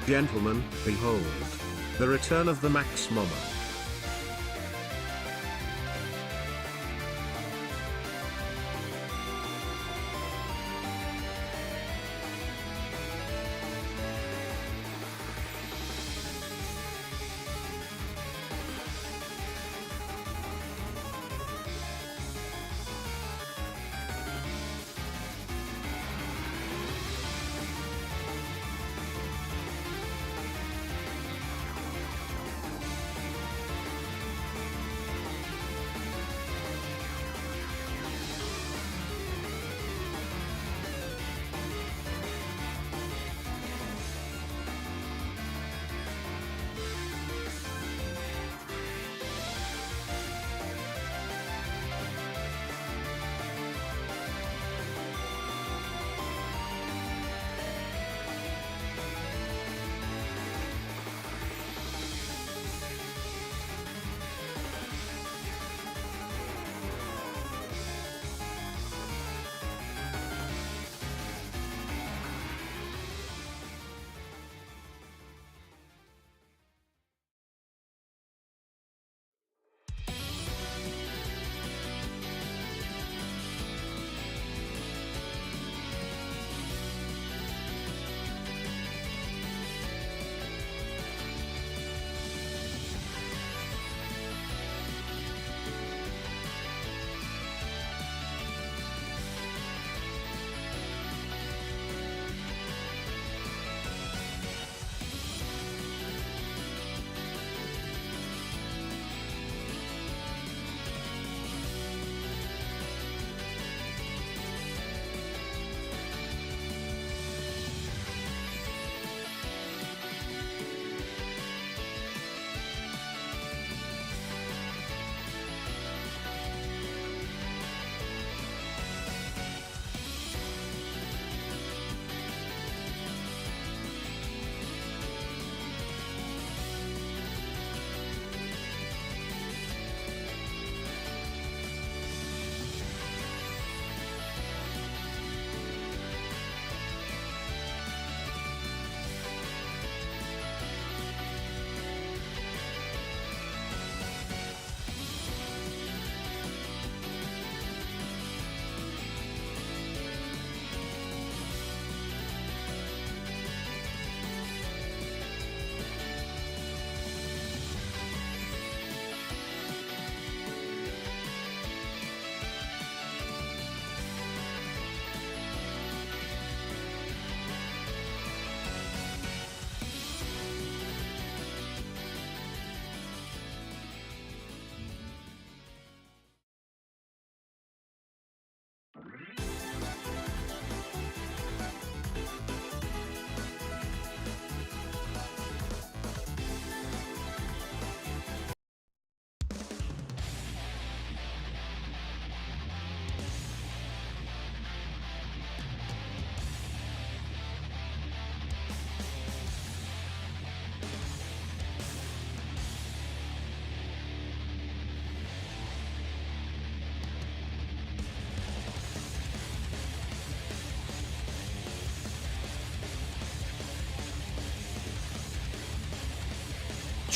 Gentlemen, behold, the return of the Max Mama.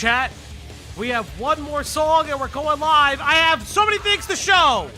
Chat, we have one more song and we're going live. I have so many things to show.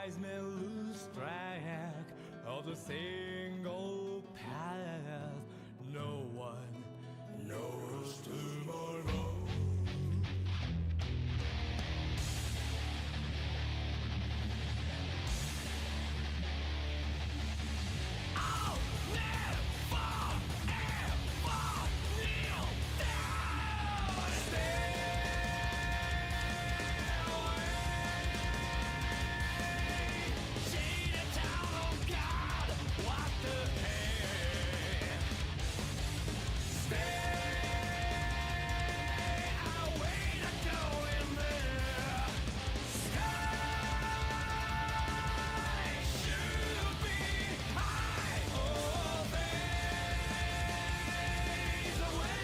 wise men lose track of the single path. No one knows tomorrow. I'll never ever kneel down. Stay cheated down, oh God, what the heck? Stay away to go in there. Sky should be high. Oh, fades away.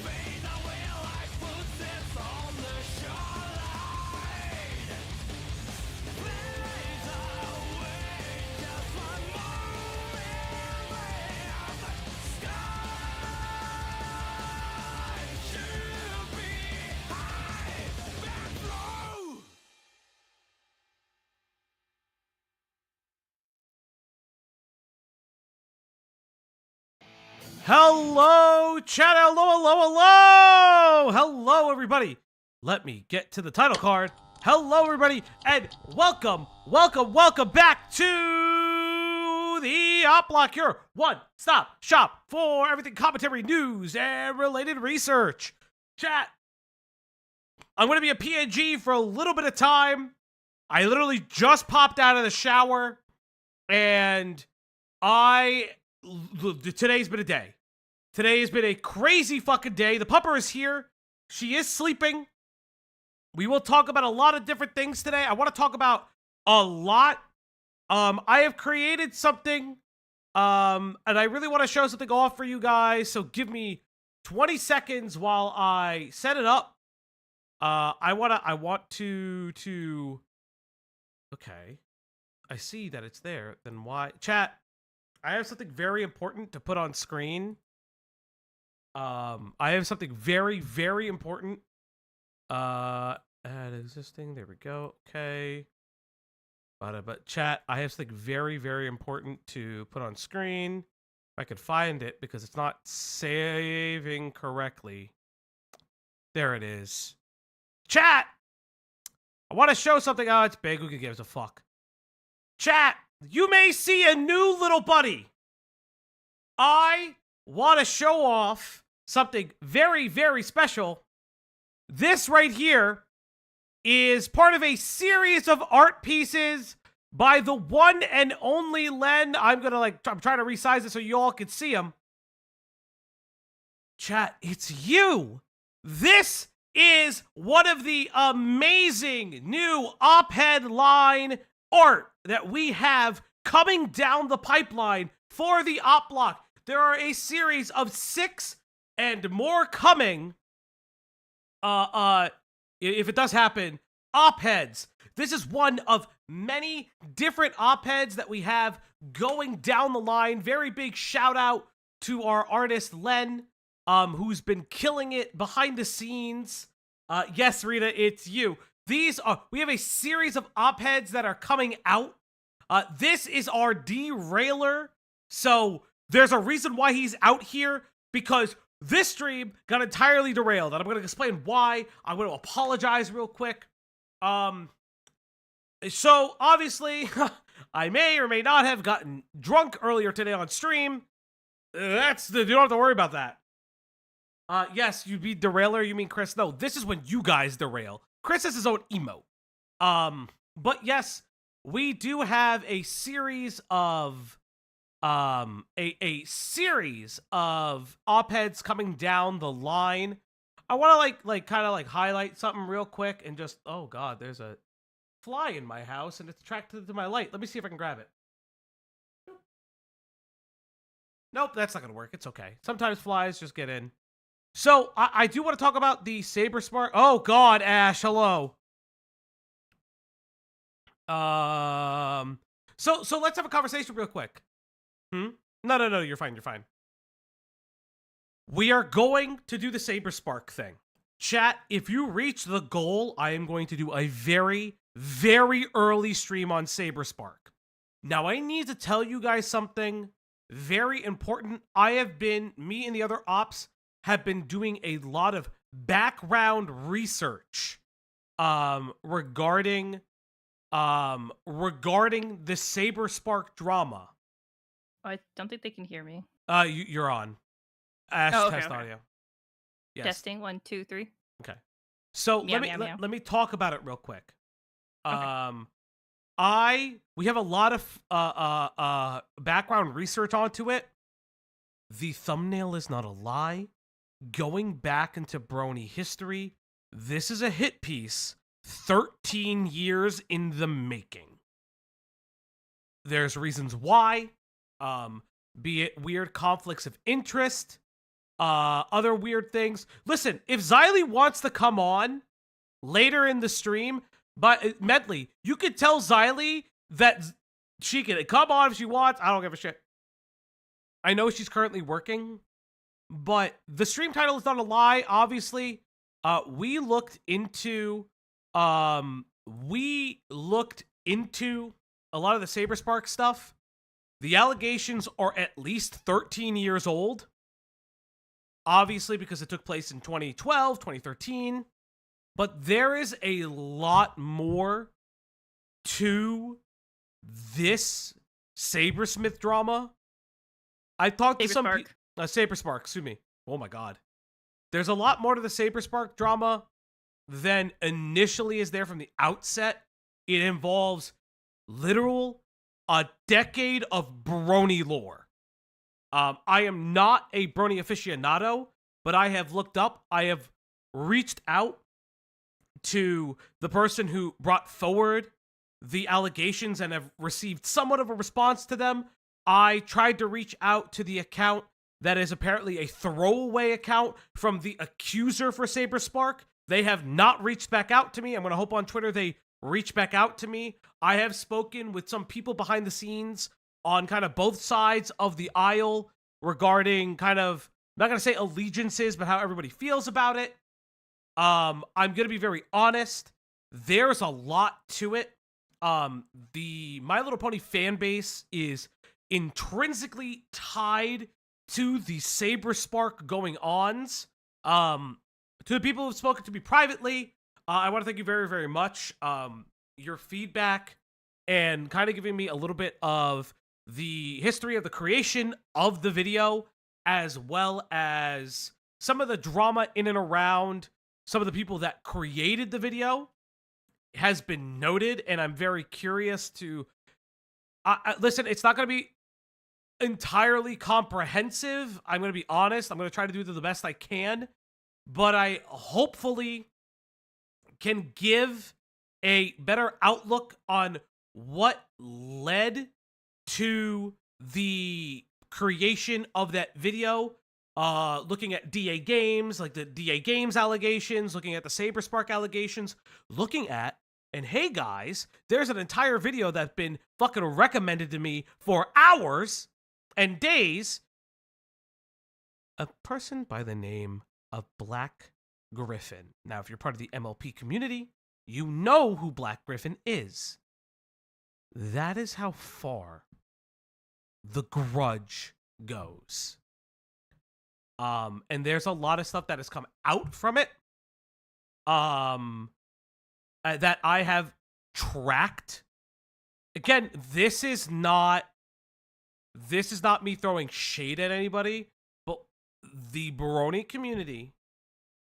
Fade away like footsteps on the shoreline. Fades away just one more wave. Sky should be high. Back through. Hello, chat. Hello, everybody. Let me get to the title card. Hello, everybody, and welcome back to the Op Block, your one-stop shop for everything commentary, news, and related research. Chat, I'm going to be a PNG for a little bit of time. I literally just popped out of the shower, and today's been a day. Today has been a crazy fucking day. The pupper is here. She is sleeping. We will talk about a lot of different things today. I want to talk about a lot. I have created something, and I really want to show something off for you guys. So give me 20 seconds while I set it up. I want to. Okay, I see that it's there. Then why, chat? I have something very important to put on screen. I have something very, very important. Add existing. There we go. Okay. But chat, I have something very, very important to put on screen. If I could find it, because it's not saving correctly. There it is. Chat! I want to show something. Oh, it's big. Who gives a fuck? Chat! You may see a new little buddy. I want to show off something very, very special. This right here is part of a series of art pieces by the one and only Len. I'm trying to resize it so you all can see him. Chat, it's you. This is one of the amazing new op-ed line art that we have coming down the pipeline for the Op Block. There are a series of 6 and more coming. If it does happen, op-eds. This is one of many different op-eds that we have going down the line. Very big shout out to our artist Len, who's been killing it behind the scenes. Yes, Rita, it's you. We have a series of op-eds that are coming out. This is our derailer. So there's a reason why he's out here, because this stream got entirely derailed, and I'm going to explain why. I'm going to apologize real quick. So obviously, I may or may not have gotten drunk earlier today on stream. You don't have to worry about that. Yes, you'd be derailer. You mean Chris? No, this is when you guys derail. Chris has his own emote. But yes, we do have a series of a series of op-eds coming down the line. I want to kind of highlight something real quick and just, oh god, there's a fly in my house and it's attracted to my light. Let me see if I can grab it. Nope, that's not gonna work. It's okay. Sometimes flies just get in. So I do want to talk about the SaberSpark. Oh god, Ash, hello. So let's have a conversation real quick. No, you're fine. We are going to do the SaberSpark thing. Chat, if you reach the goal, I am going to do a very, very early stream on SaberSpark. Now, I need to tell you guys something very important. Me and the other ops have been doing a lot of background research regarding the SaberSpark drama. I don't think they can hear me. You're on. Ash test audio. Yes. Testing 1, 2, 3. Okay. So Meow, let meow, meow. me talk about it real quick. Okay. We have a lot of background research onto it. The thumbnail is not a lie. Going back into Brony history, this is a hit piece 13 years in the making. There's reasons why, be it weird conflicts of interest, other weird things. Listen, if Xylee wants to come on later in the stream, but Medley, you could tell Xylee that she can come on if she wants. I don't give a shit. I know she's currently working, but the stream title is not a lie. Obviously, we looked into a lot of the SaberSpark stuff. The allegations are at least 13 years old. Obviously, because it took place in 2012, 2013. But there is a lot more to this Sabersmith drama. I talked to some people. SaberSpark, excuse me. Oh my god. There's a lot more to the SaberSpark drama than initially is there from the outset. It involves a decade of Brony lore. I am not a Brony aficionado, but I have reached out to the person who brought forward the allegations and have received somewhat of a response to them. I tried to reach out to the account that is apparently a throwaway account from the accuser for SaberSpark. They have not reached back out to me. I'm going to hope on Twitter they reach back out to me. I have spoken with some people behind the scenes on kind of both sides of the aisle regarding kind of, I'm not going to say allegiances, but how everybody feels about it. I'm going to be very honest. There's a lot to it. The My Little Pony fan base is intrinsically tied to the SaberSpark going-ons. To the people who've spoken to me privately, I want to thank you very, very much. Your feedback and kind of giving me a little bit of the history of the creation of the video, as well as some of the drama in and around some of the people that created the video has been noted, and I'm very curious to... listen, it's not going to be entirely comprehensive. I'm going to be honest. I'm going to try to do the best I can, but I hopefully can give a better outlook on what led to the creation of that video. Looking at DA Games, like the DA Games allegations, looking at the SaberSpark allegations, looking at, and hey guys, there's an entire video that's been fucking recommended to me for hours and days. A person by the name of Black Griffin. Now, if you're part of the MLP community, you know who Black Griffin is. That is how far the grudge goes. And there's a lot of stuff that has come out from it, that I have tracked. Again, this is not me throwing shade at anybody, but the Brony community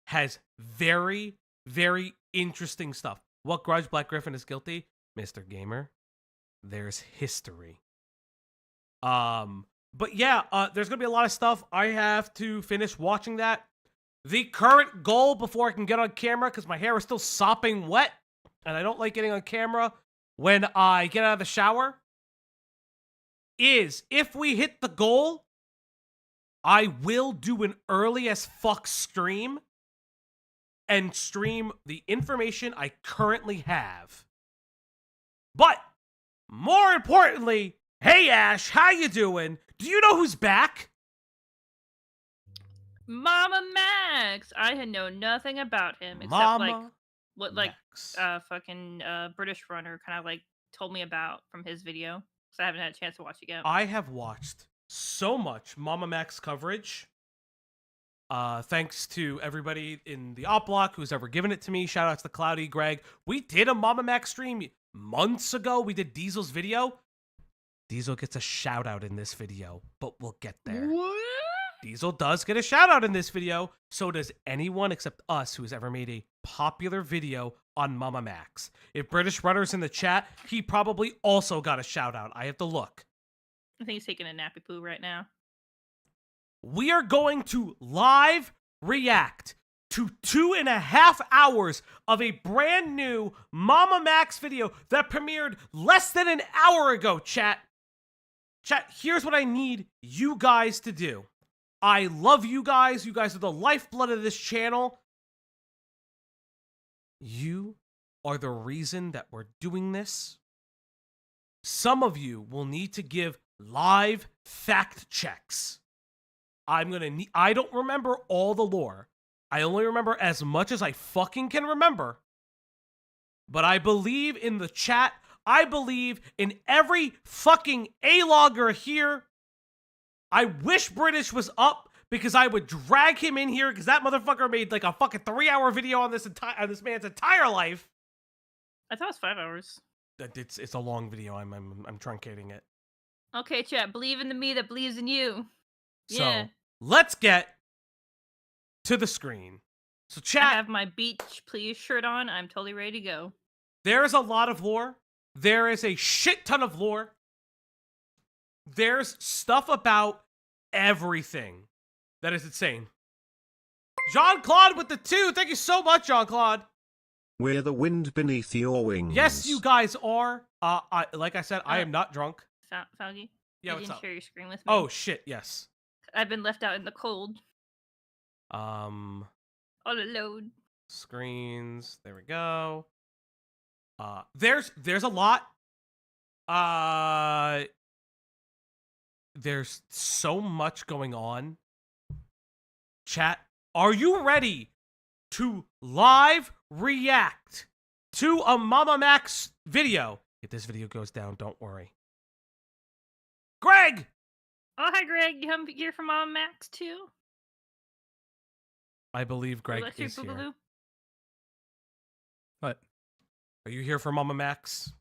has very, very interesting stuff. What grudge Black Griffin is guilty? Mr. Gamer, there's history. But yeah, there's going to be a lot of stuff. I have to finish watching that. The current goal before I can get on camera, because my hair is still sopping wet, and I don't like getting on camera when I get out of the shower, is if we hit the goal, I will do an early as fuck stream and stream the information I currently have. But more importantly, hey Ash, how you doing? Do you know who's back? MamaMax. I had known nothing about him except like Mama what Max. fucking British runner kind of like told me about from his video. So I haven't had a chance to watch it yet. I have watched so much Mama Max coverage. Thanks to everybody in the op block who's ever given it to me. Shout out to the Cloudy, Greg. We did a Mama Max stream months ago. We did Diesel's video. Diesel gets a shout out in this video, but we'll get there. What? Diesel does get a shout out in this video. So does anyone except us who's ever made a popular video on Mama Max. If British Runner's in the chat, he probably also got a shout out. I have to look. I think he's taking a nappy poo right now. We are going to live react to 2.5 hours of a brand new Mama Max video that premiered less than an hour ago, chat. Chat, here's what I need you guys to do. I love you guys. You guys are the lifeblood of this channel. You are the reason that we're doing this. Some of you will need to give live fact checks. I don't remember all the lore. I only remember as much as I fucking can remember. But I believe in the chat. I believe in every fucking A-logger here. I wish British was up because I would drag him in here because that motherfucker made like a fucking 3-hour video on this man's entire life. I thought it was 5 hours. It's a long video. I'm truncating it. Okay, chat. Believe in the me that believes in you. Yeah. So let's get to the screen. So I chat, have my beach please shirt on. I'm totally ready to go. there's a lot of lore. There is a shit ton of lore. There's stuff about everything that is insane. Jean-Claude with the 2. Thank you so much, Jean-Claude. We're the wind beneath your wings. Yes, you guys are. Like I said, I am not drunk. Foggy? Yeah, you what's didn't up? share your screen with me. Oh, shit, yes. I've been left out in the cold. Um, All alone. screens. There we go. There's a lot. There's so much going on. Chat, are you ready to live react to a Mama Max video? If this video goes down, don't worry. Greg! Oh, hi, Greg. You have gear from MamaMax too? I believe Greg Electric is here. Boogaloo? What? Are you here for Mama Max?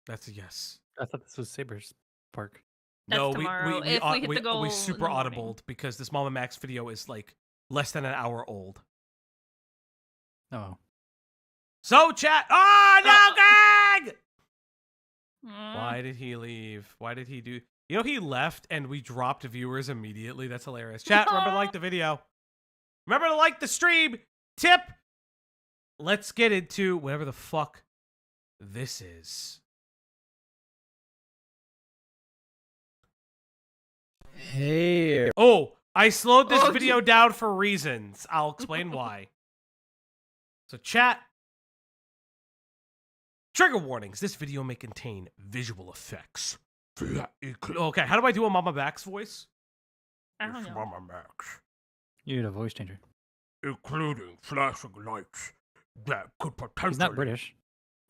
That's a yes. I thought this was SaberSpark. That's No, tomorrow, if we hit the goal we in super the morning. audibled because this Mama Max video is like less than an hour old. Oh. So chat. Oh no, Greg! Mm. Why did he leave? Why did he do? You know, he left and we dropped viewers immediately. That's hilarious. Chat, remember to like the video. Remember to like the stream. Tip. Let's get into whatever the fuck this is. Hey. Oh, I slowed this Oh, video down for reasons. I'll explain why. So chat. Trigger warnings. This video may contain visual effects. Okay, how do I do a Mama Max voice? I don't know. Mama Max, You need a voice changer. including flashing lights that could potentially. He's not British.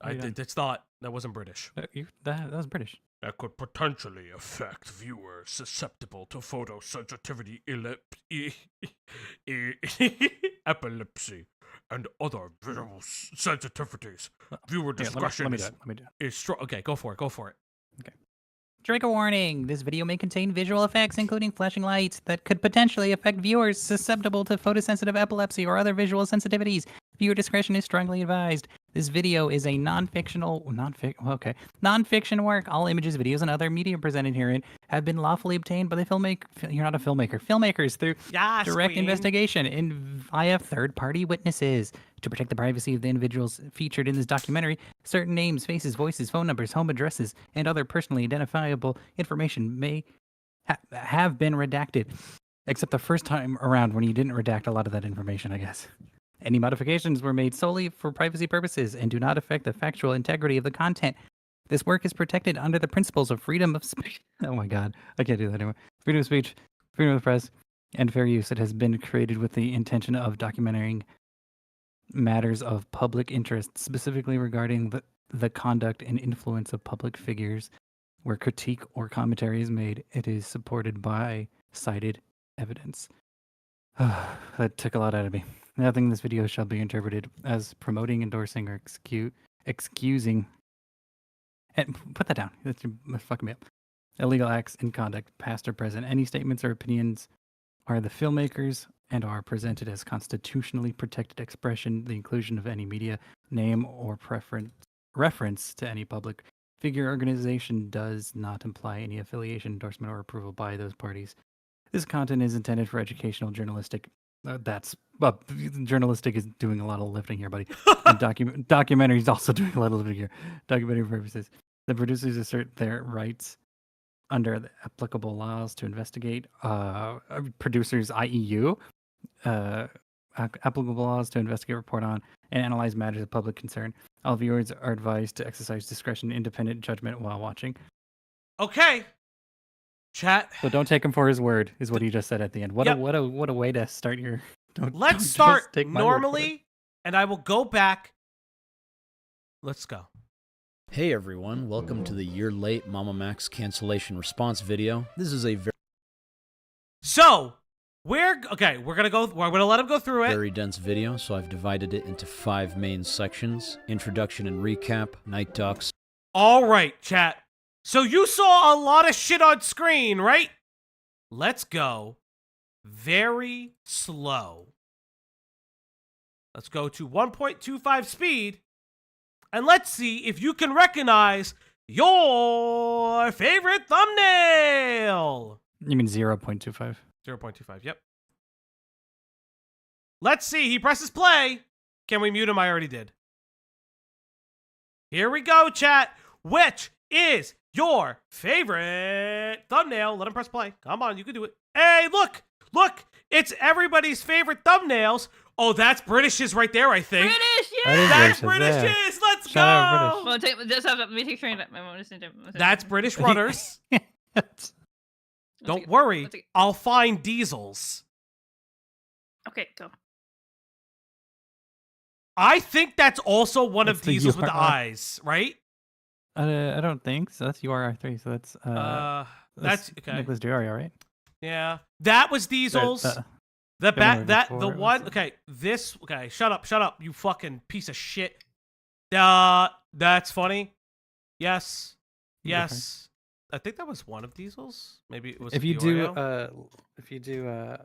It's not. That wasn't British. That was British. That could potentially affect viewers susceptible to photosensitivity, epilepsy, and other visual sensitivities. Viewer Here, discretion let me do it. Let me do it. Is strong. Okay, go for it. Go for it. Trigger warning! This video may contain visual effects, including flashing lights, that could potentially affect viewers susceptible to photosensitive epilepsy or other visual sensitivities. Viewer discretion is strongly advised. This video is a non-fiction work. All images, videos, and other media presented herein have been lawfully obtained by the filmmaker. You're not a filmmaker. Filmmakers through Yes, direct queen. investigation and via third-party witnesses. To protect the privacy of the individuals featured in this documentary, certain names, faces, voices, phone numbers, home addresses, and other personally identifiable information may have been redacted. Except the first time around when you didn't redact a lot of that information, I guess. Any modifications were made solely for privacy purposes and do not affect the factual integrity of the content. This work is protected under the principles of freedom of speech. Oh my god, I can't do that anymore. Freedom of speech, freedom of the press, and fair use. It has been created with the intention of documenting matters of public interest, specifically regarding the conduct and influence of public figures. Where critique or commentary is made, it is supported by cited evidence. That took a lot out of me. Nothing in this video shall be interpreted as promoting, endorsing, or excusing. And put that down. That's fucking me up. Illegal acts in conduct, past or present. Any statements or opinions are the filmmakers and are presented as constitutionally protected expression. The inclusion of any media name or reference to any public figure or organization does not imply any affiliation, endorsement, or approval by those parties. This content is intended for educational, journalistic. Journalistic is doing a lot of lifting here, buddy. And documentary is also doing a lot of lifting here. Documentary purposes. The producers assert their rights under the applicable laws to investigate. Producers, IEU, applicable laws to investigate, report on, and analyze matters of public concern. All viewers are advised to exercise discretion, independent judgment while watching. Okay. Chat. So don't take him for his word, is what he just said at the end. What a way to start your. Let's just start take my word for it. normally, and I will go back. Let's go. Hey everyone, welcome to the year late MamaMax cancellation response video. This is a So we're gonna let him go through it. very dense video, so I've divided it into 5 main sections: introduction and recap, night talks. All right, chat. So you saw a lot of shit on screen, right? Let's go very slow. Let's go to 1.25 speed, and let's see if you can recognize your favorite thumbnail. You mean 0.25? 0.25, yep. Let's see. He presses play. Can we mute him? I already did. Here we go, chat. Which is your favorite thumbnail? Let him press play. Come on, you can do it. Hey, look. Look. It's everybody's favorite thumbnails. Oh, that's British's right there, I think. British, That yeah. is That's British's, yeah. British's. Let's Shout out go. Well, let me take train. That's British runners. Don't worry. I'll find diesels. Okay, go. I think that's also one of That's the Diesels with the URL. eyes, right? I don't think so. That's URR3. So that's okay. Nicholas Diario, right? Yeah, that was Diesels. The Been there the before, one. was it? Okay, this. Okay, shut up, you fucking piece of shit. That's funny. Yes, yes. I think that was one of Diesels. Maybe it was. If you Diorio. do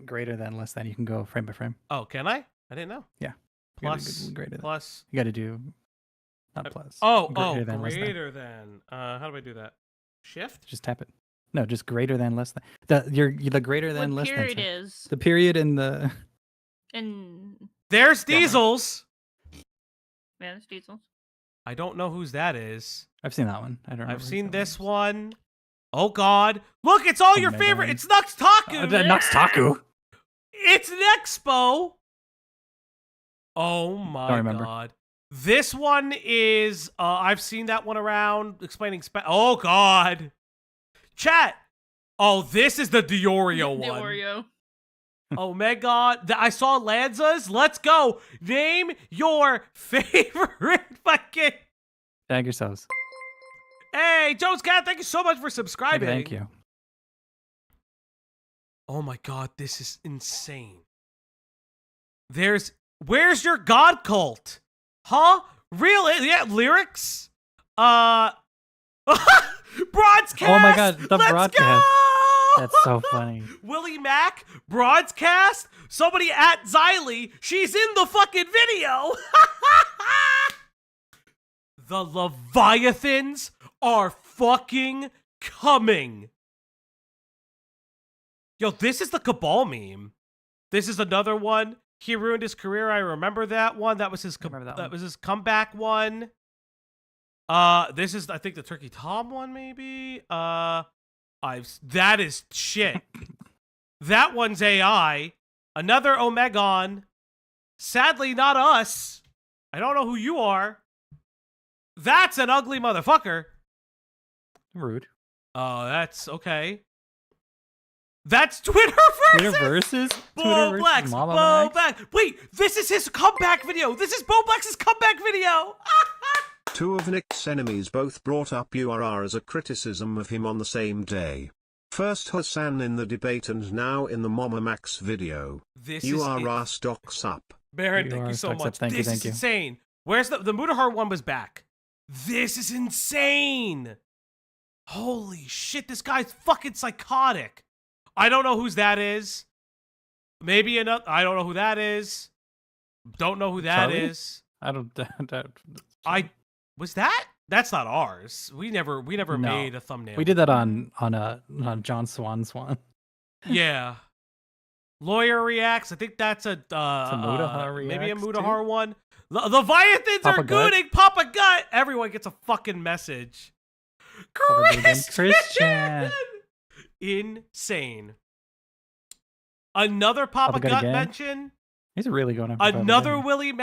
greater than less than, you can go frame by frame. Oh, can I? I didn't know. Yeah. You gotta Plus, do greater than. plus. You got to do not plus. Greater than, less than. greater than. How do I do that? Shift. Just tap it. No, just greater than, less than. The greater than, What less period than. is? The period and the. And There's Diesels. yeah, it's Diesel. I don't know whose that is. I've seen that one. I don't. I've remember seen whose that this was. one. Oh God! Look, it's all your Omega favorite. one. It's Nux Taku. Nux Taku. It's Nexpo. Oh my Don't remember. God! This one is. I've seen that one around explaining. Oh God! Chat. Oh, this is the Diorio The one. Oreo. Oh my God! I saw Lanza's. Let's go. Name your favorite fucking. Tag yourselves. Hey, Jones Cat, thank you so much for subscribing. Thank you. Oh my God, this is insane. Where's your God cult? Huh? Really? Yeah, lyrics? Broadcast! Oh my God, the Let's broadcast. Go! That's so funny. Willie Mack, broadcast? Somebody at Xylee, she's in the fucking video. The Leviathans are fucking coming. Yo, this is the Cabal meme. This is another one. He ruined his career. I remember that one. That was his Remember that one. was his comeback one. This is I think the Turkey Tom one maybe. That is shit. That one's AI. Another Omegon. Sadly not us. I don't know who you are. That's an ugly motherfucker. Rude. Oh, that's okay. That's Twitter Twitter versus versus Bo Twitter versus Blacks. Mama Bo Max? Black. Wait, this is his comeback video. This is Bo Black's comeback video. Two of Nick's enemies both brought up URR as a criticism of him on the same day. First Hassan in the debate and now in the MamaMax video. This URR stocks up. Baron, You thank are you so sucks up. much. Thank you, This thank is you. insane. Where's the Mudahar one was back? This is insane. Holy shit, this guy's fucking psychotic. I don't know whose that is. Maybe another. I don't know who that is. Don't know who that is. Charlie? I don't. I was that? That's not ours. We never No. made a thumbnail. We did that on John Swan. Yeah. Lawyer reacts. I think that's a Mudahar maybe a reacts, too? Mudahar one. Leviathans are Papa Gut? gooning Papa Gut. Everyone gets a fucking message. Papa Gut against Christian! Christian. Insane. Another Papa, Papa Gut Gut again? mention. He's really going after Papa Another Gut. Willie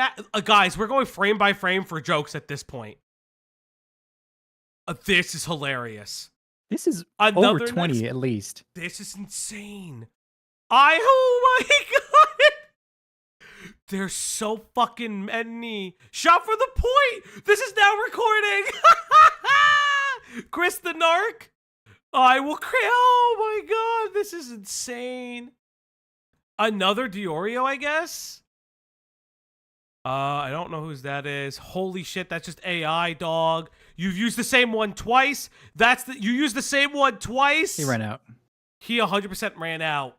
guys, we're going frame by frame for jokes at this point. This is hilarious. This is Another over 20 next- at least. This is insane. Oh my god! There's so fucking many. Shot for the point! This is now recording! Chris the Narc? I will oh my god, this is insane. Another Diorio, I guess? I don't know whose that is. Holy shit, that's just AI, dog. You've used the same one twice. You used the same one twice. He ran out. He 100% ran out.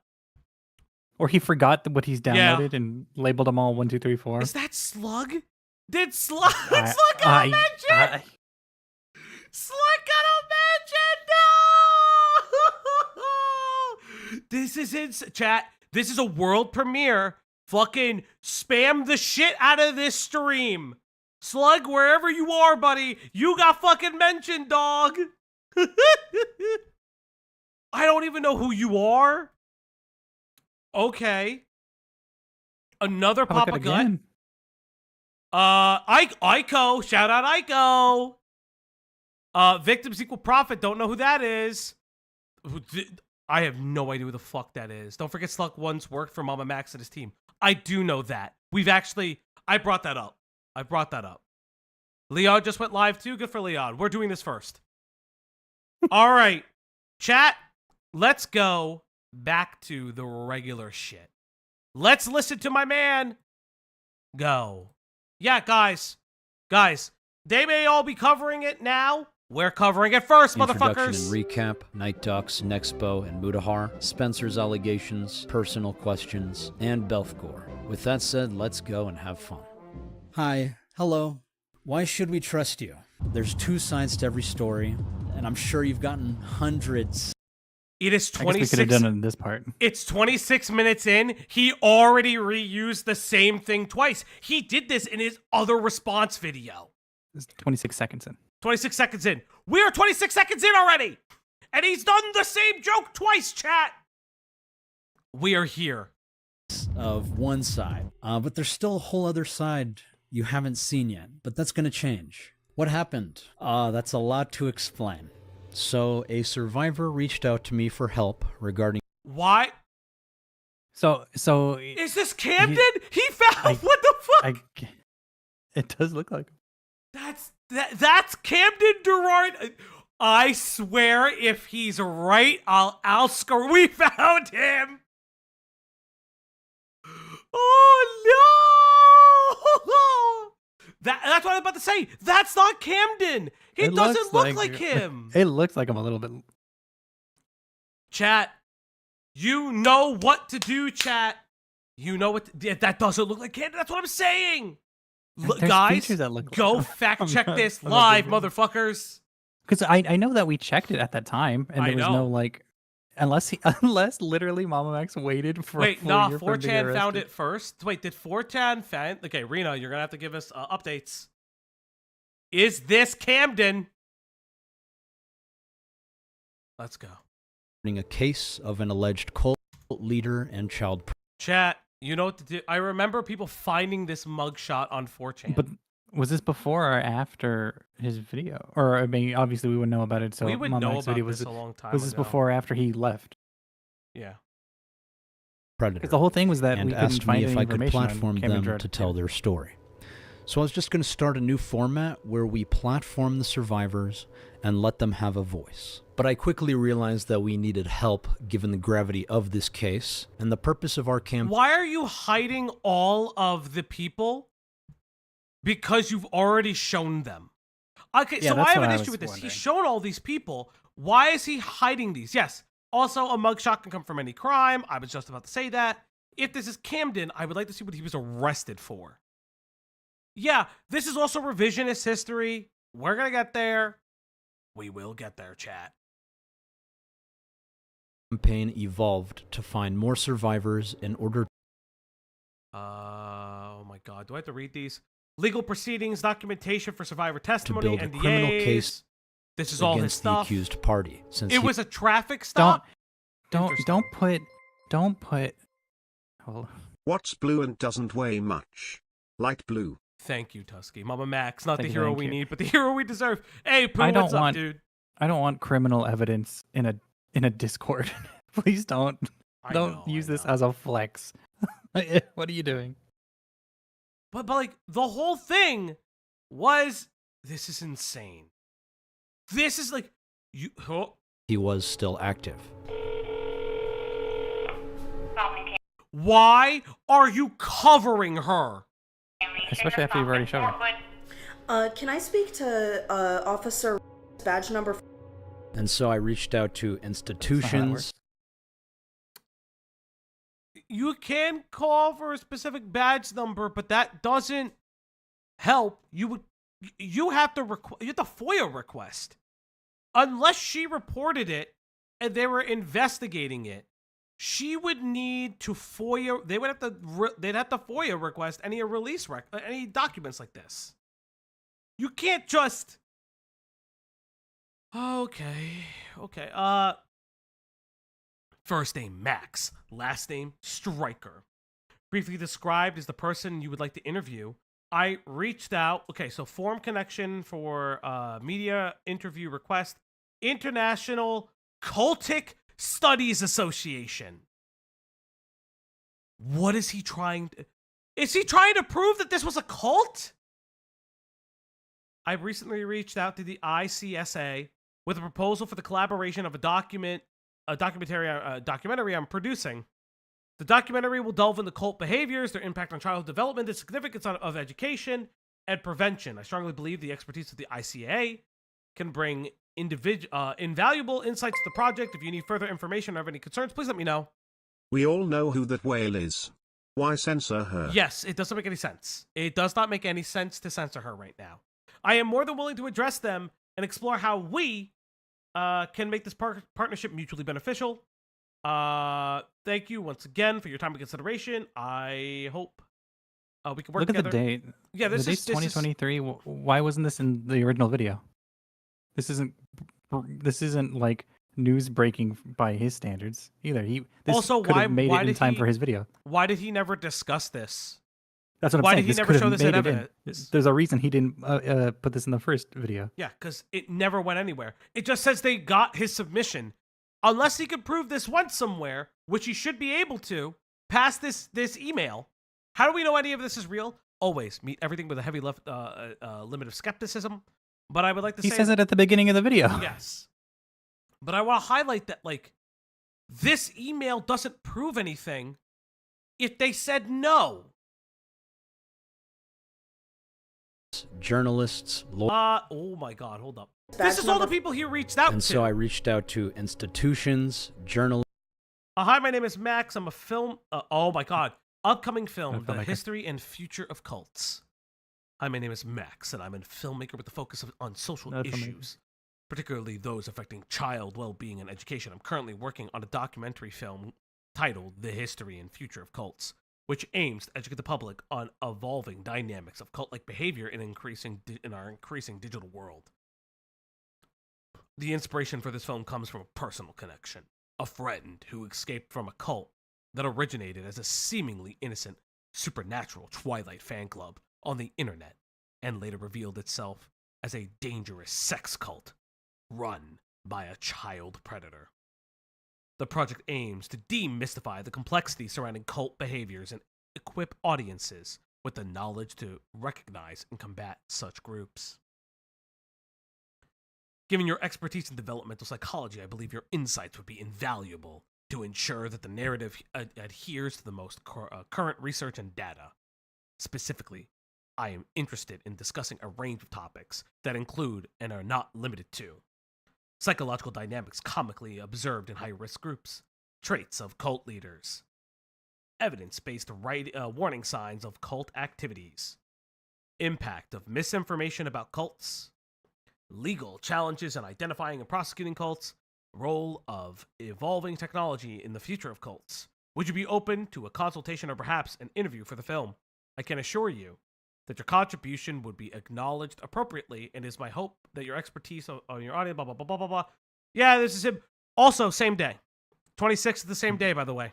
Or he forgot what he's Yeah. downloaded and labeled them all 1, 2, 3, 4. Is that Slug? Did Slug got a mention? Slug got a mention. No! This is chat. This is a world premiere. Fucking spam the shit out of this stream. Slug, wherever you are, buddy, you got fucking mentioned, dog. I don't even know who you are. Okay. Another Papa Gut. again. Ico. Shout out Ico. Victims equal profit. Don't know who that is. I have no idea who the fuck that is. Don't forget Slug once worked for MamaMax and his team. I do know that. I brought that up. Leon just went live too. Good for Leon. We're doing this first. All right. Chat, let's go back to the regular shit. Let's listen to my man go. Yeah, guys, they may all be covering it now. We're covering it first, Introduction motherfuckers. and recap, Night Ducks, Nexpo, and Mudahar, Spencer's allegations, personal questions, and Belfgor. With that said, let's go and have fun. Hi. Hello. Why should we trust you? There's two sides to every story, and I'm sure you've gotten hundreds. It is I guess we could have 26. done it in this part. It's 26 minutes in. He already reused the same thing twice. He did this in his other response video. It's 26 seconds in. 26 seconds in. We're 26 seconds in already. And he's done the same joke twice, chat. We are here. Of one side, but there's still a whole other side you haven't seen yet, but that's gonna change. What happened? That's a lot to explain. So a survivor reached out to me for help regarding Why? So Is this Camden? He found what the fuck? it does look like That's Camden Durant. I swear, if he's right, I'll score. We found him. Oh no! That's what I was about to say. That's not Camden. He It doesn't looks look like him. It looks like him a little bit. Chat, you know what to do, chat. You know what that doesn't look like Camden. That's what I'm saying. There's Guys, features that look go like him. fact check this I'm not live, giving- motherfuckers. Because I know that we checked it at that time, and I there was know. no like, unless literally MamaMax waited for Wait, a full nah, year for him to get 4chan found arrested. it first. Wait, did 4chan find? Okay, Rena, you're gonna have to give us updates. Is this Camden? Let's go. a case of an alleged cult leader and child. Chat, you know what to do. I remember people finding this mugshot on 4chan. But was this before or after his video? Or I mean, obviously we wouldn't know about it. So we would know MamaMax about video this a long time was this ago. before or after he left? Yeah. predator. Because the whole thing was that and we couldn't asked find me any if I could information on platform Cambridge them Road. to tell their story. So I was just going to start a new format where we platform the survivors and let them have a voice. But I quickly realized that we needed help given the gravity of this case, and the purpose of our campaign Why are you hiding all of the people? Because you've already shown them. Okay, Yeah, so I that's have what an I issue was with this. wondering. He's shown all these people. Why is he hiding these? Yes. Also, a mugshot can come from any crime. I was just about to say that. If this is Camden, I would like to see what he was arrested for. Yeah, this is also revisionist history. We're going to get there. We will get there, chat. evolved to find more survivors in order Oh my God. Do I have to read these? Legal proceedings, documentation for survivor testimony, build a NDAs. criminal case This is all his against the stuff. accused party. Since It he was a traffic stop. Don't Interesting. don't put. Hold on. What's blue and doesn't weigh much? Light blue. Thank you, Tusky. MamaMax, not the Thank you, hero thank we you. need, but the hero we deserve. Hey, Pooh, I don't what's up, want- dude? I don't want criminal evidence in a Discord. Please don't use this as a flex. What are you doing? But like the whole thing was this is insane. This is like you. Oh, he was still active. why are you covering her? Especially after you've already shown her. Can I speak to Officer badge number? And so I reached out to institutions, You can call for a specific badge number, but that doesn't help. You have to FOIA request. Unless she reported it and they were investigating it, she would need to FOIA. They'd have to FOIA request any any documents like this. You can't just. Okay. First name Max, last name Stryker. Briefly described as the person you would like to interview. I reached out. Okay, so form connection for media interview request. International Cultic Studies Association. What is he trying to... Is he trying to prove that this was a cult? I recently reached out to the ICSA with a proposal for the collaboration of a documentary I'm producing. The documentary will delve into cult behaviors, their impact on childhood development, the significance of education, and prevention. I strongly believe the expertise of the ICA can bring invaluable insights to the project. If you need further information or have any concerns, please let me know. We all know who that whale is. Why censor her? Yes, it doesn't make any sense. It does not make any sense to censor her right now. I am more than willing to address them and explore how we can make this partnership mutually beneficial. Thank you once again for your time and consideration. I hope we can work Look together. at the date. Yeah, The date's 2023. Why wasn't this in the original video? This isn't like news breaking by his standards either. This Also, could why- have made why it in did time he- for his video. Why did he never discuss this? That's what I'm why saying. did he This never could have show this made in it evidence? There's a reason he didn't put this in the first video. Yeah, because it never went anywhere. It just says they got his submission. Unless he could prove this went somewhere, which he should be able to, past this email. How do we know any of this is real? Always meet everything with a heavy limit of skepticism. But I would like to say... He says it at the beginning of the video. Yes. But I want to highlight that, like, this email doesn't prove anything if they said no. journalists, Oh my God, hold up. This is all the people he reached out and to. so I reached out to institutions, journalists, Hi, my name is Max. I'm a film... oh my God. Upcoming film, The filmmaker. History and Future of Cults. Hi, my name is Max, and I'm a filmmaker with a focus on social Not a filmmaker. issues, particularly those affecting child well-being and education. I'm currently working on a documentary film titled The History and Future of Cults, which aims to educate the public on evolving dynamics of cult-like behavior in our increasing digital world. The inspiration for this film comes from a personal connection. A friend who escaped from a cult that originated as a seemingly innocent supernatural Twilight fan club on the internet and later revealed itself as a dangerous sex cult run by a child predator. The project aims to demystify the complexity surrounding cult behaviors and equip audiences with the knowledge to recognize and combat such groups. Given your expertise in developmental psychology, I believe your insights would be invaluable to ensure that the narrative adheres to the most current research and data. Specifically, I am interested in discussing a range of topics that include and are not limited to psychological dynamics commonly observed in high-risk groups, traits of cult leaders, evidence-based warning signs of cult activities, impact of misinformation about cults, legal challenges in identifying and prosecuting cults, role of evolving technology in the future of cults. Would you be open to a consultation or perhaps an interview for the film? I can assure you that your contribution would be acknowledged appropriately, and it is my hope that your expertise on your audience, blah, blah, blah, blah, blah, blah. Yeah, this is him. Also, same day. 26th is the same day, by the way.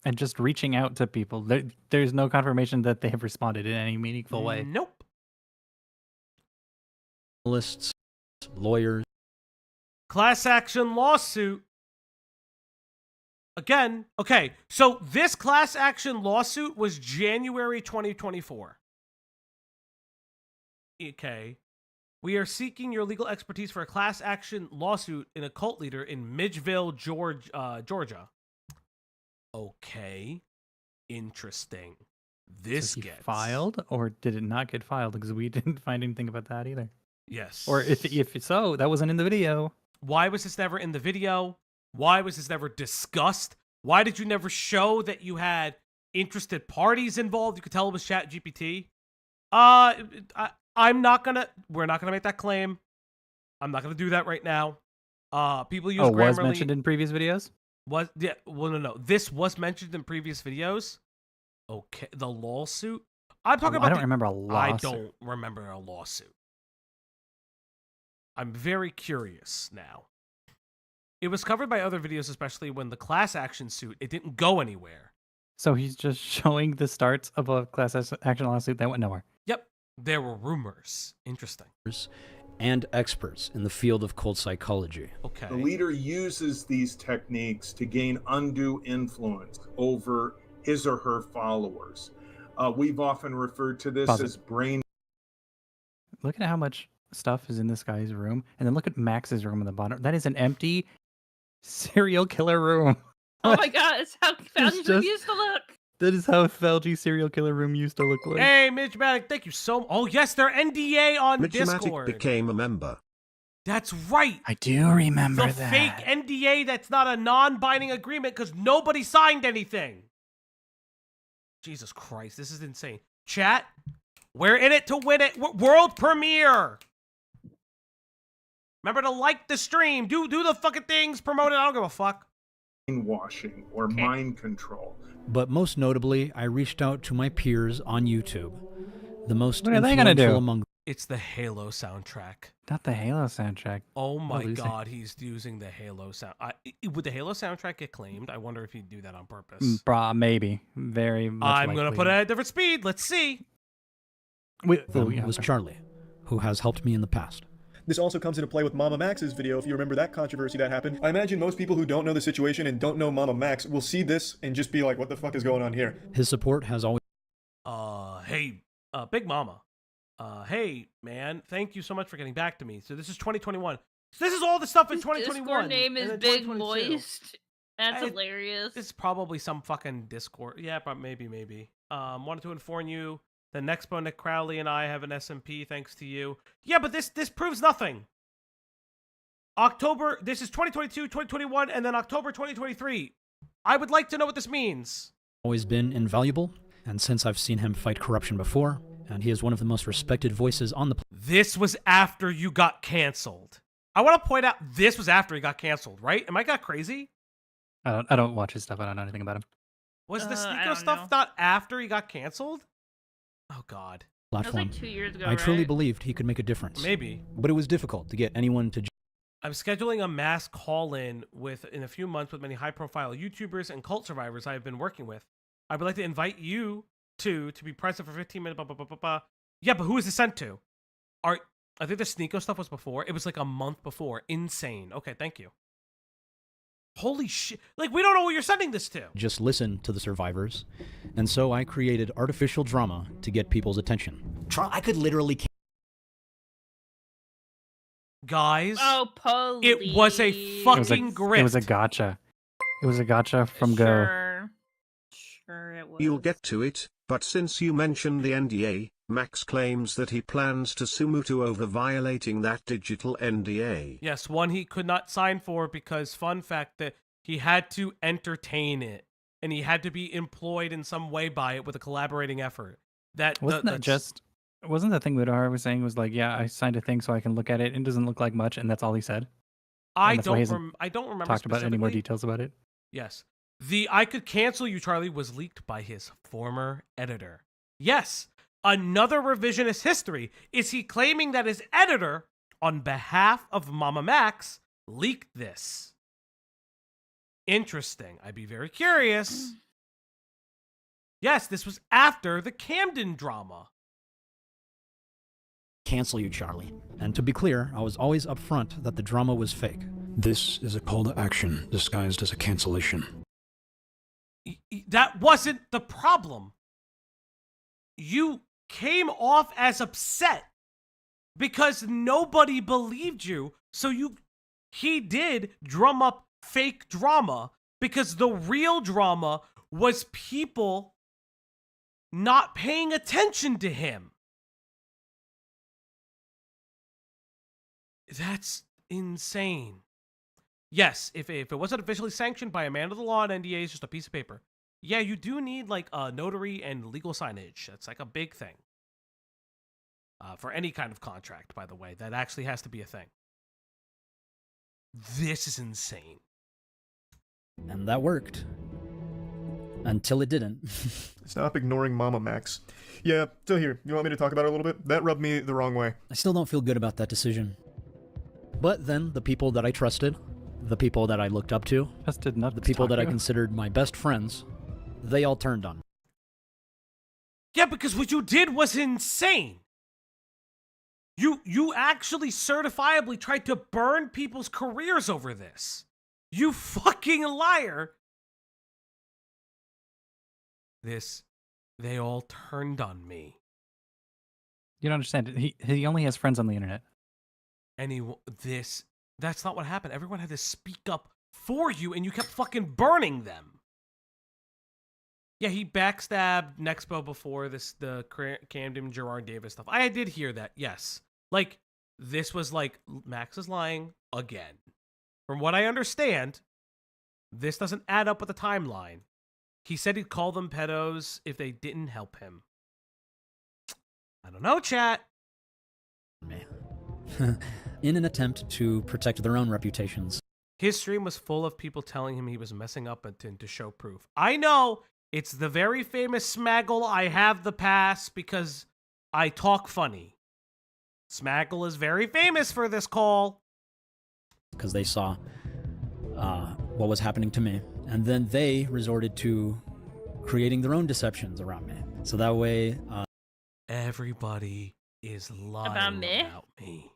And just reaching out to people. There's no confirmation that they have responded in any meaningful way. Nope. Journalists, lawyers. Class action lawsuit. Again, okay, so this class action lawsuit was January 2024. Okay. We are seeking your legal expertise for a class action lawsuit in a cult leader in Midgeville, Georgia. Okay. Interesting. This So he gets filed, or did it not get filed? Because we didn't find anything about that either. Yes. Or if so, that wasn't in the video. Why was this never in the video? Why was this never discussed? Why did you never show that you had interested parties involved? You could tell it was ChatGPT. We're not gonna make that claim. I'm not gonna do that right now. People use Grammarly. Was mentioned in previous videos? Yeah, well, no. This was mentioned in previous videos. Okay, the lawsuit. I'm talking about. I don't remember a lawsuit. I don't remember a lawsuit. I'm very curious now. It was covered by other videos, especially when the class action suit, it didn't go anywhere. So he's just showing the starts of a class action lawsuit that went nowhere. Yep. There were rumors. Interesting. And experts in the field of cult psychology. Okay. The leader uses these techniques to gain undue influence over his or her followers. We've often referred to this as brain. Look at how much stuff is in this guy's room, and then look at Max's room on the bottom. That is an empty serial killer room. Oh my god, it's how Fauci's room used to look. That is how Felgy serial killer room used to look like. Hey, Midgematic, thank you so much. Oh, yes, they're NDA on Midgematic Discord. became a member. That's right. I do remember The that. fake NDA that's not a non-binding agreement because nobody signed anything. Jesus Christ, this is insane. Chat, we're in it to win it. World premiere. Remember to like the stream. Do the fucking things. Promote it. I don't give a fuck. Brainwashing or mind control. But most notably, I reached out to my peers on YouTube. The most What are they gonna do? influential among It's the Halo soundtrack. Not the Halo soundtrack. Oh my Lucy. god, he's using the Halo sound. Would the Halo soundtrack get claimed? I wonder if he'd do that on purpose. Maybe. Very much I'm going to likely. put it at a different speed. Let's see. them was Charlie, who has helped me in the past. This also comes into play with MamaMax's video, if you remember that controversy that happened. I imagine most people who don't know the situation and don't know MamaMax will see this and just be like, what the fuck is going on here? His support has always Hey, Big Mama. Hey, man, thank you so much for getting back to me. So this is 2021. So this is all the stuff in His 2021. Discord name and is then Big 2022. Moist. That's hilarious. It's probably some fucking Discord. Yeah, but maybe. Wanted to inform you that Nexpo Nick Crowley and I have an SMP thanks to you. Yeah, but this proves nothing. October, this is 2022, 2021, and then October 2023. I would like to know what this means. been invaluable, and since I've seen him fight corruption before, and he is one of the most respected voices on the This was after you got canceled. I want to point out this was after he got canceled, right? Am I got crazy? I don't watch his stuff. I don't know anything about him. Was the I Sneeko don't stuff know. not after he got canceled? Oh, God. That was platform. like 2 years ago, I truly right? believed he could make a difference. Maybe. But it was difficult to get anyone to I'm scheduling a mass call-in in a few months with many high-profile YouTubers and cult survivors I have been working with. I would like to invite you to be present for 15 minutes. Blah, blah, blah, blah, blah. Yeah, but who is this sent to? I think the Sneeko stuff was before. It was like a month before. Insane. Okay, thank you. Holy shit. Like, we don't know what you're sending this to. just listen to the survivors. And so I created artificial drama to get people's attention. I could literally. Guys, Oh, police. it was a fucking grift. It was a gotcha. It was a gotcha from Go. Sure it was. You'll get to it, but since you mentioned the NDA, Max claims that he plans to sue Muto over violating that digital NDA. Yes, one he could not sign for because, fun fact, that he had to entertain it. And he had to be employed in some way by it with a collaborating effort. Wasn't the thing Mudahar was saying was like, yeah, I signed a thing so I can look at it. It doesn't look like much, and that's all he said. I that's why he don't hasn't remember talked about any more specifically. details about it. Yes. The I Could Cancel You, Charlie, was leaked by his former editor. Yes, another revisionist history. Is he claiming that his editor, on behalf of MamaMax, leaked this? Interesting. I'd be very curious. Yes, this was after the Camden drama. Cancel you, Charlie. And to be clear, I was always upfront that the drama was fake. This is a call to action disguised as a cancellation. That wasn't the problem. You came off as upset because nobody believed you. So he did drum up fake drama because the real drama was people not paying attention to him. That's insane. Yes, if it wasn't officially sanctioned by a man of the law, an NDA is just a piece of paper. Yeah, you do need like a notary and legal signage. That's like a big thing. For any kind of contract, by the way, that actually has to be a thing. This is insane. And that worked. Until it didn't. Stop ignoring MamaMax. Yeah, so here, you want me to talk about it a little bit? That rubbed me the wrong way. I still don't feel good about that decision. But then the people that I trusted, the people that I looked up to, the people that I considered my best friends, they all turned on me. Yeah, because what you did was insane. You actually certifiably tried to burn people's careers over this. You fucking liar. They all turned on me. You don't understand. He only has friends on the internet. That's not what happened. Everyone had to speak up for you, and you kept fucking burning them. Yeah, he backstabbed Nexpo before the Camden Gerard Davis stuff. I did hear that, yes. Like, this was like, Max is lying again. From what I understand, this doesn't add up with the timeline. He said he'd call them pedos if they didn't help him. I don't know, chat. In an attempt to protect their own reputations. His stream was full of people telling him he was messing up and to show proof. I know, it's the very famous Smaggle, I have the pass because I talk funny. Smaggle is very famous for this call. Because they saw what was happening to me. And then they resorted to creating their own deceptions around me. So that way... everybody is lying about me.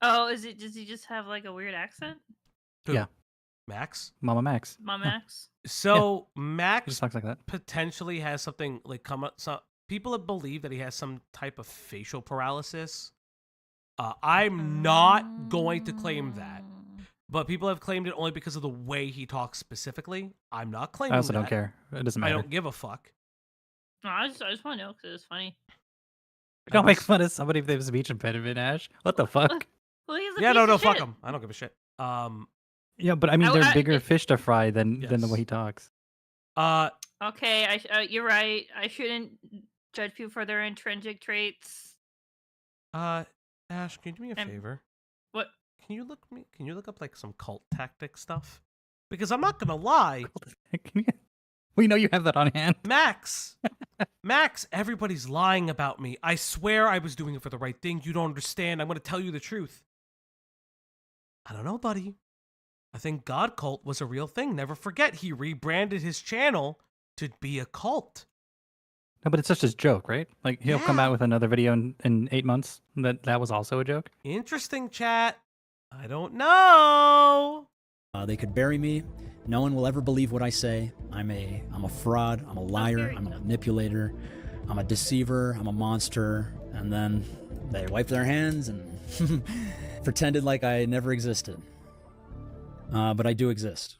Oh, does he just have like a weird accent? Who? Yeah. Max? MamaMax. MamaMax? So He Max just talks like that. potentially has something like come up. So people have believed that he has some type of facial paralysis. I'm not going to claim that, but people have claimed it only because of the way he talks specifically. I'm not claiming. I also don't that. care. It doesn't matter. I don't give a fuck. No, I just want to know because it's funny. Don't make fun of somebody if they have a speech impediment, Ash. What the fuck? Well, he's a Yeah, piece no, of fuck shit. him. I don't give a shit. Yeah, but I mean, they're bigger fish to fry than the way he talks. Okay, you're right. I shouldn't judge people for their intrinsic traits. Ash, can you do me a favor? What? Can you look up like some cult tactic stuff? Because I'm not gonna lie. We know you have that on hand. Max, everybody's lying about me. I swear I was doing it for the right thing. You don't understand. I'm gonna tell you the truth. I don't know, buddy. I think God Cult was a real thing. Never forget, he rebranded his channel to be a cult. No, but it's just a joke, right? Like, he'll come out with another video in 8 months. That was also a joke? Interesting, chat. I don't know. They could bury me. No one will ever believe what I say. I'm a fraud. I'm a liar. I'm a manipulator. I'm a deceiver. I'm a monster. And then they wipe their hands and pretended like I never existed. But I do exist.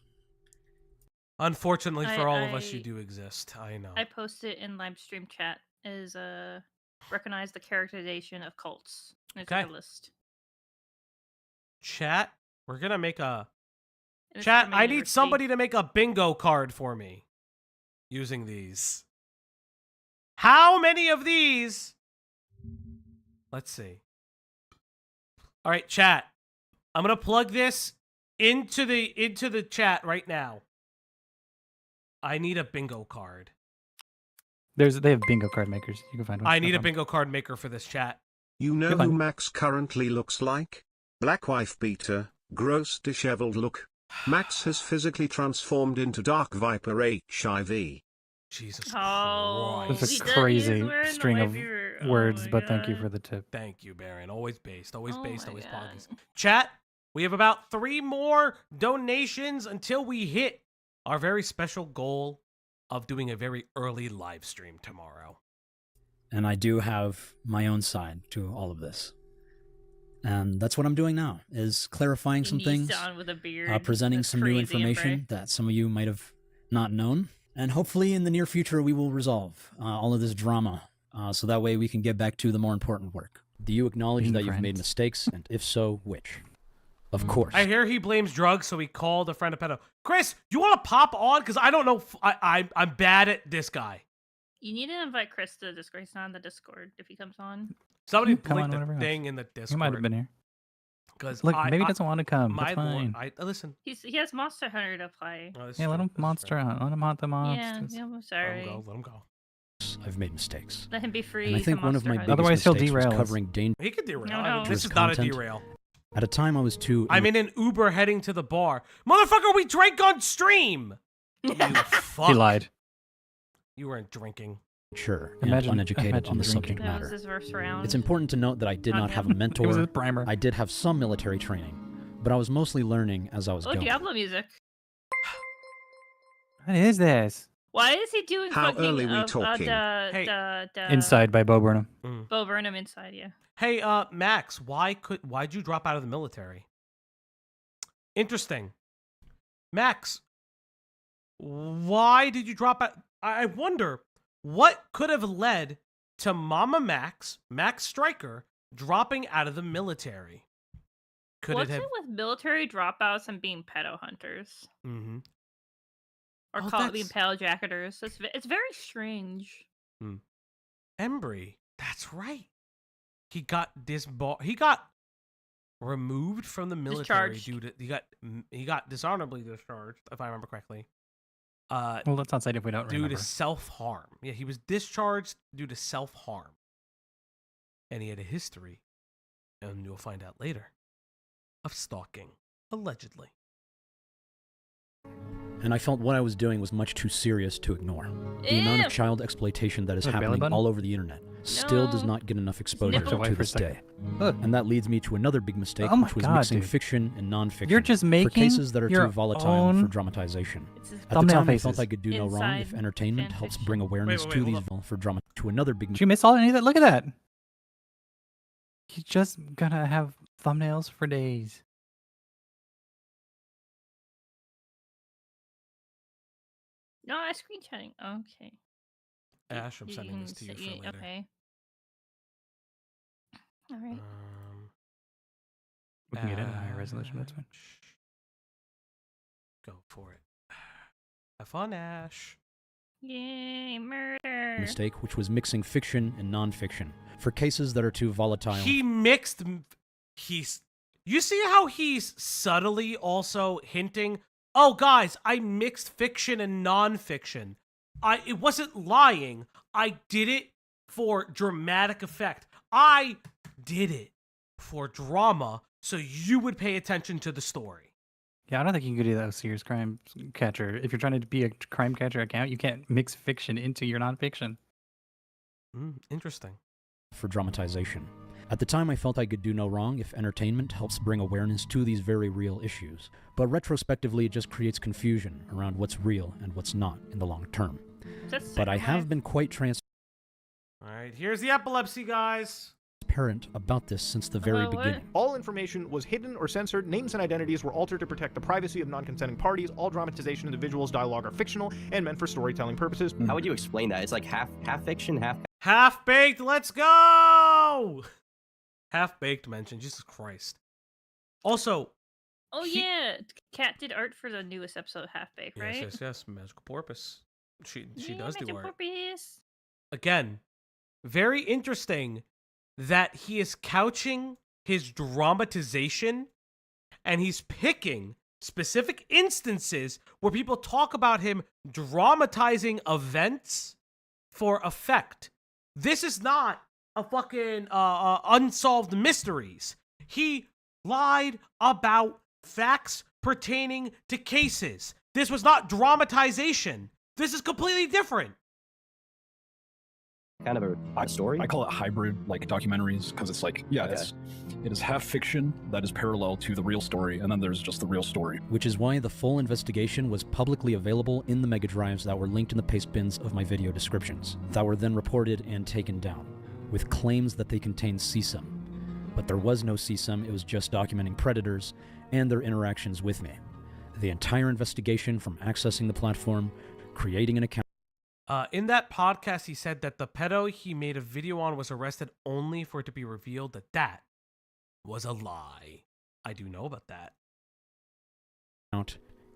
Unfortunately for all of us, you do exist. I know. I posted in live stream chat is recognize the characterization of cults. It's Okay. a list. Chat, we're gonna make a And it's chat. from I need university. somebody to make a bingo card for me using these. How many of these? Let's see. All right, chat. I'm gonna plug this into the chat right now. I need a bingo card. They have bingo card makers. You can find one. I No need a problem. bingo card maker for this chat. You know You'll who find it. Max currently looks like? Black wife beater, gross disheveled look. Max has physically transformed into Dark Viper HIV. Jesus Oh, Christ. That's he a does- crazy he's wearing the string of wavy- oh words, my but thank you God. for the tip. Thank you, Baron. Always based, always Oh based, my always God. poggers. Chat, we have about 3 more donations until we hit our very special goal of doing a very early live stream tomorrow. And I do have my own side to all of this. And that's what I'm doing now, is clarifying some He's things, down with a beard. presenting That's some new crazy, information Embrace. that some of you might have not known. And hopefully in the near future, we will resolve all of this drama, so that way we can get back to the more important work. Do you acknowledge Being that you've made friends. mistakes, and if so, which? Of course. I hear he blames drugs, so he called a friend a pedo. Chris, you want to pop on? Because I don't know. I'm bad at this guy. You need to invite Chris to the Discord. He's not on the Discord if he comes on. Somebody Come on blink the whenever he thing wants. in the Discord. He might have been here. Because Look, maybe he doesn't want to come. My That's lord, fine. listen. He has Monster Hunter to play. Oh, this is Yeah, let true, him this is monster true. hunt. Let him hunt the Yeah, monsters. yeah, I'm Let sorry. him go. Let him go. I've made mistakes. Let him be free. And I think to one of my Monster biggest Hunt. Otherwise, he'll mistakes was derail us. covering He could derail. No, I mean, no. this is not a Content. derail. At a time I was too... I'm in an Uber heading to the bar. Motherfucker, we drank on stream. You fuck. He lied. You weren't drinking. Mature and Imagine- uneducated imagine on the drinking. subject That was matter. his first round. It's important to note that I did On not have a him. mentor. It was a primer. I did have some military training, but I was mostly learning as I was Oh, going. Diablo music. What is this? Why is he doing How fucking early we talking? Hey. Inside by Bo Burnham. Bo Burnham inside, yeah. Hey, Max, why'd you drop out of the military? Interesting. Max, why did you drop out? I wonder what could have led to Max Stryker, dropping out of the military. Could What's it have? it with military dropouts and being pedo hunters? Mm-hmm. Or Oh, being pale jacketers? It's very strange. Embry, that's right. He got He got removed from the military Discharged. due to he got dishonorably discharged, if I remember correctly. Well, let's not say it if we don't Due remember. to self-harm. Yeah, he was discharged due to self-harm. And he had a history, and you'll find out later, of stalking, allegedly. And I felt what I was doing was much too serious to ignore. The amount Ew. of child exploitation that is Like belly happening button? all over the internet still does No. not get enough exposure Nipple. to Wait for a this day. second. And that leads me to another big mistake, Oh my which was God, mixing dude. fiction and non-fiction You're just for making cases that are your too volatile own for dramatization. It's his At the thumbnail time, I faces. felt I could do no wrong if Inside entertainment fan helps fiction. bring awareness Wait, to hold these up. for drama to another big Did you miss all any of that? Look at that. He's just gonna have thumbnails for days. No, I screenshotting. Okay. Ash, I'm sending this to you for later. Okay. All right. We can get it at a higher resolution. That's fine. Go for it. Have fun, Ash. Yay, murder. mistake, which was mixing fiction and non-fiction for cases that are too volatile. He mixed. You see how he's subtly also hinting, oh, guys, I mixed fiction and non-fiction. It wasn't lying. I did it for dramatic effect. I did it for drama so you would pay attention to the story. Yeah, I don't think you can do that with Serious Crime Catcher. If you're trying to be a crime catcher account, you can't mix fiction into your nonfiction. Interesting. For dramatization. At the time, I felt I could do no wrong if entertainment helps bring awareness to these very real issues, but retrospectively it just creates confusion around what's real and what's not in the long term. But I have been quite Alright, here's the epilepsy, guys. transparent about this since the very beginning. All information was hidden or censored. Names and identities were altered to protect the privacy of non-consenting parties. All dramatization individuals' dialogue are fictional and meant for storytelling purposes. How would you explain that? It's like half fiction, half... Half-baked, let's go! Half-baked mention, Jesus Christ. Also... Oh yeah, Kat did art for the newest episode of Half Baked, right? Yes, Magical Porpoise. She Yeah, does do Magical art. Porpoise. Again, very interesting that he is couching his dramatization and he's picking specific instances where people talk about him dramatizing events for effect. This is not a fucking unsolved mysteries. He lied about facts pertaining to cases. This was not dramatization. This is completely different. Kind of a story? I call it hybrid, like documentaries, because it's like, yeah, Okay. it is half fiction that is parallel to the real story, and then there's just the real story. Which is why the full investigation was publicly available in the mega drives that were linked in the paste bins of my video descriptions, that were then reported and taken down, with claims that they contained CSUM. But there was no CSUM, it was just documenting predators and their interactions with me. The entire investigation from accessing the platform, creating an account. In that podcast, he said that the pedo he made a video on was arrested only for it to be revealed that that was a lie. I do know about that.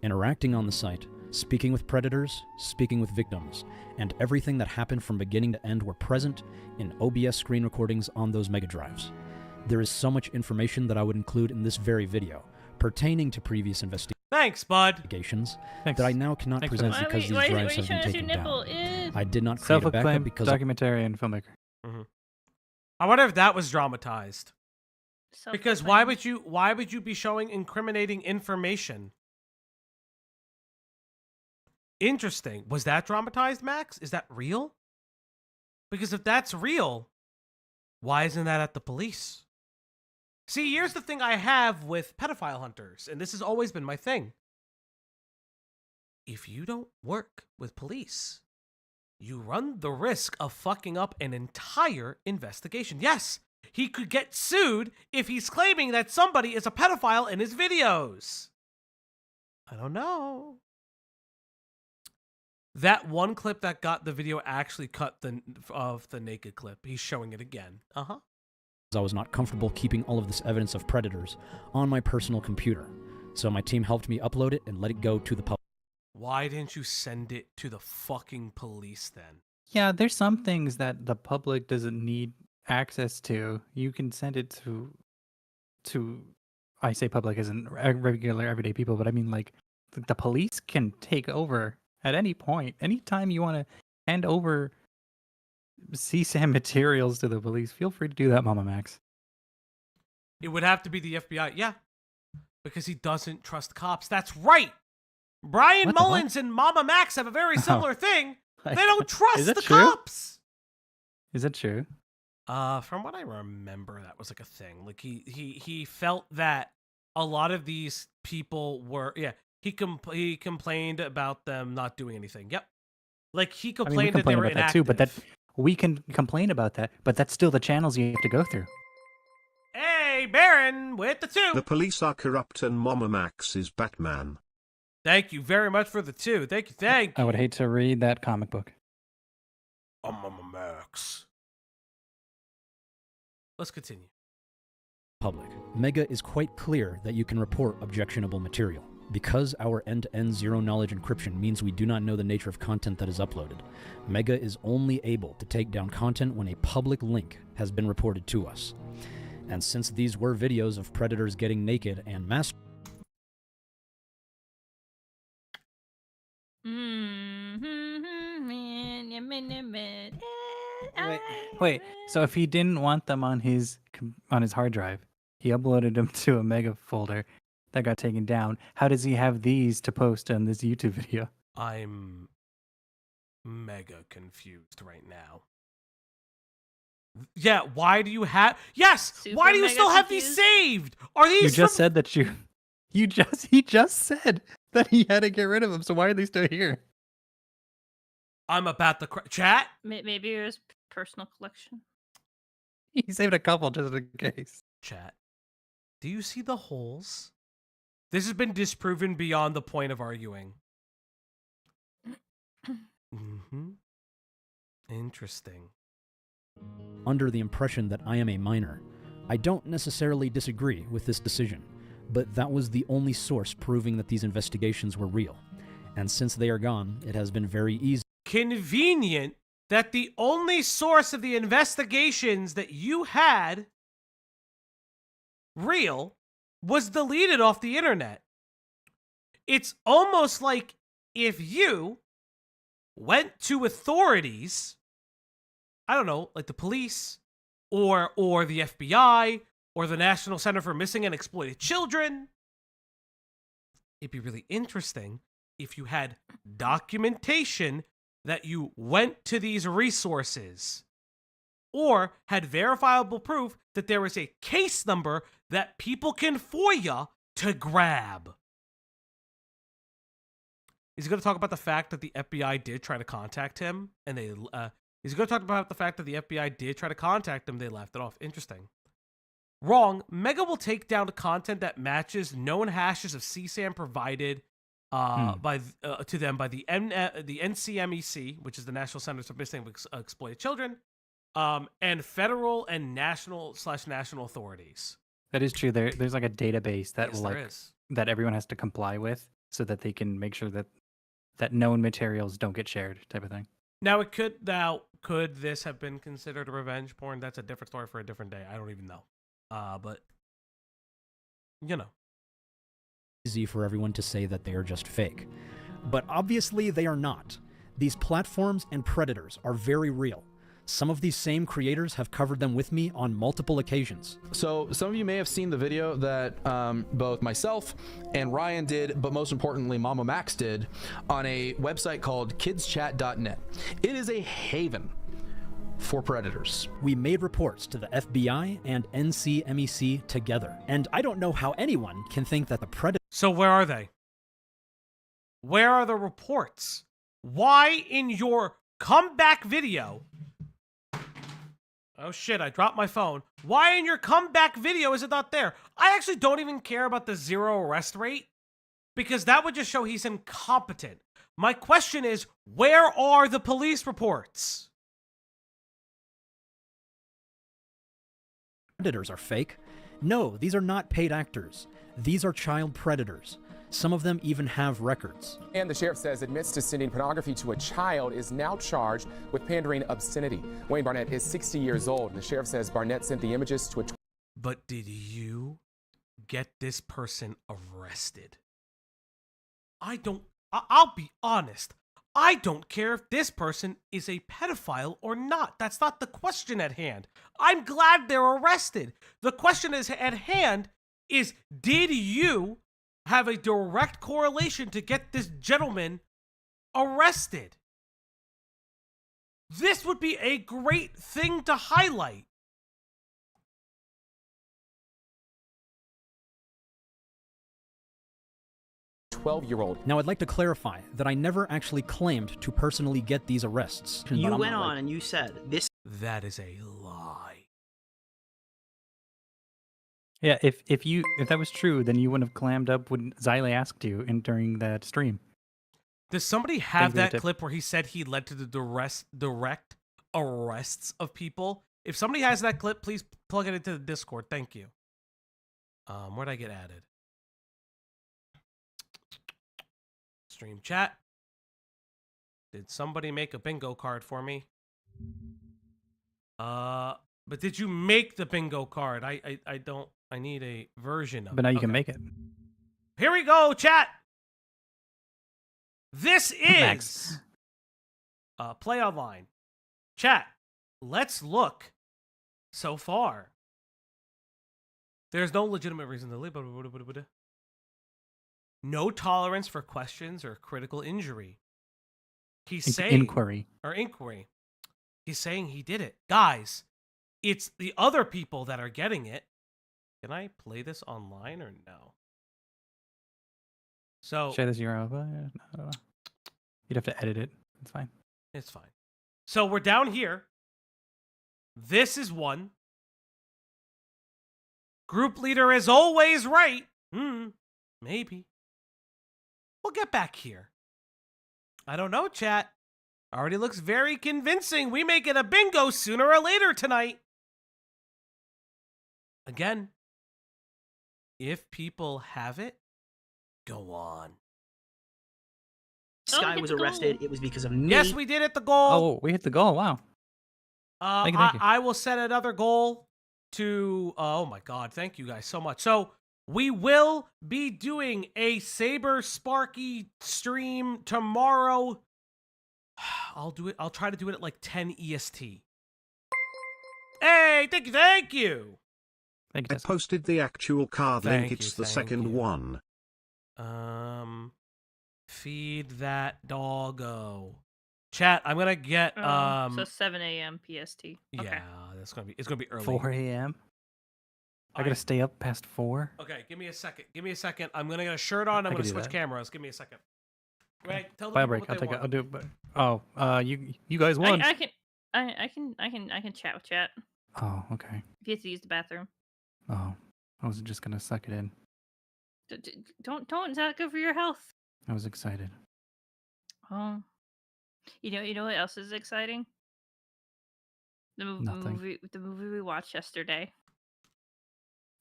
Interacting on the site, speaking with predators, speaking with victims, and everything that happened from beginning to end were present in OBS screen recordings on those mega drives. There is so much information that I would include in this very video pertaining to previous investigations. Thanks, bud. That I now cannot present because these drives have been taken down. I did not create a backup Self-acclaimed because documentarian filmmaker. I wonder if that was dramatized. Because why would you be showing incriminating information? Interesting. Was that dramatized, Max? Is that real? Because if that's real, why isn't that at the police? See, here's the thing I have with pedophile hunters, and this has always been my thing. If you don't work with police, you run the risk of fucking up an entire investigation. Yes, he could get sued if he's claiming that somebody is a pedophile in his videos. I don't know. That one clip that got the video actually cut of the naked clip. He's showing it again. I was not comfortable keeping all of this evidence of predators on my personal computer. So my team helped me upload it and let it go to the public. Why didn't you send it to the fucking police then? Yeah, there's some things that the public doesn't need access to. You can send it to I say public as in regular everyday people, but I mean like the police can take over at any point. Anytime you want to hand over CSAM materials to the police, feel free to do that, MamaMax. It would have to be the FBI. Yeah. Because he doesn't trust cops. That's right. Brian What the Mullins and MamaMax have a very similar thing. They don't Is trust that the true? cops. Is that true? From what I remember, that was like a thing. Like he felt that a lot of these people were he complained about them not doing anything. Yep. Like he I mean, we complained that they complain were about that inactive. too, but we can complain about that, but that's still the channels you have to go through. Hey, Baron with the 2. The police are corrupt and MamaMax is Batman. Thank you very much for the 2. Thank you. I would hate to read that comic book. MamaMax. Let's continue. Public. Mega is quite clear that you can report objectionable material. Because our end-to-end zero-knowledge encryption means we do not know the nature of content that is uploaded, Mega is only able to take down content when a public link has been reported to us. And since these were videos of predators getting naked and Wait, so if he didn't want them on his hard drive, he uploaded them to a mega folder that got taken down. How does he have these to post on this YouTube video? I'm mega confused right now. Yeah, why do you have... Yes! Super Why do you mega still have confused. these saved? Are these You just from... said that he just said that he had to get rid of them. So why are they still here? I'm about the... Chat? Maybe it was personal collection. He saved a couple just in case. Chat. Do you see the holes? This has been disproven beyond the point of arguing. Mm-hmm. Interesting. Under the impression that I am a minor. I don't necessarily disagree with this decision, but that was the only source proving that these investigations were real. And since they are gone, it has been very easy. Convenient that the only source of the investigations that you had real was deleted off the internet. It's almost like if you went to authorities, I don't know, like the police or the FBI or the National Center for Missing and Exploited Children, it'd be really interesting if you had documentation that you went to these resources or had verifiable proof that there is a case number that people can FOIA to grab. He's going to talk about the fact that the FBI did try to contact him, and they. He's going to talk about the fact that the FBI did try to contact him. They left it off. Interesting. Wrong. Mega will take down the content that matches known hashes of CSAM provided to them by the NCMEC, which is the National Center for Missing and Exploited Children, and federal and national authorities. That is true. There's like a database that Yes, will there is. that everyone has to comply with, so that they can make sure that known materials don't get shared, type of thing. Now could this have been considered a revenge porn? That's a different story for a different day. I don't even know. But you know. Easy for everyone to say that they are just fake. But obviously they are not. These platforms and predators are very real. Some of these same creators have covered them with me on multiple occasions. So some of you may have seen the video that both myself and Ryan did, but most importantly MamaMax did, on a website called kidschat.net. It is a haven for predators. We made reports to the FBI and NCMEC together, and I don't know how anyone can think that the predator... So where are they? Where are the reports? Why in your comeback video... Oh shit, I dropped my phone. Why in your comeback video is it not there? I actually don't even care about the 0 arrest rate, because that would just show he's incompetent. My question is, where are the police reports? Predators are fake. No, these are not paid actors. These are child predators. Some of them even have records. And the sheriff says admits to sending pornography to a child is now charged with pandering obscenity. Wayne Barnett is 60 years old, and the sheriff says Barnett sent the images to a... But did you get this person arrested? I'll be honest. I don't care if this person is a pedophile or not. That's not the question at hand. I'm glad they're arrested. The question is at hand is, did you have a direct correlation to get this gentleman arrested? This would be a great thing to highlight. -12-year-old. Now I'd like to clarify that I never actually claimed to personally get these arrests. You went on and you said this. That is a lie. Yeah, if that was true, then you wouldn't have clammed up when Xylee asked you during that stream. Does somebody have that tip. clip where he said he led to the direct arrests of people? If somebody has that clip, please plug it into the Discord. Thank you. Where'd I get added? Stream chat. Did somebody make a bingo card for me? But did you make the bingo card? I don't. I need a version of it. But now you can make it. Here we go, chat. This Max. is Play Online. Chat, let's look so far. There's no legitimate reason to leave. No tolerance for questions or critical injury. He's saying... Inquiry. Or inquiry. He's saying he did it. Guys, It's the other people that are getting it. Can I play this online or no? So Share this URL. I don't know. You'd have to edit it. It's fine. it's fine. So we're down here. This is one. Group leader is always right. Maybe. We'll get back here. I don't know, chat. Already looks very convincing. We may get a bingo sooner or later tonight. Again, if people have it, go on. This guy was arrested. It was because of me. Yes, we did hit the goal. Oh, we hit the goal. Wow. Thank you. I will set another goal to, oh my God, thank you guys so much. So we will be doing a SaberSparky stream tomorrow. I'll do it. I'll try to do it at like 10 EST. Hey, thank you. Thank you. I posted the actual card link. It's the second one. Feed that doggo. Chat, I'm gonna get so 7 a.m. PST. Okay. Yeah, it's gonna be early. 4 a.m. I gotta stay up past 4. Okay, give me a second. I'm gonna get a shirt on. I'm gonna switch cameras. Give me a second. Wait, tell the Bio people break. what I'll they take it. want. I'll do it. But you guys won. I can chat with chat. Oh, okay. If you have to use the bathroom. Oh, I was just gonna suck it in. Don't. It's not good for your health. I was excited. Oh, you know what else is exciting? The movie we watched yesterday.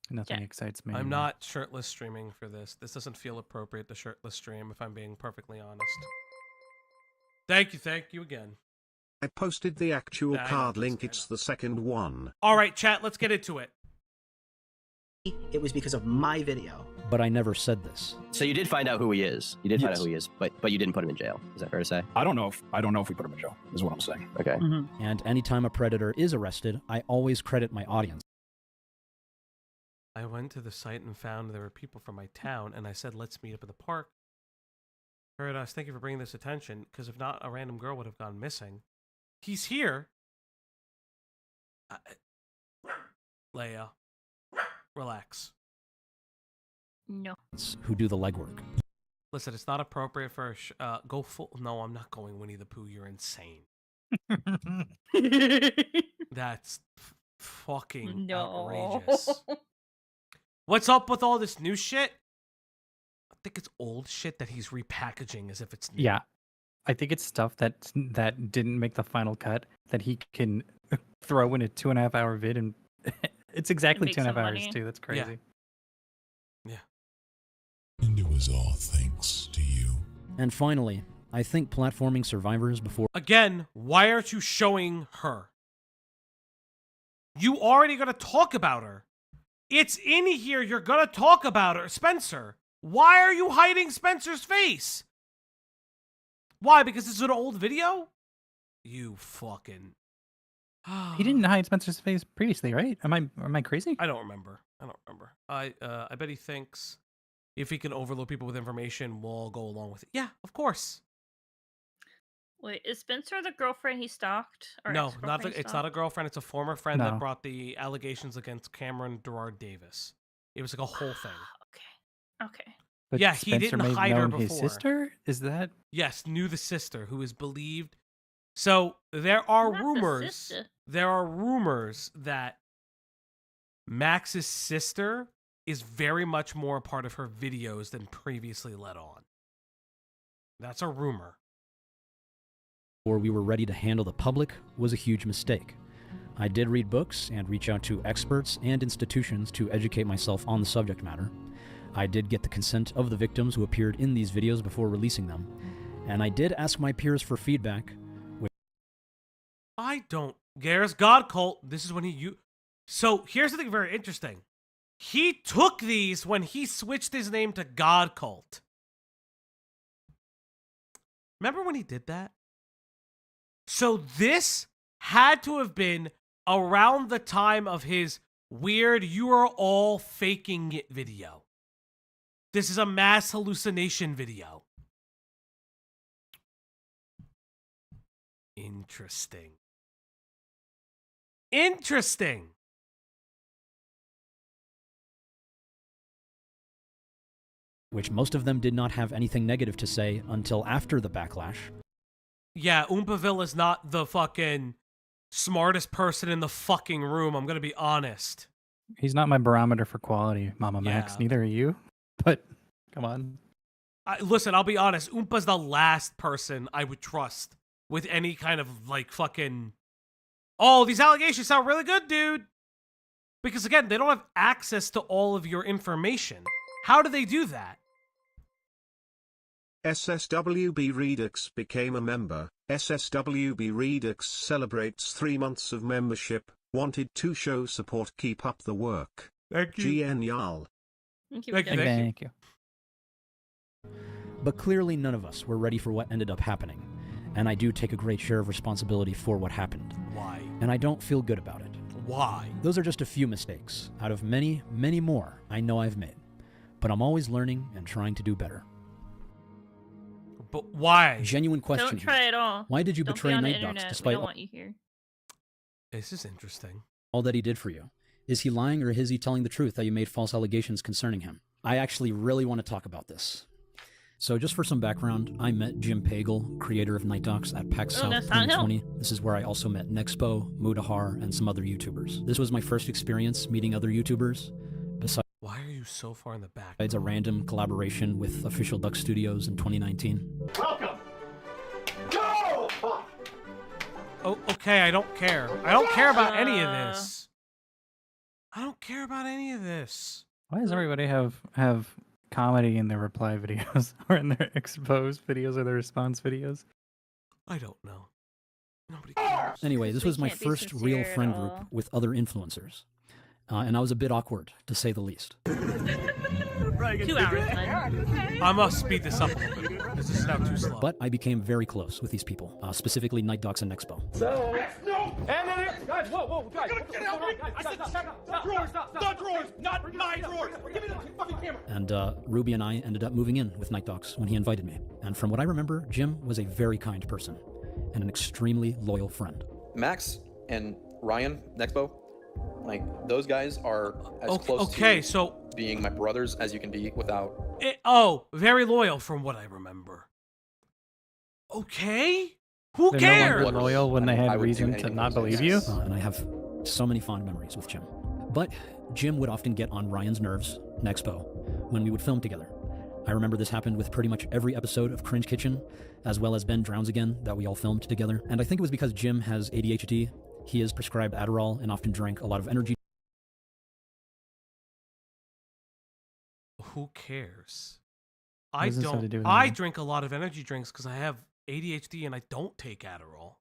Nothing excites me. I'm anymore. not shirtless streaming for this. This doesn't feel appropriate to shirtless stream, if I'm being perfectly honest. Thank you again. I posted the actual I know, card link. It's the second one. All right, chat, let's get into it. It was because of my video. But I never said this. So you did find out who he is. You did find out who he is, but you didn't put him in jail. Is that fair to say? I don't know if we put him in jail, is what I'm saying. Okay. And anytime a predator is arrested, I always credit my audience. I went to the site and found there were people from my town, and I said, let's meet up at the park. Paradise, thank you for bringing this attention, because if not, a random girl would have gone missing. He's here. Leia, relax. No. Who do the legwork. Listen, it's not appropriate for go full. No, I'm not going Winnie the Pooh. You're insane. That's fucking outrageous. What's up with all this new shit? I think it's old shit that he's repackaging as if it's new. Yeah, I think it's stuff that didn't make the final cut that he can throw in a 2.5 hour vid, and it's exactly make 2.5 some hours money. too. That's crazy. Yeah. And it was all thanks to you. And finally, I think platforming survivors before... Again, why aren't you showing her? You already gonna talk about her. It's in here, you're gonna talk about her. Spencer, why are you hiding Spencer's face? Why? Because it's an old video? You fucking... He didn't hide Spencer's face previously, right? Am I crazy? I don't remember. I bet he thinks if he can overload people with information, we'll go along with it. Yeah, of course. Wait, is Spencer the girlfriend he stalked? Or No, ex-girlfriend he it's not a stalked? girlfriend. It's a former friend No. that brought the allegations against Cameron Gerard Davis. It was like a whole thing. Okay. But Yeah, he Spencer didn't may have hide her known his before. sister. Is that? Yes, knew the sister who is believed. So there are Not the rumors. sister. There are rumors that Max's sister is very much more a part of her videos than previously let on. That's a rumor. we were ready to handle the public was a huge mistake. I did read books and reach out to experts and institutions to educate myself on the subject matter. I did get the consent of the victims who appeared in these videos before releasing them. And I did ask my peers for feedback. I don't. There's God Cult. This is when he. So here's the thing very interesting. He took these when he switched his name to God Cult. Remember when he did that? So this had to have been around the time of his weird "you are all faking it" video. This is a mass hallucination video. Interesting. Interesting. which most of them did not have anything negative to say until after the backlash. Yeah, Oompaville is not the fucking smartest person in the fucking room. I'm gonna be honest. He's not my barometer for quality, MamaMax. Yeah. Neither are you. But come on. Listen, I'll be honest. Oompa's the last person I would trust with any kind of like fucking. Oh, these allegations sound really good, dude. Because again, they don't have access to all of your information. How do they do that? SSWB Redux became a member. SSWB Redux celebrates 3 months of membership. Wanted to show support. Keep up the work. Thank you. GN Yal. Thank you. Thank you. But clearly none of us were ready for what ended up happening. And I do take a great share of responsibility for what happened. Why? And I don't feel good about it. Why? Those are just a few mistakes out of many, many more I know I've made. But I'm always learning and trying to do better. But why? Genuine question. Don't try at all. Why did you Don't betray be on the Night Docs internet. We despite don't want you here. This is interesting. all that he did for you? Is he lying or is he telling the truth that you made false allegations concerning him? I actually really want to talk about this. So just for some background, I met Jim Pagel, creator of Night Docs, at PAX South 2020. This is where I also met Nexpo, Mudahar, and some other YouTubers. This was my first experience meeting other YouTubers, besides Why are you so far in the back? a random collaboration with Official Duck Studios in 2019. Welcome. Go! Oh, okay, I don't care. I don't care about any of this. I don't care about any of this. Why does everybody have comedy in their reply videos or in their exposed videos or their response videos? I don't know. Nobody cares. Anyway, this was my first real friend group with other influencers. And I was a bit awkward, to say the least. 2 hours, man. I must speed this up a little bit. This is now too slow. But I became very close with these people, specifically Night Docs and Nexpo. No! And guys, whoa, guys. Get out! I said stop! Drawers, not drawers! Not my drawers! Give me the fucking camera! And Ruby and I ended up moving in with Night Docs when he invited me. And from what I remember, Jim was a very kind person and an extremely loyal friend. Max and Ryan, Nexpo, like, those guys are as close to being my brothers as you can be without... Very loyal from what I remember. Okay? Who They're cares? no longer loyal when they had reason to not believe you? And I have so many fond memories with Jim. But Jim would often get on Ryan's nerves, Nexpo, when we would film together. I remember this happened with pretty much every episode of Cringe Kitchen, as well as Ben Drowns Again, that we all filmed together. And I think it was because Jim has ADHD. He is prescribed Adderall and often drank a lot of energy. Who cares? What I does this have to don't. do with I anything? drink a lot of energy drinks because I have ADHD and I don't take Adderall.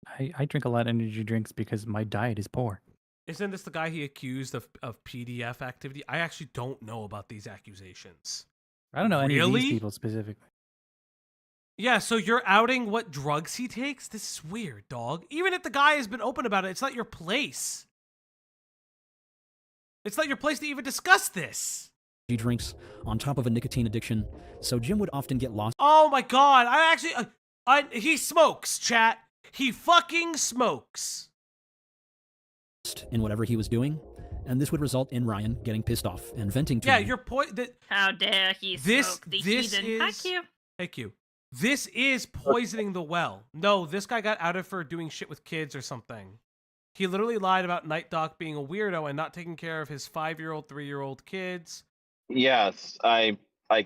I drink a lot of energy drinks because my diet is poor. Isn't this the guy he accused of PDF activity? I actually don't know about these accusations. I don't know any of Really? these people specifically. Yeah, so you're outing what drugs he takes? This is weird, dog. Even if the guy has been open about it, it's not your place. It's not your place to even discuss this. Drinks on top of a nicotine addiction, so Jim would often get lost Oh my god, I actually... he smokes, chat. He fucking smokes. in whatever he was doing, and this would result in Ryan getting pissed off and venting to Yeah, me. your point... How dare he smoke the heathen. Thank you. Thank you. This is poisoning the well. No, this guy got outed for doing shit with kids or something. He literally lied about Night Doc being a weirdo and not taking care of his 5-year-old, 3-year-old kids. Yes, I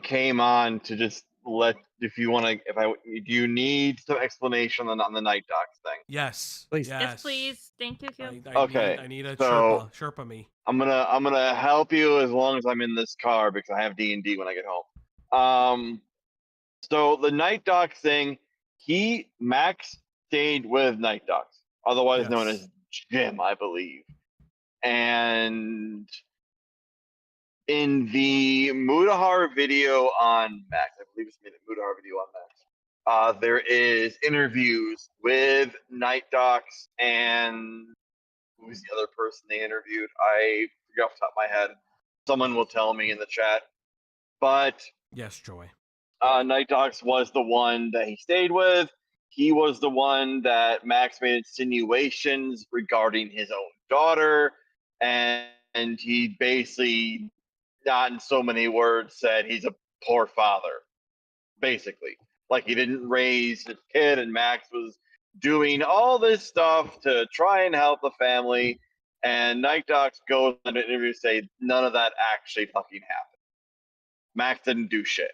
came on to just let if you want to do you need some explanation on the Night Docs thing. Yes, please. Yes, please. Thank you. Okay, I need a so Sherpa me. I'm gonna help you as long as I'm in this car because I have D&D when I get home. So the Night Docs thing, Max stayed with Night Docs, otherwise known as Jim, I believe. And in the Mudahar video on Max, I believe it's the Mudahar video on Max, there is interviews with Night Docs and who's the other person they interviewed? I forget off the top of my head. Someone will tell me in the chat. But yes, Joy. Night Docs was the one that he stayed with, he was the one that Max made insinuations regarding his own daughter, and he basically, not in so many words, said he's a poor father. Basically, like he didn't raise his kid, and Max was doing all this stuff to try and help the family. And Night Docs goes in an interview to say none of that actually fucking happened. Max didn't do shit.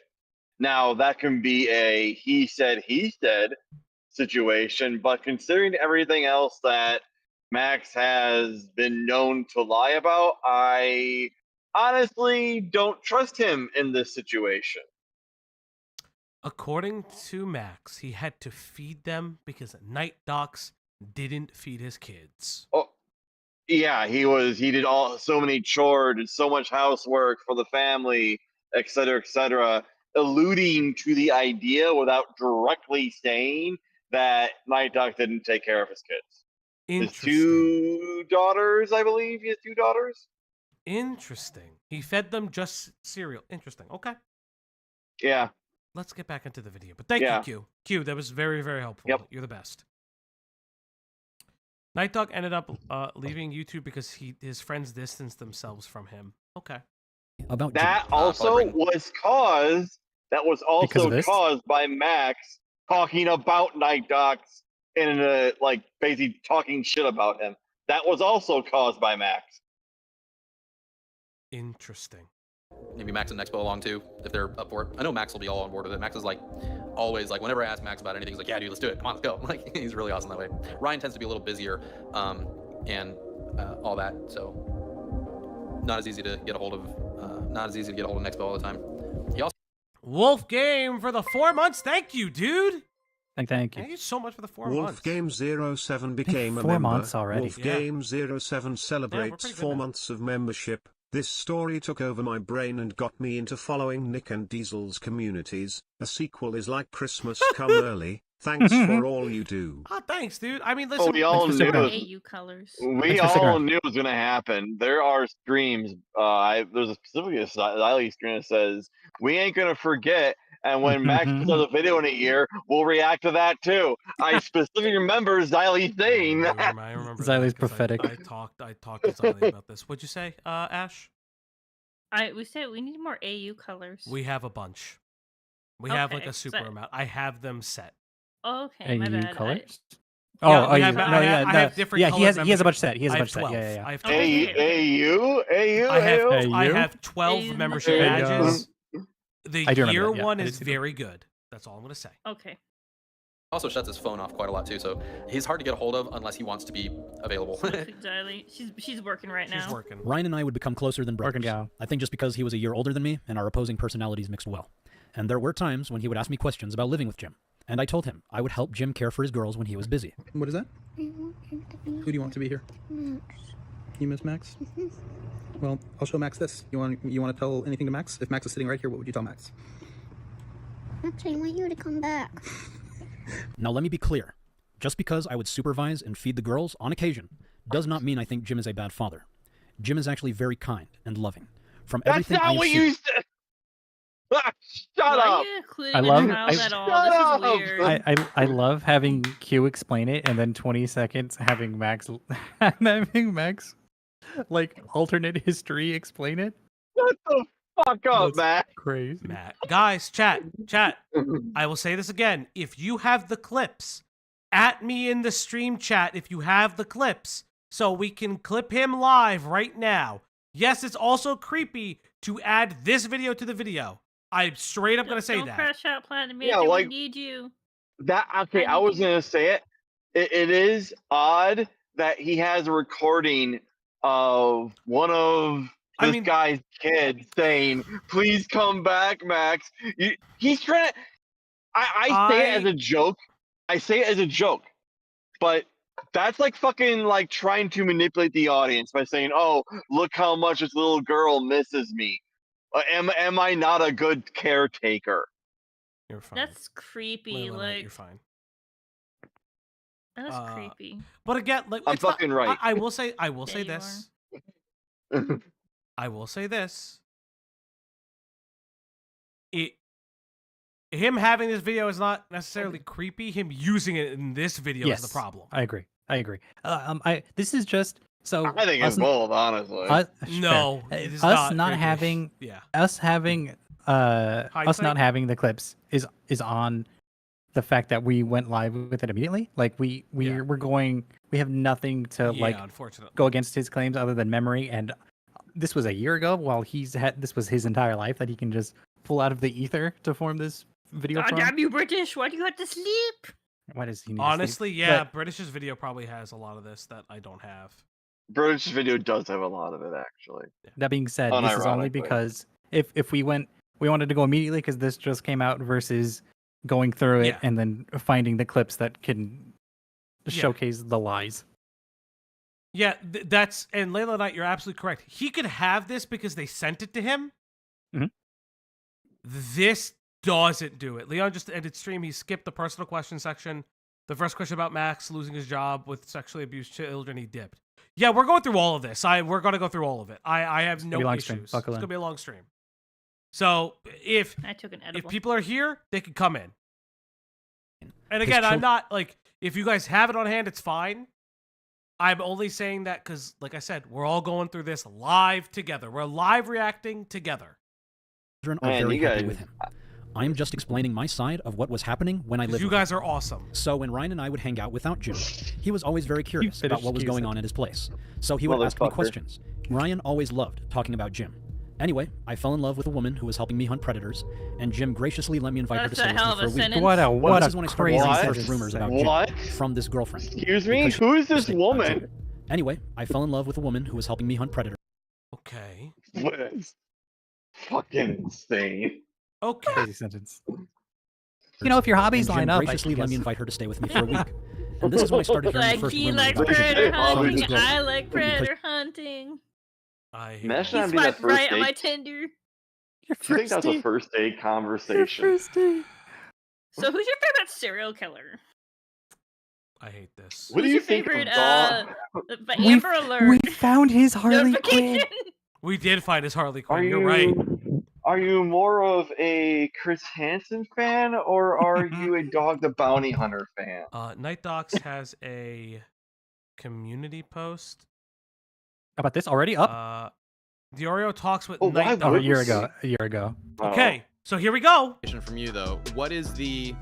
Now that can be a he said situation, but considering everything else that Max has been known to lie about, I honestly don't trust him in this situation. According to Max, he had to feed them because Night Docs didn't feed his kids. Oh, yeah, he did so many chores, did so much housework for the family, etc., alluding to the idea without directly saying that Night Dog didn't take care of his kids. His 2 daughters, I believe. He has 2 daughters. Interesting. He fed them just cereal. Interesting. Okay. Yeah. Let's get back into the video. But thank you, Q. Q, that was very, very helpful. Yep. You're the best. Night Dog ended up leaving YouTube because his friends distanced themselves from him. Okay. About that also was caused by Max talking about Night Docs and basically talking shit about him. That was also caused by Max. Interesting. Maybe Max and Nexpo along too, if they're up for it. I know Max will be all on board with it. Max is like always like whenever I ask Max about anything, he's like, yeah, dude, let's do it. Come on, let's go. Like he's really awesome that way. Ryan tends to be a little busier, and all that, so not as easy to get a hold of. Not as easy to get a hold of Nexpo all the time. He also Wolf Game for the 4 months. Thank you, dude. Thank you. Thank you so much for the 4 Wolf months. Game 07 became a 4 member. months already. Wolf Yeah. Game 07 celebrates pretty good 4 now. months of membership. This story took over my brain and got me into following Nick and Diesel's communities. A sequel is like Christmas come early. Thanks for all you do. Oh, thanks, dude. I mean, listen. We all knew. AU colors. We all knew it was gonna happen. There are streams. There's specifically a Xylee stream that says we ain't gonna forget. And when Max puts out a video in a year, we'll react to that too. I specifically remember Xylee saying that. I remember Xylee's that 'cause prophetic. I talked to Xylee about this. What'd you say, Ash? We said we need more AU colors. We have a bunch. We have like Okay, a super amount. I have them set. Oh, okay, my AU bad. colors? Yeah, Oh, I you- have- no, I yeah, have no, different yeah. colors He has a bunch membership. set. He has a I have bunch set. 12. Yeah, yeah, I have AU. I have 12 membership badges. The I do remember year that, yeah, one I did is see that. very good. That's all I'm gonna say. Okay. also shuts his phone off quite a lot too, so he's hard to get a hold of unless he wants to be available. Xylee, she's working right now. She's working. Ryan and I would become closer than brothers. I think just because he was a year older than me and our opposing personalities mixed well. And there were times when he would ask me questions about living with Jim. And I told him I would help Jim care for his girls when he was busy. What is that? Who do you want to be here? Max. You miss Max? Well, I'll show Max this. You want to tell anything to Max? If Max is sitting right here, what would you tell Max? Max, I want you to come back. Now let me be clear. Just because I would supervise and feed the girls on occasion does not mean I think Jim is a bad father. Jim is actually very kind and loving. From That's everything not I have what seen, you said. Shut Why up. are you including I in love- the house at all? Shut This up. is weird. I love having Q explain it and then 20 seconds having Max like alternate history explain it. Shut the fuck up, Matt. Crazy. Matt. Guys, chat. I will say this again. If you have the clips, at me in the stream chat if you have the clips, so we can clip him live right now. Yes, it's also creepy to add this video to the video. I'm straight up gonna say Don't that. crash out, Platinum. Yeah, We like- need you. That okay, I was gonna say it. It is odd that he has a recording of one of this guy's kids saying, "Please come back, Max." He's trying. I say it as a joke. I say it as a joke, but that's like fucking like trying to manipulate the audience by saying, "Oh, look how much this little girl misses me." Am I not a good caretaker? You're fine. That's creepy. Like you're fine. That's creepy. But again, like I'm it's not- fucking right. I will say Yeah, you this. I will say this. him having this video is not necessarily creepy. Him using it in this video is the problem. I agree. This is just so. I think it's both, honestly. No, it is not not creepy. having Yeah. us not Hindsight? having the clips is on the fact that we went live with it immediately. Like we have nothing to Yeah, unfortunately. go against his claims other than memory, and this was a year ago. While this was his entire life that he can just pull out of the ether to form this video God from. damn you, British! Why do you have to sleep? Why does he need Honestly, to sleep? yeah, But British's video probably has a lot of this that I don't have. British video does have a lot of it, actually. that being said, this is only Unironically. because if we wanted to go immediately because this just came out versus going through it Yeah. and then finding the clips that can Yeah. showcase the lies. Yeah, that's and Layla Knight, you're absolutely correct. He could have this because they sent it to him. Mhm. This doesn't do it. Leon just ended stream. He skipped the personal question section. The first question about Max losing his job with sexually abused children, he dipped. Yeah, we're going through all of this. We're going to go through all of it. I have gonna no be a long issues. stream. It's Buckle going to in. be a long stream. So if I took an edible. people are here, they can come in. And His again, I'm chil- not like, if you guys have it on hand, it's fine. I'm only saying that because, like I said, we're all going through this live together. We're live reacting together. Children are very happy with him. I'm just explaining my side of what was happening when I lived You with him. guys are awesome. So when Ryan and I would hang out without June, he was always very curious about what was going on at his place. So he would ask me Motherfucker. questions. Ryan always loved talking about Jim. Anyway, I fell in love with a woman who was helping me hunt predators, and Jim graciously let me invite her to That's stay a with hell me of for a a week. sentence. What This a is when I started crazy hearing sentence. first rumors about What? Jim from this girlfriend. Excuse me? Because she- Who is this woman? Anyway, I fell in love with a woman who was helping me hunt predators. Okay. What is fucking insane? Okay. Crazy sentence. You know, if your hobbies and Jim line up, I graciously let me guess. invite her to stay with me for a week. And this is when I started hearing the Like first he rumors likes about Jim. predator Because- hunting. I like predator hunting. I hate Imagine He having that swiped first right on my date. Tinder. Do you think that was a first date conversation? So who's your favorite serial killer? I hate this. What do Who's you your think favorite, of Dawn? Amber Alert. We found his Harley Quinn. Notification. We did find his Harley Are Quinn. you You're right. Are you more of a Chris Hansen fan, or are you a Dog the Bounty Hunter fan? Night Docs has a community post. How about this already up? The Oreo talks with Oh, why Night Oh, Docs. a year ago. Okay, so here we go. From you though, what is the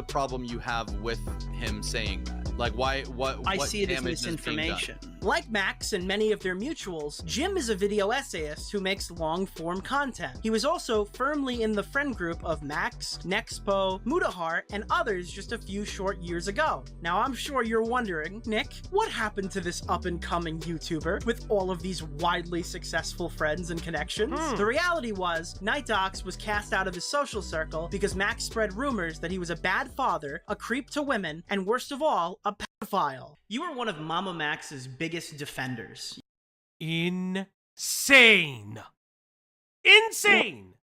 problem you have with him saying that? Like, why? What I see it as damage is being done? misinformation. Like Max and many of their mutuals, Jim is a video essayist who makes long-form content. He was also firmly in the friend group of Max, Nexpo, Mudahar, and others just a few short years ago. Now I'm sure you're wondering, Nick, what happened to this up-and-coming YouTuber with all of these widely successful friends and connections? The reality was, Night Docs was cast out of his social circle because Max spread rumors that he was a bad father, a creep to women, and worst of all, a pedophile. You are one of MamaMax's biggest defenders. Insane. Insane.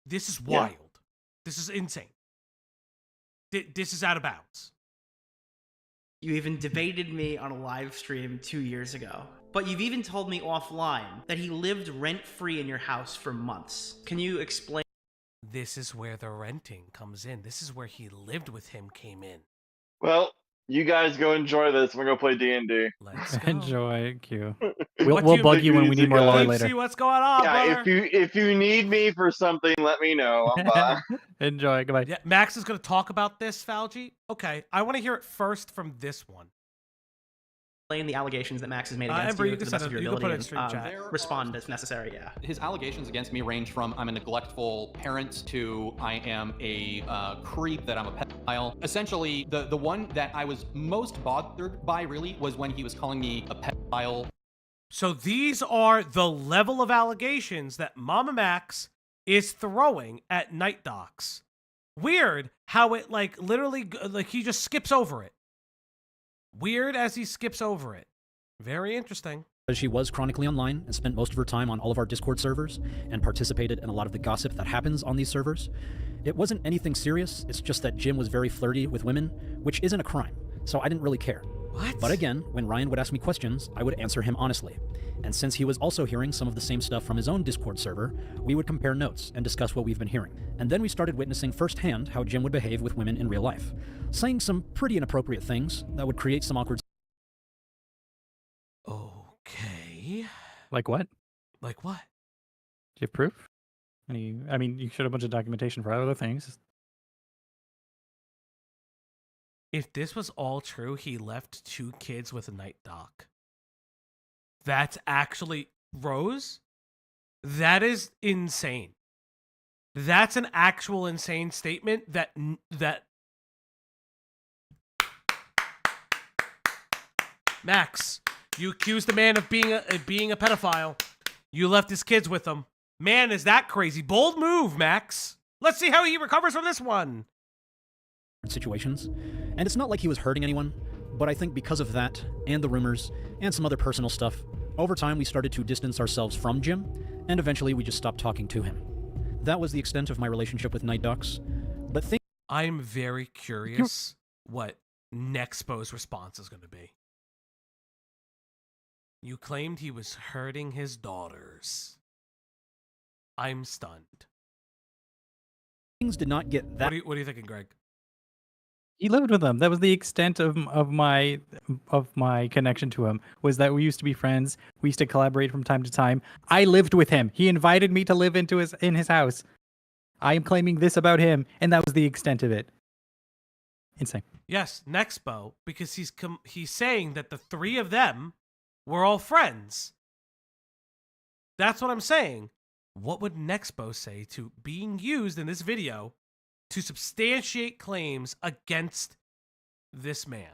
This is wild. This is insane. This is out of bounds. You even debated me on a live stream 2 years ago. But you've even told me offline that he lived rent-free in your house for months. Can you explain? This is where the renting comes in. This is where he lived with him came in. Well, you guys go enjoy this. We're gonna play D&D. Let's go. Enjoy, Q. What We'll do bug you when we need more lore Let's later. see what's going on, Yeah, brother. if you need me for something, let me know. I'm Enjoy. Goodbye. Yeah, Max is going to talk about this, Falgi. Okay, I want to hear it first from this one. The allegations that Max has made against Ember, you you to can the best send of it- your you can put ability it in and stream chat. respond as necessary, yeah. His allegations against me range from I'm a neglectful parent to I am a creep, that I'm a pedophile. Essentially, the one that I was most bothered by really was when he was calling me a pedophile. So these are the level of allegations that MamaMax is throwing at Night Docs. Weird how it like literally like he just skips over it. Weird as he skips over it. Very interesting. Because she was chronically online and spent most of her time on all of our Discord servers and participated in a lot of the gossip that happens on these servers. It wasn't anything serious, it's just that Jim was very flirty with women, which isn't a crime, so I didn't really care. What? But again, when Ryan would ask me questions, I would answer him honestly. And since he was also hearing some of the same stuff from his own Discord server, we would compare notes and discuss what we've been hearing. And then we started witnessing firsthand how Jim would behave with women in real life, saying some pretty inappropriate things that would create some awkward. Okay. Like what? Like what? Do you have proof? I mean, you showed a bunch of documentation for other things. If this was all true, he left 2 kids with a night doc. That's actually... Rose? That is insane. That's an actual insane statement that... Max, you accused the man of being a pedophile. You left his kids with him. Man, is that crazy. Bold move, Max. Let's see how he recovers from this one. Situations. And it's not like he was hurting anyone, but I think because of that, and the rumors, and some other personal stuff, over time we started to distance ourselves from Jim, and eventually we just stopped talking to him. That was the extent of my relationship with Night Docs. But I'm very curious what Nexpo's response is going to be. You claimed he was hurting his daughters. I'm stunned. Things did not get that. What are you thinking, Greg? He lived with them. That was the extent of my connection to him. Was that we used to be friends. We used to collaborate from time to time. I lived with him. He invited me to live in his house. I am claiming this about him, and that was the extent of it. Insane. Yes, Nexpo, because he's saying that the 3 of them were all friends. That's what I'm saying. What would Nexpo say to being used in this video to substantiate claims against this man?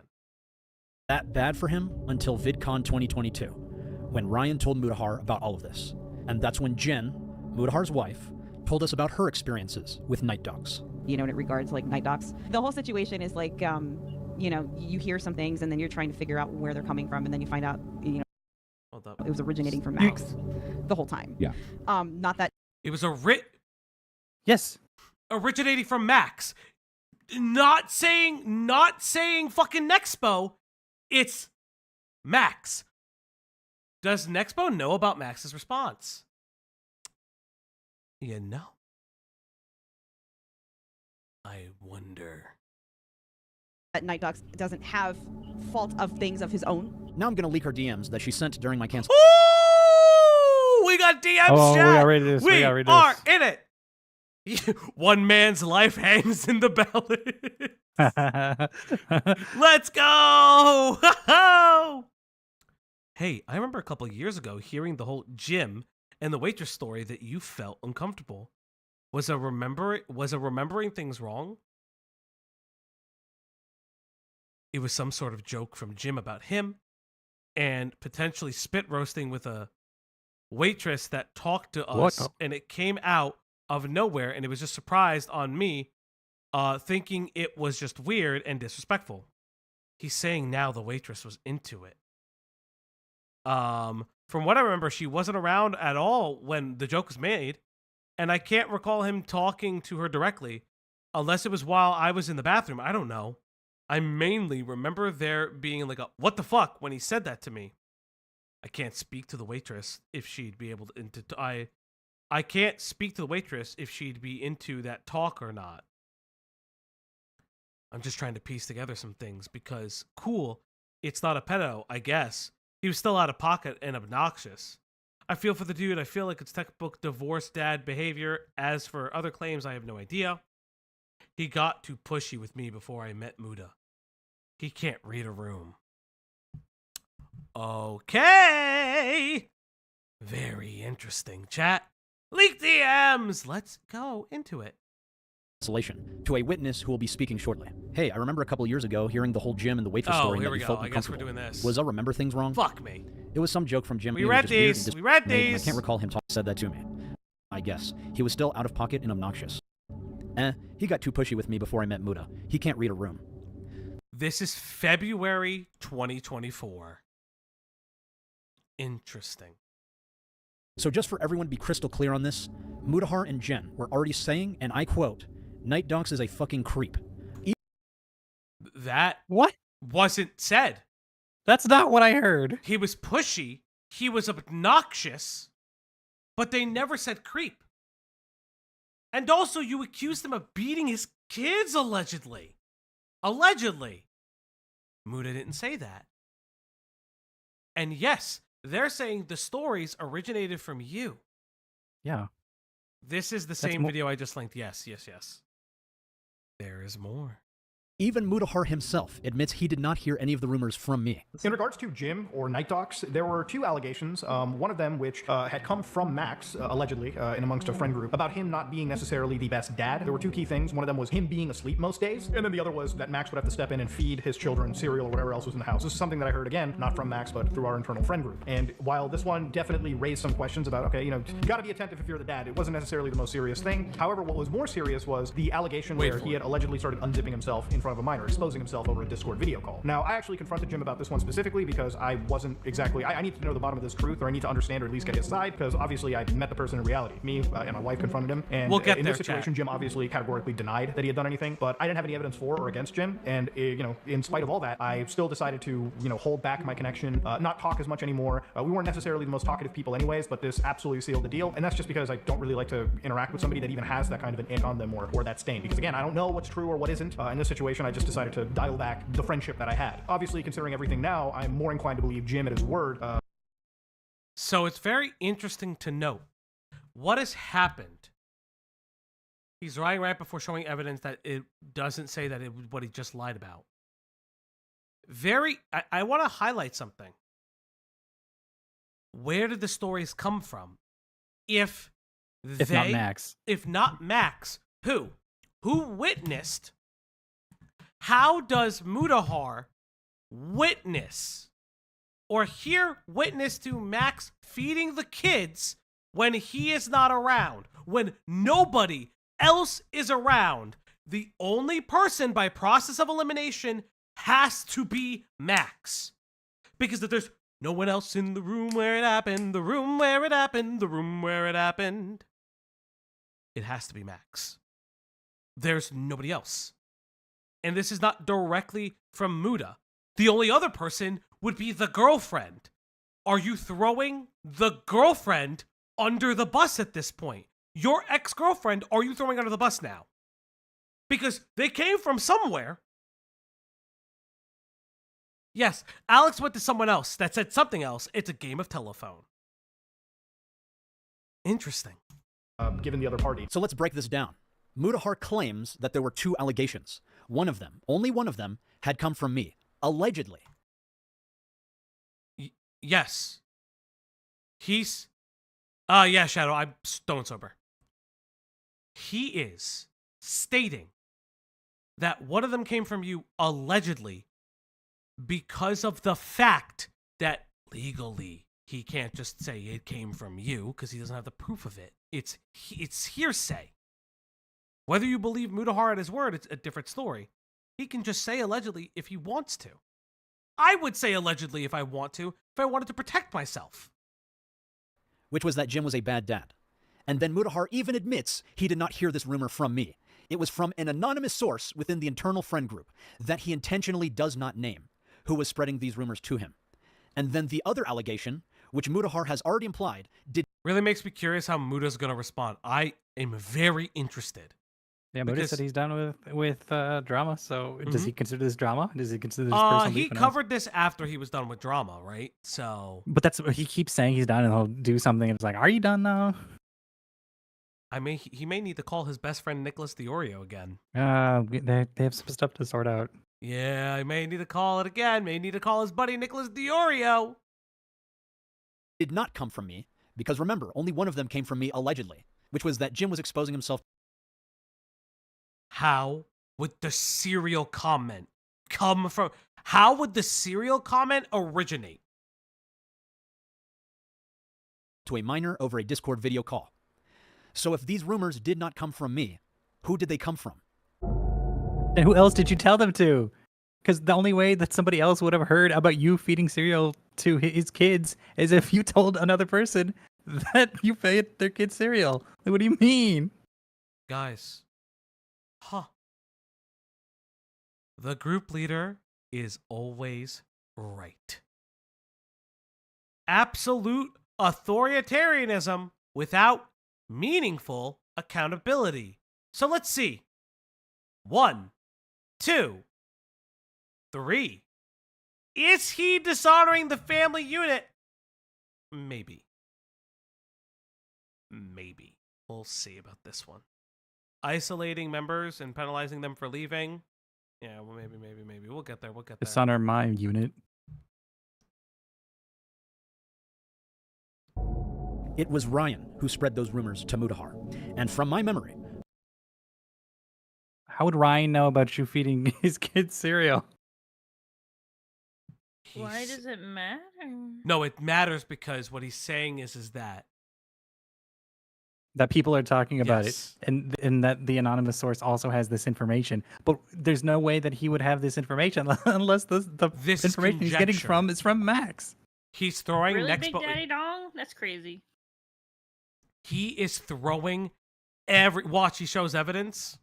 That bad for him until VidCon 2022, when Ryan told Mutahar about all of this. And that's when Jen, Mutahar's wife, told us about her experiences with Night Docs. You know, in regards like Night Docs, the whole situation is like, you know, you hear some things and then you're trying to figure out where they're coming from, and then you find out, you know, it was originating from Max the whole time. Yeah. Not that it was Yes. Originating from Max. Not saying fucking Nexpo. It's Max. Does Nexpo know about Max's response? You know. I wonder. that Night Docs doesn't have fault of things of his own. Now I'm gonna leak her DMs that she sent during my cancel. Ooh, we got DMs. Oh, we chat. got ready to do this. We are in it. One man's life hangs in the balance. Let's go. Hey, I remember a couple of years ago hearing the whole Jim and the waitress story that you felt uncomfortable. Was remembering things wrong? It was some sort of joke from Jim about him and potentially spit roasting with a waitress that talked to us, and it came out of nowhere, and it was just surprised on me, thinking it was just weird and disrespectful. He's saying now the waitress was into it. From what I remember, she wasn't around at all when the joke was made, and I can't recall him talking to her directly, unless it was while I was in the bathroom. I don't know. I mainly remember there being like a, what the fuck, when he said that to me. I can't speak to the waitress if she'd be able to, I can't speak to the waitress if she'd be into that talk or not. I'm just trying to piece together some things because, cool, it's not a pedo, I guess. He was still out of pocket and obnoxious. I feel for the dude. I feel like it's textbook divorce dad behavior. As for other claims, I have no idea. He got too pushy with me before I met Muda. He can't read a room. Okay. Very interesting, chat. Leak DMs. Let's go into it. Isolation to a witness who will be speaking shortly. Hey, I remember a couple years ago hearing the whole Jim and the waitress story here that we you go. felt I guess we're uncomfortable. doing this. Was I remember things wrong? Fuck me. It was some joke from Jim. We being read just weird these. and We read dismayed, and these. I can't recall him said that to me. I guess he was still out of pocket and obnoxious. He got too pushy with me before I met Muda. He can't read a room. This is February 2024. Interesting. So just for everyone to be crystal clear on this, Mutahar and Jen were already saying, and I quote, Night Docs is a fucking creep. That what wasn't said. That's not what I heard. He was pushy. He was obnoxious. But they never said creep. And also, you accused him of beating his kids, allegedly. Allegedly. Muda didn't say that. And yes, they're saying the stories originated from you. Yeah. This is the same video I just linked. Yes. There is more. Even Mudahar himself admits he did not hear any of the rumors from me. In regards to Jim or Night Docs, there were two allegations, one of them which had come from Max, allegedly, in amongst a friend group, about him not being necessarily the best dad. There were two key things. One of them was him being asleep most days, and then the other was that Max would have to step in and feed his children cereal or whatever else was in the house. This is something that I heard, again, not from Max, but through our internal friend group. And while this one definitely raised some questions about, okay, you gotta be attentive if you're the dad, it wasn't necessarily the most serious thing. However, what was more serious was the allegation where he had allegedly started unzipping himself in front of a minor, exposing himself over a Discord video call. Now, I actually confronted Jim about this one specifically because I wasn't exactly, I need to know the bottom of this truth, or I need to understand or at least get his side, because obviously I met the person in reality. Me and my wife confronted him, and we'll get in there, this situation, Jim obviously categorically denied that he had done anything, but I didn't have any evidence for or against Jim, and in spite of all that, I still decided to, hold back my connection, not talk as much anymore. We weren't necessarily the most talkative people anyways, but this absolutely sealed the deal, and that's just because I don't really like to interact with somebody that even has that kind of an ick on them or that stain, because again, I don't know what's true or what isn't. In this situation, I just decided to dial back the friendship that I had. Obviously, considering everything now, I'm more inclined to believe Jim at his word. So it's very interesting to note what has happened. He's lying right before showing evidence that it doesn't say that it was what he just lied about. I want to highlight something. Where did the stories come from? If not Max. If not Max, who? Who witnessed? How does Mudahar witness or hear witness to Max feeding the kids when he is not around, when nobody else is around? The only person by process of elimination has to be Max. Because if there's no one else in the room where it happened, the room where it happened, the room where it happened, it has to be Max. There's nobody else. And this is not directly from Muda. The only other person would be the girlfriend. Are you throwing the girlfriend under the bus at this point? Your ex-girlfriend, are you throwing under the bus now? Because they came from somewhere. Yes, Alex went to someone else that said something else. It's a game of telephone. Interesting. Given the other party. So let's break this down. Mudahar claims that there were two allegations. One of them, only one of them, had come from me, allegedly. Yes. He's... yeah, Shadow, I'm stone sober. He is stating that one of them came from you, allegedly, because of the fact that legally he can't just say it came from you because he doesn't have the proof of it. It's hearsay. Whether you believe Mudahar at his word, it's a different story. He can just say allegedly if he wants to. I would say allegedly if I want to, if I wanted to protect myself. Which was that Jim was a bad dad. And then Mudahar even admits he did not hear this rumor from me. It was from an anonymous source within the internal friend group that he intentionally does not name, who was spreading these rumors to him. And then the other allegation, which Mudahar has already implied, did... Really makes me curious how Muda's going to respond. I am very interested. Yeah, Muda said he's done with drama, so does he consider this drama? Does he consider this personal he beef? covered this after he was done with drama, right? So... But that's what he keeps saying he's done, and he'll do something, and it's like, are you done now? I mean, he may need to call his best friend Nicholas Diorio again. They have some stuff to sort out. Yeah, I may need to call it again. May need to call his buddy Nicholas Diorio. Did not come from me, because remember, only one of them came from me allegedly, which was that Jim was exposing himself. How would the serial comment come from? How would the serial comment originate? To a minor over a Discord video call. So if these rumors did not come from me, who did they come from? And who else did you tell them to? Because the only way that somebody else would have heard about you feeding cereal to his kids is if you told another person that you fed their kids cereal. Like, what do you mean? Guys. Huh. The group leader is always right. Absolute authoritarianism without meaningful accountability. So let's see. 1, 2, 3. Is he dishonoring the family unit? Maybe. Maybe. We'll see about this one. Isolating members and penalizing them for leaving? Yeah, well, maybe. We'll get there. Dishonor my unit. It was Ryan who spread those rumors to Mutahar. And from my memory... How would Ryan know about you feeding his kids cereal? Why does it matter? No, it matters because what he's saying is that People are talking about Yes. it, and that the anonymous source also has this information. But there's no way that he would have this information unless the This is information he's getting conjecture. from is from Max. he's throwing Really, next. Big Daddy Dong? That's crazy. He is throwing every. Watch, he shows evidence.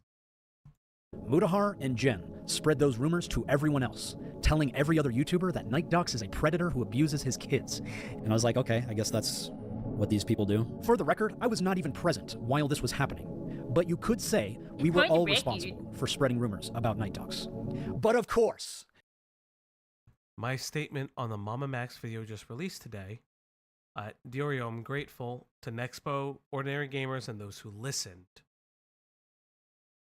Mutahar and Jen spread those rumors to everyone else, telling every other YouTuber that Night Docs is a predator who abuses his kids. And I was like, okay, I guess that's what these people do. For the record, I was not even present while this was happening. But you could say we were all responsible for spreading rumors about Night Docs. But of course... My statement on the MamaMax video just released today. Diorio, I'm grateful to Nexpo, Ordinary Gamers, and those who listened.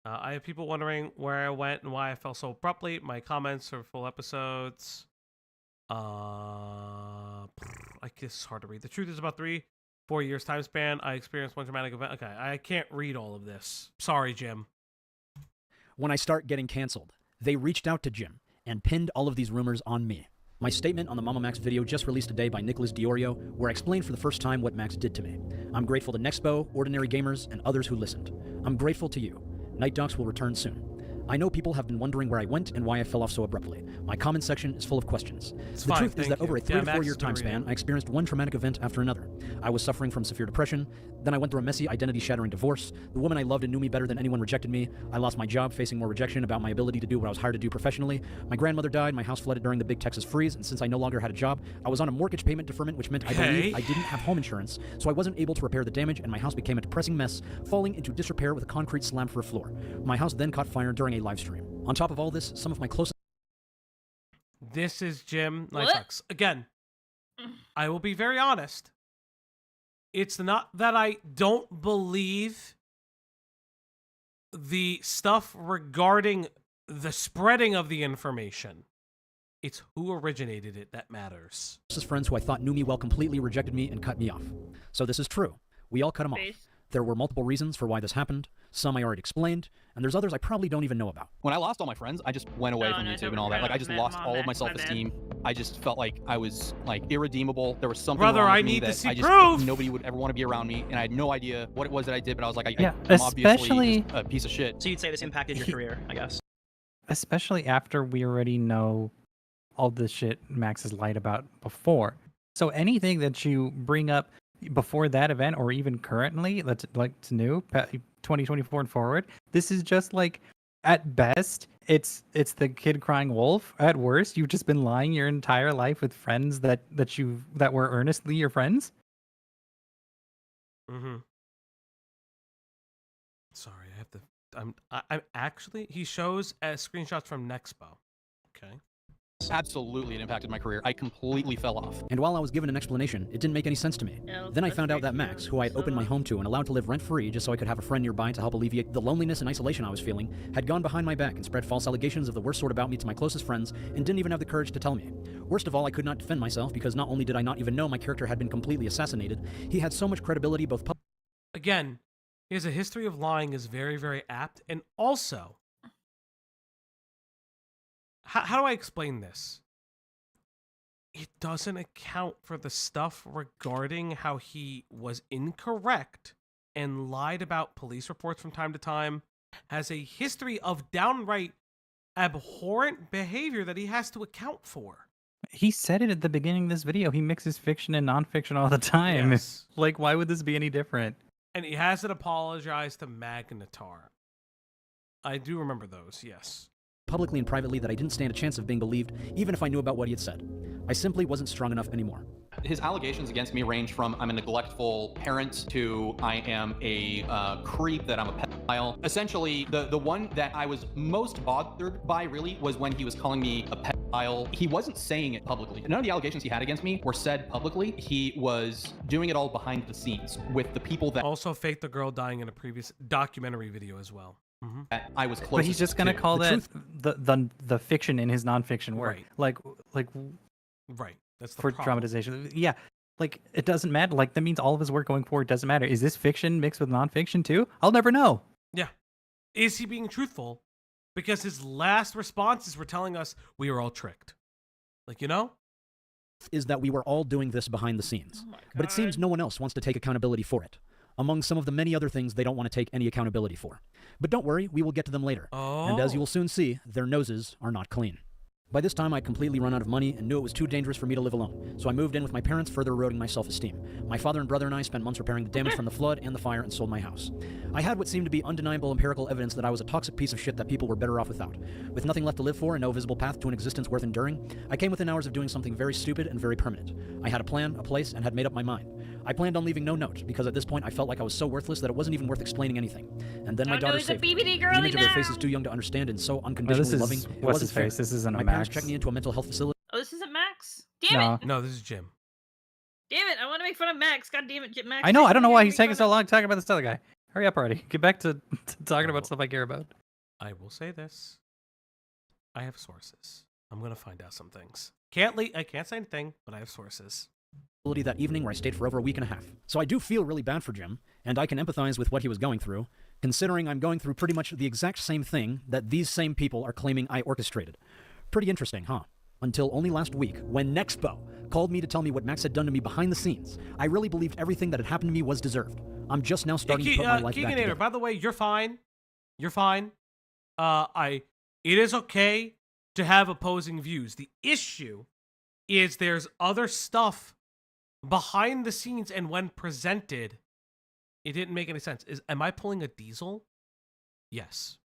I have people wondering where I went and why I fell so abruptly. My comments are full episodes. I guess it's hard to read. The truth is about 3-4 years time span. I experienced one dramatic event. Okay, I can't read all of this. Sorry, Jim. When I start getting canceled, they reached out to Jim and pinned all of these rumors on me. My statement on the MamaMax video just released today by Nicholas Diorio, where I explained for the first time what Max did to me. I'm grateful to Nexpo, Ordinary Gamers, and others who listened. I'm grateful to you. Night Docs will return soon. I know people have been wondering where I went and why I fell off so abruptly. My comment section is full of questions. The truth is that over a 3 to 4 year time span, I experienced one traumatic event after another. I was suffering from severe depression. Then I went through a messy, identity-shattering divorce. The woman I loved and knew me better than anyone rejected me. I lost my job, facing more rejection about my ability to do what I was hired to do professionally. My grandmother died. My house flooded during the big Texas freeze, and since I no longer had a job, I was on a mortgage payment deferment, which meant I believe I didn't have home insurance, so I wasn't able to repair the damage, and my house became a depressing mess, falling into disrepair with a concrete slam for a floor. My house then caught fire during a live stream. On top of all this, some of my closest... This is Jim Nightbox. Again, I will be very honest. It's not that I don't believe the stuff regarding the spreading of the information. It's who originated it that matters. Friends who I thought knew me well completely rejected me and cut me off. So this is true. We all cut him off. There were multiple reasons for why this happened. Some I already explained, and there's others I probably don't even know about. When I lost all my friends, I just went away from YouTube and all that. Like, I just lost all of my self-esteem. I just felt like I was, like, irredeemable. There was something wrong with me that I just, nobody would ever want to be around me, and I had no idea what it was that I did, but I was like, I'm obviously just a piece of shit. So you'd say this impacted your career, I guess. Especially after we already know all the shit Max has lied about before. So anything that you bring up before that event or even currently, that's like it's new, 2024 and forward, this is just like, at best, it's the kid crying wolf. At worst, you've just been lying your entire life with friends that were earnestly your friends. Sorry, I have to. I'm actually. He shows screenshots from Nexpo. Okay. Absolutely, it impacted my career. I completely fell off. And while I was given an explanation, it didn't make any sense to me. Then I found out that Max, who I had opened my home to and allowed to live rent-free just so I could have a friend nearby to help alleviate the loneliness and isolation I was feeling, had gone behind my back and spread false allegations of the worst sort about me to my closest friends and didn't even have the courage to tell me. Worst of all, I could not defend myself because not only did I not even know my character had been completely assassinated, he had so much credibility both Again, he has a history of lying is very, very apt, and also, how do I explain this? It doesn't account for the stuff regarding how he was incorrect and lied about police reports from time to time, has a history of downright abhorrent behavior that he has to account for. He said it at the beginning of this video. He mixes fiction and nonfiction all the time. Yes. Like, why would this be any different? And he hasn't apologized to Magnetar. I do remember those, yes. publicly and privately that I didn't stand a chance of being believed, even if I knew about what he had said. I simply wasn't strong enough anymore. His allegations against me range from I'm a neglectful parent to I am a creep, that I'm a pedophile. Essentially, the one that I was most bothered by really was when he was calling me a pedophile. He wasn't saying it publicly. None of the allegations he had against me were said publicly. He was doing it all behind the scenes with the people that Also faked the girl dying in a previous documentary video as well. that I was close. But he's just gonna to. call The that truth- the fiction in his nonfiction work. Right. Like Right. That's the for problem. dramatization. Yeah. Like it doesn't matter. Like that means all of his work going forward doesn't matter. Is this fiction mixed with nonfiction too? I'll never know. Yeah. Is he being truthful? Because his last responses were telling us we were all tricked. Like, you know? Is that we were all doing this behind the scenes. But it seems no one else wants to take accountability for it, among some of the many other things they don't want to take any accountability for. But don't worry, we will get to them later. And as you will soon see, their noses are not clean. By this time, I'd completely run out of money and knew it was too dangerous for me to live alone, so I moved in with my parents, further eroding my self-esteem. My father and brother and I spent months repairing the damage from the flood and the fire and sold my house. I had what seemed to be undeniable empirical evidence that I was a toxic piece of shit that people were better off without. With nothing left to live for and no visible path to an existence worth enduring, I came within hours of doing something very stupid and very permanent. I had a plan, a place, and had made up my mind. I planned on leaving no note, because at this point I felt like I was so worthless that it wasn't even worth explaining anything. And then my Oh, no, daughter he's a saved me. BBD The girly image of her face now. is too young to understand and so No, unconditionally this loving. is It what's wasn't his face. fair. This isn't a My parents Max. checked me into a mental health facility. Oh, this isn't Max? Damn it! No, this is Jim. Damn it! I want to make fun of Max. God damn it, Max. I know. I don't know why Make he's taking fun so of- long talking about this other guy. Hurry up already. Get back to talking about stuff I care about. I will say this. I have sources. I'm going to find out some things. I can't say anything, but I have sources. That evening where I stayed for over a week and a half. So I do feel really bad for Jim, and I can empathize with what he was going through, considering I'm going through pretty much the exact same thing that these same people are claiming I orchestrated. Pretty interesting, huh? Until only last week, when Nexpo called me to tell me what Max had done to me behind the scenes, I really believed everything that had happened to me was deserved. I'm just now starting to put my life back together. By the way, you're fine. You're fine. It is okay to have opposing views. The issue is there's other stuff behind the scenes, and when presented, it didn't make any sense. Am I pulling a diesel? Yes.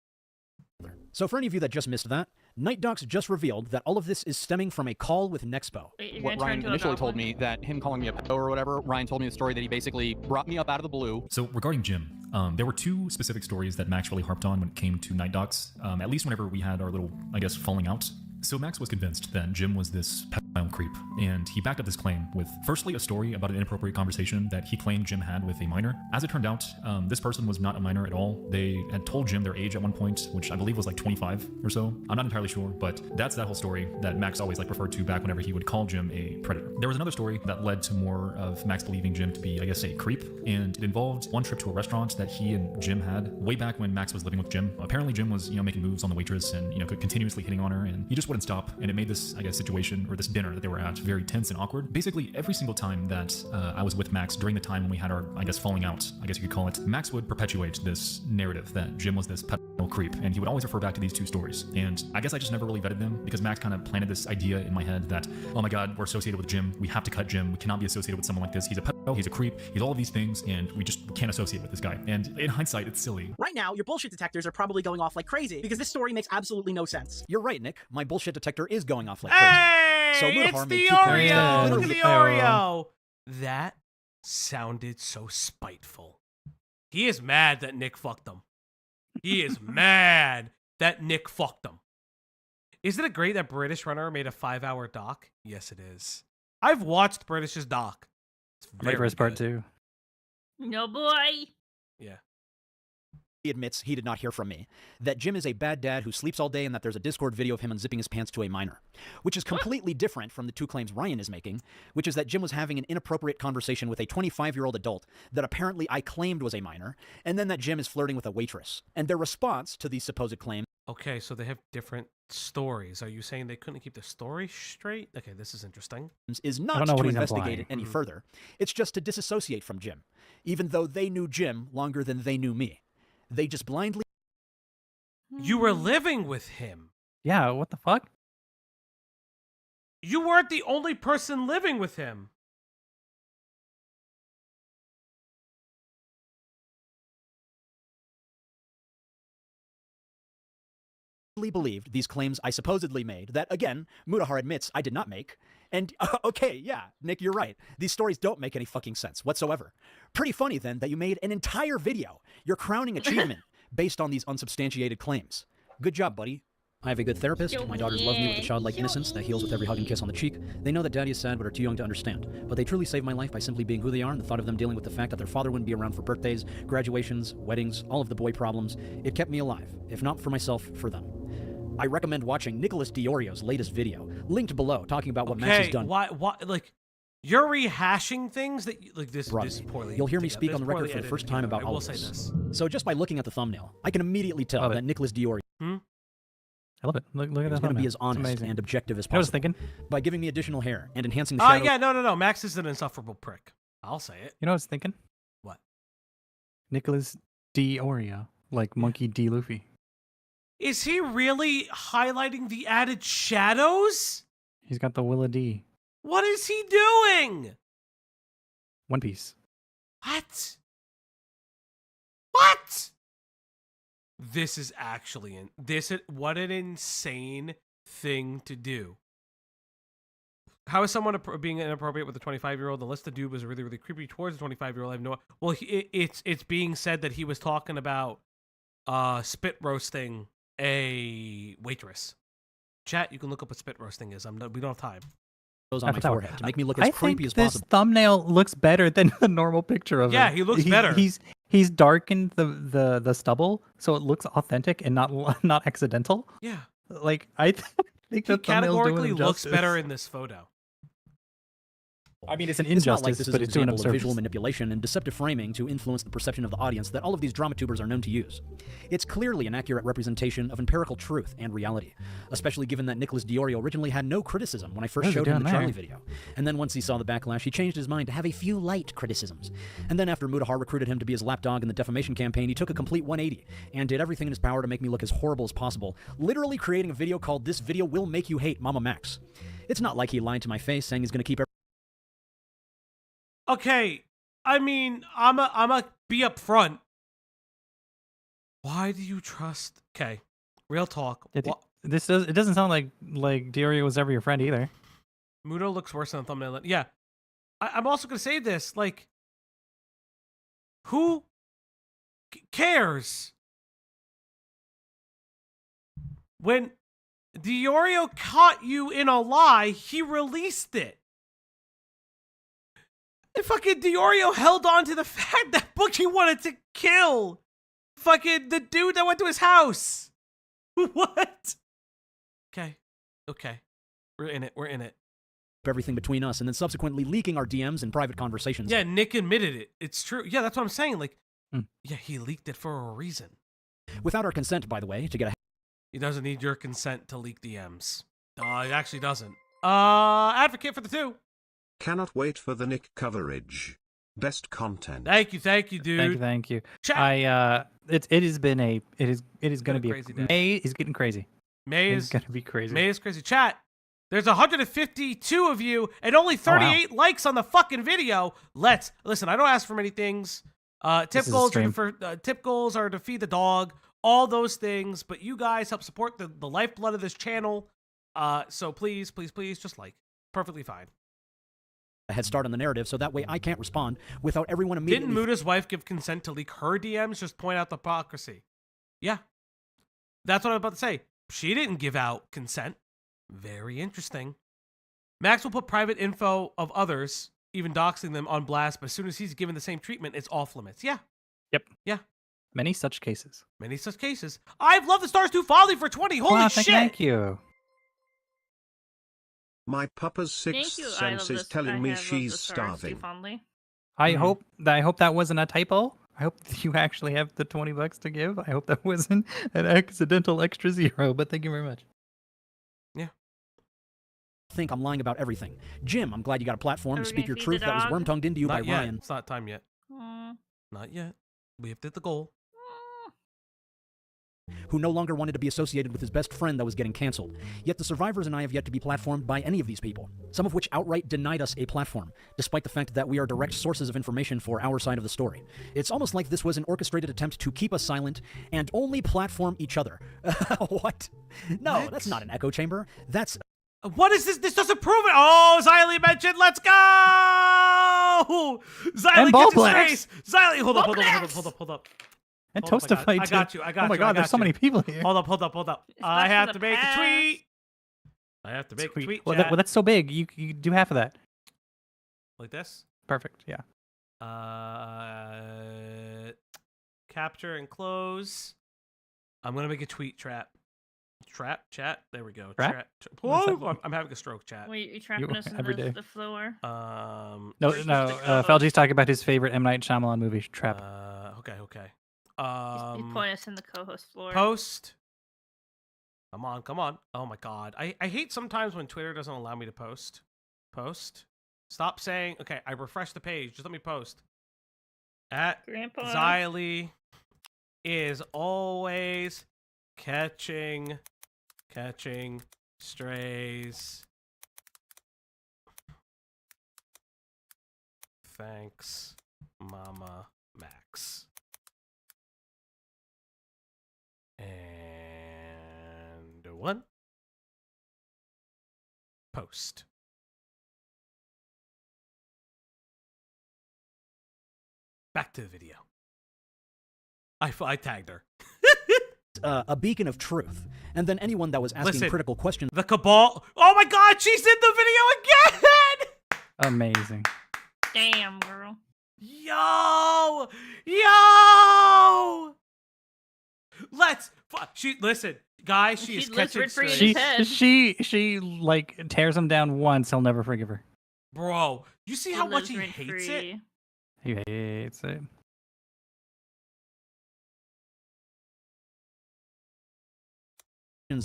So for any of you that just missed that, Night Docs just revealed that all of this is stemming from a call with Nexpo. What Ryan initially told me, that him calling me a pedo or whatever, Ryan told me the story that he basically brought me up out of the blue. So regarding Jim, there were two specific stories that Max really harped on when it came to Night Docs, at least whenever we had our little, I guess, falling out. So Max was convinced that Jim was this pedophile creep, and he backed up this claim with, firstly, a story about an inappropriate conversation that he claimed Jim had with a minor. As it turned out, this person was not a minor at all. They had told Jim their age at one point, which I believe was like 25 or so. I'm not entirely sure, but that's that whole story that Max always referred to back whenever he would call Jim a predator. There was another story that led to more of Max believing Jim to be, I guess, a creep, and it involved one trip to a restaurant that he and Jim had way back when Max was living with Jim. Apparently Jim was, making moves on the waitress and, continuously hitting on her, and he just wouldn't stop, and it made this, I guess, situation, or this dinner that they were at, very tense and awkward. Basically, every single time that I was with Max during the time when we had our, I guess, falling out, I guess you could call it, Max would perpetuate this narrative that Jim was this pedophile creep, and he would always refer back to these two stories. And I guess I just never really vetted them, because Max kind of planted this idea in my head that, oh my god, we're associated with Jim, we have to cut Jim, we cannot be associated with someone like this, he's a pedophile, he's a creep, he's all of these things, and we just can't associate with this guy. And in hindsight, it's silly. Right now, your bullshit detectors are probably going off like crazy because this story makes absolutely no sense. You're right, Nick. My bullshit detector is going off like Hey, crazy. So it's the made two Oreo! claims that Look at literally- the Oreo! That sounded so spiteful. He is mad that Nick fucked him. He is mad that Nick fucked him. Isn't it great that British Runner made a 5-hour doc? Yes, it is. I've watched British's doc. It's I'm ready for his part good. 2. No boy. Yeah. He admits he did not hear from me, that Jim is a bad dad who sleeps all day and that there's a Discord video of him unzipping his pants to a minor, which is completely different from the two claims Ryan is making, which is that Jim was having an inappropriate conversation with a 25-year-old adult that apparently I claimed was a minor, and then that Jim is flirting with a waitress. And their response to these supposed claims Okay, so they have different stories. Are you saying they couldn't keep the story straight? Okay, this is interesting. is I not don't know what to he's investigate it implying. any further. It's just to disassociate from Jim, even though they knew Jim longer than they knew me. They just blindly You were living with him. Yeah, what the fuck? You weren't the only person living with him. believed these claims I supposedly made that, again, Mudahar admits I did not make. And, okay, yeah, Nick, you're right. These stories don't make any fucking sense whatsoever. Pretty funny, then, that you made an entire video, your crowning achievement, based on these unsubstantiated claims. Good job, buddy. I have a good therapist. My daughters love me with a childlike innocence that heals with every hug and kiss on the cheek. They know that daddy is sad but are too young to understand. But they truly saved my life by simply being who they are, and the thought of them dealing with the fact that their father wouldn't be around for birthdays, graduations, weddings, all of the boy problems, it kept me alive. If not for myself, for them. I recommend watching Nicholas Diorio's latest video, linked below, talking about what Max has done. Why, like, you're rehashing things that, like, this is poorly. You'll hear me speak on the record for the first time about all of this. So just by looking at the thumbnail, I can immediately tell that Nicholas Diorio I love it. Look at that. is going to be as thumbnail. It's honest amazing. and objective as I was possible. thinking. By giving me additional hair and enhancing the shadow. Yeah, no. Max is an insufferable prick. I'll say it. You know what I was thinking? What? Nicholas D. Oria, like Monkey D. Luffy. Is he really highlighting the added shadows? He's got the Willa D. What is he doing? One Piece. What? What? This is actually what an insane thing to do. How is someone being inappropriate with a 25-year-old? Unless the dude was really, really creepy towards a 25-year-old, I have no. Well, it's being said that he was talking about spit roasting a waitress. Chat, you can look up what spit roasting is. We don't have time. On my forehead to make me look as creepy as this possible. thumbnail looks better than the normal picture of him. Yeah, he looks better. He's darkened the stubble so it looks authentic and not accidental. Yeah. Like I think He the thumbnail's doing categorically him looks justice. better in this photo. I mean, it's an It's not injustice, like this is but an it's doing him example of visual service. manipulation and deceptive framing to influence the perception of the audience that all of these dramatubers are known to use. It's clearly an accurate representation of empirical truth and reality, especially given that Nicholas Diorio originally had no criticism when I first What is he showed him the doing Charlie there? video. And then once he saw the backlash, he changed his mind to have a few light criticisms. And then after Mudahar recruited him to be his lapdog in the defamation campaign, he took a complete 180 and did everything in his power to make me look as horrible as possible, literally creating a video called "This Video Will Make You Hate MamaMax." It's not like he lied to my face saying he's going to keep Okay, I mean, I'm a be upfront. Why do you trust? Okay, real talk. It doesn't sound like Diorio was ever your friend either. Mudo looks worse on the thumbnail. Yeah, I'm also gonna say this. Like, who cares when Diorio caught you in a lie? He released it. And fucking Diorio held on to the fact that Bookie wanted to kill fucking the dude that went to his house. What? Okay. We're in it. everything between us and then subsequently leaking our DMs and private conversations. Yeah, Nick admitted it. It's true. Yeah, that's what I'm saying. Like, yeah, he leaked it for a reason. Without our consent, by the way, to get a... He doesn't need your consent to leak DMs. He actually doesn't. Advocate for the 2. Cannot wait for the Nick coverage. Best content. Thank you, dude. Thank you. Chat. It is going to be crazy day. May is getting crazy. May is going to be crazy. May is crazy. Chat. There's 152 of you and only 38 likes on the fucking video. Listen. I don't ask for many things. Tip goals are to feed the dog. All those things, but you guys help support the lifeblood of this channel. So please, just like. Perfectly fine. A head start on the narrative, so that way I can't respond without everyone immediately... Didn't Muda's wife give consent to leak her DMs? Just point out the hypocrisy. Yeah. That's what I was about to say. She didn't give out consent. Very interesting. Max will put private info of others, even doxing them, on blast, but as soon as he's given the same treatment, it's off limits. Yeah. Yep. Yeah. Many such cases. I've loved the stars too fondly for 20. Holy shit. Thank you. My puppa's sixth sense is telling me she's starving. I hope that wasn't a typo. I hope you actually have the $20 to give. I hope that wasn't an accidental extra zero, but thank you very much. Yeah. Think I'm lying about everything. Jim, I'm glad you got a platform to speak your truth that was worm-tongued into you by Ryan. It's not time yet. Not yet. We have hit the goal. who no longer wanted to be associated with his best friend that was getting canceled. Yet the survivors and I have yet to be platformed by any of these people, some of which outright denied us a platform, despite the fact that we are direct sources of information for our side of the story. It's almost like this was an orchestrated attempt to keep us silent and only platform each other. What? No, What? that's not an echo chamber. That's... What is this? This doesn't prove it. Oh, Xylee mentioned, let's go! Xylee gets his face. Xylee, hold up. And Hold up, Toastify I got you. Oh my god, there's so many people here. Hold up. I have to make a tweet. I have to make a tweet. Well, chat. that's so big. You do half of that. Like this? Perfect. Yeah. Capture and close. I'm gonna make a tweet trap. Chat. There we go. Trap? Whoa, I'm having a stroke. Chat. Wait, you're trapping us in every day. the floor. No. Felgy's talking about his favorite M. Night Shyamalan movie, Trap. Okay. He's pointing us in the co-host floor. Post. Come on. Oh my god. I hate sometimes when Twitter doesn't allow me to post. Post. Stop saying, okay, I refreshed the page. Just let me post. At Grandpa. Xylee is always catching strays. Thanks, MamaMax. And one. Post. Back to the video. I tagged her. a beacon of truth. And then anyone that was asking Listen, critical questions... The Cabal... Oh my god, she's in the video again! Amazing. Damn, girl. Yo! Listen, guys, she is catching strays. She like tears him down once, he'll never forgive her. Bro, you see how much he hates it? He hates it.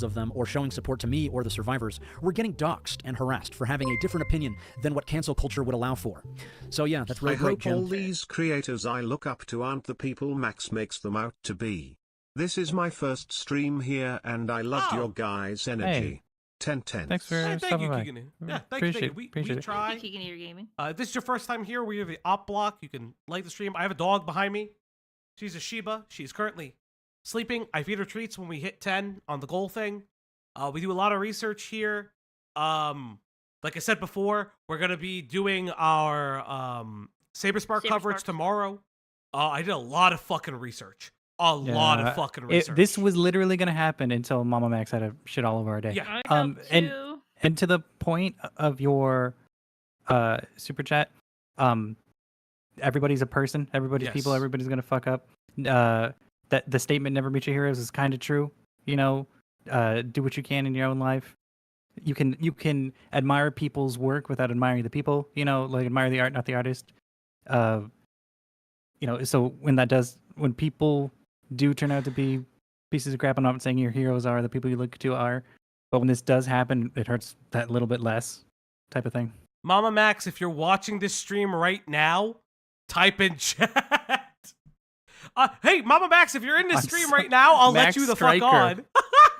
of them or showing support to me or the survivors were getting doxxed and harassed for having a different opinion than what cancel culture would allow for. So yeah, that's really I great, hope Jim. all these creators I look up to aren't the people Max makes them out to be. This is my first stream here and I loved your guys' energy. 10. Thanks for Thank you, stopping by. Keegan. Yeah, thank Appreciate you. it. We Appreciate it. try. Thank you, Keegan, you're gaming. If this is your first time here, we have the op block. You can like the stream. I have a dog behind me. She's a Shiba. She's currently sleeping. I feed her treats when we hit 10 on the goal thing. We do a lot of research here. Like I said before, we're going to be doing our SaberSpark coverage tomorrow. I did a lot of fucking research. A lot of fucking research. This was literally going to happen until MamaMax had a shit all over our day. Yeah. And to the point of your super chat, everybody's a person, everybody's people, everybody's going to fuck up. That the statement "never meet your heroes" is kind of true. You know, do what you can in your own life. You can admire people's work without admiring the people. You know, like admire the art, not the artist. You know, so when people do turn out to be pieces of crap, I'm not saying your heroes are the people you look to are, but when this does happen, it hurts that little bit less, type of thing. MamaMax, if you're watching this stream right now, type in chat. Hey, MamaMax, if you're in this stream right now, I'll let you the fuck on.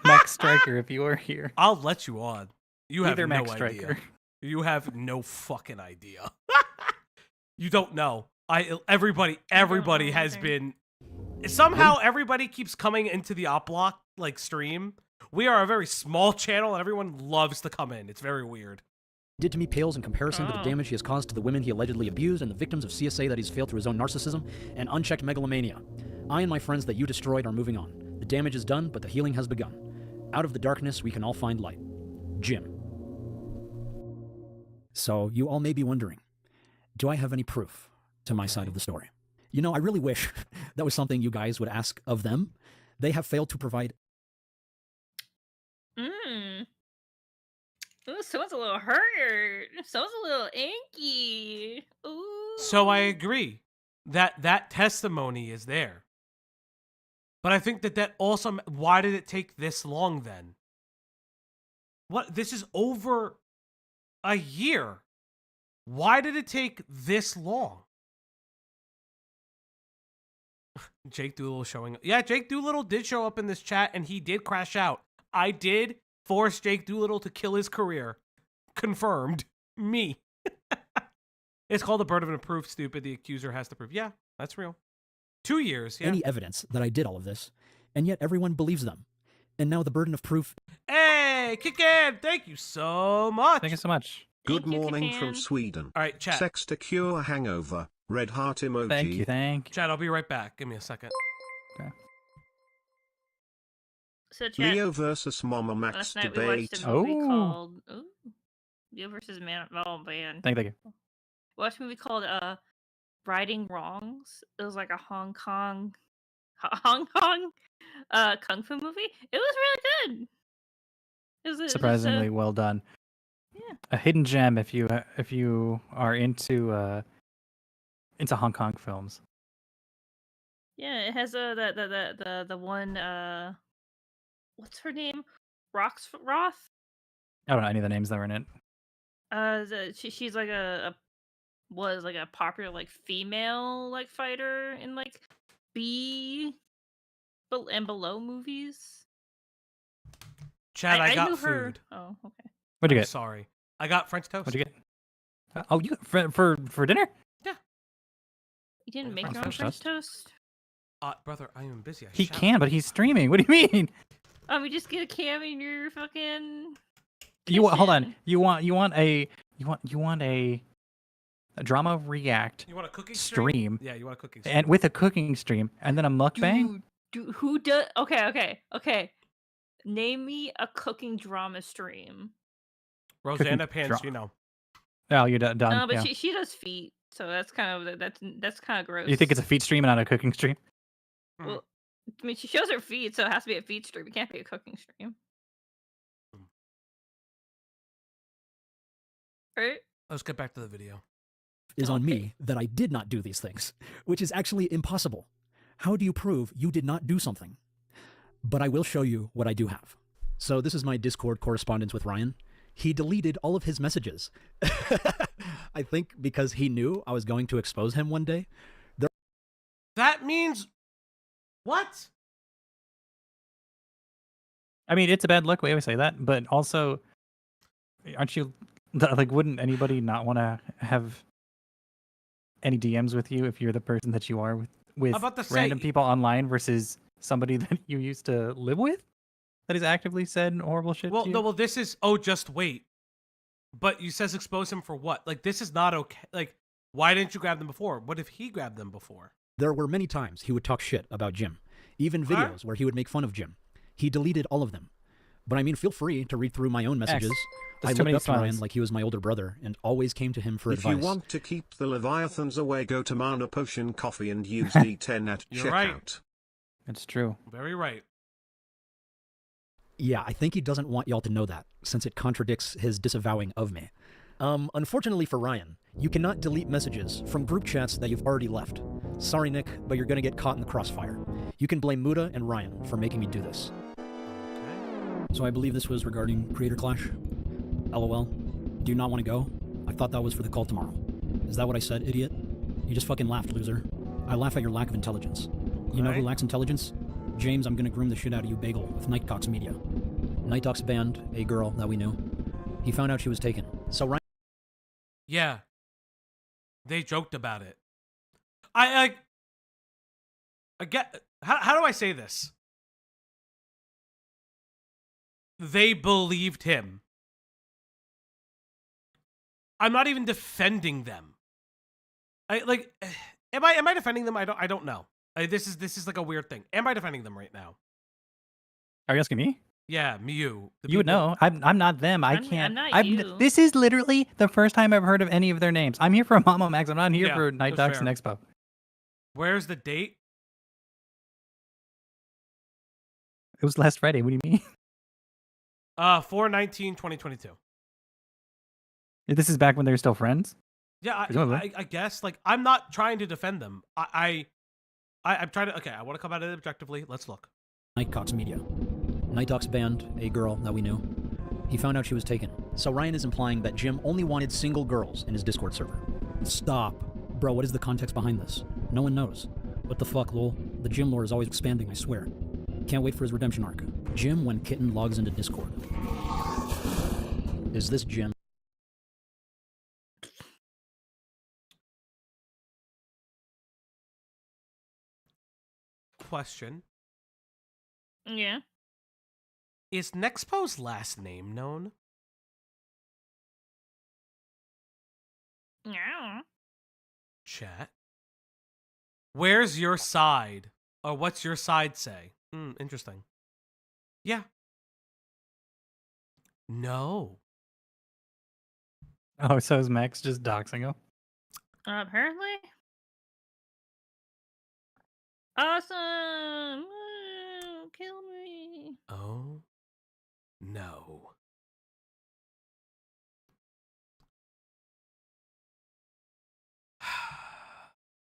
Max Striker, if you are here. I'll let you on. You have Either no Max idea. Striker. You have no fucking idea. You don't know. Everybody has been... Somehow everybody keeps coming into the op block like stream. We are a very small channel and everyone loves to come in. It's very weird. Did to me pales in comparison to the damage he has caused to the women he allegedly abused and the victims of CSA that he's failed through his own narcissism and unchecked megalomania. I and my friends that you destroyed are moving on. The damage is done, but the healing has begun. Out of the darkness, we can all find light. Jim. So, you all may be wondering, do I have any proof to my side of the story? You know, I really wish that was something you guys would ask of them. They have failed to provide... Ooh, someone's a little hurt. Someone's a little inky. Ooh. So I agree that testimony is there. But I think that also... Why did it take this long then? What? This is over a year. Why did it take this long? Jake Doolittle showing up. Yeah, Jake Doolittle did show up in this chat, and he did crash out. I did force Jake Doolittle to kill his career. Confirmed. Me. It's called the burden of proof, stupid. The accuser has to prove. Yeah, that's real. 2 years, yeah. Any evidence that I did all of this, and yet everyone believes them. And now the burden of proof. Hey, Kick in! Thank you so much. Thank you so much. Good morning from Sweden. All right, chat. Sex to cure hangover. Red heart emoji. Thank you, thank you. Chat, I'll be right back. Give me a second. Okay. So, chat, Leo versus MamaMax last night debate. we watched a movie called Leo versus Man. Oh man. Thank you. We watched a movie called Righting Wrongs. It was like a Hong Kong kung fu movie. It was really good. Surprisingly well done. Yeah. A hidden gem if you are into Hong Kong films. Yeah, it has the one what's her name? Roth? I don't know any of the names that were in it. She's like was like a popular like female like fighter in like B and below movies. Chad, I got knew food. her. Oh, okay. What'd you I'm get? Sorry. I got French toast. What'd you get? Oh, you for dinner? Yeah. You didn't make your own French French toast? toast? Brother, I am busy. He can, but he's streaming. What do you mean? We just get a cam in your fucking. Hold on. You want a drama react. You want a cooking stream? Yeah, you want a cooking stream. And with a cooking stream, and then a mukbang. Who does? Okay. Name me a cooking drama stream. Rosanna Pansino. Oh, you're done. No, but yeah. she does feet, so that's kind of gross. You think it's a feet stream and not a cooking stream? Well, I mean, she shows her feet, so it has to be a feet stream. It can't be a cooking stream. Right? Let's get back to the video. Is on me that I did not do these things, which is actually impossible. How do you prove you did not do something? But I will show you what I do have. So this is my Discord correspondence with Ryan. He deleted all of his messages. I think because he knew I was going to expose him one day. That means what? I mean, it's a bad look. We always say that, but also, aren't you like? Wouldn't anybody not want to have any DMs with you if you're the person that you are with random people online versus somebody that you used to live with that has actively said horrible shit to you? Well, this is just wait. But you says expose him for what? Like, this is not okay. Like, why didn't you grab them before? What if he grabbed them before? There were many times he would talk shit about Jim, even videos where he would make fun of Jim. He deleted all of them. But I mean, feel free to read through my own messages. I looked up to Ryan like he was my older brother and always came to him for If advice. you want to keep the Leviathans away, go to Mana Potion Coffee and use D10 at You're checkout. right. It's true. Very right. Yeah, I think he doesn't want y'all to know that, since it contradicts his disavowing of me. Unfortunately for Ryan, you cannot delete messages from group chats that you've already left. Sorry, Nick, but you're gonna get caught in the crossfire. You can blame Muda and Ryan for making me do this. So I believe this was regarding Creator Clash. LOL. Do you not want to go? I thought that was for the call tomorrow. Is that what I said, idiot? You just fucking laughed, loser. I laugh at your lack of intelligence. You know who lacks intelligence? James, I'm gonna groom the shit out of you, Bagel, with Nightcox Media. Nightcox banned a girl that we knew. He found out she was taken. So Ryan... Yeah. They joked about it. I get... How do I say this? They believed him. I'm not even defending them. Am I defending them? I don't know. This is like a weird thing. Am I defending them right now? Are you asking me? Yeah, you. You would know. I'm not them. I can't. I'm not you. This is literally the first time I've heard of any of their names. I'm here for MamaMax. I'm not here for Night that's Docs and fair. Expo. Where's the date? It was last Friday. What do you mean? 4/19/2022. This is back when they were still friends? Yeah, I guess. Like, I'm not trying to defend them. I'm trying to. Okay, I want to come at it objectively. Let's look. Nightcox Media. Nightcox banned a girl that we knew. He found out she was taken. So Ryan is implying that Jim only wanted single girls in his Discord server. Stop. Bro, what is the context behind this? No one knows. What the fuck, lol? The Jim lore is always expanding, I swear. Can't wait for his redemption arc. Jim when Kitten logs into Discord. Is this Jim? Question. Yeah. Is Nexpo's last name known? Yeah. Chat. Where's your side? Or what's your side say? Interesting. Yeah. No. Oh, so is Max just doxing him? Apparently. Awesome! Woo, kill me. Oh. No.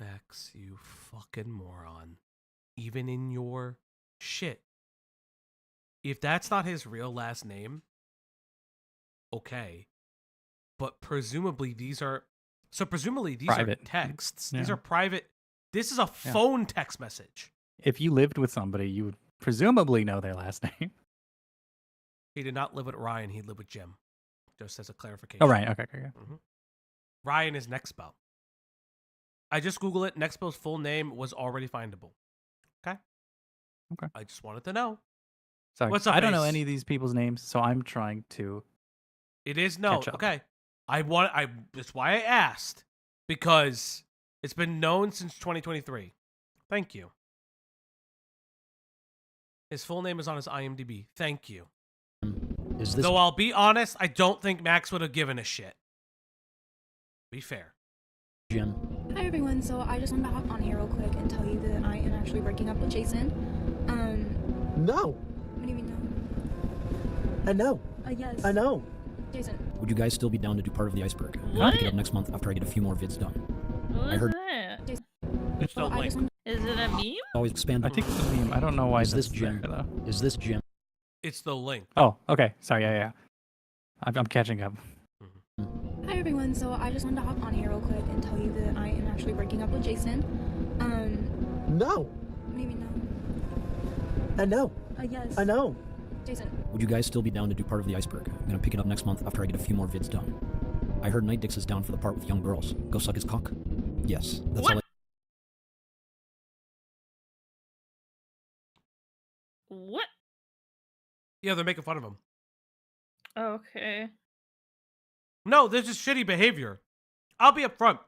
Max, you fucking moron. Even in your shit. If that's not his real last name, okay. But presumably these are... So presumably these Private. are texts. Yeah. These are private... This is a phone text message. If you lived with somebody, you would presumably know their last name. He did not live with Ryan. He lived with Jim. Just as a clarification. Oh, right. Okay. Ryan is Nexpo. I just Googled it. Nexpo's full name was already findable. Okay? Okay. I just wanted to know. Sorry. What's up, I don't know Ace? any of these people's names, so I'm trying to... It is no. catch up. Okay. That's why I asked. Because it's been known since 2023. Thank you. His full name is on his IMDb. Thank you. Is this Though I'll be honest, I don't think Max would have given a shit. Be fair. Jim? Hi everyone, so I just wanted to hop on here real quick and tell you that I am actually breaking up with Jason. No. What do you mean no? I know. Yes. I know. Jason. Would you guys still be down to do part of the iceberg? What? I'll pick it up next month after I get a few more vids done. What I is heard that? Jason. It's no link. Is it a meme? always expand. I think it's a meme. I don't know why Is this that's Jim? there, though. Is this Jim? It's the link. Oh, okay. Sorry. Yeah. I'm catching up. Hi everyone, so I just wanted to hop on here real quick and tell you that I am actually breaking up with Jason. No. What do you mean I know. no? Yes. I know. Jason. Would you guys still be down to do part of the iceberg? I'm gonna pick it up next month after I get a few more vids done. I heard Night Dix is down for the part with young girls. Go suck his cock? Yes, that's all. What? Yeah, they're making fun of him. Okay. No, this is shitty behavior. I'll be upfront.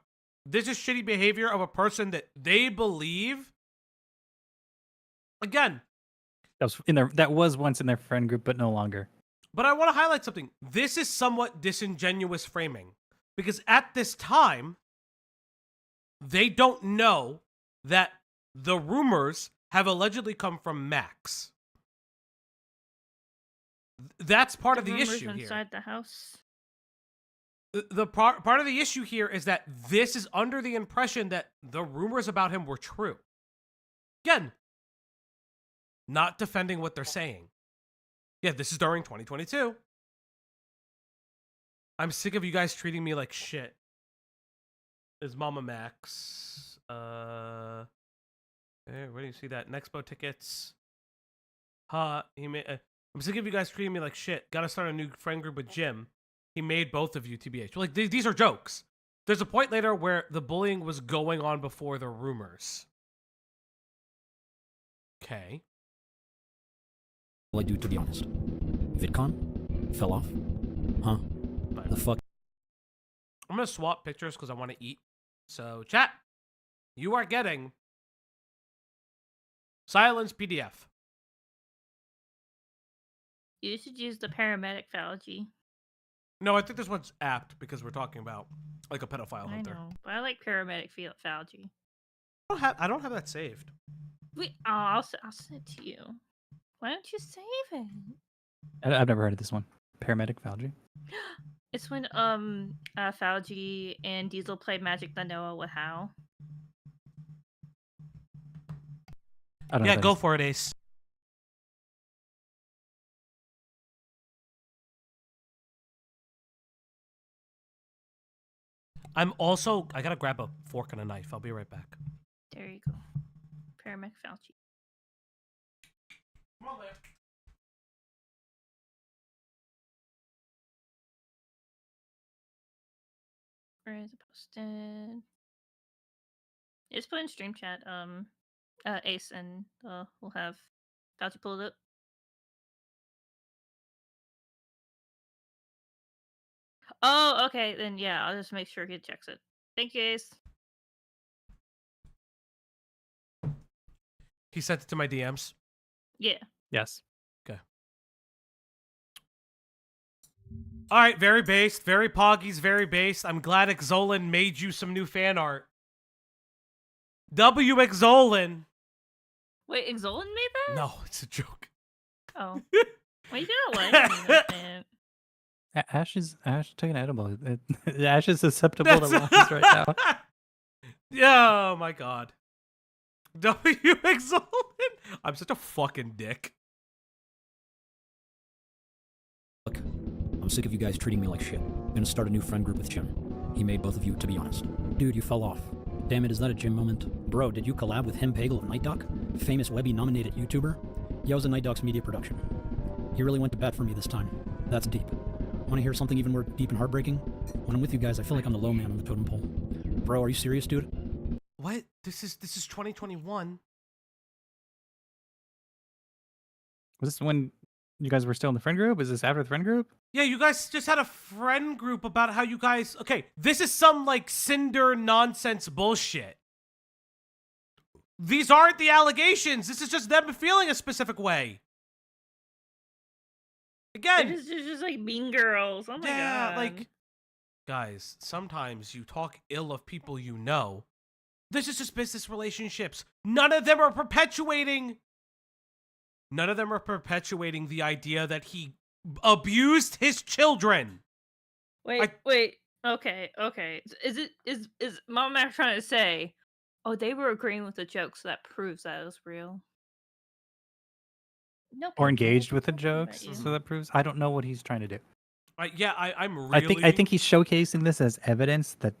This is shitty behavior of a person that they believe. Again. That was once in their friend group, but no longer. But I want to highlight something. This is somewhat disingenuous framing. Because at this time, they don't know that the rumors have allegedly come from Max. That's part of the rumors issue here. inside the house. The part of the issue here is that this is under the impression that the rumors about him were true. Again, not defending what they're saying. Yeah, this is during 2022. I'm sick of you guys treating me like shit. Is MamaMax. Where do you see that? Nexpo tickets. I'm sick of you guys treating me like shit. Gotta start a new friend group with Jim. He made both of you, TBH. Like, these are jokes. There's a point later where the bullying was going on before the rumors. Okay. Well, I do, to be honest. VidCon? Fell off? Huh? The fuck? I'm gonna swap pictures because I want to eat. So, chat, you are getting Silence PDF. You should use the paramedic phalange. No, I think this one's apt because we're talking about like a pedophile I hunter. know, but I like paramedic phalange. I don't have that saved. Wait, I'll send it to you. Why don't you save it? I've never heard of this one. Paramedic phalange. It's when Phalange and Diesel played Magic the Noah with Hal. I don't know Yeah, what go that is. for it, Ace. I gotta grab a fork and a knife. I'll be right back. There you go. Paramedic Fauci. Come on, man. Where is it posted? It's put in stream chat. Ace and we'll have Fauci pull it up. Oh, okay. Then yeah, I'll just make sure he checks it. Thank you, Ace. He sent it to my DMs. Yeah. Yes. Okay. All right, very based, very poggies, very based. I'm glad Exolin made you some new fan art. W Exolin. Wait, Exolin made that? No, it's a joke. Oh. Well, you gotta like me, Ash took an edible. Ash is susceptible to lies right now. Oh my god. W Exolin. I'm such a fucking dick. Look, I'm sick of you guys treating me like shit. I'm gonna start a new friend group with Jim. He made both of you, to be honest. Dude, you fell off. Damn it, is that a Jim moment? Bro, did you collab with him, Pagel, and Night Doc? Famous Webby-nominated YouTuber? Yeah, it was a Night Doc's media production. He really went to bat for me this time. That's deep. Want to hear something even more deep and heartbreaking? When I'm with you guys, I feel like I'm the low man on the totem pole. Bro, are you serious, dude? What? This is 2021. Was this when you guys were still in the friend group? Is this after the friend group? Yeah, you guys just had a friend group about how you guys... Okay, this is some, like, Cinder nonsense bullshit. These aren't the allegations. This is just them feeling a specific way. Again... They're just like mean girls. Oh my god. Like... Guys, sometimes you talk ill of people you know. This is just business relationships. None of them are perpetuating the idea that he abused his children. Wait. Okay. Is MamaMax trying to say, oh, they were agreeing with the joke, so that proves that it was real? No. Or engaged with the jokes, so that proves. I don't know what he's trying to do. I'm really... I think he's showcasing this as evidence that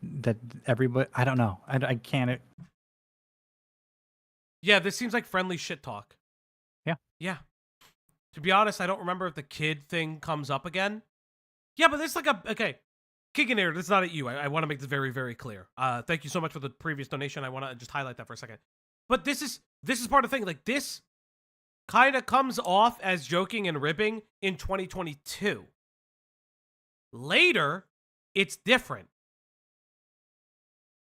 everybody. I don't know. I can't. Yeah, this seems like friendly shit talk. Yeah. Yeah. To be honest, I don't remember if the kid thing comes up again. Yeah, but there's like a... Okay. Kicking air, this is not at you. I want to make this very, very clear. Thank you so much for the previous donation. I want to just highlight that for a second. But this is part of the thing. Like, this kind of comes off as joking and ribbing in 2022. Later, it's different.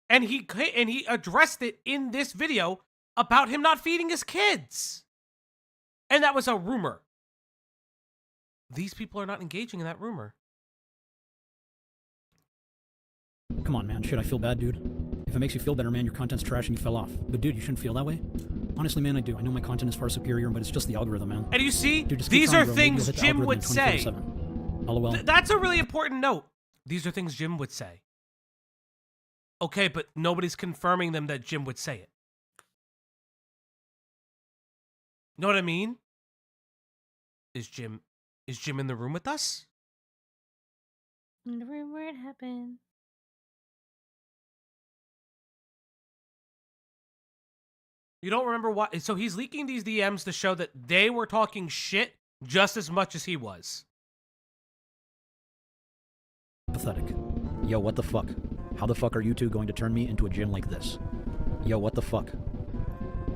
And he addressed it in this video about him not feeding his kids. And that was a rumor. These people are not engaging in that rumor. Come on, man. Should I feel bad, dude? If it makes you feel better, man, your content's trash and you fell off. But dude, you shouldn't feel that way. Honestly, man, I do. I know my content is far superior, but it's just the algorithm, man. And you see, dude, these are things Jim would say. LOL. That's a really important note. These are things Jim would say. Okay, but nobody's confirming them that Jim would say it. Know what I mean? Is Jim in the room with us? In the room where it happened. You don't remember what? So he's leaking these DMs to show that they were talking shit just as much as he was. Pathetic. Yo, what the fuck? How the fuck are you two going to turn me into a gym like this? Yo, what the fuck?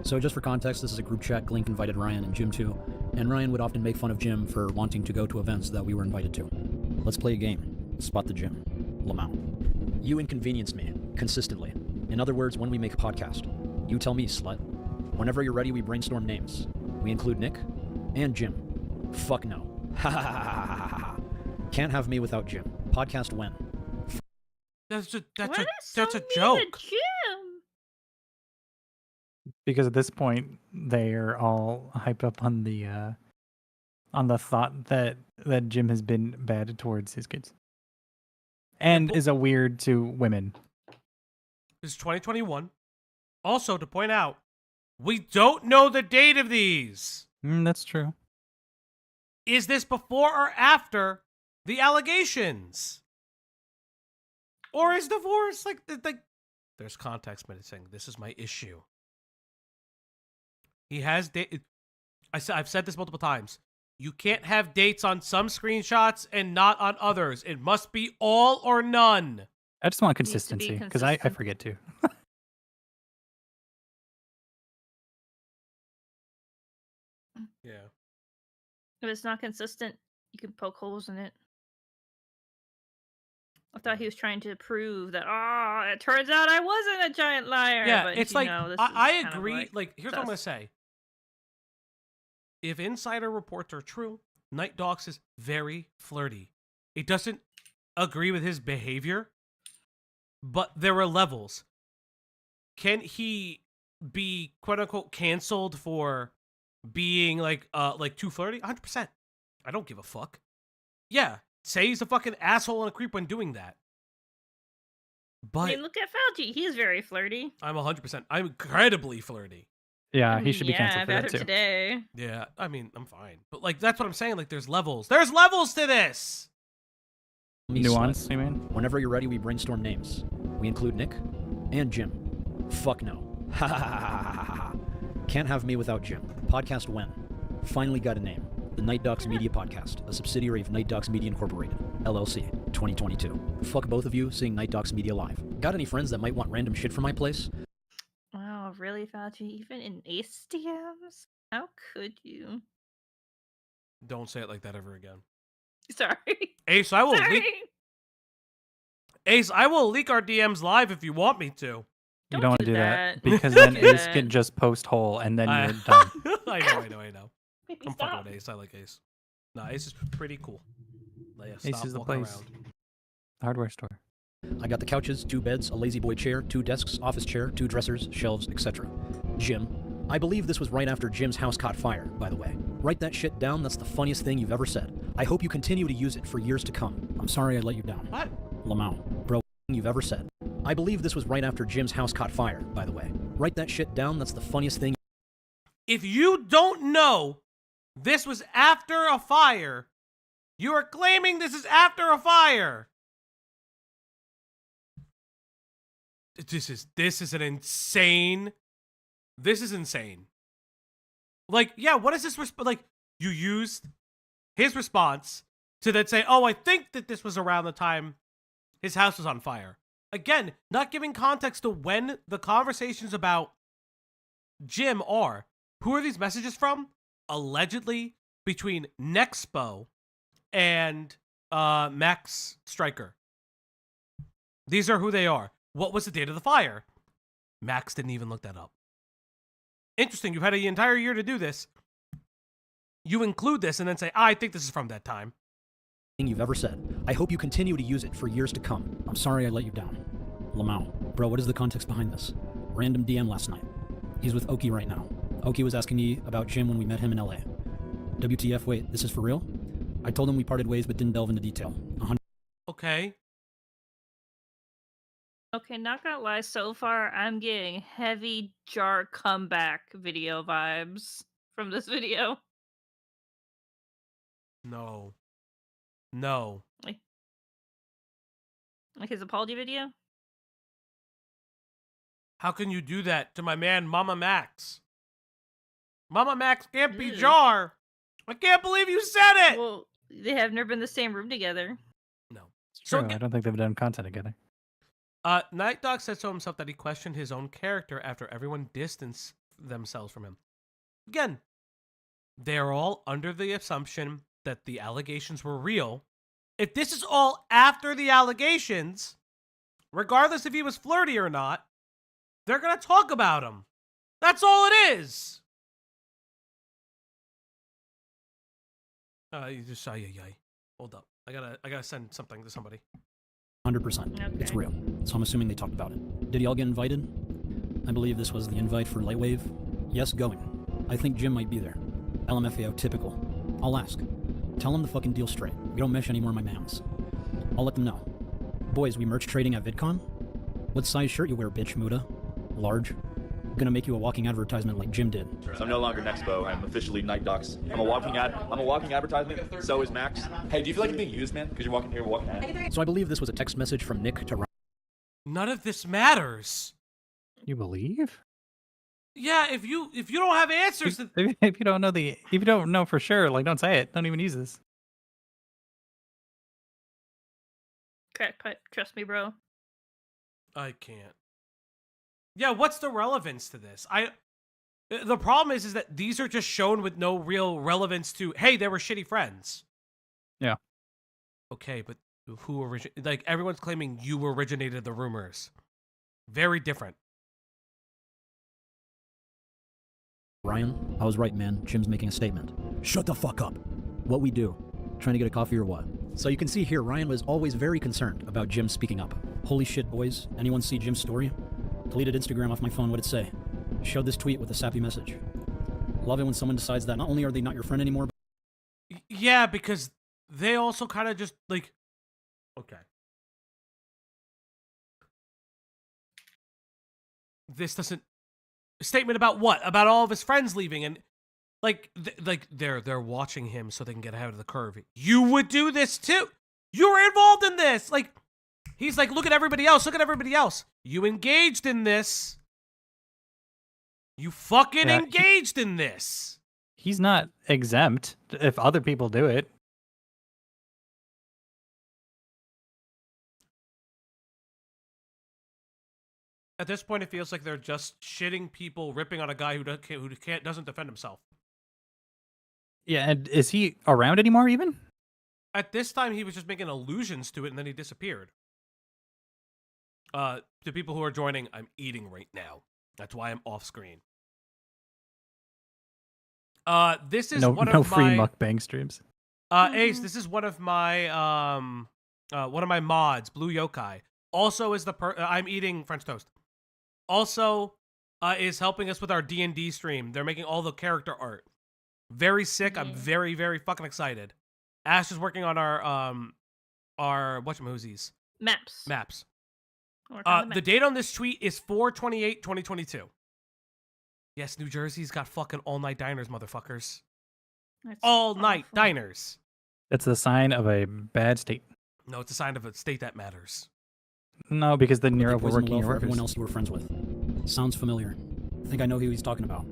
So just for context, this is a group chat. Glink invited Ryan and Jim too, and Ryan would often make fun of Jim for wanting to go to events that we were invited to. Let's play a game. Spot the Jim. Lamau. You inconvenience me, consistently. In other words, when we make a podcast. You tell me, slut. Whenever you're ready, we brainstorm names. We include Nick and Jim. Fuck no. Ha ha ha ha ha ha. Can't have me without Jim. Podcast when? That's a mean joke. to Jim? Because at this point they're all hyped up on the thought that Jim has been bad towards his kids and is a weird to women. This is 2021. Also, to point out, we don't know the date of these. That's true. Is this before or after the allegations? Or is divorce like there's context missing? This is my issue. He has I've said this multiple times. You can't have dates on some screenshots and not on others. It must be all or none. I just want consistency because I forget to. Yeah. If it's not consistent, you can poke holes in it. I thought he was trying to prove that, it turns out I wasn't a giant liar. Yeah, but it's you like, know, this I is kind of agree. Like, here's what I'm going to sus. say. If insider reports are true, Night Dogs is very flirty. It doesn't agree with his behavior, but there are levels. Can he be, quote unquote, canceled for being like too flirty? 100%. I don't give a fuck. Yeah, say he's a fucking asshole and a creep when doing that. But I mean, look at Fauci. He's very flirty. I'm 100%. I'm incredibly flirty. Yeah, he should be canceled for that after too. Today. Yeah, I mean, I'm fine. But, like, that's what I'm saying. Like, there's levels. There's levels to this! Nuance, you mean? Whenever you're ready, we brainstorm names. We include Nick and Jim. Fuck no. Ha ha ha ha ha ha. Can't have me without Jim. Podcast when? Finally got a name. The Night Docs Media Podcast, a subsidiary of Night Docs Media Incorporated, LLC, 2022. Fuck both of you seeing Night Docs Media live. Got any friends that might want random shit from my place? Wow, really, Fauci? Even in Ace DMs? How could you? Don't say it like that ever again. Sorry. Ace, I will Sorry. leak. Ace, I will leak our DMs live if you want me to. You don't want to do that because Don't then do Ace that. can just post whole and then you're done. I know. I'm fucking with Ace. I like Ace. Nah, Ace is pretty cool. Yeah, Ace stop is the walking place. around. Hardware store. I got the couches, 2 beds, a lazy boy chair, 2 desks, office chair, 2 dressers, shelves, etc. Jim. I believe this was right after Jim's house caught fire, by the way. Write that shit down, that's the funniest thing you've ever said. I hope you continue to use it for years to come. I'm sorry I let you down. What? Lamau. Bro, you've ever said. I believe this was right after Jim's house caught fire, by the way. Write that shit down, that's the funniest thing. If you don't know this was after a fire, you are claiming this is after a fire. This is an insane. This is insane. Like, yeah, what is this? Like, you used his response to then say, oh, I think that this was around the time his house was on fire. Again, not giving context to when the conversations about Jim are. Who are these messages from? Allegedly between Nexpo and Max Stryker. These are who they are. What was the date of the fire? Max didn't even look that up. Interesting. You've had an entire year to do this. You include this and then say, I think this is from that time. You've ever said. I hope you continue to use it for years to come. I'm sorry I let you down. Lamau. Bro, what is the context behind this? Random DM last night. He's with Oki right now. Oki was asking me about Jim when we met him in LA. WTF, wait, this is for real? I told him we parted ways but didn't delve into detail. Okay. Okay, not gonna lie, so far I'm getting heavy jar comeback video vibes from this video. No. Like his apology video? How can you do that to my man, MamaMax? MamaMax can't be Ew. Jar. I can't believe you said it. Well, they have never been in the same room together. No. True, I don't think they've done content together. Night Dog said so himself that he questioned his own character after everyone distanced themselves from him. Again, they are all under the assumption that the allegations were real. If this is all after the allegations, regardless if he was flirty or not, they're going to talk about him. That's all it is. You just hold up. I gotta send something to somebody. 100%. It's real. So I'm assuming they talked about it. Did y'all get invited? I believe this was the invite for Lightwave. Yes, going. I think Jim might be there. LMFAO, typical. I'll ask. Tell him the fucking deal straight. We don't mesh anymore, my mams. I'll let them know. Boys, we merch trading at VidCon? What size shirt you wear, bitch, Muda? Large? Gonna make you a walking advertisement like Jim did. So I'm no longer Nexpo. I'm officially Night Docs. I'm a walking advertisement. So is Max. Hey, do you feel like you're being used, man? Because you're walking here, we're walking ad. So I believe this was a text message from Nick to Ryan. None of this matters. You believe? Yeah, if you don't have answers, to... if you don't know if you don't know for sure, like don't say it. Don't even use this. Crack pipe. Trust me, bro. I can't. Yeah, what's the relevance to this? The problem is that these are just shown with no real relevance to, hey, they were shitty friends. Yeah. Okay, but who originated? Like, everyone's claiming you originated the rumors. Very different. Ryan, I was right, man. Jim's making a statement. Shut the fuck up. What we do? Trying to get a coffee or what? So you can see here, Ryan was always very concerned about Jim speaking up. Holy shit, boys. Anyone see Jim's story? Deleted Instagram off my phone, what'd it say? Showed this tweet with a sappy message. Love it when someone decides that not only are they not your friend anymore, but... Yeah, because they also kind of just, like... Okay. This doesn't... A statement about what? About all of his friends leaving and... Like, they're watching him so they can get ahead of the curve. You would do this too! You were involved in this! Like, he's like, look at everybody else, look at everybody else. You engaged in this. You fucking engaged in this. He's not exempt if other people do it. At this point, it feels like they're just shitting people, ripping on a guy who doesn't defend himself. Yeah, and is he around anymore even? At this time, he was just making allusions to it, and then he disappeared. To people who are joining, I'm eating right now. That's why I'm off screen. This is one of no free my mukbang streams. Ace. This is one of my mods, Blue Yokai. Also, is I'm eating French toast. Also, is helping us with our D&D stream. They're making all the character art. Very sick. I'm very, very fucking excited. Ash is working on our whatchamoozies. Maps. The date on this tweet is 4/28/2022. Yes, New Jersey's got fucking all-night diners, motherfuckers. All-night diners. That's the sign of a bad state. No, it's a sign of a state that matters. No, because then you're They poisoned the overworking well your for workers. everyone else you were friends with. Sounds familiar. I think I know who he's talking about.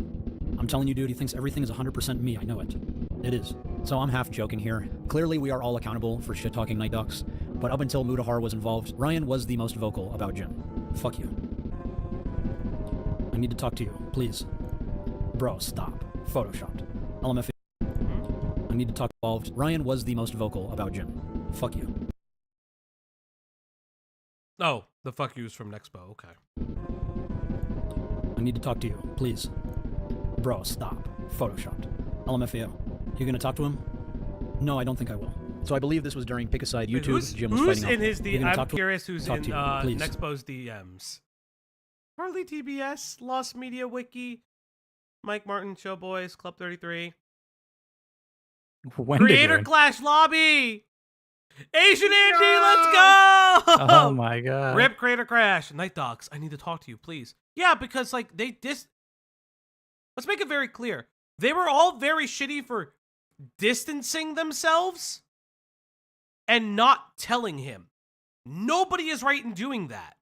I'm telling you, dude, he thinks everything is 100% me. I know it. It is. So I'm half joking here. Clearly, we are all accountable for shit-talking Night Docs, but up until Mutahar was involved, Ryan was the most vocal about Jim. Fuck you. I need to talk to you, please. Bro, stop. Photoshopped. LMFA. I need to talk involved. Ryan was the most vocal about Jim. Fuck you. Oh, the fuck yous from Nexpo. Okay. I need to talk to you, please. Bro, stop. Photoshopped. LMFAO. You gonna talk to him? No, I don't think I will. So I believe this was during Pick Aside YouTube. Jim was who's fighting in his DM? I'm curious who's in please. Nexpo's DMs. Harley TBS, Lost Media Wiki, Mike Martin, Showboys, Club 33. Creator Clash Lobby! Asian Angie, let's go! Oh my god. Rip Creator Crash. Night Dogs, I need to talk to you, please. Yeah, because, like, let's make it very clear. They were all very shitty for distancing themselves and not telling him. Nobody is right in doing that.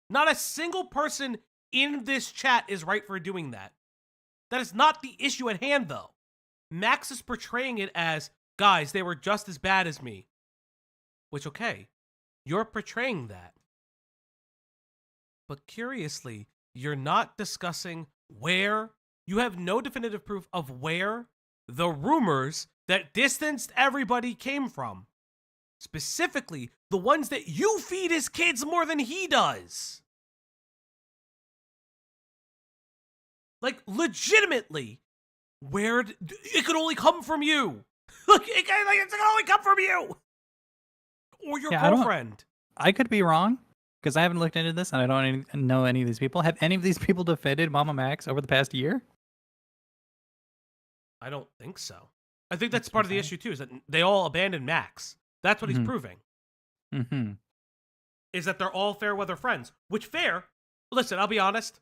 Not a single person in this chat is right for doing that. That is not the issue at hand, though. Max is portraying it as, guys, they were just as bad as me. Which, okay, you're portraying that. But curiously, you're not discussing where. You have no definitive proof of where the rumors that distanced everybody came from. Specifically, the ones that you feed his kids more than he does. Like, legitimately, it could only come from you. It can only come from you. Or your girlfriend. I could be wrong, because I haven't looked into this, and I don't know any of these people. Have any of these people defended MamaMax over the past year? I don't think so. I think that's part of the issue, too, is that they all abandoned Max. That's what he's proving. Mm-hmm. Is that they're all fair weather friends. Which, fair. Listen, I'll be honest.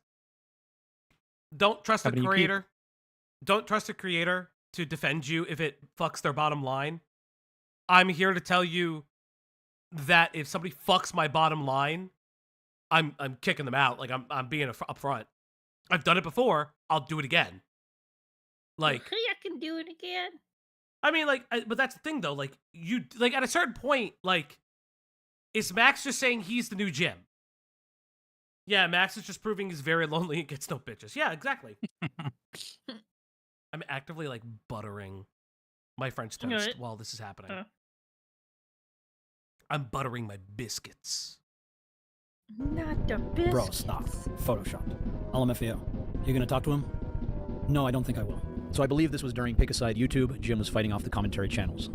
Don't trust the creator. Don't trust a creator to defend you if it fucks their bottom line. I'm here to tell you that if somebody fucks my bottom line, I'm kicking them out. Like, I'm being upfront. I've done it before. I'll do it again. Like, okay, I can do it again. I mean, like, but that's the thing, though. Like, at a certain point, like, is Max just saying he's the new Jim? Yeah, Max is just proving he's very lonely and gets no bitches. Yeah, exactly. I'm actively, like, buttering my French toast while this is happening. I'm buttering my biscuits. Not the biscuits. Bro, stop. Photoshopped. LMFAO. You gonna talk to him? No, I don't think I will. So I believe this was during Pick Aside YouTube. Jim was fighting off the commentary channels.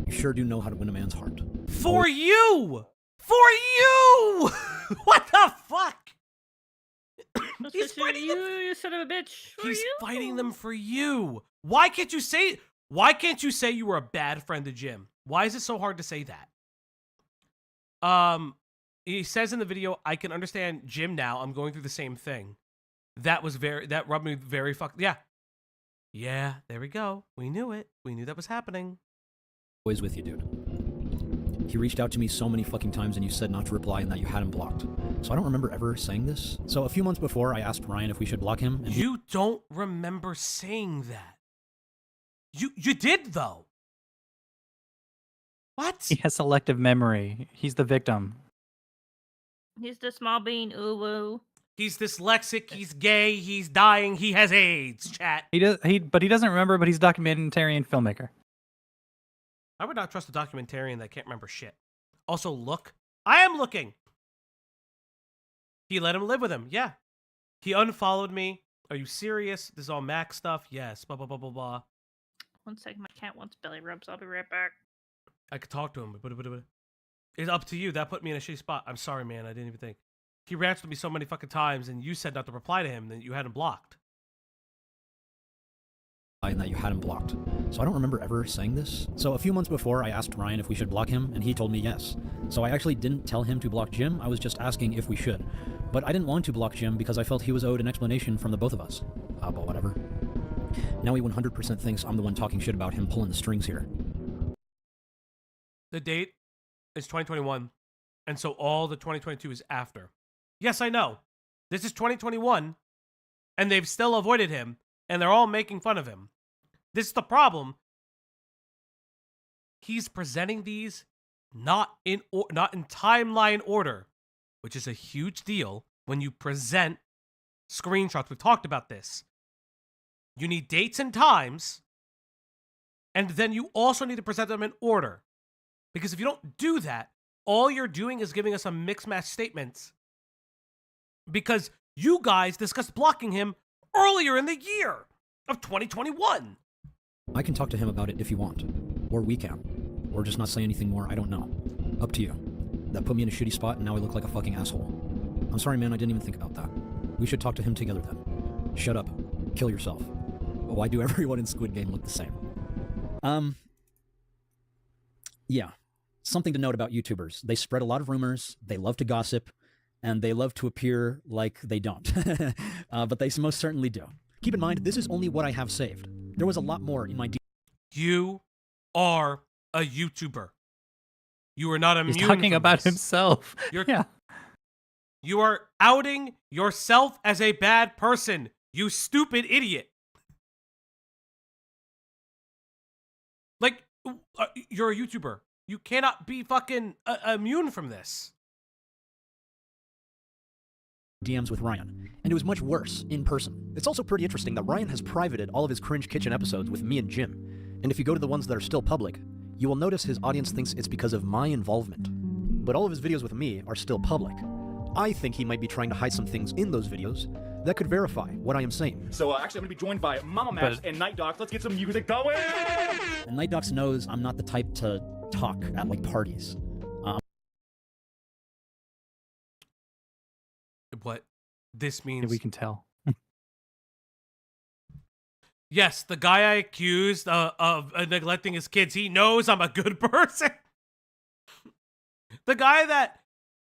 You sure do know how to win a man's heart. For you! For you! What the fuck? He's fighting you, you son of a bitch. He's fighting them for you. Why can't you say you were a bad friend to Jim? Why is it so hard to say that? He says in the video, I can understand Jim now. I'm going through the same thing. That rubbed me very yeah. Yeah, there we go. We knew it. We knew that was happening. Always with you, dude. He reached out to me so many fucking times and you said not to reply and that you had him blocked. So I don't remember ever saying this. So a few months before, I asked Ryan if we should block him. And you don't remember saying that. You did, though. What? He has selective memory. He's the victim. He's the small bean, ooh-woo. He's dyslexic, he's gay, he's dying, he has AIDS, chat. But he doesn't remember, but he's a documentarian filmmaker. I would not trust a documentarian that can't remember shit. Also, look. I am looking. He let him live with him. Yeah. He unfollowed me. Are you serious? This is all Max stuff? Yes. Blah, blah, blah, blah, blah. 1 second. My cat wants belly rubs. I'll be right back. I could talk to him, but it's up to you. That put me in a shitty spot. I'm sorry, man. I didn't even think. He ranted to me so many fucking times, and you said not to reply to him, then you had him blocked. And that you had him blocked. So I don't remember ever saying this. So a few months before, I asked Ryan if we should block him, and he told me yes. So I actually didn't tell him to block Jim. I was just asking if we should. But I didn't want to block Jim because I felt he was owed an explanation from the both of us. But whatever. Now he 100% thinks I'm the one talking shit about him pulling the strings here. The date is 2021, and so all the 2022 is after. Yes, I know. This is 2021, and they've still avoided him, and they're all making fun of him. This is the problem. He's presenting these not in timeline order, which is a huge deal when you present screenshots. We've talked about this. You need dates and times, and then you also need to present them in order. Because if you don't do that, all you're doing is giving us a mixed-match statements. Because you guys discussed blocking him earlier in the year of 2021. I can talk to him about it if you want. Or we can. Or just not say anything more, I don't know. Up to you. That put me in a shitty spot and now I look like a fucking asshole. I'm sorry, man, I didn't even think about that. We should talk to him together then. Shut up. Kill yourself. Why do everyone in Squid Game look the same? Yeah. Something to note about YouTubers. They spread a lot of rumors, they love to gossip, and they love to appear like they don't. But they most certainly do. Keep in mind, this is only what I have saved. There was a lot more in my... You are a YouTuber. You are not immune. He's talking about this. himself. Yeah. You are outing yourself as a bad person, you stupid idiot. Like, you're a YouTuber. You cannot be fucking immune from this. DMs with Ryan, and it was much worse in person. It's also pretty interesting that Ryan has privated all of his Cringe Kitchen episodes with me and Jim, and if you go to the ones that are still public, you will notice his audience thinks it's because of my involvement. But all of his videos with me are still public. I think he might be trying to hide some things in those videos that could verify what I am saying. So actually I'm going to be joined by MamaMax and Night Docs. Let's get some music going! And Night Docs knows I'm not the type to talk at, like, parties. What this means... We can tell. Yes, the guy I accused of neglecting his kids, he knows I'm a good person. The guy that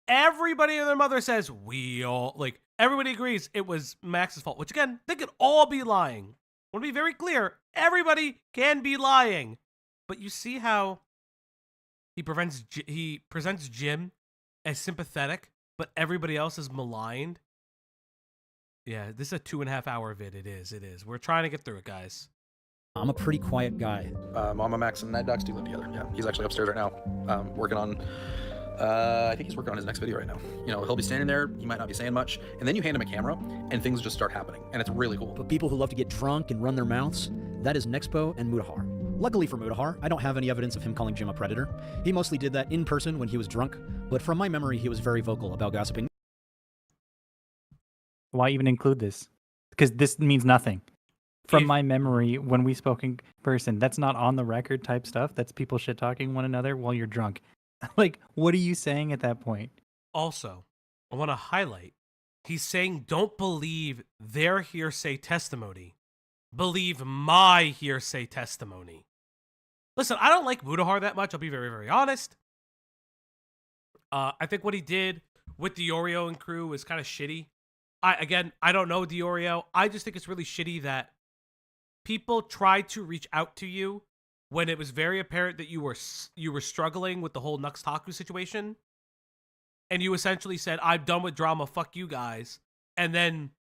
everybody and their mother says, everybody agrees it was Max's fault. Which, again, they could all be lying. I want to be very clear. Everybody can be lying. But you see how he presents Jim as sympathetic, but everybody else is maligned? Yeah, this is a 2.5 hour vid. It is. We're trying to get through it, guys. I'm a pretty quiet guy. MamaMax and Night Docs do live together. Yeah, he's actually upstairs right now, working on. I think he's working on his next video right now. You know, he'll be standing there, he might not be saying much, and then you hand him a camera, and things just start happening, and it's really cool. But people who love to get drunk and run their mouths, that is Nexpo and Mutahar. Luckily for Mutahar, I don't have any evidence of him calling Jim a predator. He mostly did that in person when he was drunk, but from my memory, he was very vocal about gossiping. Why even include this? Because this means nothing. From my memory, when we spoke in person, that's not on the record type stuff. That's people shit talking one another while you're drunk. Like, what are you saying at that point? Also, I want to highlight, he's saying don't believe their hearsay testimony. Believe my hearsay testimony. Listen, I don't like Mutahar that much. I'll be very, very honest. I think what he did with Diorio and crew is kind of shitty. I don't know Diorio. I just think it's really shitty that people tried to reach out to you when it was very apparent that you were struggling with the whole Nuxtaku situation, and you essentially said, "I'm done with drama. Fuck you guys," and then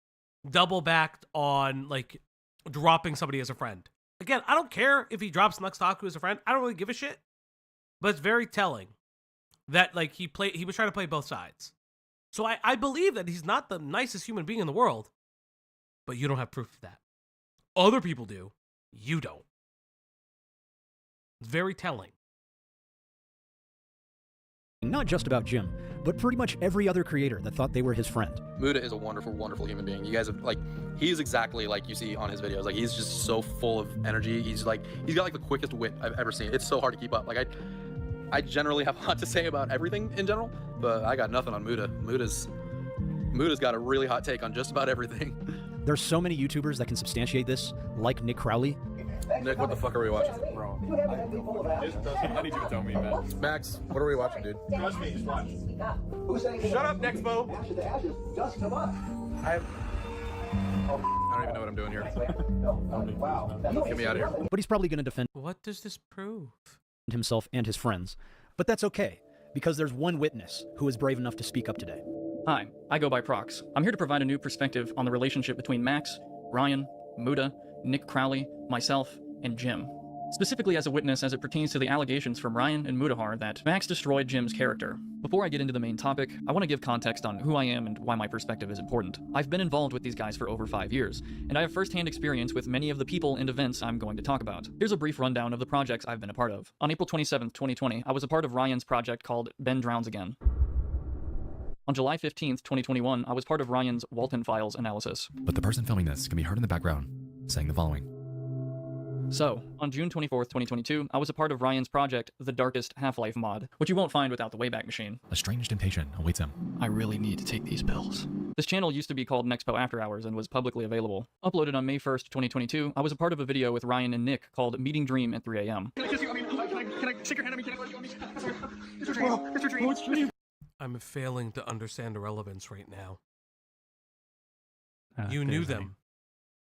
double backed on like dropping somebody as a friend. Again, I don't care if he drops Nuxtaku as a friend. I don't really give a shit. But it's very telling that like he was trying to play both sides. So I believe that he's not the nicest human being in the world, but you don't have proof of that. Other people do. You don't. It's very telling. Not just about Jim, but pretty much every other creator that thought they were his friend. Muda is a wonderful, wonderful human being. You guys have, like, he's exactly like you see on his videos. Like, he's just so full of energy. He's got like the quickest wit I've ever seen. It's so hard to keep up. Like, I generally have a lot to say about everything in general, but I got nothing on Muda. Muda's got a really hot take on just about everything. There's so many YouTubers that can substantiate this, like Nick Crowley. Nick, what the fuck are we watching? Bro, I need you to tell me, man. Max, what are we watching, dude? Trust me, just watch. Shut up, Nexpo! I don't even know what I'm doing here. Get me out of here. But he's probably going to defend What does this prove? himself and his friends. But that's okay, because there's one witness who is brave enough to speak up today. Hi, I go by Prox. I'm here to provide a new perspective on the relationship between Max, Ryan, Muda, Nick Crowley, myself, and Jim. Specifically as a witness as it pertains to the allegations from Ryan and Mutahar that Max destroyed Jim's character. Before I get into the main topic, I want to give context on who I am and why my perspective is important. I've been involved with these guys for over 5 years, and I have first-hand experience with many of the people and events I'm going to talk about. Here's a brief rundown of the projects I've been a part of. On April 27th, 2020, I was a part of Ryan's project called Ben Drowns Again. On July 15th, 2021, I was part of Ryan's Walton Files analysis. But the person filming this can be heard in the background saying the following. So, on June 24th, 2022, I was a part of Ryan's project, The Darkest Half-Life mod, which you won't find without the Wayback Machine. A strange temptation awaits him. I really need to take these pills. This channel used to be called Nexpo After Hours and was publicly available. Uploaded on May 1st, 2022, I was a part of a video with Ryan and Nick called Meeting Dream at 3 a.m. Can I shake your hand? It's your dream. I'm failing to understand the relevance right now. You knew them.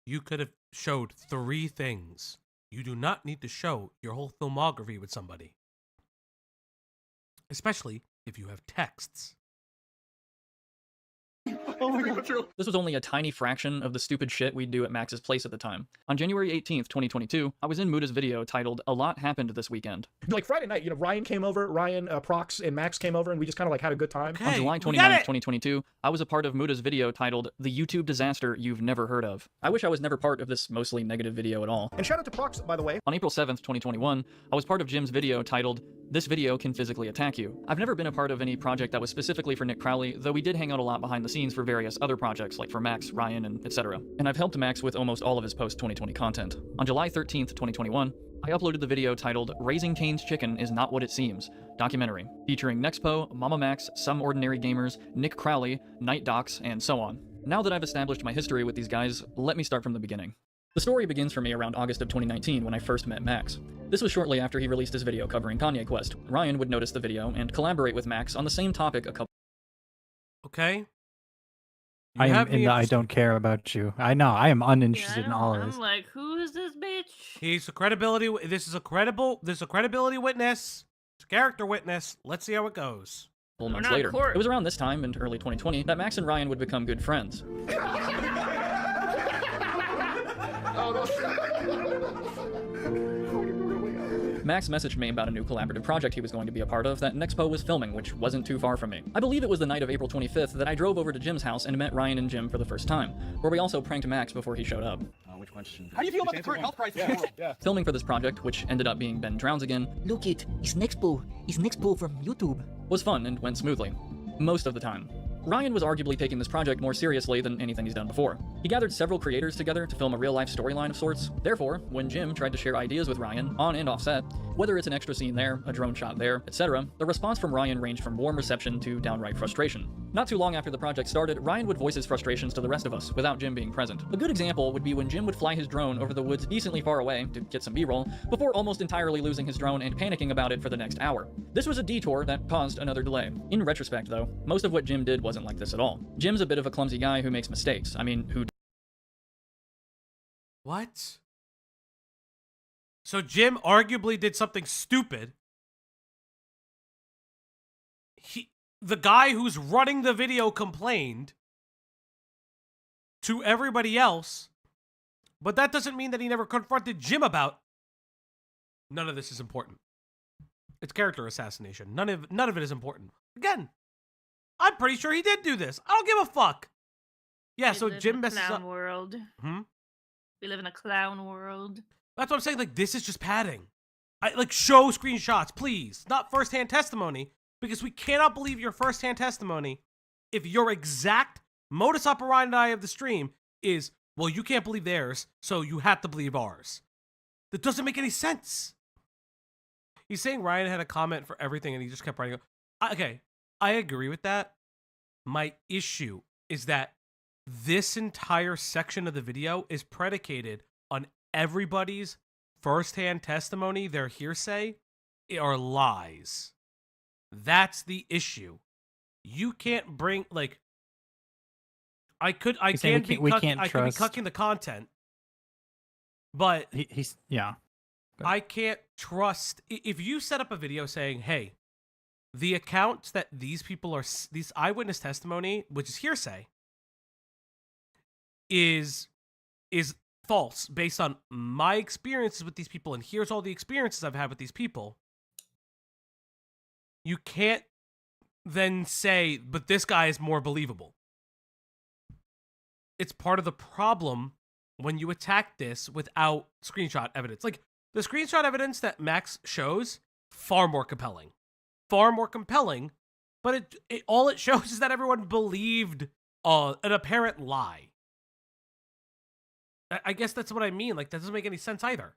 You could have showed 3 things. You do not need to show your whole filmography with somebody. Especially if you have texts. Oh my God. This was only a tiny fraction of the stupid shit we'd do at Max's place at the time. On January 18th, 2022, I was in Muda's video titled A Lot Happened This Weekend. Like Friday night, Ryan came over, Prox, and Max came over, and we just kind of like had a good time. On July 29th, 2022, I was a part of Muda's video titled The YouTube Disaster You've Never Heard Of. I wish I was never part of this mostly negative video at all. And shout out to Prox, by the way. On April 7th, 2021, I was part of Jim's video titled This Video Can Physically Attack You. I've never been a part of any project that was specifically for Nick Crowley, though we did hang out a lot behind the scenes for various other projects like for Max, Ryan, and etc. And I've helped Max with almost all of his post-2020 content. On July 13th, 2021, I uploaded the video titled Raising Cane's Chicken Is Not What It Seems, documentary, featuring Nexpo, MamaMax, Some Ordinary Gamers, Nick Crowley, Night Docs, and so on. Now that I've established my history with these guys, let me start from the beginning. The story begins for me around August of 2019 when I first met Max. This was shortly after he released his video covering Kanye Quest. Ryan would notice the video and collaborate with Max on the same topic a couple. Okay. I don't care about you. I know. I am uninterested in all of this. I'm like, who is this bitch? He's a credibility. This is a credibility witness. It's a character witness. Let's see how it goes. Months later. It was around this time in early 2020 that Max and Ryan would become good friends. Max messaged me about a new collaborative project he was going to be a part of that Nexpo was filming, which wasn't too far from me. I believe it was the night of April 25th that I drove over to Jim's house and met Ryan and Jim for the first time, where we also pranked Max before he showed up. Which question? How do you feel about the current health crisis in the world? Filming for this project, which ended up being Ben Drowns Again, Look it's Nexpo. It's Nexpo from YouTube. was fun and went smoothly. Most of the time. Ryan was arguably taking this project more seriously than anything he's done before. He gathered several creators together to film a real-life storyline of sorts. Therefore, when Jim tried to share ideas with Ryan, on and off set, whether it's an extra scene there, a drone shot there, etc., the response from Ryan ranged from warm reception to downright frustration. Not too long after the project started, Ryan would voice his frustrations to the rest of us, without Jim being present. A good example would be when Jim would fly his drone over the woods decently far away to get some B-roll, before almost entirely losing his drone and panicking about it for the next hour. This was a detour that caused another delay. In retrospect, though, most of what Jim did wasn't like this at all. Jim's a bit of a clumsy guy who makes mistakes. I mean, who... What? So Jim arguably did something stupid. The guy who's running the video complained to everybody else, but that doesn't mean that he never confronted Jim about. None of this is important. It's character assassination. None of it is important. Again, I'm pretty sure he did do this. I don't give a fuck. Yeah, so Jim messes up. World. We live in a clown world. That's what I'm saying. Like, this is just padding. Like, show screenshots, please. Not first-hand testimony, because we cannot believe your first-hand testimony if your exact modus operandi of the stream is, well, you can't believe theirs, so you have to believe ours. That doesn't make any sense. He's saying Ryan had a comment for everything, and he just kept writing. Okay, I agree with that. My issue is that this entire section of the video is predicated on everybody's first-hand testimony, their hearsay, or lies. That's the issue. You can't bring, like, I can be cucking the content, but I can't trust. If you set up a video saying, hey, the accounts that these people are, these eyewitness testimony, which is hearsay, is false based on my experiences with these people, and here's all the experiences I've had with these people, you can't then say, but this guy is more believable. It's part of the problem when you attack this without screenshot evidence. Like, the screenshot evidence that Max shows, far more compelling. Far more compelling, but all it shows is that everyone believed an apparent lie. I guess that's what I mean. Like, that doesn't make any sense either.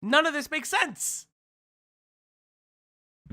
None of this makes sense.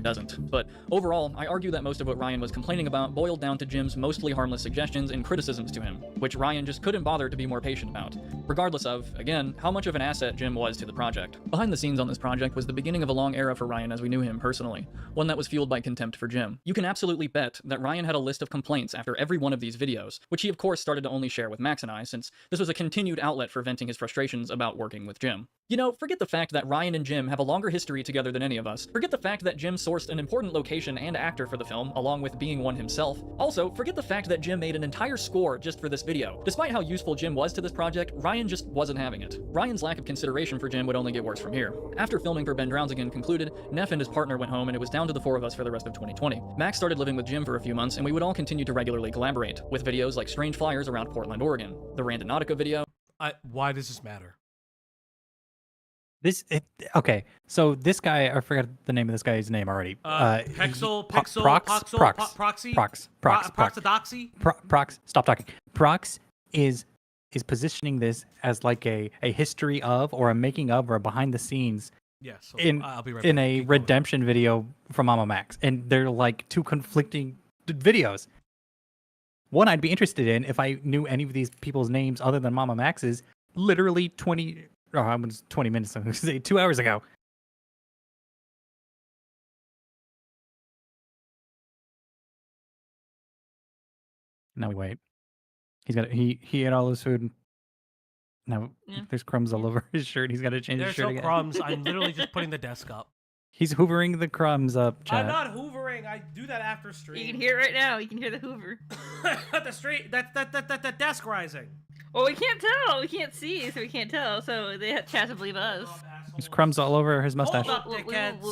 Doesn't. But overall, I argue that most of what Ryan was complaining about boiled down to Jim's mostly harmless suggestions and criticisms to him, which Ryan just couldn't bother to be more patient about, regardless of, again, how much of an asset Jim was to the project. Behind the scenes on this project was the beginning of a long era for Ryan as we knew him personally, one that was fueled by contempt for Jim. You can absolutely bet that Ryan had a list of complaints after every one of these videos, which he of course started to only share with Max and I, since this was a continued outlet for venting his frustrations about working with Jim. You know, forget the fact that Ryan and Jim have a longer history together than any of us. Forget the fact that Jim sourced an important location and actor for the film, along with being one himself. Also, forget the fact that Jim made an entire score just for this video. Despite how useful Jim was to this project, Ryan just wasn't having it. Ryan's lack of consideration for Jim would only get worse from here. After filming for Ben Drowns Again concluded, Neff and his partner went home and it was down to the four of us for the rest of 2020. Max started living with Jim for a few months and we would all continue to regularly collaborate, with videos like Strange Flyers around Portland, Oregon, the Randonautica video. Why does this matter? Okay, so this guy, I forgot the name of this guy's name already. Proxy? Stop talking. Prox is positioning this as like a history of, or a making of, or a behind the scenes Yes. I'll be right in a redemption video from MamaMax. And they're like two conflicting videos. One I'd be interested in if I knew any of these people's names other than MamaMax's literally 20 minutes, I'm going to say 2 hours ago. Now we wait. He ate all his food. Now there's crumbs all over his shirt. He's got to change his shirt again. There's no crumbs. I'm literally just putting the desk up. He's hoovering the crumbs up, chat. I'm not hoovering. I do that after stream. You can hear it right now. You can hear the hoover. The desk rising. Well, we can't tell. We can't see, so we can't tell. So they have chat to believe us. There's crumbs all over his mustache. Would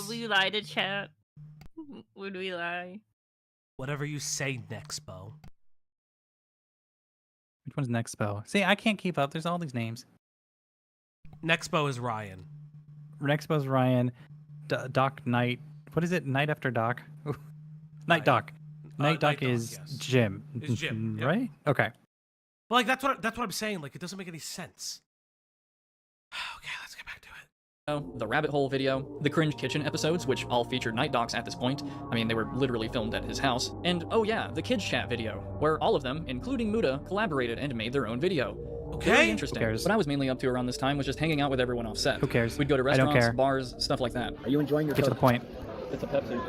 we lie to chat? Would we lie? Whatever you say, Nexpo. Which one's Nexpo? See, I can't keep up. There's all these names. Nexpo is Ryan. Nexpo's Ryan. Doc Knight. What is it? Night after Doc? Night Doc. Night Doc is yes. Jim. Is Jim, yep. Right? Okay. But like that's what I'm saying. Like it doesn't make any sense. Okay, let's get back to it. The rabbit hole video, the cringe kitchen episodes, which all featured Night Docs at this point. I mean, they were literally filmed at his house. And oh yeah, the kids chat video, where all of them, including Muda, collaborated and made their own video. Okay. Very interesting. What I was mainly up to around this time was just hanging out with everyone off set. Who cares? We'd go to I don't restaurants, care. bars, stuff like that. Are you enjoying your Get to the point. It's a Pepsi.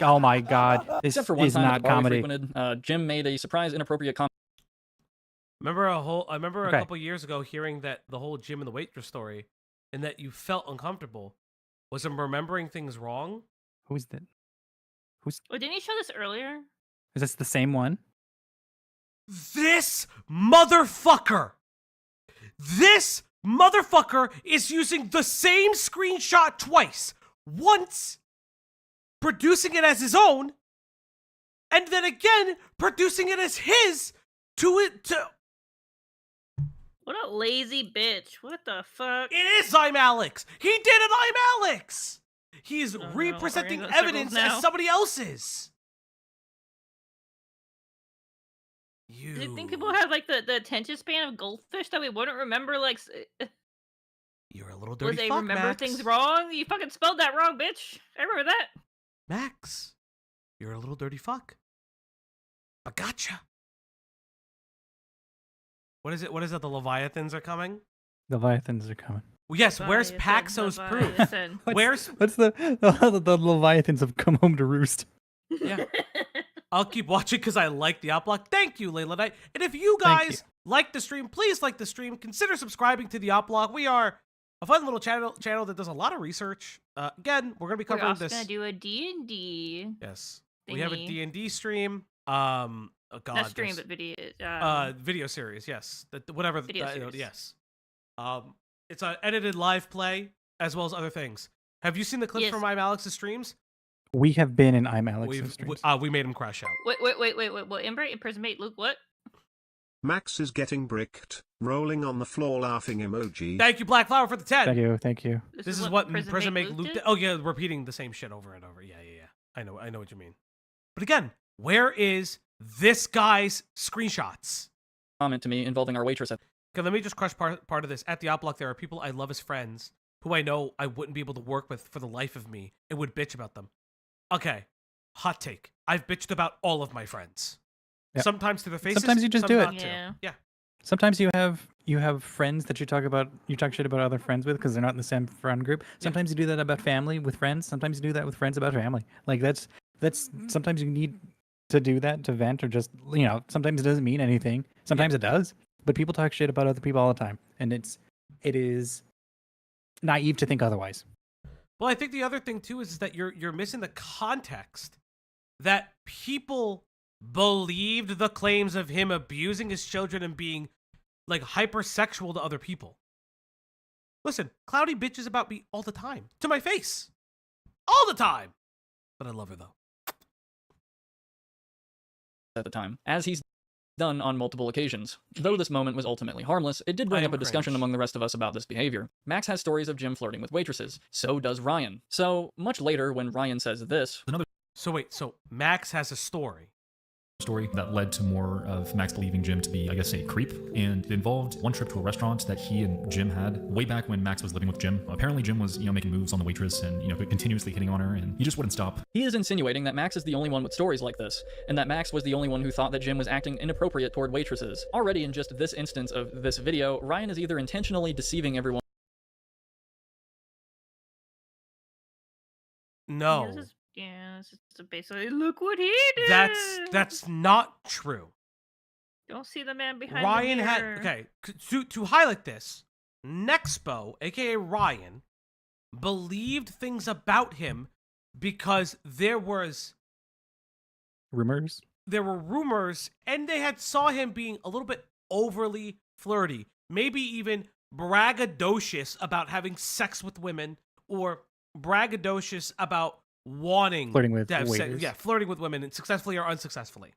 Oh my God. This Except for one is time at not the bar we comedy. frequented, Jim made a surprise inappropriate comment. I remember a couple years ago hearing that the whole Jim and the waitress story, and that you felt uncomfortable. Was I'm remembering things wrong? Who's that? Who's? Oh, didn't you show this earlier? Is this the same one? This motherfucker! This motherfucker is using the same screenshot twice. Once producing it as his own, and then again producing it as his to. What a lazy bitch. What the fuck? It is I'm Alex. He did it. I'm Alex. He's representing we're in evidence circles now. as somebody else's. Do you think people have like the attention span of goldfish that we wouldn't remember? Like, You're a little dirty was they fuck, remember Max. things wrong? You fucking spelled that wrong, bitch. I remember that. Max, you're a little dirty fuck. I gotcha. What is it? What is it? The Leviathans are coming? The Leviathans are coming. Well, yes, where's Paxo's proof? What's the Leviathans have come home to roost? Yeah. I'll keep watching because I like the outblock. Thank you, Layla Knight. And if you guys like the stream, please like the stream. Consider subscribing to the outblock. We are a fun little channel that does a lot of research. Again, we're gonna be covering We're also this. gonna do a D&D. Yes, we have a thingy. D&D stream. Oh God, Not stream, there's- but video. video series. Yes, whatever. Video series. Yes. It's an edited live play as well as other things. Have you seen the clips Yes. from I'm Alex's streams? We have been in I'm Alex's streams. We made him crash out. Wait. What? Imprisonment, Luke, what? Max is getting bricked, rolling on the floor laughing emoji. Thank you, Black Flower, for the 10. Thank you. This is what Prison Make Luke did? Oh yeah, repeating the same shit over and over. Yeah. I know what you mean. But again, where is this guy's screenshots? Comment to me involving our waitress. Okay, let me just crush part of this. At the outblock, there are people I love as friends who I know I wouldn't be able to work with for the life of me and would bitch about them. Okay, hot take. I've bitched about all of my friends. Yep. Sometimes to their faces. Sometimes you just some do it. not to. Yeah. Sometimes you have friends that you talk shit about other friends with because they're not in the same friend group. Sometimes you do that about family with friends. Sometimes you do that with friends about family. Like that's sometimes you need to do that to vent or just sometimes it doesn't mean anything. Sometimes it does. But people talk shit about other people all the time, and it is naive to think otherwise. Well, I think the other thing too is that you're missing the context that people believed the claims of him abusing his children and being like hypersexual to other people. Listen, Cloudy bitches about me all the time to my face, all the time. But I love her though. At the time, as he's done on multiple occasions. Though this moment was ultimately harmless, it did bring up a discussion among the rest of us about this behavior. Max has stories of Jim flirting with waitresses. So does Ryan. So, much later, when Ryan says this... So Max has a story that led to more of Max believing Jim to be, I guess, a creep, and it involved one trip to a restaurant that he and Jim had way back when Max was living with Jim. Apparently Jim was, making moves on the waitress and, continuously hitting on her, and he just wouldn't stop. He is insinuating that Max is the only one with stories like this, and that Max was the only one who thought that Jim was acting inappropriate toward waitresses. Already in just this instance of this video, Ryan is either intentionally deceiving everyone. No. This is basically, look what he did. That's not true. Don't see the man behind Ryan the had mirror. to highlight this. Nexpo, aka Ryan, believed things about him because there were rumors, and they had saw him being a little bit overly flirty, maybe even braggadocious about having sex with women, or braggadocious about wanting Flirting with to have sex. waiters. Yeah, flirting with women, and successfully or unsuccessfully.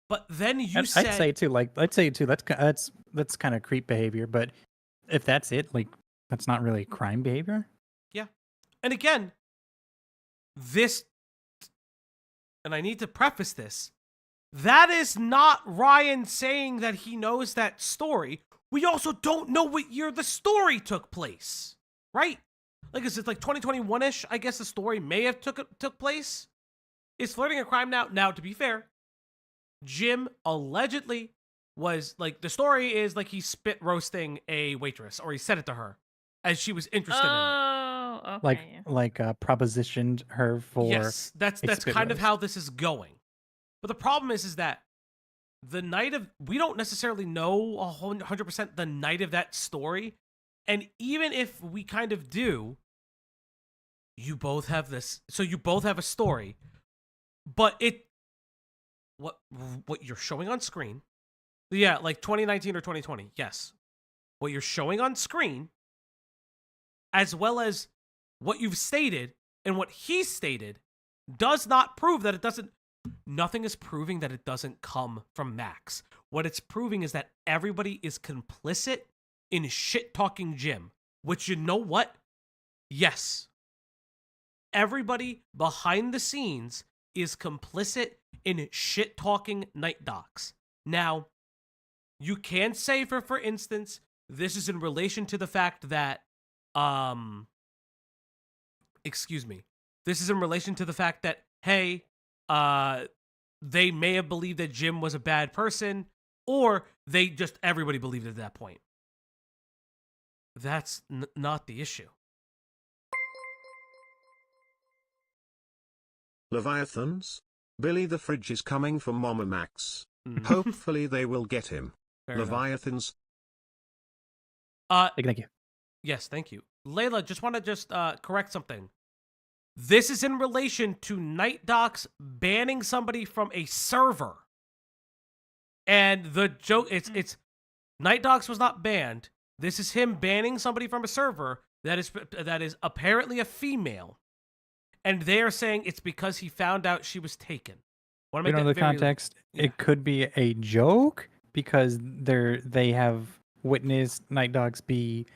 But then you I'd said, say too, that's kind of creep behavior. But if that's it, like that's not really crime behavior. yeah. And again, this, and I need to preface this, that is not Ryan saying that he knows that story. We also don't know what year the story took place, right? Like, is it like 2021-ish? I guess the story may have took place. Is flirting a crime now? Now, to be fair, Jim allegedly was, like, the story is like he spit roasting a waitress, or he said it to her as she was interested in it. Oh, okay. Like propositioned her for. Yes, that's kind of how this is going. But the problem is that the night of, we don't necessarily know 100% the night of that story. And even if we kind of do, you both have this, so you both have a story, but what you're showing on screen, yeah, like 2019 or 2020, yes. What you're showing on screen, as well as what you've stated and what he stated, does not prove that it doesn't. Nothing is proving that it doesn't come from Max. What it's proving is that everybody is complicit in shit-talking Jim. Which, you know what? Yes. Everybody behind the scenes is complicit in shit-talking Night Docs. Now, you can say, for instance, this is in relation to the fact that, this is in relation to the fact that, hey, they may have believed that Jim was a bad person, or they just, everybody believed it at that point. That's not the issue. Leviathans? Billy the Fridge is coming for MamaMax. Hopefully they will get him. Fair enough. Leviathans. Thank you. Yes, thank you. Layla, just want to correct something. This is in relation to Night Docs banning somebody from a server. And the joke, it's Night Docs was not banned. This is him banning somebody from a server that is apparently a female. And they are saying it's because he found out she was taken. Want to You make know that the very, context. yeah. It could be a joke because they have witnessed Night Dogs be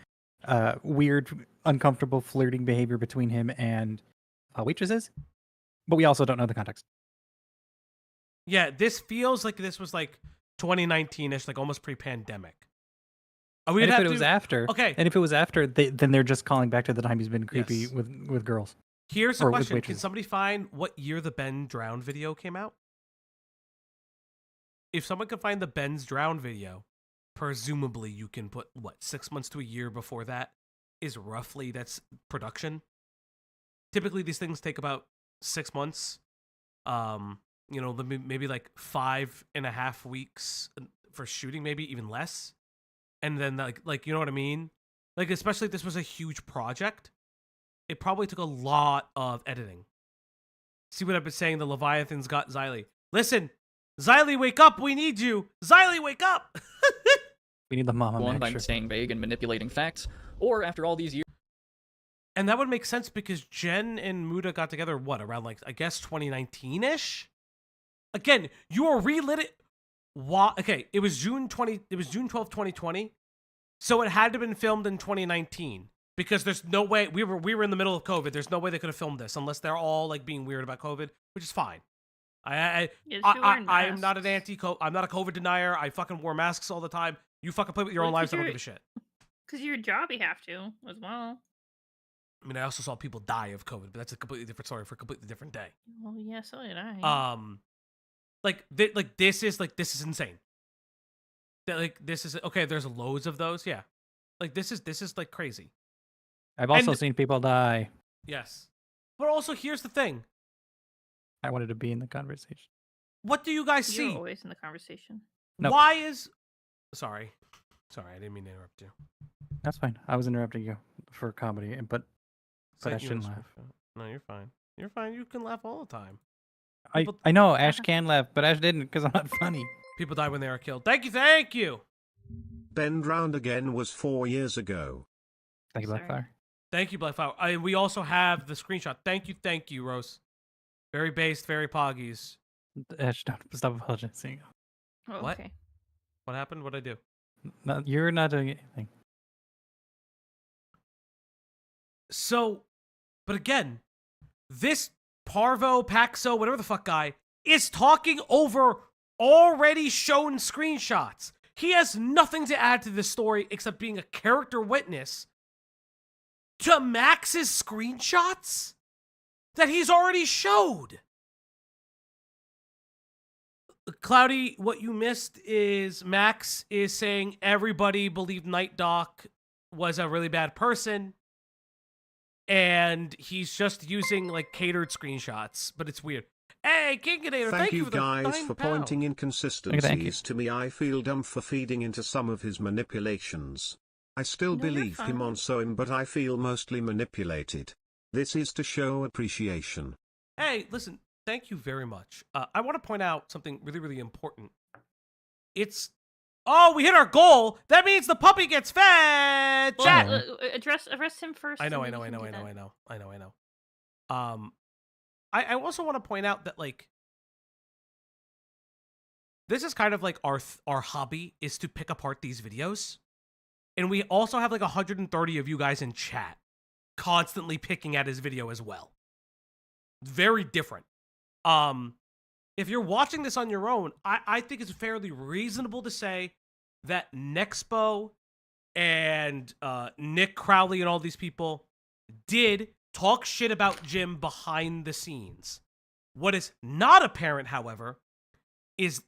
weird, uncomfortable flirting behavior between him and waitresses. But we also don't know the context. Yeah, this feels like this was like 2019-ish, like almost pre-pandemic. And if it was after, okay. And if it was after, then they're just calling back to the time he's been creepy Yes. with girls. Here's a Or with question. Can waitresses. somebody find what year the Ben drowned video came out? If someone can find the Ben's drowned video, presumably you can put, 6 months to a year before that is roughly, that's production. Typically these things take about 6 months. Maybe like 5.5 weeks for shooting, maybe even less. And then like you know what I mean? Like, especially if this was a huge project, it probably took a lot of editing. See what I've been saying? The Leviathans got Xylee. Listen, Xylee, wake up! We need you! Xylee, wake up! We need the One MamaMax. by staying vague and manipulating facts, or after all these years. And that would make sense because Jen and Muda got together, around I guess 2019-ish? Again, you are relit it. Okay, it was June 12th, 2020. So it had to have been filmed in 2019. Because there's no way, we were in the middle of COVID. There's no way they could have filmed this unless they're all like being weird about COVID, which is fine. I'm not an I'm not a COVID denier. I fucking wore masks all the time. You fucking play with your own lives. I don't give a shit. Because your job, you have to as well. I mean, I also saw people die of COVID, but that's a completely different story for a completely different day. Well, yeah, so did I. This is insane. This is okay. There's loads of those. Yeah, this is like crazy. I've also seen people die. Yes, but also here's the thing. I wanted to be in the conversation. What do you guys see? You're always in the conversation. Nope. Why is? Sorry, I didn't mean to interrupt you. That's fine. I was interrupting you for comedy, but I shouldn't laugh. No, you're fine. You're fine. You can laugh all the time. I know Ash can laugh, but Ash didn't because I'm not funny. People die when they are killed. Thank you, thank you. Bend Round Again was 4 years ago. Thank you, Blackfire. Thank you, Blackfire. And we also have the screenshot. Thank you, Rose. Very based, very poggies. Stop apologizing. Oh, What? Okay. What happened? What'd I do? No, you're not doing anything. So, but again, this Parvo, Paxo, whatever the fuck guy, is talking over already shown screenshots. He has nothing to add to this story except being a character witness to Max's screenshots that he's already showed. Cloudy, what you missed is Max is saying everybody believed Night Doc was a really bad person, and he's just using like catered screenshots, but it's weird. Hey, Kinkinator, Thank you for the guys £9. for pointing inconsistencies to me. I feel dumb for feeding into some of his manipulations. I still believe him on Soim, but I feel mostly manipulated. This is to show appreciation. Hey, listen, thank you very much. I want to point out something really, really important. It's... Oh, we hit our goal! That means the puppy gets fed! Well, Chat! address him first. I know. and then I we can do that. I also want to point out that, like, this is kind of like our hobby is to pick apart these videos. And we also have like 130 of you guys in chat constantly picking at his video as well. Very different. If you're watching this on your own, I think it's fairly reasonable to say that Nexpo and Nick Crowley and all these people did talk shit about Jim behind the scenes. What is not apparent, however, is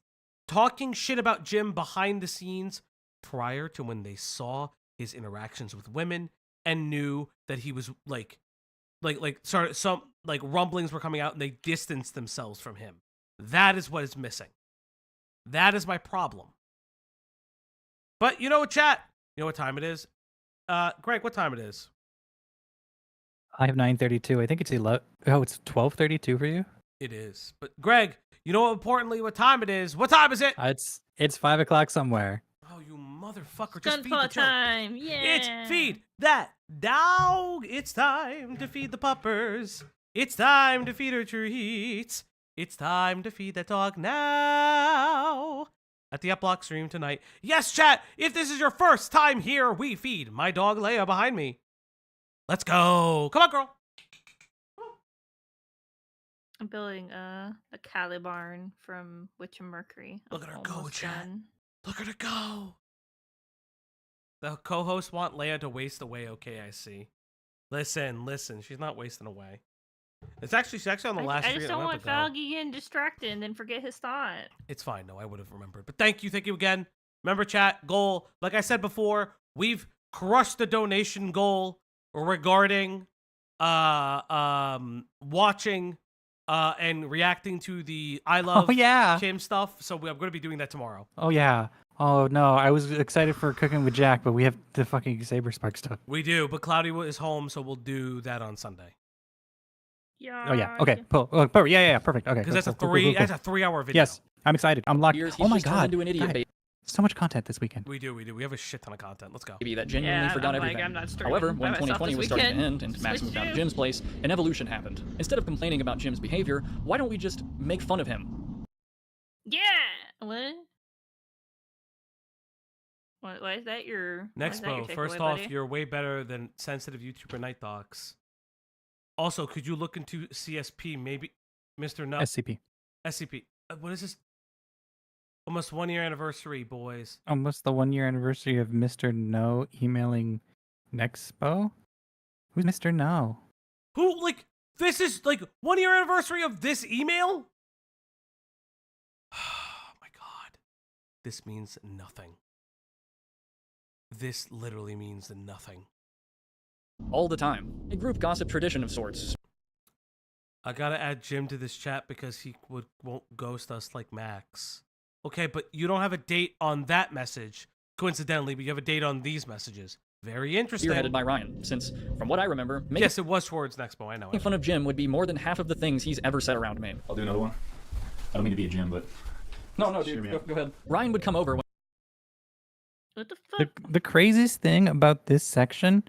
talking shit about Jim behind the scenes prior to when they saw his interactions with women and knew that he was some rumblings were coming out and they distanced themselves from him. That is what is missing. That is my problem. But you know what, chat? You know what time it is? Greg, what time it is? I have 9:32. I think it's 11. Oh, it's 12:32 for you. It is. But Greg, you know importantly what time it is? What time is it? It's 5 o'clock somewhere. Oh, you motherfucker! Just feed the Gunpla joke. time! Yeah. It's feed that dog. It's time to feed the puppers. It's time to feed her treats. It's time to feed that dog now. At the Uplock stream tonight. Yes, chat. If this is your first time here, we feed my dog Leia behind me. Let's go. Come on, girl. I'm building a Calibarn from Witch and Mercury. Look at her go, chat. Look at her go. The co-hosts want Leia to waste away. Okay, I see. Listen. She's not wasting away. She's actually on the last I stream. just don't want Falgy getting distracted and then forget his thought. It's fine. No, I would have remembered. But thank you again. Remember, chat, goal. Like I said before, we've crushed the donation goal regarding watching and reacting to the I Love Kim stuff. So I'm going to be doing that tomorrow. Oh, yeah. Oh, no. I was excited for Cooking with Jack, but we have the fucking SaberSpark stuff. We do, but Cloudy is home, so we'll do that on Sunday. Yeah. Oh, yeah. Okay. Cool. Yeah. Perfect. Okay. Because that's cool. That's a 3-hour video. Yes. I'm excited. I'm locked. Oh, my God. Into an idiot God. So much content this weekend. We do. We have a shit ton of content. Let's go. Maybe that genuinely forgot everything. However, when 2020 was starting to end and Max moved out of Jim's place, an evolution happened. Instead of complaining about Jim's behavior, why don't we just make fun of him? Yeah. What? Why is that your... Nexpo, first off, you're way better than sensitive YouTuber Night Docs. Also, could you look into CSP, maybe Mr. Nut? SCP. What is this? Almost 1 year anniversary, boys. Almost the 1 year anniversary of Mr. No emailing Nexpo? Who's Mr. No? Who, this is, 1 year anniversary of this email? Oh my God. This means nothing. This literally means nothing. All the time. A group gossip tradition of sorts. I gotta add Jim to this chat because he won't ghost us like Max. Okay, but you don't have a date on that message, coincidentally, but you have a date on these messages. Very interesting. Spearheaded by Ryan, since, from what I remember... Yes, it was towards Nexpo, I know. Making fun of Jim would be more than half of the things he's ever said around me. I'll do another one. I don't mean to be a Jim, but No, dude, go ahead. Ryan would come over when. What the fuck? The craziest thing about this section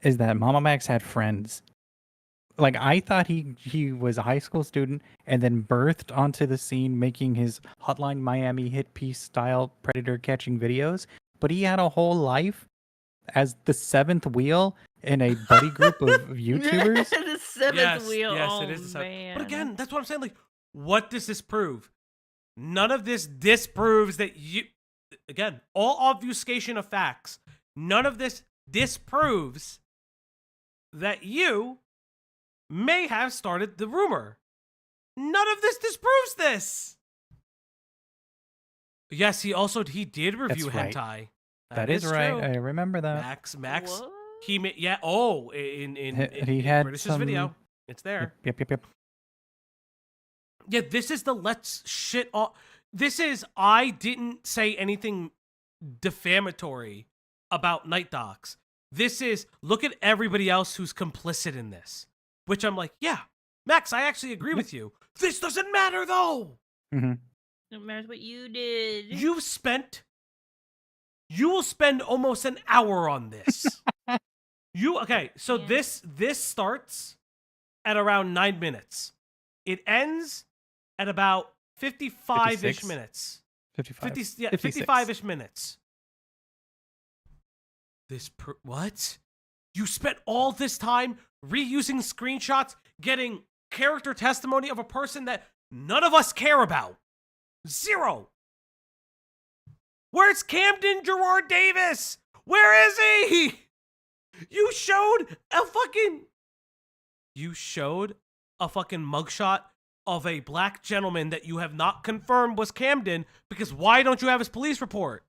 is that MamaMax had friends. Like, I thought he was a high school student and then birthed onto the scene making his Hotline Miami hit piece style predator catching videos, but he had a whole life as the seventh wheel in a buddy group of YouTubers. The seventh wheel. Yes, oh, it is the seventh. man. But again, that's what I'm saying. Like, what does this prove? None of this disproves that you. Again, all obfuscation of facts. None of this disproves that you may have started the rumor. None of this disproves this. Yes, he did review That's right. hentai. That is right. true. I remember that. Max. What? He made in He had British's some video. It's there. Yep. Yeah, this is the let's shit all. This is I didn't say anything defamatory about Night Docs. This is look at everybody else who's complicit in this. Which I'm like, yeah, Max, I actually agree with you. This doesn't matter though. Mm-hmm. It matters what you did. You will spend almost an hour on this. So this starts at around 9 minutes. It ends at about 55-ish 56? minutes. 55. 55-ish minutes. What? You spent all this time reusing screenshots, getting character testimony of a person that none of us care about. Zero. Where's Camden Gerard Davis? Where is he? You showed a fucking mugshot of a black gentleman that you have not confirmed was Camden, because why don't you have his police report?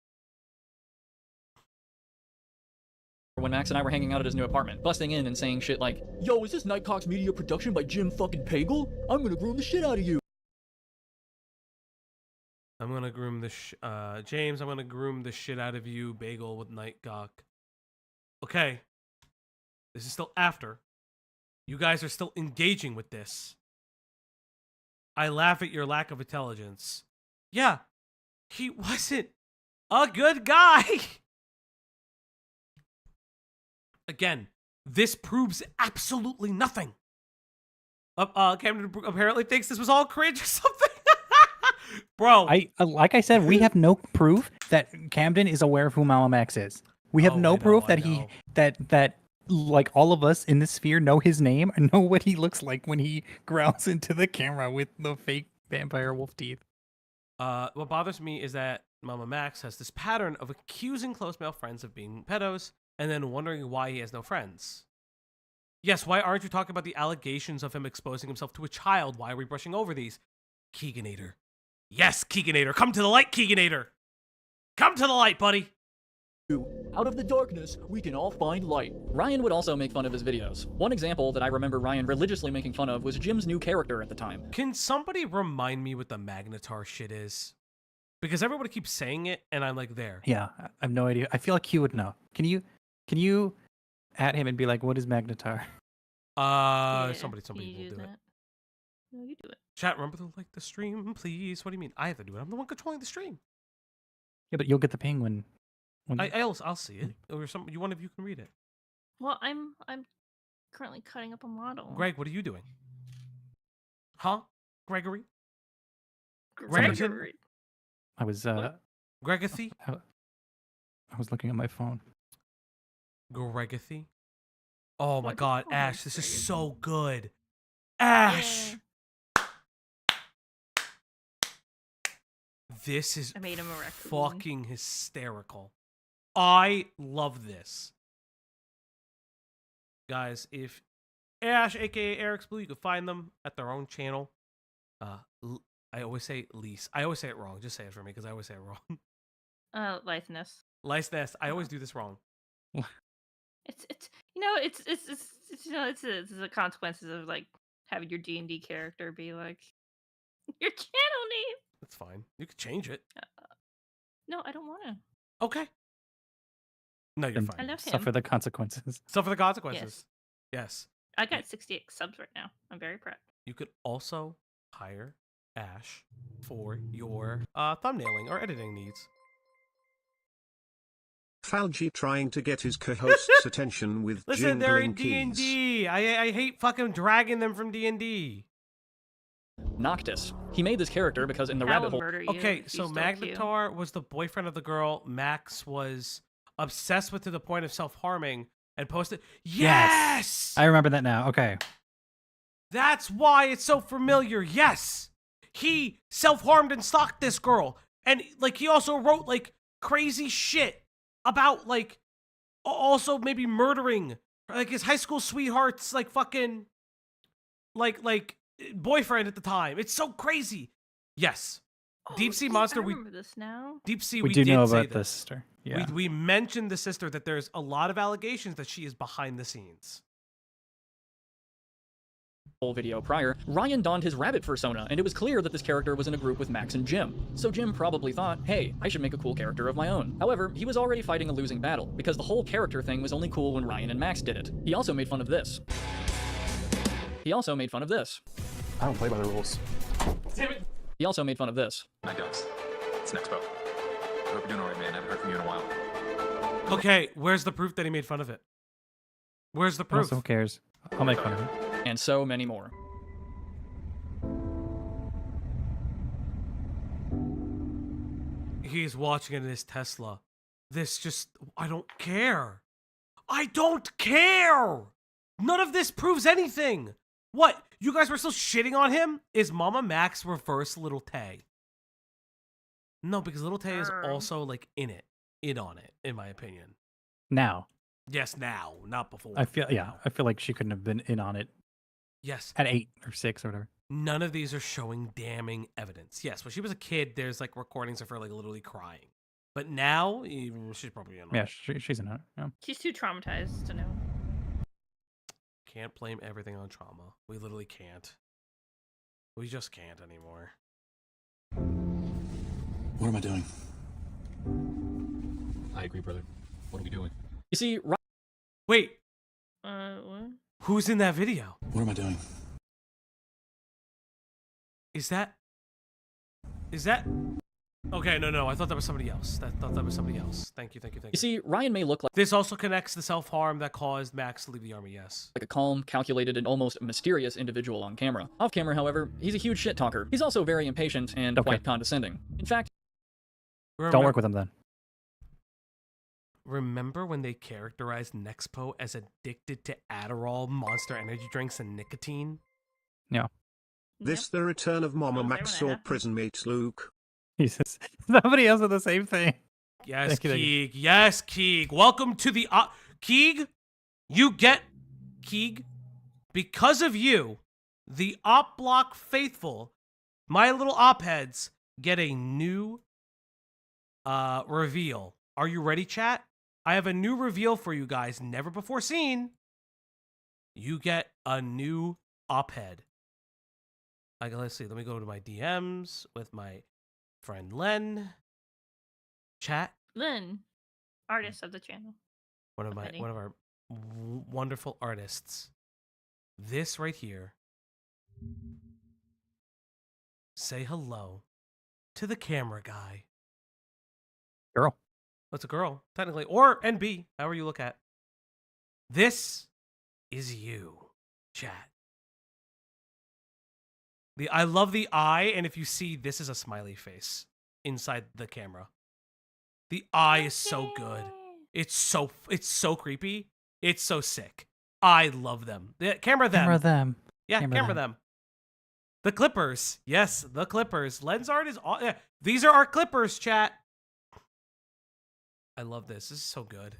When Max and I were hanging out at his new apartment, busting in and saying shit like, "Yo, is this Nightcock's media production by Jim fucking Pagel? I'm gonna groom the shit out of you." I'm gonna groom James, I'm gonna groom the shit out of you, Bagel with Nightcock. Okay. This is still after. You guys are still engaging with this. I laugh at your lack of intelligence. Yeah, he wasn't a good guy. Again, this proves absolutely nothing. Camden apparently thinks this was all cringe or something. Bro. Like I said, we have no proof that Camden is aware of who MamaMax is. We have no proof that that like all of us in this sphere know his name and know what he looks like when he growls into the camera with the fake vampire wolf teeth. What bothers me is that MamaMax has this pattern of accusing close male friends of being pedos and then wondering why he has no friends. Yes, why aren't you talking about the allegations of him exposing himself to a child? Why are we brushing over these? Keeganator. Yes, Keeganator. Come to the light, Keeganator. Come to the light, buddy. Out of the darkness, we can all find light. Ryan would also make fun of his videos. One example that I remember Ryan religiously making fun of was Jim's new character at the time. Can somebody remind me what the Magnetar shit is? Because everybody keeps saying it, and I'm like, there. Yeah, I have no idea. I feel like he would know. Can you at him and be like, what is Magnetar? Somebody will do it. No, you do it. Chat, remember to like the stream, please. What do you mean? I have to do it. I'm the one controlling the stream. Yeah, but you'll get the ping when I'll see it. Or one of you can read it. Well, I'm currently cutting up a model. Greg, what are you doing? Huh? Gregory? Gregory. I was Gregathy? I was looking at my phone. Gregathy? Oh my god, Ash, this is so good. Ash! Yeah. This is fucking hysterical. I love this. Guys, if Ash, aka EriksBlue, you can find them at their own channel. I always say lease. I always say it wrong. Just say it for me because I always say it wrong. Liceness. Liceness. I always do this wrong. It's the consequences of like having your D&D character be like your channel name. That's fine. You could change it. No, I don't want to. Okay. No, you're fine. I love him. Suffer the consequences. Suffer the consequences. Yes. I got 68 subs right now. I'm very proud. You could also hire Ash, for your thumbnailing or editing needs. Falgi trying to get his co-host's attention with Listen, they're in jingling keys. D&D. I hate fucking dragging them from D&D. Noctis. He made this character because in the rabbit hole. Okay, so Magnetar was the boyfriend of the girl Max was obsessed with to the point of self-harming and posted. Yes! I remember that now. Okay. That's why it's so familiar. Yes! He self-harmed and stalked this girl. And, like, he also wrote, like, crazy shit about, like, also maybe murdering, like, his high school sweetheart's, like, fucking, like, boyfriend at the time. It's so crazy. Yes. Deep Sea Monster. I remember this now. Deep Sea. We We do did know say about the this. sister. Yeah. We mentioned the sister that there's a lot of allegations that she is behind the scenes. Whole video prior, Ryan donned his rabbit persona, and it was clear that this character was in a group with Max and Jim. So Jim probably thought, hey, I should make a cool character of my own. However, he was already fighting a losing battle, because the whole character thing was only cool when Ryan and Max did it. He also made fun of this. He also made fun of this. I don't play by the rules. Damn it. He also made fun of this. Night Ducks. It's next Expo. I hope you're doing alright, man. I haven't heard from you in a while. Okay, where's the proof that he made fun of it? Where's the proof? Who cares? I'll make fun of it. And so many more. He's watching it in his Tesla. This just, I don't care. I don't care! None of this proves anything. What? You guys were still shitting on him? Is MamaMax reverse Little Tay? No, because Little Tay is also, like, in on it, in my opinion. Now. Yes, now, not before. I feel like she couldn't have been in on it. Yes. At 8 or 6 or whatever. None of these are showing damning evidence. Yes, when she was a kid, there's, like, recordings of her, like, literally crying. But now, she's probably in on it. Yeah, she's in on it. Yeah. She's too traumatized to know. Can't blame everything on trauma. We literally can't. We just can't anymore. What am I doing? I agree, brother. What are we doing? You see, wait. What? Who's in that video? What am I doing? Is that? Okay, no. I thought that was somebody else. I thought that was somebody else. Thank you. You see, Ryan may look like this also connects the self-harm that caused Max to leave the army. Yes. like a calm, calculated, and almost mysterious individual on camera. Off camera, however, he's a huge shit talker. He's also very impatient and quite condescending. In fact, don't work with him then. Remember when they characterized Nexpo as addicted to Adderall, Monster Energy drinks, and nicotine? Yeah. This the return of MamaMax or prison mate Luke. He says somebody else with the same thing. Yes, Keeg. Yes, Keeg. Welcome to the Keeg. You get Keeg because of you. The Op Block faithful, my little op heads, get a new reveal. Are you ready, chat? I have a new reveal for you guys, never before seen. You get a new op head. Let's see. Let me go to my DMs with my friend Len. Chat. Len, artist of the channel. One of our wonderful artists. This right here. Say hello to the camera guy. Girl. That's a girl, technically, or NB, however you look at. This is you, chat. I love the eye, and if you see, this is a smiley face inside the camera. The eye is so good. It's so creepy. It's so sick. I love them. Camera them. Camera them. Yeah, camera them. The Clippers. Yes, the Clippers. Lens art is all. Yeah, these are our Clippers, chat. I love this. This is so good.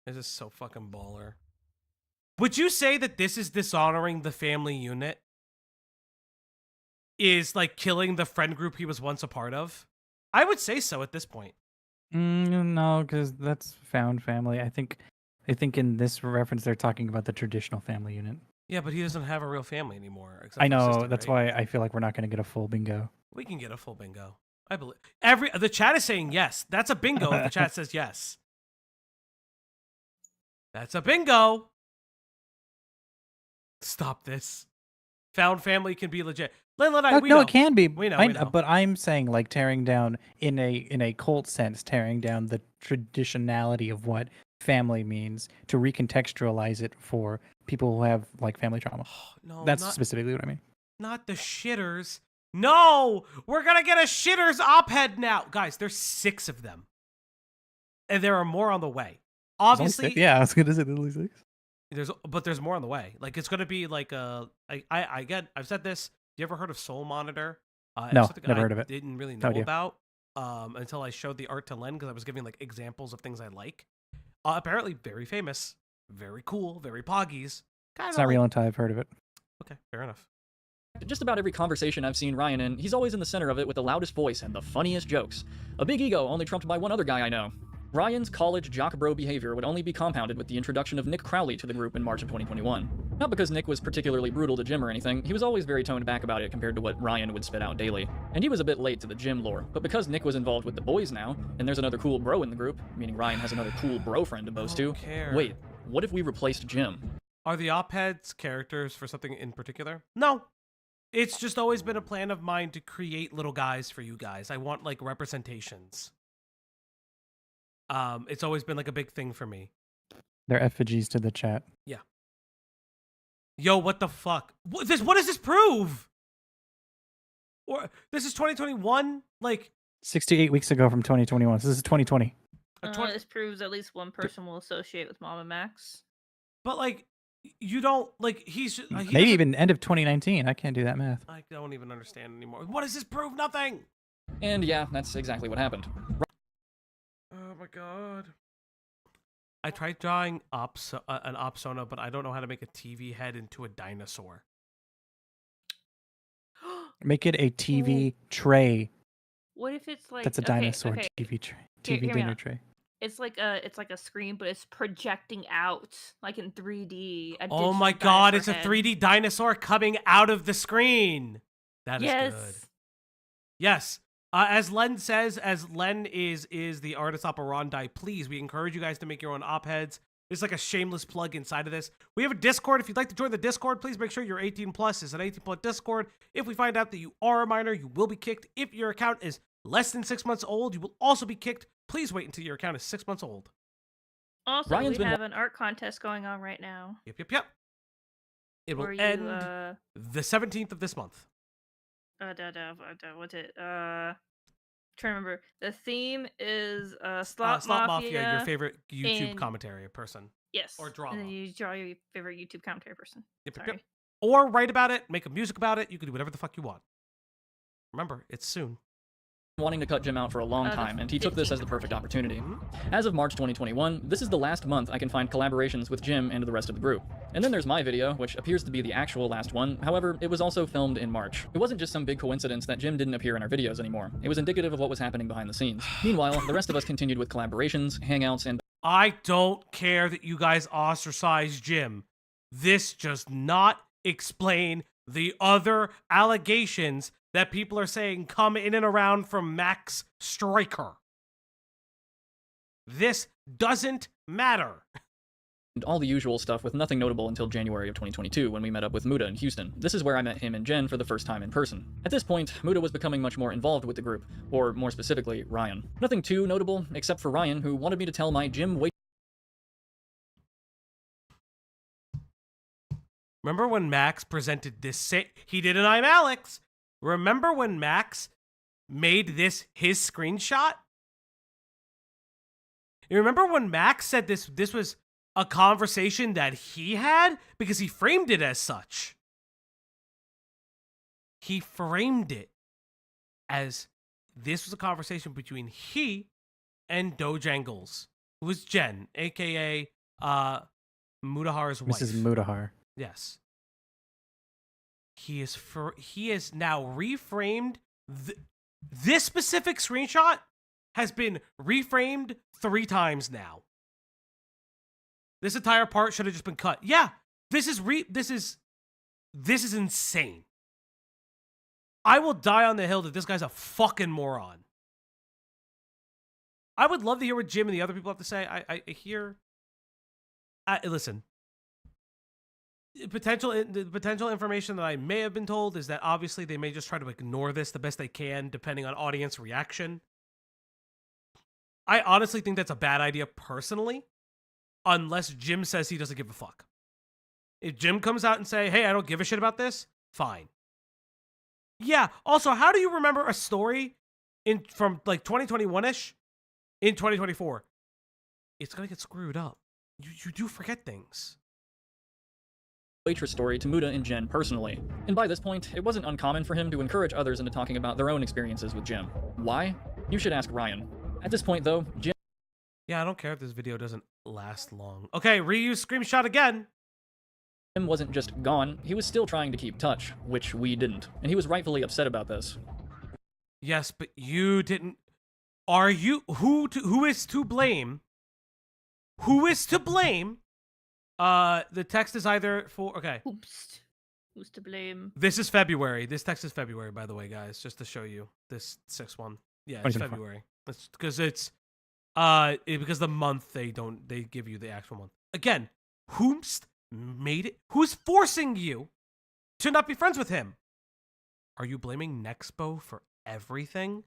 This is so fucking baller. Would you say that this is dishonoring the family unit? Is like killing the friend group he was once a part of? I would say so at this point. No, because that's found family. I think in this reference they're talking about the traditional family unit. Yeah, but he doesn't have a real family anymore. Except I know. for sister, That's right? why I feel like we're not going to get a full bingo. We can get a full bingo. I believe the chat is saying yes. That's a bingo if the chat says yes. That's a bingo. Stop this. Found family can be legit. Layla and I, No, we no, know. it can be. We know, I- we know. But I'm saying like tearing down in a cult sense, tearing down the traditionality of what family means to recontextualize it for people who have like family trauma. No, That's not- specifically what I mean. Not the shitters. No, we're gonna get a shitters op-ed now, guys. There's 6 of them, and there are more on the way. There's only Obviously, 6? Yeah, I was gonna say there's only 6. there's more on the way. Like it's gonna be like I've said this. You ever heard of Soul Monitor? It No, was something never I heard of it. Didn't really No know idea. about until I showed the art to Len because I was giving like examples of things I like. Apparently, very famous, very cool, very poggies. It's not real until I've heard of it. Okay, fair enough. Just about every conversation I've seen Ryan in, he's always in the center of it with the loudest voice and the funniest jokes. A big ego, only trumped by one other guy I know. Ryan's college jock bro behavior would only be compounded with the introduction of Nick Crowley to the group in March of 2021. Not because Nick was particularly brutal to Jim or anything, he was always very toned back about it compared to what Ryan would spit out daily. And he was a bit late to the Jim lore, but because Nick was involved with the boys now, and there's another cool bro in the group, meaning Ryan has another cool bro friend to boast to, care. wait, what if we replaced Jim? Are the op-eds characters for something in particular? No. It's just always been a plan of mine to create little guys for you guys. I want like representations. It's always been like a big thing for me. They're effigies to the chat. Yeah. Yo, what the fuck? What does this prove? Or this is 2021? Like 68 weeks ago from 2021. So this is 2020. This proves at least one person will associate with MamaMax. But like, you don't like. He Maybe even end of 2019. I can't do that math. I don't even understand anymore. What does this prove? Nothing. And yeah, that's exactly what happened. Oh my god. I tried drawing an Opsona, but I don't know how to make a TV head into a dinosaur. Make it a TV tray. What if it's like That's a dinosaur TV tray. TV hear me dinner out. tray. It's like a screen, but it's projecting out like in 3D. Oh my god, it's a head. 3D dinosaur coming out of the screen. That is Yes. good. Yes. As Len says, as Len is the artist operandi, please, we encourage you guys to make your own op-eds. There's like a shameless plug inside of this. We have a Discord. If you'd like to join the Discord, please make sure you're 18 plus. It's an 18 plus Discord. If we find out that you are a minor, you will be kicked. If your account is less than 6 months old, you will also be kicked. Please wait until your account is 6 months old. Also, Ryan's we been have an art contest going on right now. Yep. It will Where you, end the 17th of this month. What's it? Trying to remember. The theme is Slot Mafia, your favorite YouTube and- commentary person. Yes. Or drama. And then you draw your favorite YouTube commentary person. Yep. Or write about it, make a music about it. You can do whatever the fuck you want. Remember, it's soon. Wanting to cut Jim out for a long time, and he took this as the perfect opportunity. As of March 2021, this is the last month I can find collaborations with Jim and the rest of the group. And then there's my video, which appears to be the actual last one. However, it was also filmed in March. It wasn't just some big coincidence that Jim didn't appear in our videos anymore. It was indicative of what was happening behind the scenes. Meanwhile, the rest of us continued with collaborations, hangouts, and I don't care that you guys ostracize Jim. This does not explain the other allegations that people are saying come in and around from Max Striker. This doesn't matter. and all the usual stuff with nothing notable until January of 2022 when we met up with Muda in Houston. This is where I met him and Jen for the first time in person. At this point, Muda was becoming much more involved with the group, or more specifically, Ryan. Nothing too notable, except for Ryan, who wanted me to tell my Jim wait. Remember when Max presented this? He did an I'm Alex. Remember when Max made this his screenshot? You remember when Max said this was a conversation that he had? Because he framed it as such. He framed it as this was a conversation between he and Dojangles, who was Jen, aka Mudahar's wife. Mrs. Mudahar. Yes. He is now reframed. This specific screenshot has been reframed 3 times now. This entire part should have just been cut. Yeah, this is insane. I will die on the hill that this guy's a fucking moron. I would love to hear what Jim and the other people have to say. I hear. Listen. The potential information that I may have been told is that obviously they may just try to ignore this the best they can, depending on audience reaction. I honestly think that's a bad idea personally, unless Jim says he doesn't give a fuck. If Jim comes out and say, hey, I don't give a shit about this, fine. Yeah, also, how do you remember a story from like 2021-ish in 2024? It's gonna get screwed up. You do forget things. Waitress story to Muda and Jen personally. And by this point, it wasn't uncommon for him to encourage others into talking about their own experiences with Jim. Why? You should ask Ryan. At this point, though, Jim... Yeah, I don't care if this video doesn't last long. Okay, reuse screenshot again. Jim wasn't just gone, he was still trying to keep touch, which we didn't. And he was rightfully upset about this. Yes, but you didn't... Are you... Who is to blame? Who is to blame? The text is either for... Okay. Oops. Who's to blame? This is February. This text is February, by the way, guys. Just to show you. This 6-1. Yeah, it's February. It's because it's... because the month they give you the actual month. Again, who's made it? Who's forcing you to not be friends with him? Are you blaming Nexpo for everything?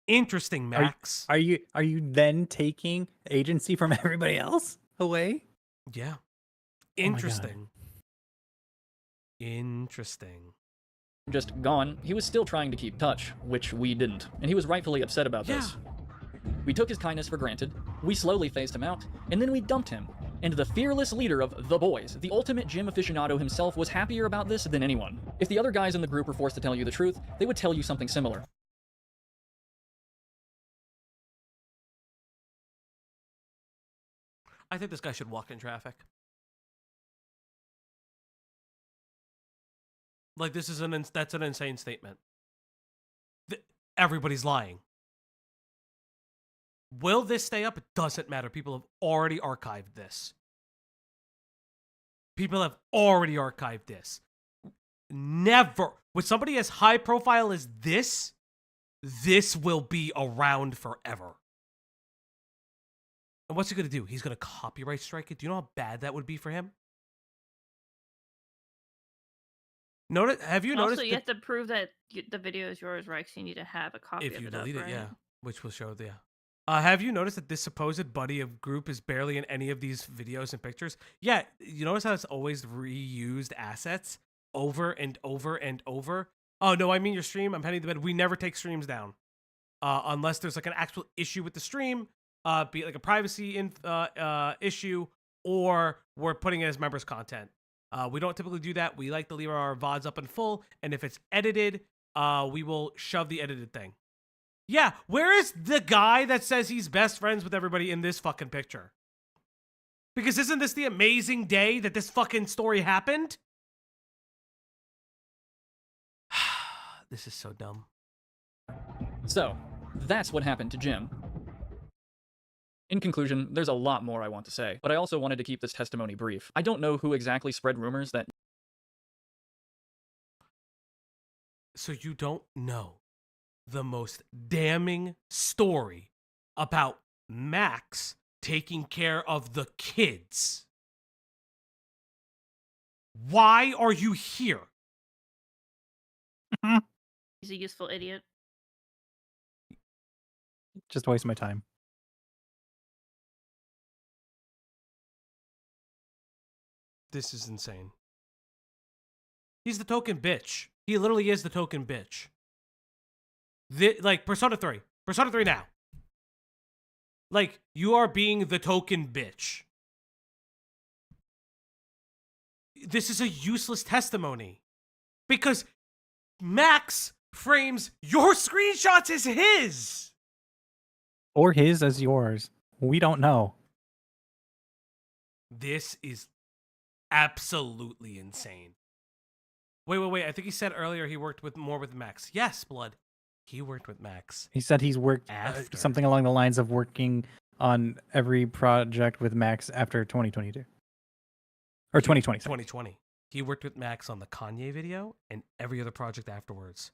Interesting, Max. Are you then taking agency from everybody else away? Yeah. Interesting. Interesting. Just gone, he was still trying to keep touch, which we didn't. And he was rightfully upset about this. We took his kindness for granted, we slowly phased him out, and then we dumped him. And the fearless leader of the boys, the ultimate gym aficionado himself, was happier about this than anyone. If the other guys in the group were forced to tell you the truth, they would tell you something similar. I think this guy should walk in traffic. Like, this is that's an insane statement. Everybody's lying. Will this stay up? It doesn't matter. People have already archived this. People have already archived this. Never. With somebody as high profile as this will be around forever. And what's he going to do? He's going to copyright strike it? Do you know how bad that would be for him? Have you noticed? Also, you have to prove that the video is yours, right? So you need to have a copy of it. If you delete right? it, yeah. Which will show, yeah. Have you noticed that this supposed buddy of group is barely in any of these videos and pictures? Yeah, you notice how it's always reused assets over and over and over? Oh, no, I mean your stream. I'm heading to bed. We never take streams down. Unless there's like an actual issue with the stream, be it like a privacy issue, or we're putting it as members content. We don't typically do that. We like to leave our VODs up in full, and if it's edited, we will shove the edited thing. Yeah, where is the guy that says he's best friends with everybody in this fucking picture? Because isn't this the amazing day that this fucking story happened? This is so dumb. So, that's what happened to Jim. In conclusion, there's a lot more I want to say, but I also wanted to keep this testimony brief. I don't know who exactly spread rumors that... So you don't know the most damning story about Max taking care of the kids. Why are you here? He's a useful idiot. Just waste my time. This is insane. He's the token bitch. He literally is the token bitch. Like, Persona 3. Persona 3 now. Like, you are being the token bitch. This is a useless testimony. Because Max frames your screenshots as his. Or his as yours. We don't know. This is absolutely insane. Wait. I think he said earlier he worked more with Max. Yes, Blood. He worked with Max. He said he's worked something along the lines of working on every project with Max after 2022. Or 2020. 2020. He worked with Max on the Kanye video and every other project afterwards.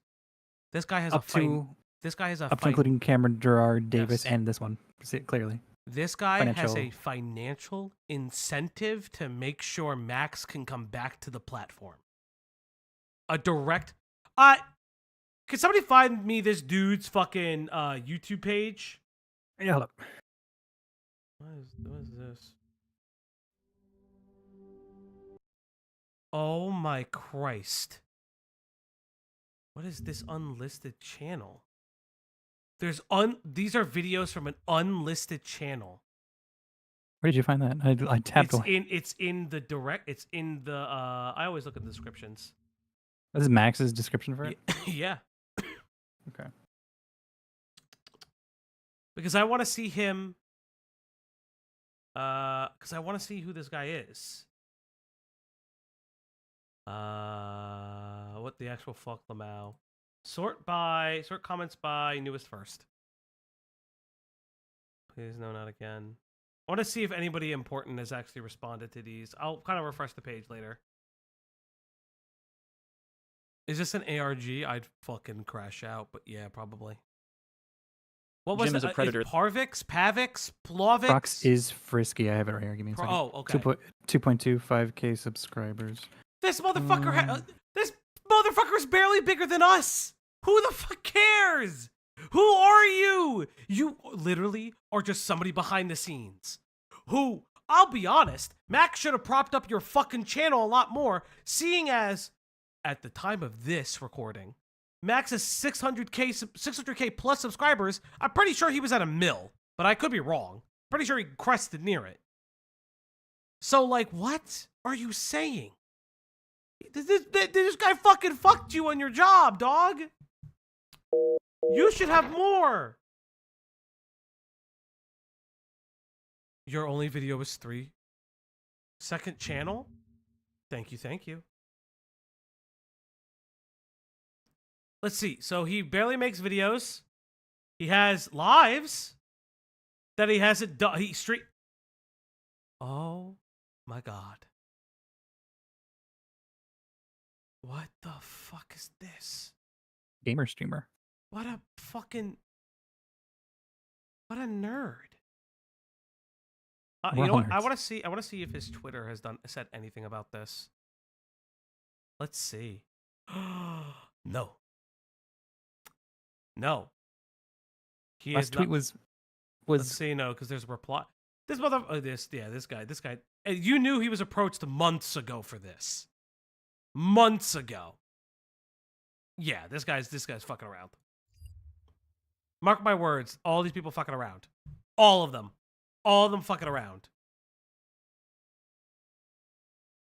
This guy has up to This guy has a up fight. to including Cameron Gerard Davis and this one, clearly. This guy has a financial incentive to make sure Max can come back to the platform. A direct... can somebody find me this dude's fucking YouTube page? Yeah, hold up. What is this? Oh my Christ. What is this unlisted channel? These are videos from an unlisted channel. Where did you find that? I tapped away. It's in the direct. It's in the. I always look at the descriptions. This is Max's description for it. Yeah. Okay. Because I want to see him. Because I want to see who this guy is. What the actual fuck, Lolcow? Sort comments by newest first. Please no, not again. I want to see if anybody important has actually responded to these. I'll kind of refresh the page later. Is this an ARG? I'd fucking crash out, but yeah, probably. What was Jim is a predator. Parvix, Pavix, Plovix? Fox is frisky. I have it right here. Give me a second. Oh, okay. 2.25k subscribers. This motherfucker this motherfucker is barely bigger than us. Who the fuck cares? Who are you? You literally are just somebody behind the scenes. Who, I'll be honest, Max should have propped up your fucking channel a lot more, seeing as, at the time of this recording, Max has 600k plus subscribers. I'm pretty sure he was at 1 mil, but I could be wrong. Pretty sure he crested near it. So, like, what are you saying? This guy fucking fucked you on your job, dog. You should have more. Your only video was 3. Second channel? Thank you, thank you. Let's see. So he barely makes videos. He has lives that he hasn't done. Oh my God. What the fuck is this? Gamer streamer. What a fucking... What a nerd. You know what? I want to see if his Twitter has said anything about this. Let's see. No. No. Last tweet was Let's see, no, because there's a reply. This guy. And you knew he was approached months ago for this. Months ago. Yeah, this guy's fucking around. Mark my words, all these people fucking around. All of them. All of them fucking around.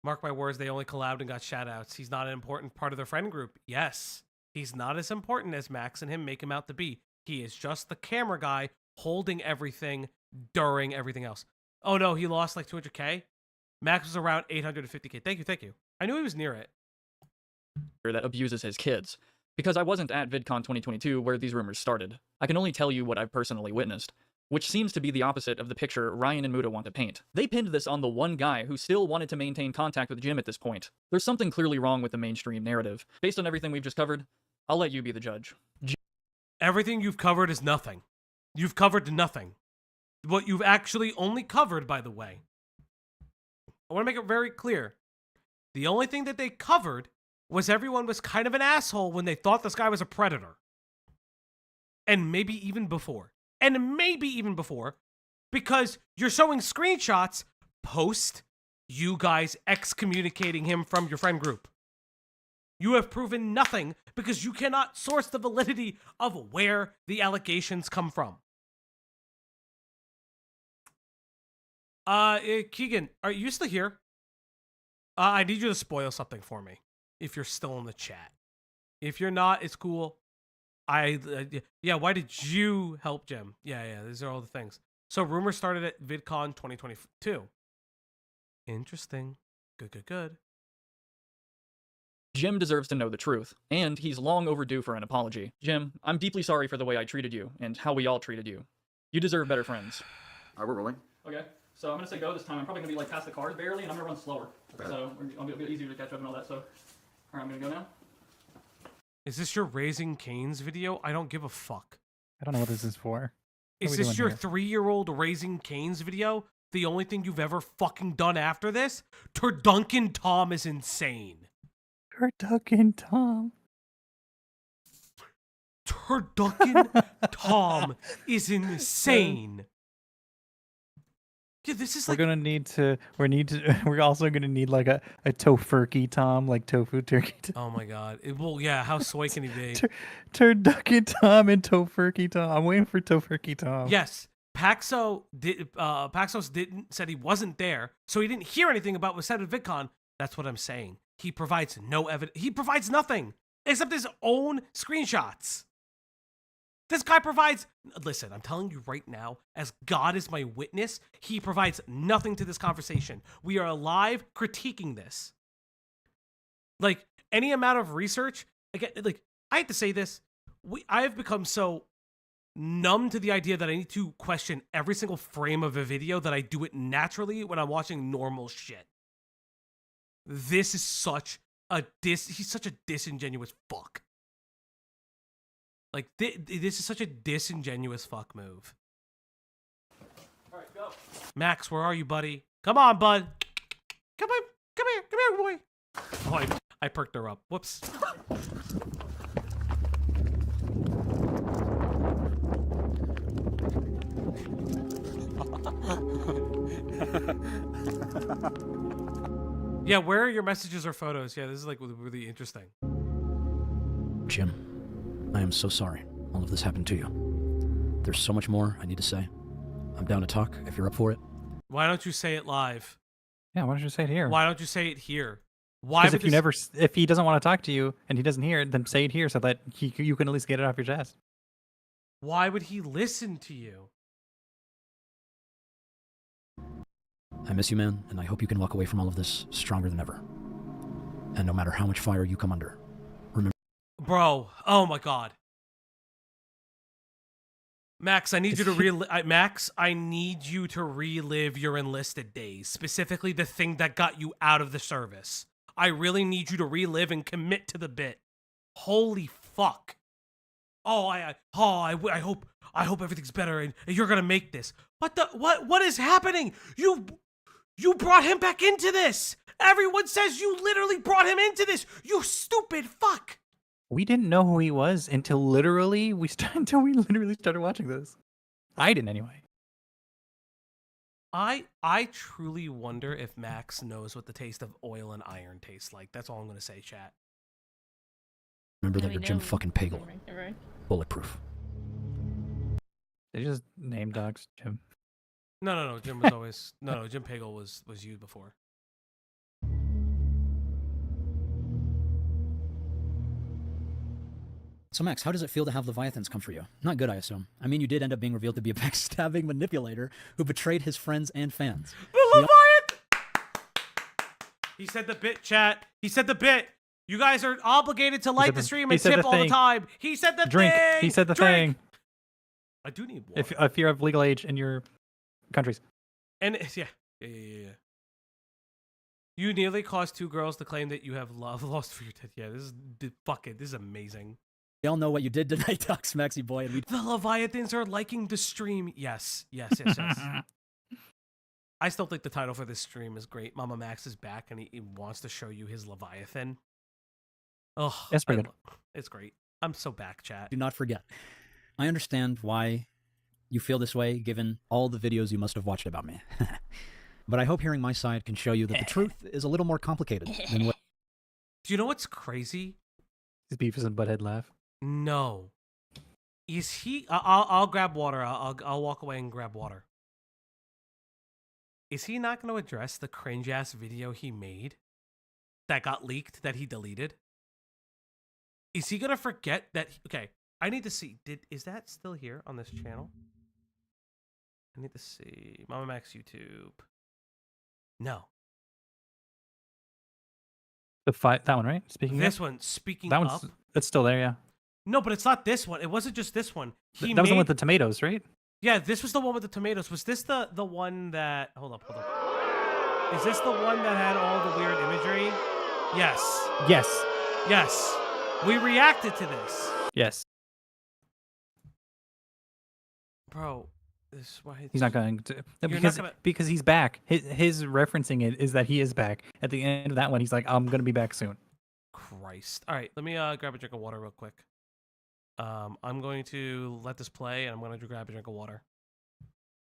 Mark my words, they only collabed and got shoutouts. He's not an important part of their friend group. Yes, he's not as important as Max and him make him out to be. He is just the camera guy holding everything during everything else. Oh no, he lost like 200k? Max was around 850k. Thank you. I knew he was near it. That abuses his kids. Because I wasn't at VidCon 2022 where these rumors started. I can only tell you what I've personally witnessed, which seems to be the opposite of the picture Ryan and Muda want to paint. They pinned this on the one guy who still wanted to maintain contact with Jim at this point. There's something clearly wrong with the mainstream narrative. Based on everything we've just covered, I'll let you be the judge. Everything you've covered is nothing. You've covered nothing. What you've actually only covered, by the way, I want to make it very clear. The only thing that they covered was everyone was kind of an asshole when they thought this guy was a predator. And maybe even before. Because you're showing screenshots post you guys excommunicating him from your friend group. You have proven nothing because you cannot source the validity of where the allegations come from. Keegan, are you still here? I need you to spoil something for me. If you're still in the chat. If you're not, it's cool. Yeah, why did you help Jim? Yeah, these are all the things. So rumors started at VidCon 2022. Interesting. Good. Jim deserves to know the truth, and he's long overdue for an apology. Jim, I'm deeply sorry for the way I treated you, and how we all treated you. You deserve better friends. Alright, we're rolling. Okay, so I'm gonna say go this time. I'm probably gonna be like past the cars barely, and I'm gonna run slower. Okay. So it'll be a bit easier to catch up and all that, so... Alright, I'm gonna go now. Is this your Raising Cane's video? I don't give a fuck. I don't know what this is for. Is this your 3-year-old raising Cane's video? The only thing you've ever fucking done after this? Turduncan Tom is insane. Turducken Tom. Turducken Tom is insane. Yeah, this is like we're also gonna need like a tofurkey Tom, like tofu turkey Tom. Oh my god. Well, yeah, how soy can he be? Turducken Tom and tofurkey Tom. I'm waiting for tofurkey Tom. Yes. Paxos said he wasn't there, so he didn't hear anything about what was said at VidCon. That's what I'm saying. He provides no evidence. He provides nothing except his own screenshots. This guy provides... Listen, I'm telling you right now, as God is my witness, he provides nothing to this conversation. We are live critiquing this. Like, any amount of research... Again, like, I hate to say this. I have become so numb to the idea that I need to question every single frame of a video that I do it naturally when I'm watching normal shit. This is such a... He's such a disingenuous fuck. Like, this is such a disingenuous fuck move. All right, go. Max, where are you, buddy? Come on, bud. Come here, boy. Oh, I perked her up. Whoops. Yeah, where are your messages or photos? Yeah, this is like really interesting. Jim, I am so sorry all of this happened to you. There's so much more I need to say. I'm down to talk if you're up for it. Why don't you say it live? Yeah, why don't you say it here? Why don't you say it here? Why? Because if he doesn't want to talk to you and he doesn't hear it, then say it here so that you can at least get it off your chest. Why would he listen to you? I miss you, man, and I hope you can walk away from all of this stronger than ever. And no matter how much fire you come under, remember... Bro, oh my god. Max, I need you to Max, I need you to relive your enlisted days, specifically the thing that got you out of the service. I really need you to relive and commit to the bit. Holy fuck. Oh, I hope everything's better and you're gonna make this. What is happening? You brought him back into this. Everyone says you literally brought him into this. You stupid fuck. We didn't know who he was until we literally started watching this. I didn't anyway. I truly wonder if Max knows what the taste of oil and iron tastes like. That's all I'm gonna say, chat. Remember that you're Jim fucking Pagel. Right. Bulletproof. They just name dogs Jim. No. Jim was always no. Jim Pagel was you before. So Max, how does it feel to have Leviathans come for you? Not good, I assume. I mean, you did end up being revealed to be a backstabbing manipulator who betrayed his friends and fans. The Leviathan! He said the bit, chat. He said the bit. You guys are obligated to like the stream and tip all the time. He said the drink. thing. He said the thing. I do need water. If you're of legal age in your countries. And yeah. You nearly caused 2 girls to claim that you have love lost for your death. Yeah, this is amazing. We all know what you did tonight, Docs, Maxi boy. And the Leviathans are liking the stream. Yes. I still think the title for this stream is great. MamaMax is back and he wants to show you his Leviathan. Oh, that's pretty good. It's great. I'm so back, chat. Do not forget. I understand why you feel this way, given all the videos you must have watched about me. But I hope hearing my side can show you that the truth is a little more complicated than what... Do you know what's crazy? His Beavis and Butthead laugh. No. Is he... I'll grab water. I'll walk away and grab water. Is he not going to address the cringe-ass video he made that got leaked that he deleted? Is he going to forget that... Okay, I need to see. Is that still here on this channel? I need to see. MamaMax YouTube. No. That one, right? This one, speaking that up. It's still there, yeah. No, but it's not this one. It wasn't just this one. That was the one with the tomatoes, right? Yeah, this was the one with the tomatoes. Was this the one that... Hold up. Is this the one that had all the weird imagery? Yes. Yes. We reacted to this. Yes. Bro, this is why He's not going to. You're Because, not gonna... because he's back. His referencing it is that he is back. At the end of that one, he's like, I'm going to be back soon. Christ. All right, let me grab a drink of water real quick. I'm going to let this play, and I'm going to grab a drink of water.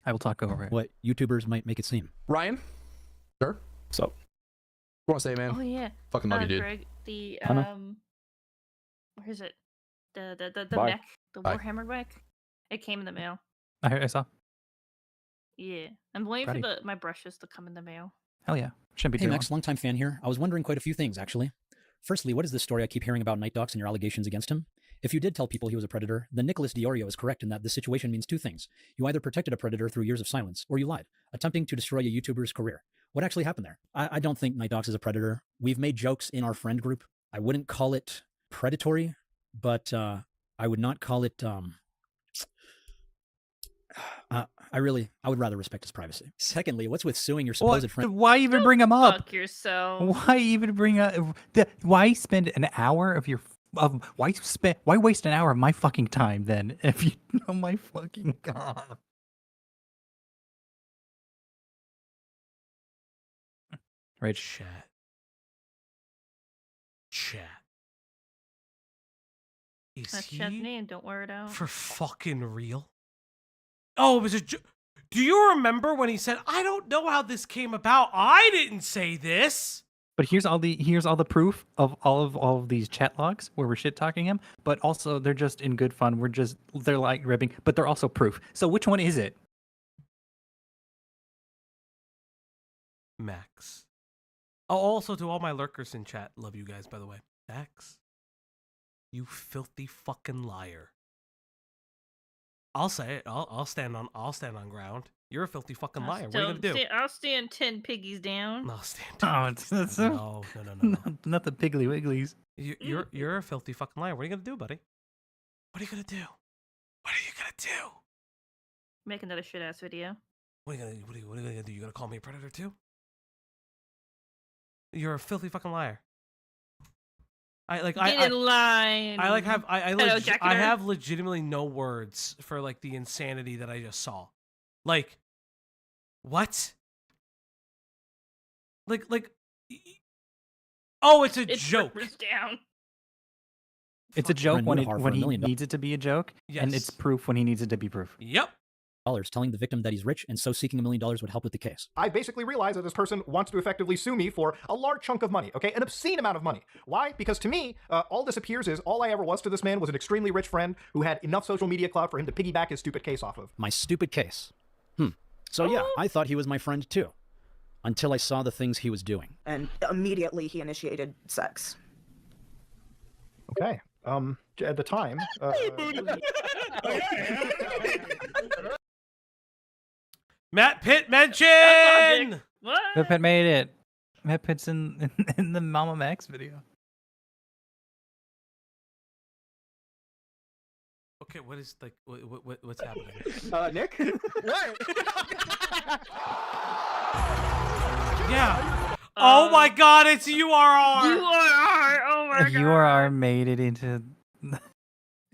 I will talk over it. What YouTubers might make it seem. Ryan? Sure. So, what want to say, man? Oh yeah. Fucking love you, dude. Greg, the Hunter? where is it? The Bye. mech, the Bye. Warhammer mech. It came in the mail. I saw. Yeah, I'm waiting Proud for of my brushes to come in the mail. Hell yeah. Shouldn't be Hey too Max, longtime fan here. I was wondering quite a few things, actually. Firstly, what is this story I keep hearing about Night Docs and your allegations against him? If you did tell people he was a predator, then Nicholas Diorio is correct in that this situation means two things. You either protected a predator through years of silence, or you lied, attempting to destroy a YouTuber's career. What actually happened there? I don't think Night Docs is a predator. We've made jokes in our friend group. I wouldn't call it predatory, but I would not call it... I would rather respect his privacy. Secondly, what's with suing your supposed friend? Why even bring him up? Fuck yourself. Why even bring up? Why spend an hour of your... why waste an hour of my fucking time then? If you know my fucking god. Right. Chat. Is That's he Chad's name. Don't wear it out. for fucking real? Oh, it was a do you remember when he said, I don't know how this came about. I didn't say this. But here's all the proof of all of these chat logs where we're shit talking him, but also they're just in good fun. They're like ribbing, but they're also proof. So which one is it? Max. Oh, also to all my lurkers in chat, love you guys, by the way. Max, you filthy fucking liar. I'll say it. I'll stand on ground. You're a filthy fucking liar. What are you gonna do? I'll stand 10 piggies down. I'll stand. Oh, it's no. Not the Piggly Wigglies. You're a filthy fucking liar. What are you gonna do, buddy? What are you gonna do? What are you gonna do? Make another shit ass video. What are you gonna do? You gonna call me a predator too? You're a filthy fucking liar. Get in line. I have legitimately no words for like the insanity that I just saw. Like, what? Like, oh, it's a joke. Down. It's a joke when he needs it to be a joke, yes. And it's proof when he needs it to be proof. Yep. Telling the victim that he's rich and so seeking $1 million would help with the case. I basically realized that this person wants to effectively sue me for a large chunk of money, okay? An obscene amount of money. Why? Because to me, all this appears is all I ever was to this man was an extremely rich friend who had enough social media clout for him to piggyback his stupid case off of. My stupid case. So yeah, I thought he was my friend too. Until I saw the things he was doing. And immediately he initiated sex. Okay. At the time... Matt Pitt mention! What? Matt Pitt made it. Matt Pitt's in the MamaMax video. Okay, what is like what's happening? Nick? Yeah. Oh my god, it's URR! Oh my god. URR made it into...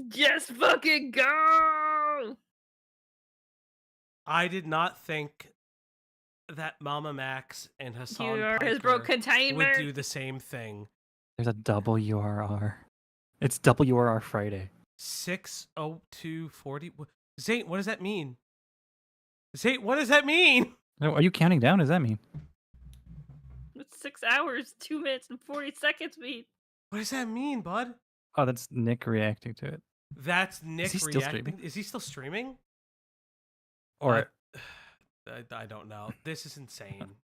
Just fucking go! I did not think that MamaMax and Hassan URR has Piker broke containment. would do the same thing. There's a double URR. It's WRR Friday. 6:02:40. Zane, what does that mean? Zane, what does that mean? Oh, are you counting down? What does that mean? What's 6 hours, 2 minutes, and 40 seconds mean? What does that mean, bud? Oh, that's Nick reacting to it. That's Nick Is he still reacting. streaming? Is he still streaming? Or I don't know. This is insane.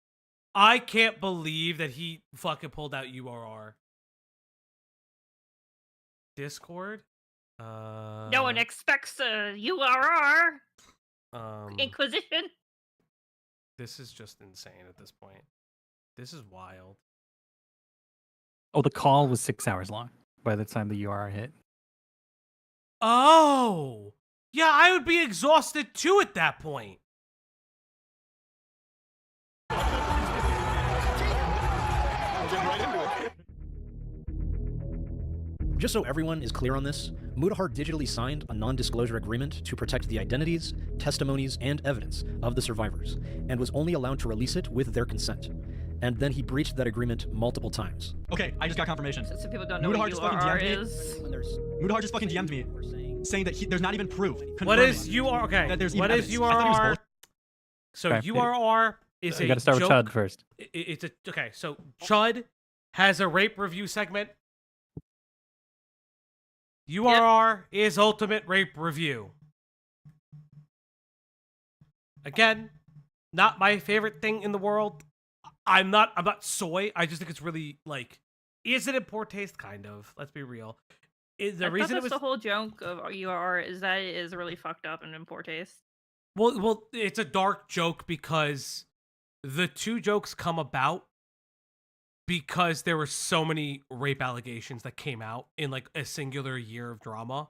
I can't believe that he fucking pulled out URR. Discord? No one expects a URR. Inquisition. This is just insane at this point. This is wild. Oh, the call was 6 hours long by the time the URR hit. Oh! Yeah, I would be exhausted too at that point. Just so everyone is clear on this, Mudahar digitally signed a non-disclosure agreement to protect the identities, testimonies, and evidence of the survivors, and was only allowed to release it with their consent. And then he breached that agreement multiple times. Okay, I just got confirmation. So people don't know Mudahar what just fucking URR DM'd is. me. Mudahar just fucking DM'd me, saying that there's not even proof. What is URR? Okay. That there's What even is evidence. I thought he was URR? bullshit. So Okay. URR is You a gotta start with joke. Chud first. It's a okay. So Chud has a rape review segment. URR is Ultimate Rape Review. Again, not my favorite thing in the world. I'm not soy. I just think it's really like, is it in poor taste? Kind of. Let's be real. The I reason thought it that's was the whole joke of URR is that it is really fucked up and in poor taste. well, it's a dark joke because the two jokes come about because there were so many rape allegations that came out in like a singular year of drama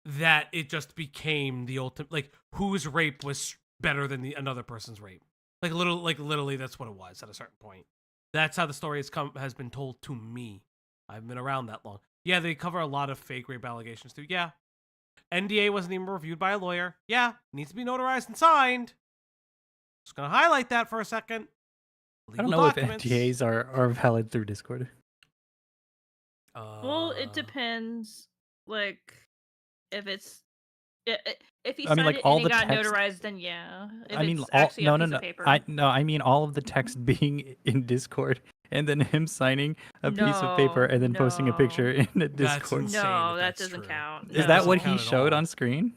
that it just became the ultimate, like, whose rape was better than another person's rape. Literally that's what it was at a certain point. That's how the story has been told to me. I've been around that long. Yeah, they cover a lot of fake rape allegations too. Yeah. NDA wasn't even reviewed by a lawyer. Yeah, needs to be notarized and signed. Just gonna highlight that for a second. I don't know if NDAs are valid through Discord. Well, it depends. Like, if it's if he I mean, signed like, it all and he the got text- notarized, then yeah. If I mean, it's all, actually no, a no, piece no. of paper. I mean all of the text being in Discord and then him signing a piece of paper and then posting a picture in a Discord. No, that doesn't count. Is No. that what he showed on screen?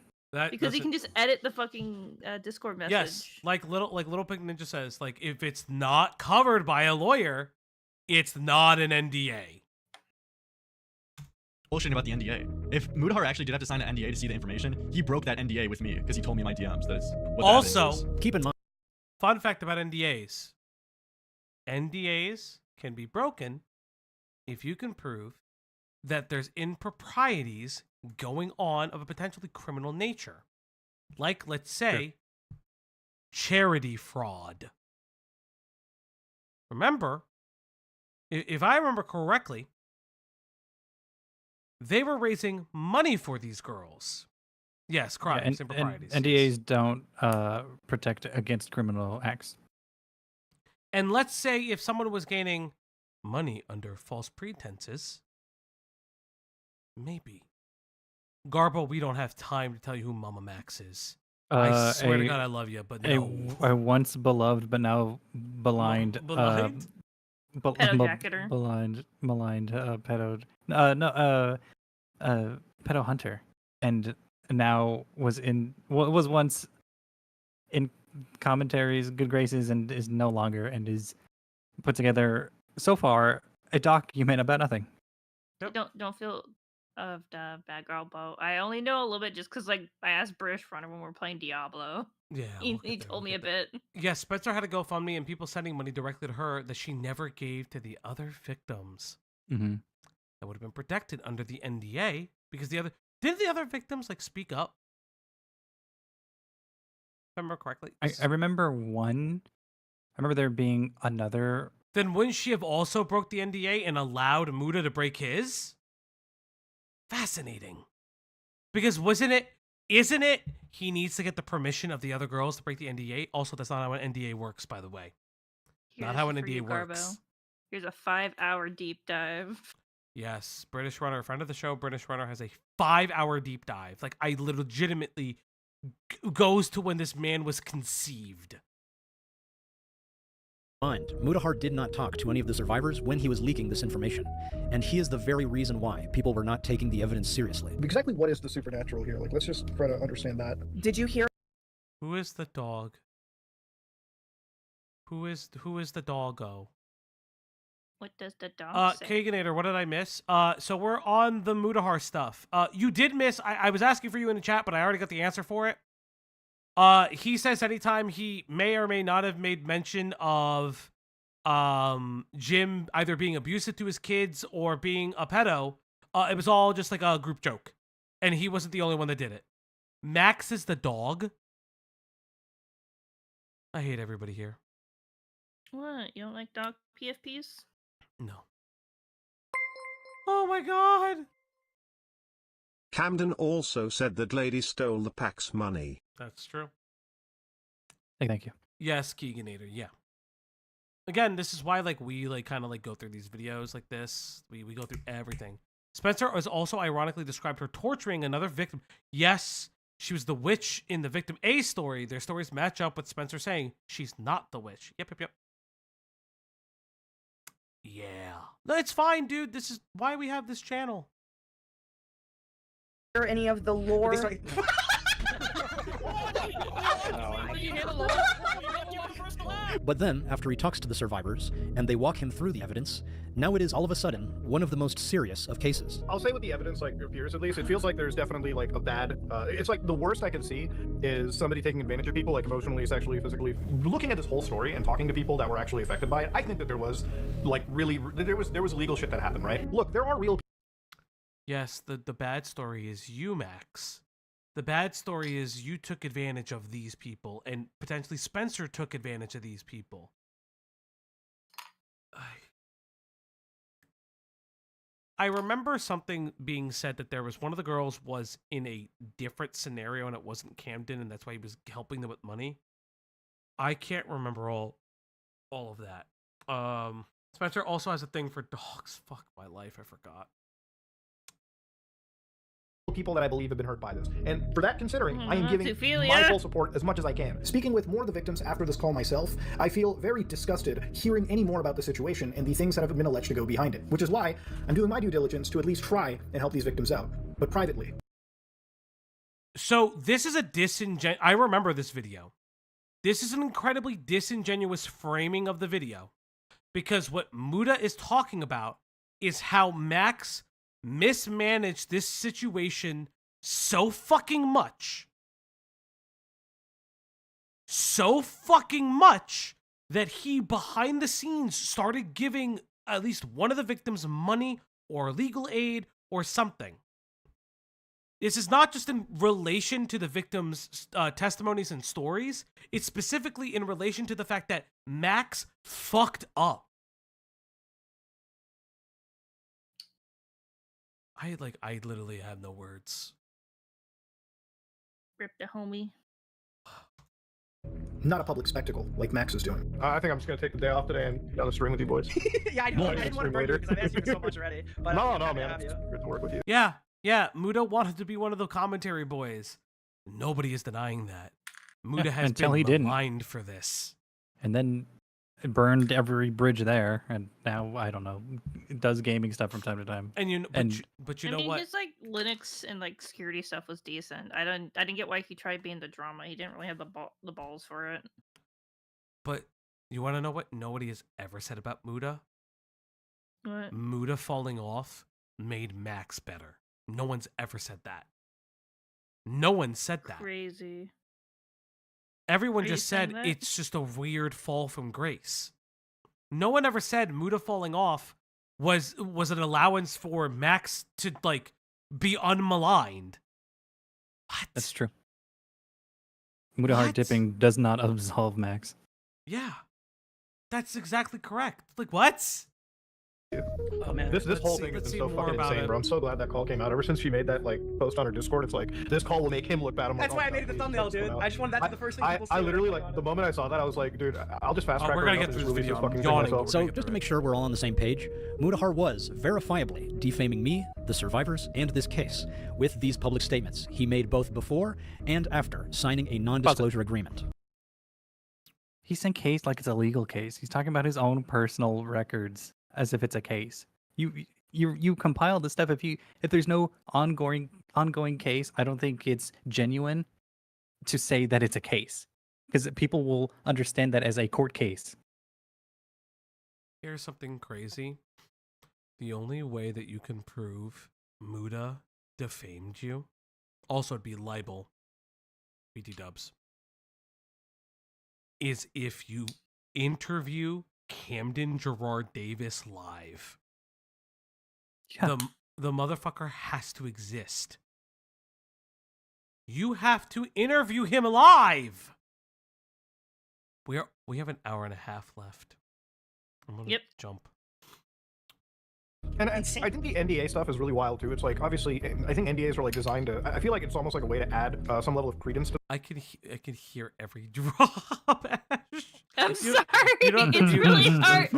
Because he can just edit the fucking Discord message. Yes, like Little Pink Ninja says, like, if it's not covered by a lawyer, it's not an NDA. Bullshitting about the NDA. If Mudahar actually did have to sign an NDA to see the information, he broke that NDA with me because he told me in my DMs that it's what the evidence Also, is. keep in mind, fun fact about NDAs. NDAs can be broken if you can prove that there's improprieties going on of a potentially criminal nature. Like, let's say, charity fraud. Remember, if I remember correctly, they were raising money for these girls. Yes, crimes, improprieties. NDAs don't protect against criminal acts. And let's say if someone was gaining money under false pretenses, maybe. Garbo, we don't have time to tell you who MamaMax is. I swear to God I love you, but no. A once beloved but now maligned Maligned? Pedo-jacketer. maligned pedo hunter, and now was once in commentaries, good graces, and is no longer, and is put together so far a document about nothing. Don't feel of the bad girl boat. I only know a little bit just because, like, I asked British Runner when we were playing Diablo. Yeah, he told me a bit. Yeah, Spencer had a GoFundMe and people sending money directly to her that she never gave to the other victims. Mm-hmm. That would have been protected under the NDA because didn't the other victims like speak up? If I remember correctly. I remember one. I remember there being another. Then wouldn't she have also broke the NDA and allowed Muda to break his? Fascinating. Because isn't it he needs to get the permission of the other girls to break the NDA? Also, that's not how an NDA works, by the way. Not how an NDA works. Here's a 5-hour deep dive. Yes, British Runner, friend of the show, British Runner has a 5-hour deep dive. Like, I legitimately goes to when this man was conceived. Mudahar did not talk to any of the survivors when he was leaking this information, and he is the very reason why people were not taking the evidence seriously. Exactly what is the supernatural here? Like, let's just try to understand that. Did you hear? Who is the dog? Who is the doggo? What does the dog say? Kaganator, what did I miss? So we're on the Mudahar stuff. You did miss, I was asking for you in the chat, but I already got the answer for it. He says anytime he may or may not have made mention of Jim either being abusive to his kids or being a pedo, it was all just like a group joke. And he wasn't the only one that did it. Max is the dog. I hate everybody here. What? You don't like dog PFPs? No. Oh my god! Camden also said that lady stole the PAC's money. That's true. Hey, thank you. Yes, Keeganator, yeah. Again, this is why we kind of go through these videos like this. We go through everything. Spencer has also ironically described her torturing another victim. Yes, she was the witch in the victim A story. Their stories match up with Spencer saying she's not the witch. Yep. Yeah. No, it's fine, dude. This is why we have this channel. Or any of the lore. But then, after he talks to the survivors, and they walk him through the evidence, now it is all of a sudden one of the most serious of cases. I'll say with the evidence appears, at least, it feels like there's definitely a bad, it's the worst I can see is somebody taking advantage of people, emotionally, sexually, physically. Looking at this whole story and talking to people that were actually affected by it, I think that there was there was legal shit that happened, right? Look, there are real. Yes, the bad story is you, Max. The bad story is you took advantage of these people, and potentially Spencer took advantage of these people. I remember something being said that there was one of the girls was in a different scenario and it wasn't Camden, and that's why he was helping them with money. I can't remember all of that. Spencer also has a thing for dogs. Fuck my life, I forgot. People that I believe have been hurt by this. And for that considering, I am giving zoophilia. my full support as much as I can. Speaking with more of the victims after this call myself, I feel very disgusted hearing any more about the situation and the things that have been alleged to go behind it, which is why I'm doing my due diligence to at least try and help these victims out, but privately. So this is a I remember this video. This is an incredibly disingenuous framing of the video, because what Muda is talking about is how Max mismanaged this situation so fucking much that he behind the scenes started giving at least one of the victims money or legal aid or something. This is not just in relation to the victims' testimonies and stories. It's specifically in relation to the fact that Max fucked up. I literally have no words. Rip the homie. Not a public spectacle like Max is doing. I think I'm just going to take the day off today and down the stream with you boys. Yeah, I know. I didn't want to burn you because I've asked you so much already. But no, man. It's good to work with you. Yeah, Muda wanted to be one of the commentary boys. Nobody is denying that. Muda has been maligned for this. And then it burned every bridge there, and now I don't know. It does gaming stuff from time to time. And but you know what? His Linux and security stuff was decent. I didn't get why he tried being the drama. He didn't really have the balls for it. But you want to know what nobody has ever said about Muda? What? Muda falling off made Max better. No one's ever said that. No one said that. Crazy. Everyone just said it's just a weird fall from grace. No one ever said Muda falling off was an allowance for Max to be unmaligned. What? That's true. Muda hard dipping does not absolve Max. Yeah. That's exactly correct. What? Oh man, this whole thing has been so fucking insane, bro. I'm so glad that call came out. Ever since she made that post on her Discord, it's this call will make him look bad. That's why I made it the thumbnail, dude. I just wanted that to be the first thing people see. I literally the moment I saw that, I was like, dude, I'll just fast track. We're gonna get through this video. So just to make sure we're all on the same page, Mudahar was verifiably defaming me, the survivors, and this case with these public statements he made both before and after signing a non-disclosure agreement. He's saying case like it's a legal case. He's talking about his own personal records as if it's a case. You compile the stuff. If there's no ongoing case, I don't think it's genuine to say that it's a case, because people will understand that as a court case. Here's something crazy. The only way that you can prove Muda defamed you, also it'd be libel, BT dubs, is if you interview Camden Gerard Davis live. Yeah. The motherfucker has to exist. You have to interview him live. We have an hour and a half left. I'm gonna jump. And I think the NDA stuff is really wild too. It's like, obviously, I think NDAs are like designed to. I feel like it's almost like a way to add some level of credence to. I can hear every drop. Ash. I'm sorry. It's really hard.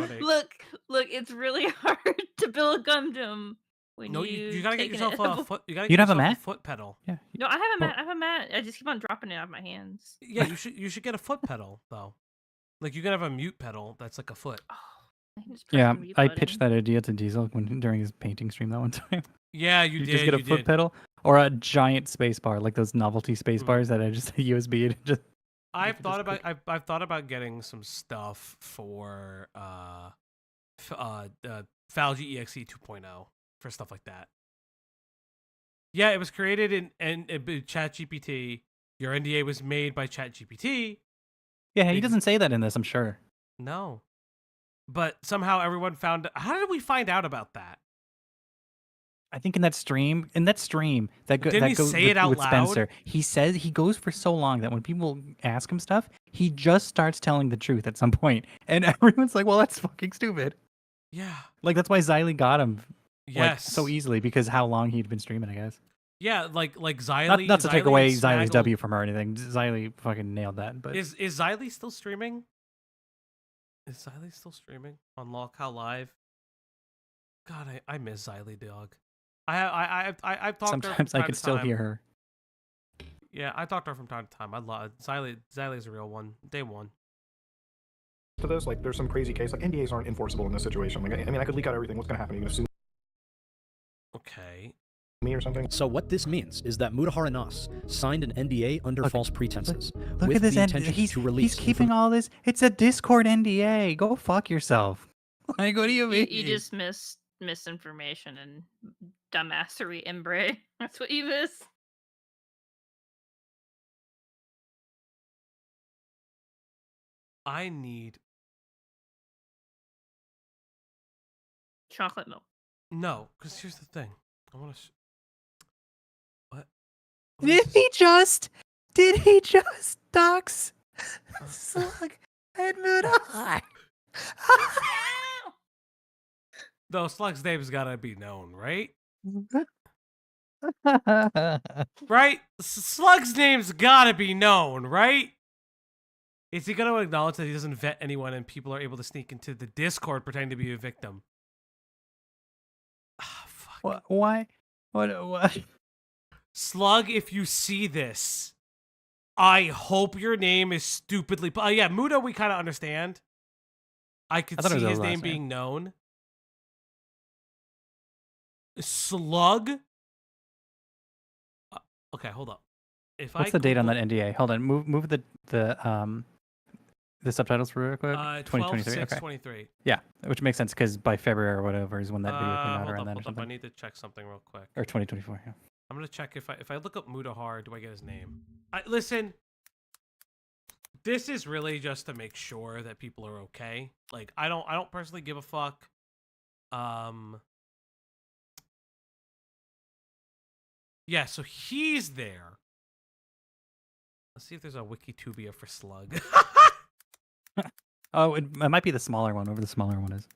Look, it's really hard to build a Gundam when you gotta get yourself a foot. You gotta You'd get have a yourself mat? foot pedal. Yeah. No, I have a mat. I have a mat. I just keep on dropping it out of my hands. Yeah, you should get a foot pedal though. Like you can have a mute pedal that's like a foot. Yeah, I pitched that idea to Diesel during his painting stream that one time. Yeah, you did. Just get a foot pedal or a giant space bar, like those novelty space bars that are just a USB. And just I've thought about getting some stuff for Falgy EXE 2.0 for stuff like that. Yeah, it was created in ChatGPT. Your NDA was made by ChatGPT. Yeah, he doesn't say that in this, I'm sure. No. But somehow everyone found. How did we find out about that? I think in that stream that Didn't he goes say it out with loud? Spencer. He says he goes for so long that when people ask him stuff, he just starts telling the truth at some point, and everyone's like, "Well, that's fucking stupid." Yeah. Like that's why Xylee got him. Yes. So easily because how long he'd been streaming, I guess. Yeah, like Xylee. Not to take Xylee away and Xylee's Snaggle- W from her or anything. Xylee fucking nailed that. But Is Xylee still streaming? Is Xylee still streaming on Lolcow Live? God, I miss Xylee, dog. I've talked to her from sometimes I time could to still time. hear her. Yeah, I talked to her from time to time. I love Xylee. Xylee's a real one. Day one. To this, like, there's some crazy case. Like, NDAs aren't enforceable in this situation. Like, I mean, I could leak out everything. What's gonna happen? You gonna sue Okay. me or something? So what this means is that Mutahar and Us signed an NDA under false pretenses. Look with at this. the intention He's to release keeping all this. It's a Discord NDA. Go fuck yourself. Like, what do you mean? You just missed misinformation and dumbassery, Embray. That's what you miss. I need chocolate milk. No, because here's the thing. I want to. What? Did he just dox Slug and Mutahar? No, Slug's name's gotta be known, right? Right? Slug's name's gotta be known, right? Is he gonna acknowledge that he doesn't vet anyone and people are able to sneak into the Discord pretending to be a victim? Why? What? Slug, if you see this, I hope your name is stupidly. Yeah, Muda, we kind of understand. I could thought it see was his our name last name. being known. Slug. Okay, hold up. What's the date on that NDA? Hold on. Move the subtitles for real quick. 2023. Okay. 23. Yeah, which makes sense because by February or whatever is when that video came out Hold around up, then or hold up. something. I need to check something real quick. Or 2024. Yeah. I'm gonna check if I look up Mutahar, do I get his name? Listen, this is really just to make sure that people are okay. Like I don't personally give a fuck. Yeah, so he's there. Let's see if there's a Wikitubia for Slug. Oh, it might be the smaller one. Whatever the smaller one is.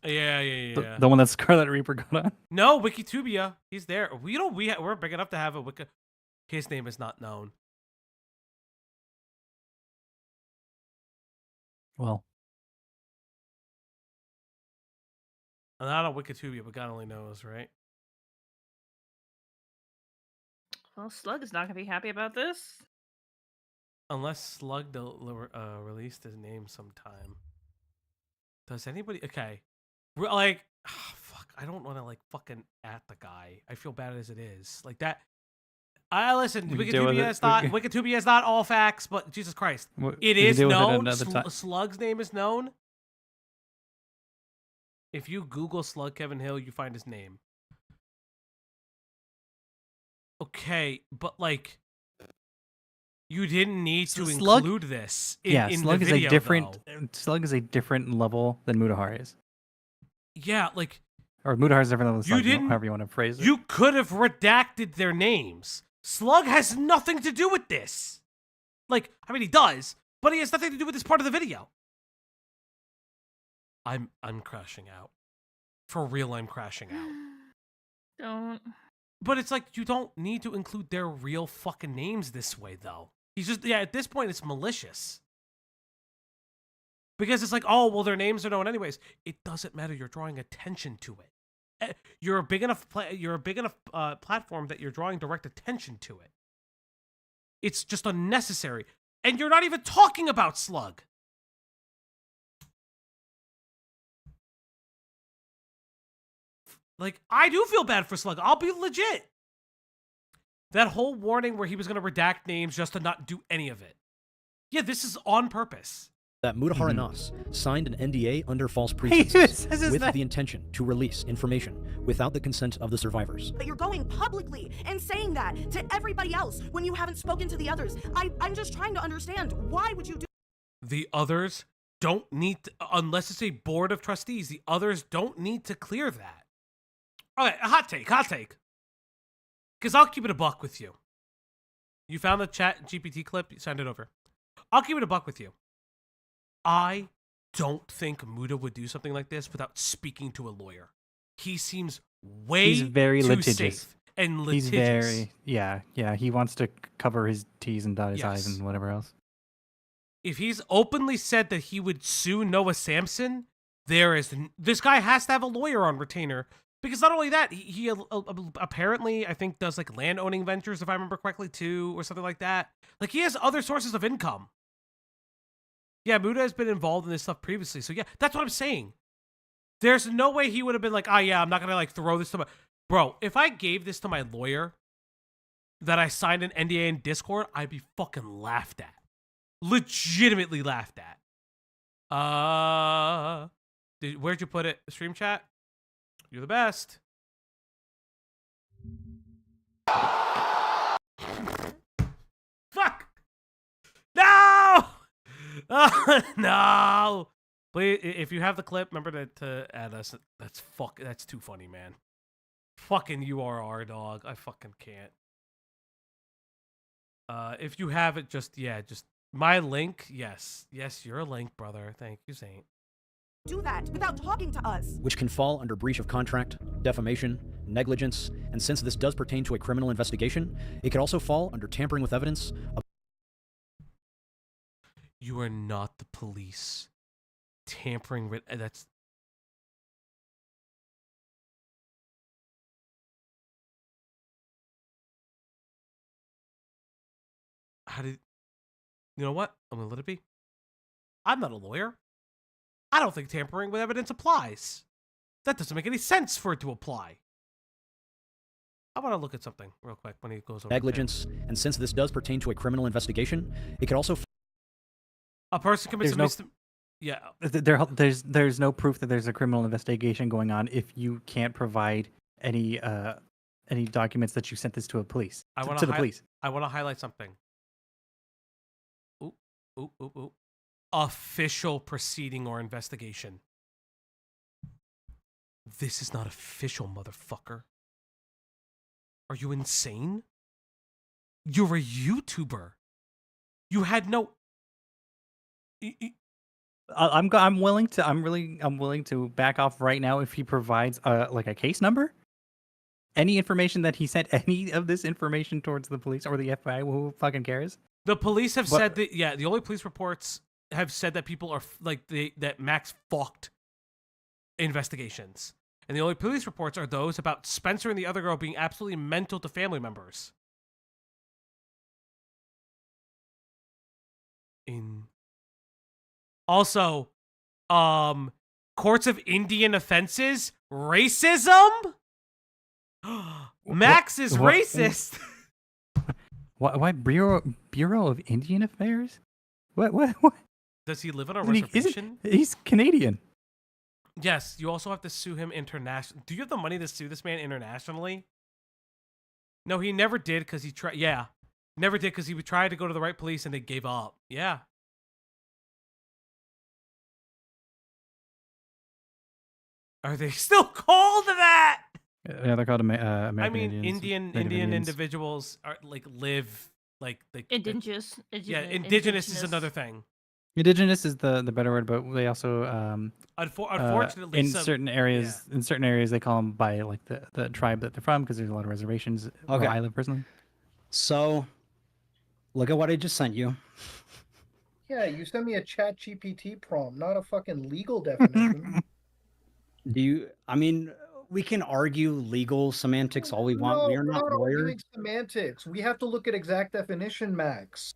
Yeah. The one that Scarlet Reaper got on. No, Wikitubia. He's there. We're big enough to have a Wiki. His name is not known. Well, Not on Wikitubia, but God only knows, right? Well, Slug is not gonna be happy about this. Unless Slug released his name sometime. Does anybody? Okay, like, fuck. I don't want to like fucking at the guy. I feel bad as it is. Like that. I listen. Wikitubia is not all facts, but Jesus Christ, it is known. Slug's name is known. If you Google Slug Kevin Hill, you find his name. Okay, but like, you didn't need to include this in Slug the is video, a different. though. Slug is a different level than Mutahar is. Yeah, like. Or Mutahar is different level than Slug. You didn't. However you want to phrase it. You could have redacted their names. Slug has nothing to do with this. Like, I mean, he does, but he has nothing to do with this part of the video. I'm crashing out. For real, I'm crashing out. Don't. But it's like, you don't need to include their real fucking names this way, though. He's just, yeah, at this point, it's malicious. Because it's like, oh, well, their names are known anyways. It doesn't matter. You're drawing attention to it. You're a big enough platform that you're drawing direct attention to it. It's just unnecessary. And you're not even talking about Slug. Like, I do feel bad for Slug. I'll be legit. That whole warning where he was going to redact names just to not do any of it. Yeah, this is on purpose. That Mudahar and us signed an NDA under false pretenses with the intention to release information without the consent of the survivors. But you're going publicly and saying that to everybody else when you haven't spoken to the others. I'm just trying to understand, why would you do... The others don't need to, unless it's a board of trustees, the others don't need to clear that. Okay, hot take. Because I'll keep it a buck with you. You found the chat GPT clip, you send it over. I'll keep it a buck with you. I don't think Muda would do something like this without speaking to a lawyer. He seems He's very too litigious. safe and litigious. He's very, yeah. He wants to cover his T's and dot his I's and whatever else. If he's openly said that he would sue Noah Sampson, this guy has to have a lawyer on retainer. Because not only that, he apparently, I think, does like land owning ventures, if I remember correctly, too, or something like that. Like, he has other sources of income. Yeah, Muda has been involved in this stuff previously. So yeah, that's what I'm saying. There's no way he would have been like, oh yeah, I'm not going to like throw this to my... Bro, if I gave this to my lawyer that I signed an NDA in Discord, I'd be fucking laughed at. Legitimately laughed at. Where'd you put it? Stream chat? You're the best. Fuck! No! No! Please, if you have the clip, remember to add us. That's too funny, man. Fucking URR, dog. I fucking can't. If you have it, just my link. Yes, you're a link, brother. Thank you, Saint. Do that without talking to us. Which can fall under breach of contract, defamation, negligence, and since this does pertain to a criminal investigation, it could also fall under tampering with evidence. You are not the police. Tampering with... That's... How did... You know what? I'm gonna let it be. I'm not a lawyer. I don't think tampering with evidence applies. That doesn't make any sense for it to apply. I want to look at something real quick when he goes over negligence, and since this does pertain to a criminal investigation, it could also... A person commits a misdemeanor. Yeah. There's no proof that there's a criminal investigation going on if you can't provide any documents that you sent this to the police. I want to highlight something. Ooh. Official proceeding or investigation. This is not official, motherfucker. Are you insane? You're a YouTuber. You had no... I'm willing to back off right now if he provides like a case number. Any information that he sent any of this information towards the police or the FBI, who fucking cares? The police have said that, the only police reports have said that people are that Max fucked investigations. And the only police reports are those about Spencer and the other girl being absolutely mental to family members. Also, courts of Indian offenses, racism? Max is racist. Why Bureau of Indian Affairs? What? Does he live on a reservation? He's Canadian. Yes, you also have to sue him internationally. Do you have the money to sue this man internationally? No, he never did because he tried. Yeah, never did because he tried to go to the right police and they gave up. Yeah. Are they still called that? Yeah, they're called American Indians. Indian individuals are live like indigenous. Yeah, indigenous is another thing. Indigenous is the better word, but they also Unfortunately, in some- certain areas they call them by like the tribe that they're from, because there's a lot of reservations Okay. where I live personally. So, look at what I just sent you. Yeah, you sent me a chat GPT prompt, not a fucking legal definition. I mean, we can argue legal semantics all we want. No, We are we're not not lawyers. arguing semantics. We have to look at exact definition, Max.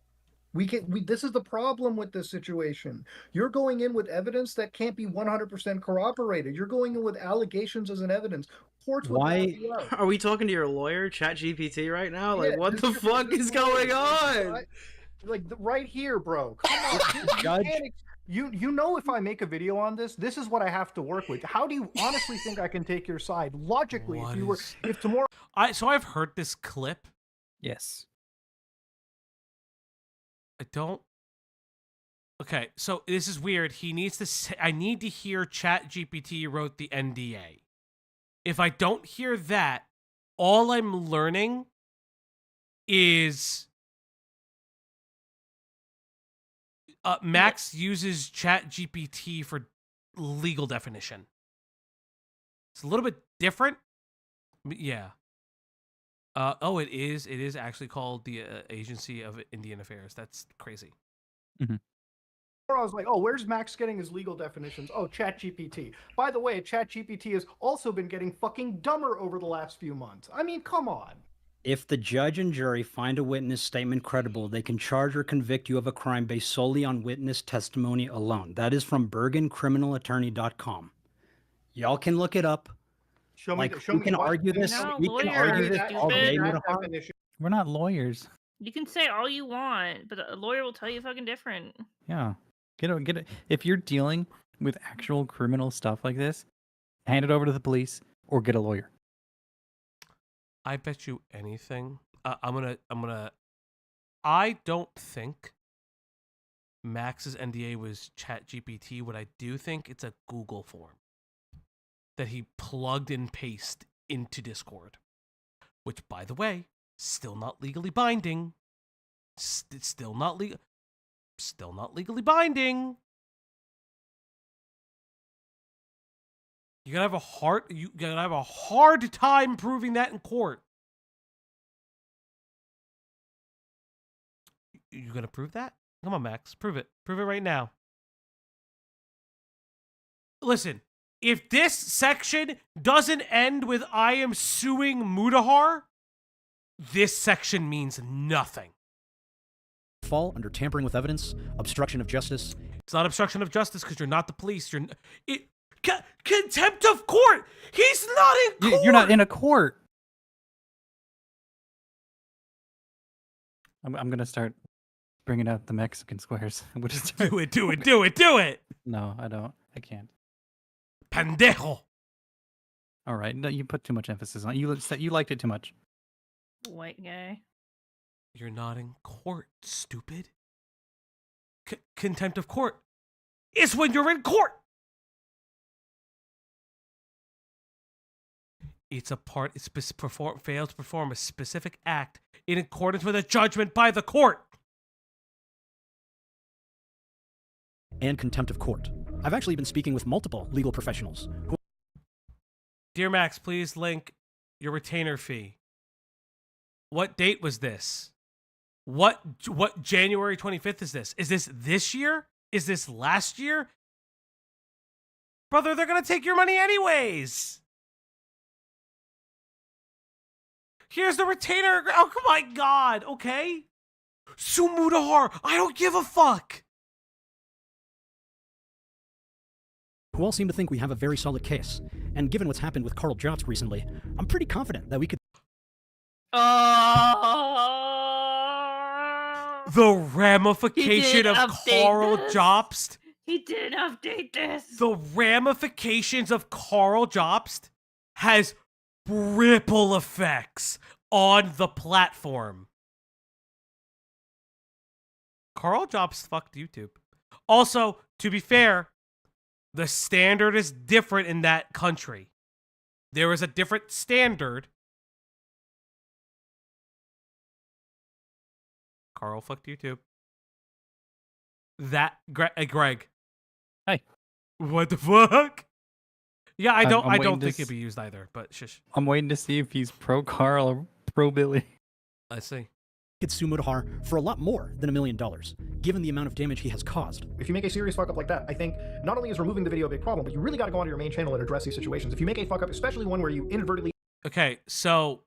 This is the problem with this situation. You're going in with evidence that can't be 100% corroborated. You're going in with allegations as an evidence. Courts would Why bail you out. are we talking to your lawyer, ChatGPT, right now? Like, Yeah, what this the is- fuck this is going lawyer, on? right here, bro. Come on. You know, if I make a video on this is what I have to work with. How do you honestly think I can take your side? Logically, if tomorrow So I've heard this clip. Yes. I don't. Okay, so this is weird. He needs to say, I need to hear ChatGPT wrote the NDA. If I don't hear that, all I'm learning is Max uses ChatGPT for legal definition. It's a little bit different. Yeah. Oh, it is. It is actually called the Agency of Indian Affairs. That's crazy. I was like, oh, where's Max getting his legal definitions? Oh, ChatGPT. By the way, ChatGPT has also been getting fucking dumber over the last few months. I mean, come on. If the judge and jury find a witness statement credible, they can charge or convict you of a crime based solely on witness testimony alone. That is from BergenCriminalAttorney.com. Y'all can look it up. Show me. We can argue this. We can argue this all day. We're not lawyers. You can say all you want, but a lawyer will tell you fucking different. Yeah. Get it. If you're dealing with actual criminal stuff like this, hand it over to the police or get a lawyer. I bet you anything. I don't think Max's NDA was ChatGPT. What I do think it's a Google form that he plugged and pasted into Discord, which, by the way, still not legally binding. It's still not legally binding. You're gonna have a hard time proving that in court. You gonna prove that? Come on, Max, prove it. Prove it right now. Listen, if this section doesn't end with I am suing Mudahar, this section means nothing. Fall under tampering with evidence, obstruction of justice. It's not obstruction of justice because you're not the police. Contempt of court. He's not in court. You're not in a court. I'm gonna start bringing out the Mexican squares. Do it. No, I don't. I can't. Pendejo. All right. No, you put too much emphasis on it. You liked it too much. White guy. You're not in court, stupid. Contempt of court is when you're in court. It's failed to perform a specific act in accordance with a judgment by the court. And contempt of court. I've actually been speaking with multiple legal professionals. Dear Max, please link your retainer fee. What date was this? What January 25th is this? Is this year? Is this last year? Brother, they're going to take your money anyways. Here's the retainer. Oh, my God. Okay. Sue Mudahar. I don't give a fuck. Who all seem to think we have a very solid case. And given what's happened with Carl Jobst recently, I'm pretty confident that we could... The ramification of Carl Jobst. He didn't update this. The ramifications of Carl Jobst has ripple effects on the platform. Carl Jobst fucked YouTube. Also, to be fair, the standard is different in that country. There is a different standard. Carl fucked YouTube. that Greg. Hey. What the fuck? Yeah, I I'm don't waiting to think it'd be used either, but shush. I'm waiting to see if he's pro Carl or pro Billy. I see. Could sue Mudahar for a lot more than $1 million, given the amount of damage he has caused. If you make a serious fuck up like that, I think not only is removing the video a big problem, but you really got to go onto your main channel and address these situations. If you make a fuck up, especially one where you inadvertently... Okay, so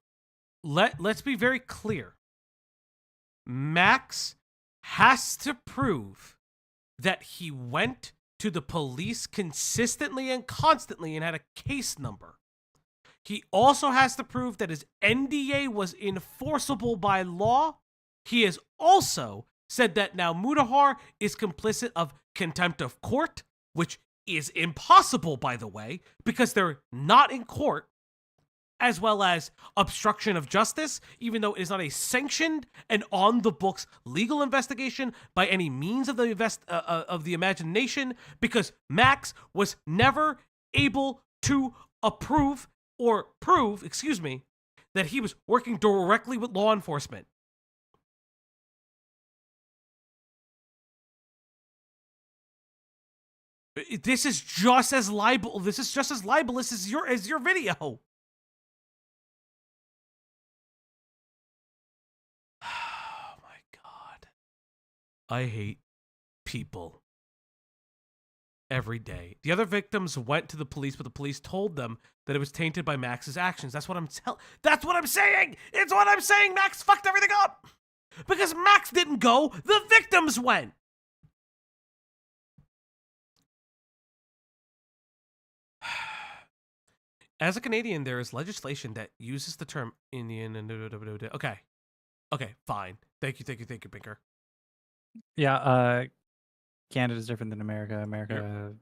let's be very clear. Max has to prove that he went to the police consistently and constantly and had a case number. He also has to prove that his NDA was enforceable by law. He has also said that now Mudahar is complicit of contempt of court, which is impossible, by the way, because they're not in court, as well as obstruction of justice, even though it is not a sanctioned and on-the-books legal investigation by any means of the imagination, because Max was never able to prove that he was working directly with law enforcement. This is just as libelous as your video. Oh my God. I hate people every day. The other victims went to the police, but the police told them that it was tainted by Max's actions. That's what I'm saying. It's what I'm saying. Max fucked everything up because Max didn't go. The victims went. As a Canadian, there is legislation that uses the term Indian and okay, fine. Thank you, Pinker. Yeah, Canada's different than America. America,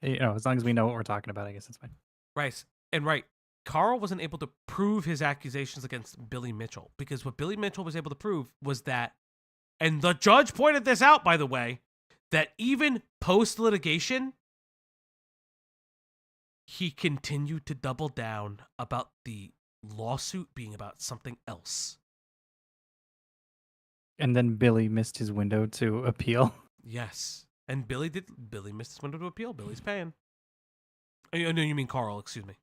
as long as we know what we're talking about, I guess it's fine. Right. Carl wasn't able to prove his accusations against Billy Mitchell because what Billy Mitchell was able to prove was that, and the judge pointed this out, by the way, that even post-litigation, he continued to double down about the lawsuit being about something else. And then Billy missed his window to appeal. Yes. And Billy missed his window to appeal. Billy's paying. Oh, no, you mean Carl, excuse me.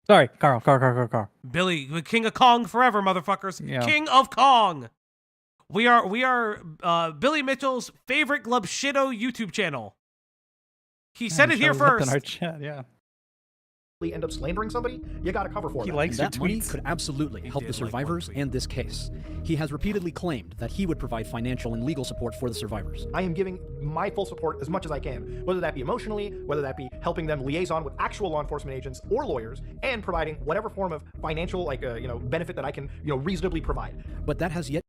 Sorry, Carl. Billy, the King of Kong forever, motherfuckers. Yeah. King of Kong. We are Billy Mitchell's favorite Glubshido YouTube channel. He said it here first. In our chat, yeah. End up slandering somebody, you got to cover for He that. likes that money could absolutely help the survivors and this case. He has repeatedly claimed that he would provide financial and legal support for the survivors. I am giving my full support as much as I can, whether that be emotionally, whether that be helping them liaison with actual law enforcement agents or lawyers, and providing whatever form of financial, benefit that I can, reasonably provide. But that has yet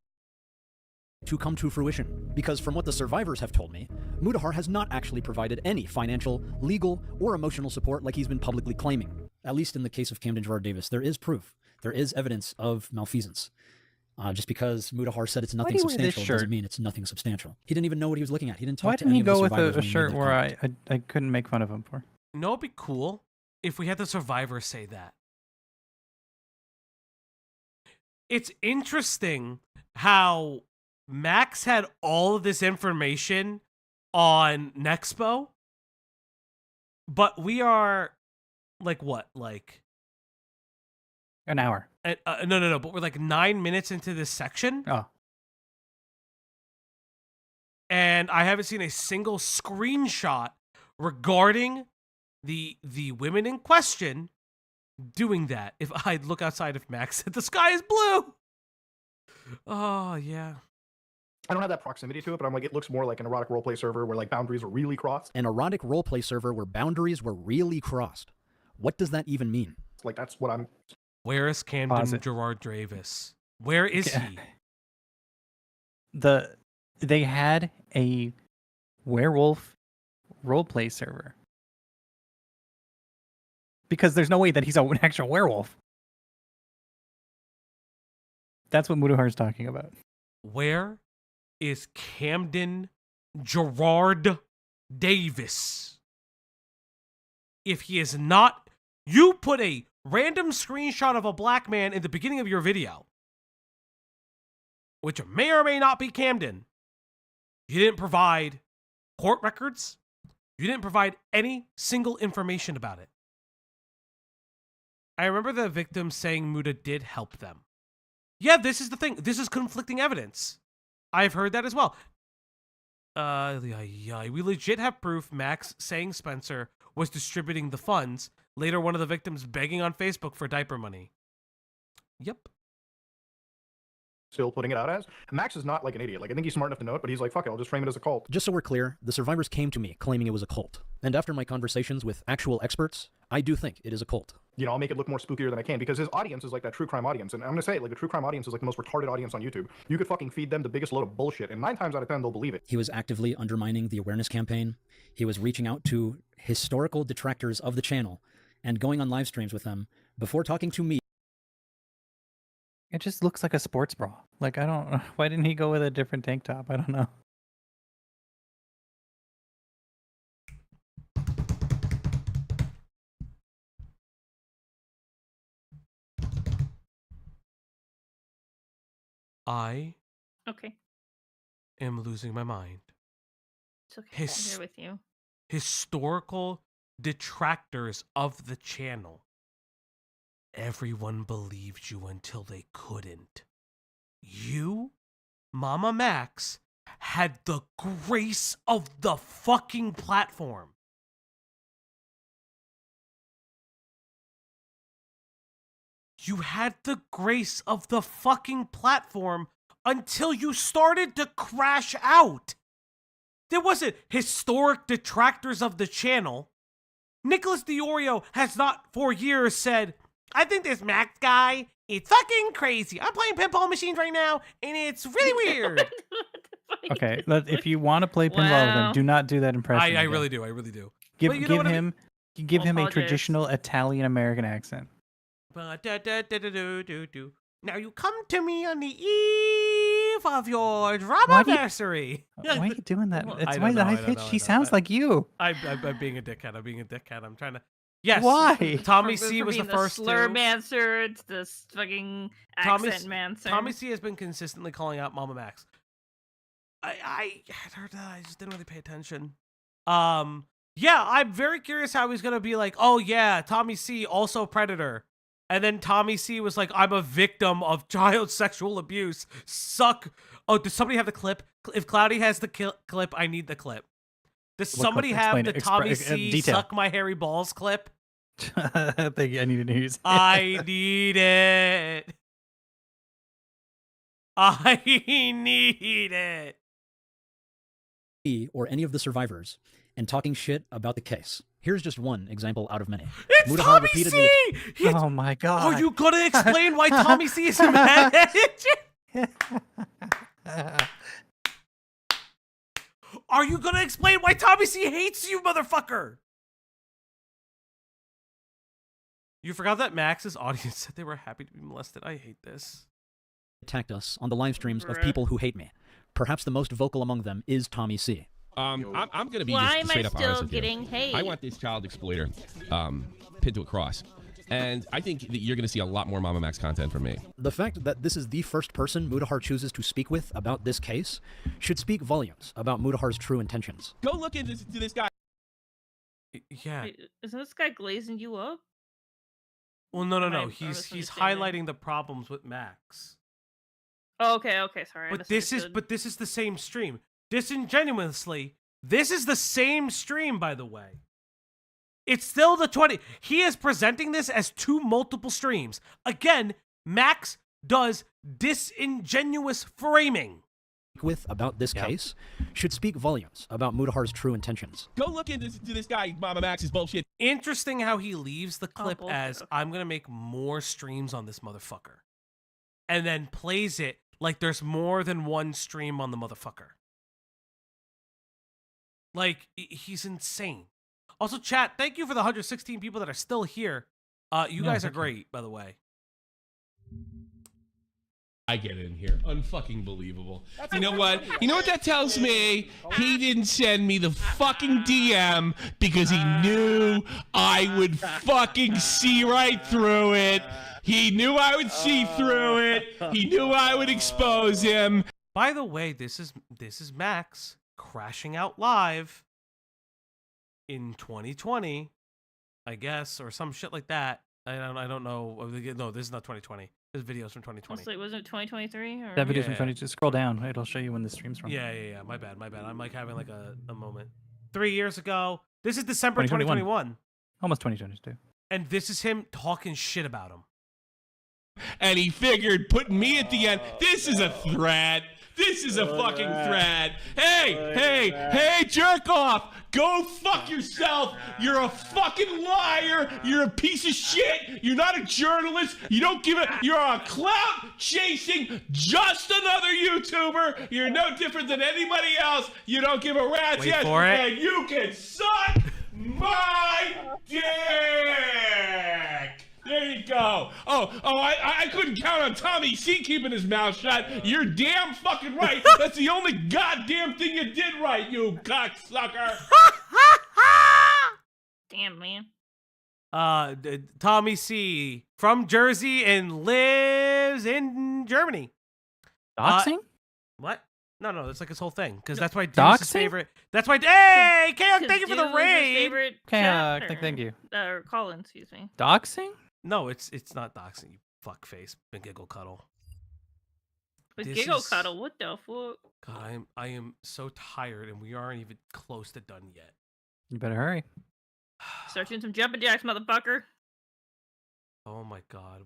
to come to fruition, because from what the survivors have told me, Mudahar has not actually provided any financial, legal, or emotional support like he's been publicly claiming. At least in the case of Camden Gerard Davis, there is proof. There is evidence of malfeasance. Just because Mudahar said it's nothing substantial doesn't mean it's nothing substantial. He didn't even know what he was looking at. He didn't talk to any of the survivors. Why didn't he go with a shirt when he made where I couldn't make fun of him for? You know, it'd be cool if we had the survivors say that. It's interesting how Max had all of this information on Nexpo, but we are an hour. No, but we're like 9 minutes into this section. Oh. And I haven't seen a single screenshot regarding the women in question doing that. If I look outside of Max, the sky is blue. Oh, yeah. I don't have that proximity to it, but I'm like, it looks more like an erotic roleplay server where boundaries are really crossed. An erotic roleplay server where boundaries were really crossed. What does that even mean? That's what I'm... Where is Camden Gerard Davis? Where is he? They had a werewolf roleplay server. Because there's no way that he's an actual werewolf. That's what Mudahar's talking about. Where is Camden Gerard Davis? If he is not, you put a random screenshot of a black man in the beginning of your video, which may or may not be Camden. You didn't provide court records. You didn't provide any single information about it. I remember the victim saying Muda did help them. Yeah, this is the thing. This is conflicting evidence. I've heard that as well. We legit have proof Max saying Spencer was distributing the funds. Later, one of the victims begging on Facebook for diaper money. Yep. Still putting it out as. Max is not like an idiot. Like, I think he's smart enough to know it, but he's like, fuck it, I'll just frame it as a cult. Just so we're clear, the survivors came to me claiming it was a cult. And after my conversations with actual experts, I do think it is a cult. You know, I'll make it look more spookier than I can because his audience is like that true crime audience. And I'm going to say it, like the true crime audience is like the most retarded audience on YouTube. You could fucking feed them the biggest load of bullshit, and 9 times out of 10, they'll believe it. He was actively undermining the awareness campaign. He was reaching out to historical detractors of the channel and going on live streams with them before talking to me. It just looks like a sports bra. Like, I don't... Why didn't he go with a different tank top? I don't know. I Okay. am losing my mind. It's okay. I'm here with you. Historical detractors of the channel. Everyone believed you until they couldn't. You, MamaMax, had the grace of the fucking platform. You had the grace of the fucking platform until you started to crash out. There wasn't historic detractors of the channel. Nicholas DiOrio has not for years said, I think this Max guy is fucking crazy. I'm playing pinball machines right now, and it's really weird. Okay, if you want to play pinball with him, do not do that impression. I really do. I really do. Give But you know what I mean? him a traditional Italian-American accent. Now you come to me on the eve of your drama-versary. Why are you doing that? Well, It's I why don't the know, high pitch. He sounds like you. I'm being a dickhead. I'm being a dickhead. I'm trying to... Yes. Why? Tommy For C was the being first slur to... mancer, it's the fucking accent mancer. Tommy C has been consistently calling out MamaMax. I heard that. I just didn't really pay attention. Yeah, I'm very curious how he's gonna be like, oh yeah, Tommy C, also Predator. And then Tommy C was like, I'm a victim of child sexual abuse. Suck. Oh, does somebody have the clip? If Cloudy has the clip, I need the clip. Does somebody have the Tommy C suck my hairy balls clip? I think I need to use it. I need it. I need it. Or any of the survivors and talking shit about the case. Here's just one example out of many. It's Mudahar Tommy C! Oh my god. Are you gonna explain why Tommy C is mad at you? Are you gonna explain why Tommy C hates you, motherfucker? You forgot that Max's audience said they were happy to be molested. I hate this. Attacked us on the live streams of people who hate me. Perhaps the most vocal among them is Tommy C. I'm going to be Why just am I straight up still honest with getting you. hate? I want this child exploiter pinned to a cross. And I think that you're going to see a lot more MamaMax content from me. The fact that this is the first person Mudahar chooses to speak with about this case should speak volumes about Mudahar's true intentions. Go look into this guy. Yeah. Wait, isn't this guy glazing you up? Well, no. Am I He's misunderstanding? highlighting the problems with Max. Oh, okay, sorry. I But this is the same stream. Disingenuously, this is the same stream, by the way. It's still the 20. He is presenting this as 2 multiple streams. Again, Max does disingenuous framing. With about this case should speak volumes about Mudahar's true intentions. Go look into this guy, MamaMax's bullshit. Interesting how he leaves the clip as, I'm going to make more streams on this motherfucker. And then plays it like there's more than one stream on the motherfucker. Like, he's insane. Also, chat, thank you for the 116 people that are still here. You guys are great, by the way. I get in here. Unfucking believable. You know what? You know what that tells me? He didn't send me the fucking DM because he knew I would fucking see right through it. He knew I would see through it. He knew I would expose him. By the way, this is Max crashing out live in 2020, I guess, or some shit like that. I don't know. No, this is not 2020. This video's from 2020. Like, wasn't it 2023? Or... That video's from 20. Just scroll down. It'll show you when the stream's from. Yeah. My bad. I'm like having like a moment. 3 years ago. This is December 2021. Almost 2022. And this is him talking shit about him. And he figured putting me at the end, this is a threat. This is a fucking threat. Hey, jerk off. Go fuck yourself. You're a fucking liar. You're a piece of shit. You're not a journalist. You don't give a, you're a clout chasing just another YouTuber. You're no different than anybody else. You don't give a rat's Wait ass. for it. And you can suck my dick. There you go. I couldn't count on Tommy C keeping his mouth shut. You're damn fucking right. That's the only goddamn thing you did right, you cocksucker. Damn, man. Tommy C from Jersey and lives in Germany. Doxing? What? No, that's like his whole thing. Because that's why Dude's Doxing? his favorite. That's why. Hey, Kayak, thank you for the raid. Kayak, thank you. Or Colin, excuse me. Doxing? No, it's not doxing, you fuckface. Been giggle cuddle. With This giggle is- cuddle, what the fuck? God, I am so tired, and we aren't even close to done yet. You better hurry. Start doing some jumping jacks, motherfucker. Oh my God,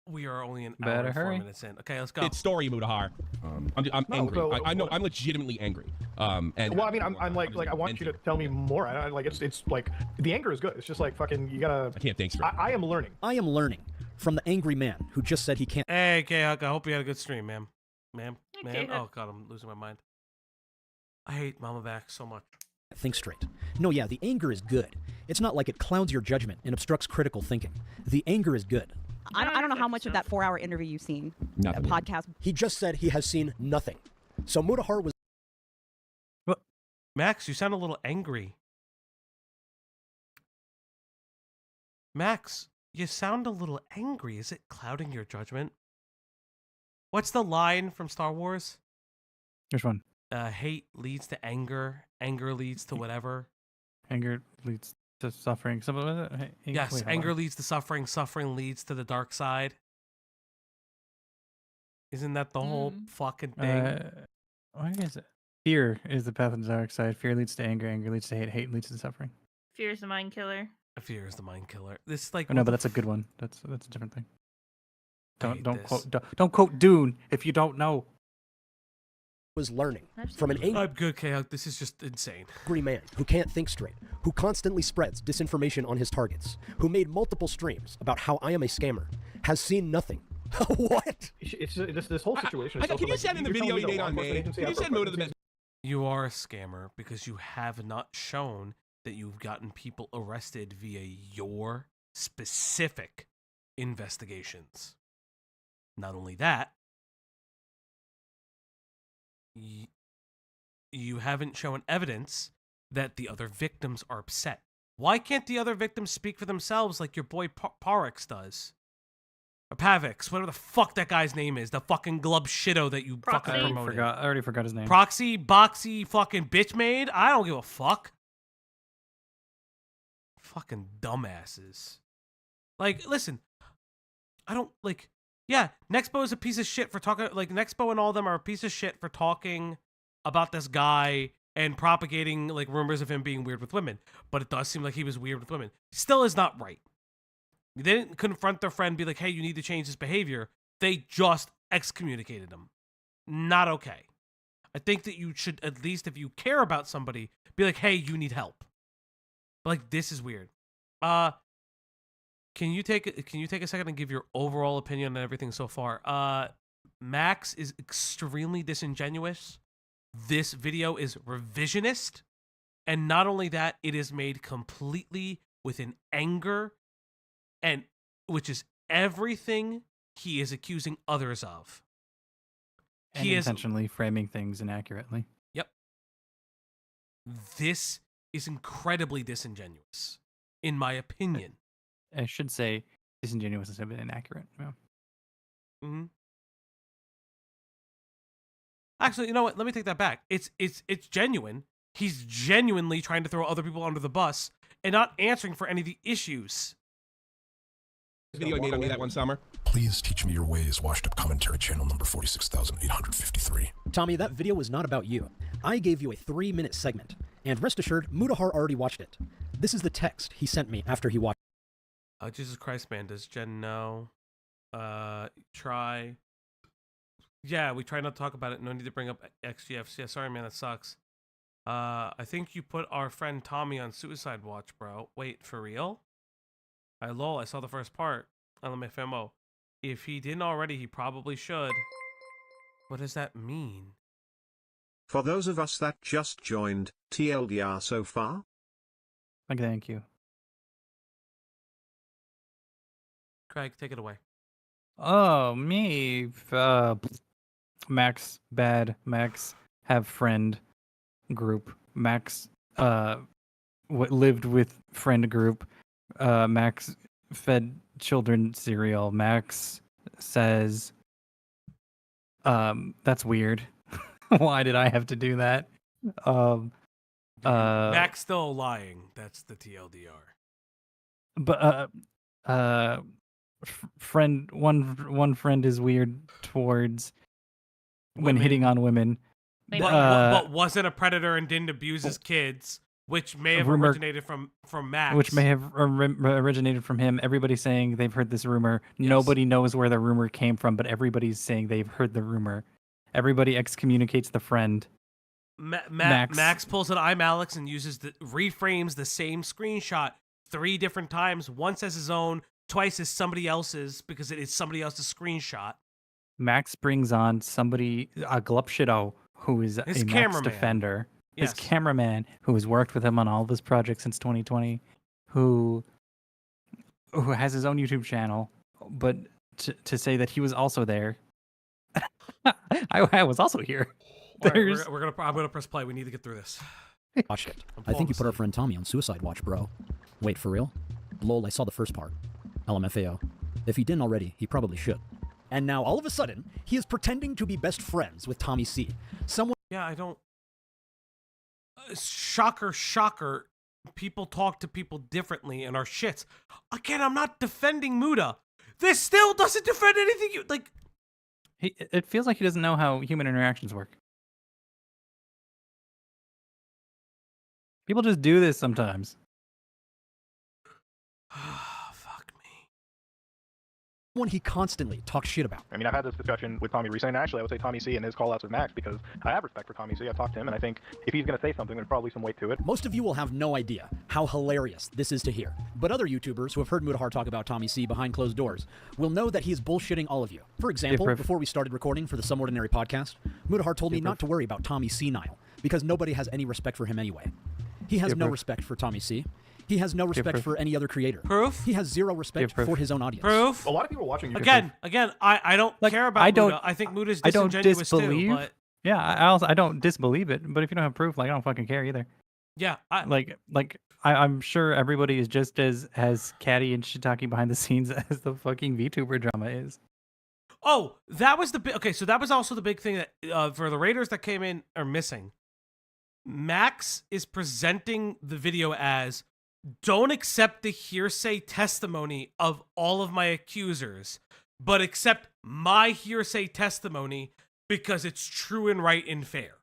we are only an hour Better and 4 hurry. minutes in. Okay, let's go. It's story, Mudahar. I'm No, angry. so- I know. I'm legitimately angry. And Well, I mean, I'm like I want you to tell me more. I like it's like the anger is good. It's just like fucking you gotta. I can't think straight. I am learning. I am learning from the angry man who just said he can't. Hey, Kayak, I hope you had a good stream, ma'am. Ma'am. Kayak. Oh God, I'm losing my mind. I hate MamaMax so much. Think straight. No, yeah, the anger is good. It's not like it clouds your judgment and obstructs critical thinking. The anger is good. I don't know how much of that 4-hour interview you've seen. Nothing. A podcast. He just said he has seen nothing. So Mudahar was. Max, you sound a little angry. Max, you sound a little angry. Is it clouding your judgment? What's the line from Star Wars? Which one? Hate leads to anger. Anger leads to whatever. Anger leads to suffering. Something like that? Yes, wait, hold anger on. leads to suffering. Suffering leads to the dark side. Isn't that the whole fucking thing? What is it? Fear is the path of the dark side. Fear leads to anger. Anger leads to hate. Hate leads to suffering. Fear is the mind killer. Fear is the mind killer. This like Oh, no, what but the that's a good one. That's a different thing. I hate Don't this. quote don't quote Dune if you don't know. Was learning from an angry I'm good, Kayak. This is just insane. man who can't think straight, who constantly spreads disinformation on his targets, who made multiple streams about how I am a scammer, has seen nothing. What? It's this whole situation. Is Can you send in the video you made on me? Can you send Muda the best? You are a scammer because you have not shown that you've gotten people arrested via your specific investigations. Not only that, you haven't shown evidence that the other victims are upset. Why can't the other victims speak for themselves like your boy Parix does? Or Pavix, whatever the fuck that guy's name is. The fucking glub shitto that you fucking I promoted. already forgot his name. Proxy, boxy, fucking bitch made? I don't give a fuck. Fucking dumbasses. Like, listen, I don't, like, yeah, Nexpo is a piece of shit for talking, like, Nexpo and all of them are a piece of shit for talking about this guy and propagating, like, rumors of him being weird with women. But it does seem like he was weird with women. Still is not right. They didn't confront their friend, be like, hey, you need to change this behavior. They just excommunicated him. Not okay. I think that you should, at least if you care about somebody, be like, hey, you need help. But, like, this is weird. Can you take a second and give your overall opinion on everything so far? Max is extremely disingenuous. This video is revisionist. And not only that, it is made completely with an anger, and which is everything he is accusing others of. And He is intentionally framing things inaccurately. Yep. This is incredibly disingenuous, in my opinion. I should say disingenuous instead of inaccurate. Yeah. Mm-hmm. Actually, you know what? Let me take that back. It's genuine. He's genuinely trying to throw other people under the bus and not answering for any of the issues. Video I made on me that one summer. Please teach me your ways. Washed up commentary channel number 46,853. Tommy, that video was not about you. I gave you a 3-minute segment, and rest assured, Mudahar already watched it. This is the text he sent me after he watched. Oh, Jesus Christ, man. Does Jen know? Try. Yeah, we try not to talk about it. No need to bring up XGFs. Yeah, sorry, man. That sucks. I think you put our friend Tommy on suicide watch, bro. Wait, for real? Lol, I saw the first part. LMFMO. If he didn't already, he probably should. What does that mean? For those of us that just joined, TLDR so far? Thank you. Craig, take it away. Oh, me. Max, bad. Max, have friend group. Max, lived with friend group. Max fed children cereal. Max says, that's weird. Why did I have to do that? Max still lying. That's the TLDR. But friend, one friend is weird towards when hitting on women. But wasn't a predator and didn't abuse his kids, which may have originated from Max. Which may have originated from him. Everybody's saying they've heard this rumor. Yes. Nobody knows where the rumor came from, but everybody's saying they've heard the rumor. Everybody excommunicates the friend. Max pulls an I'm Alex and reframes the same screenshot 3 different times. Once as his own, twice as somebody else's because it is somebody else's screenshot. Max brings on somebody, a Glupshido, who is his a Max defender. Yes. His cameraman, who has worked with him on all of his projects since 2020, who has his own YouTube channel, but to say that he was also there. I was also here. All right, I'm gonna press play. We need to get through this. Watch it. I think you put our friend Tommy on suicide watch, bro. Wait, for real? Lol, I saw the first part. LMFAO. If he didn't already, he probably should. And now, all of a sudden, he is pretending to be best friends with Tommy C. Yeah, I don't... Shocker, shocker. People talk to people differently and are shits. Again, I'm not defending Muda. This still doesn't defend anything you... Like... It feels like he doesn't know how human interactions work. People just do this sometimes. Fuck me. One he constantly talks shit about. I mean, I've had this discussion with Tommy recently, and actually I would say Tommy C and his call-outs with Max, because I have respect for Tommy C. I've talked to him, and I think if he's going to say something, there's probably some weight to it. Most of you will have no idea how hilarious this is to hear. But other YouTubers who have heard Mudahar talk about Tommy C behind closed doors will know that he is bullshitting all of you. For example, before we started recording for the Some Ordinary podcast, Mudahar told me not to worry about Tommy C. Nile, because nobody has any respect for him anyway. He has no respect for Tommy C. He has no respect for any other creator. Proof? He has zero respect for his own audience. Proof? A lot of people watching. Again, I don't care about Muda. I think Muda's disingenuous too. But... Yeah, I don't disbelieve it. But if you don't have proof, like I don't fucking care either. Yeah, I'm sure everybody is just as catty and shiitake behind the scenes as the fucking VTuber drama is. Oh, that was the big... Okay, so that was also the big thing that for the Raiders that came in are missing. Max is presenting the video as, don't accept the hearsay testimony of all of my accusers, but accept my hearsay testimony because it's true and right and fair.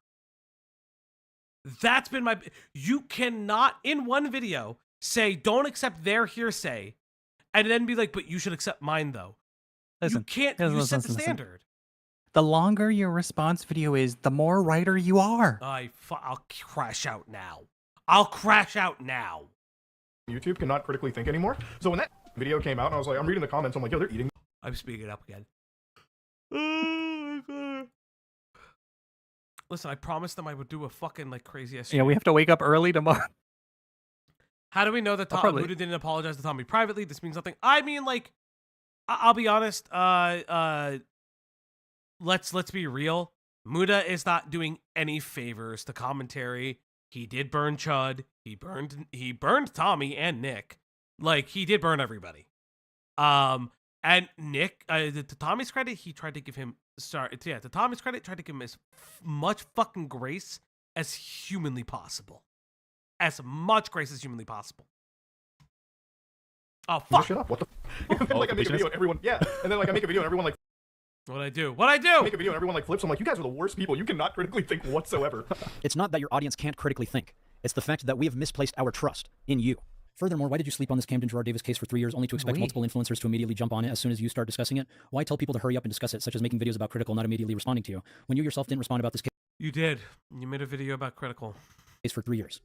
That's been my... You cannot, in one video, say, don't accept their hearsay, and then be like, but you should accept mine, though. Listen, you can't... You set the standard. The longer your response video is, the more writer you are. I'll crash out now. I'll crash out now. YouTube cannot critically think anymore. So when that video came out, and I was like, I'm reading the comments, I'm like, yo, they're eating. I'm speaking up again. Oh my god. Listen, I promised them I would do a fucking like crazy ass. Yeah, we have to wake up early tomorrow. How do we know that Muda didn't apologize to Tommy privately? This means nothing. I mean, like, I'll be honest. Let's be real. Muda is not doing any favors to commentary. He did burn Chud. He burned Tommy and Nick. Like, he did burn everybody. And Nick, to Tommy's credit, he tried to give him sorry, yeah, to Tommy's credit, tried to give him as much fucking grace as humanly possible. As much grace as humanly possible. Oh, fuck. Shut up. What the and then, like, I make a video and everyone, yeah. And then, like, I make a video and everyone, like, What'd I do? What'd I do? I make a video and everyone, like, flips. I'm like, you guys are the worst people. You cannot critically think whatsoever. It's not that your audience can't critically think. It's the fact that we have misplaced our trust in you. Furthermore, why did you sleep on this Camden Gerard Davis case for 3 years only to expect multiple influencers to immediately jump on it as soon as you start discussing it? Why tell people to hurry up and discuss it, such as making videos about Critical not immediately responding to you, when you yourself didn't respond about this case? You did. You made a video about Critical. For 3 years.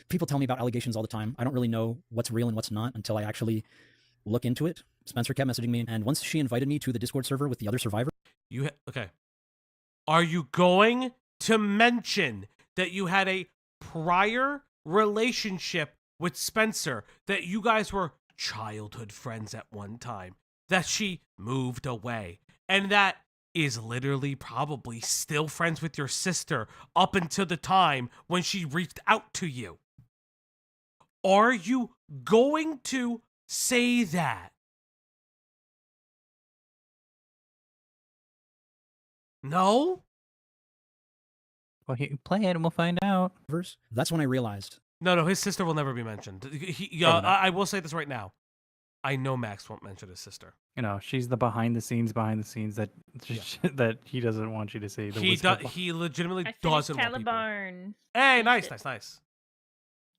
People tell me about allegations all the time. I don't really know what's real and what's not until I actually look into it. Spencer kept messaging me, and once she invited me to the Discord server with the other survivors. Okay. Are you going to mention that you had a prior relationship with Spencer, that you guys were childhood friends at one time, that she moved away, and that is literally probably still friends with your sister up until the time when she reached out to you? Are you going to say that? No? Well, play it and we'll find out. That's when I realized. No, his sister will never be mentioned. I will say this right now. I know Max won't mention his sister. You know, she's the behind the scenes that that he doesn't want you to see. He legitimately I doesn't finished want people. Calibarn. Hey, nice.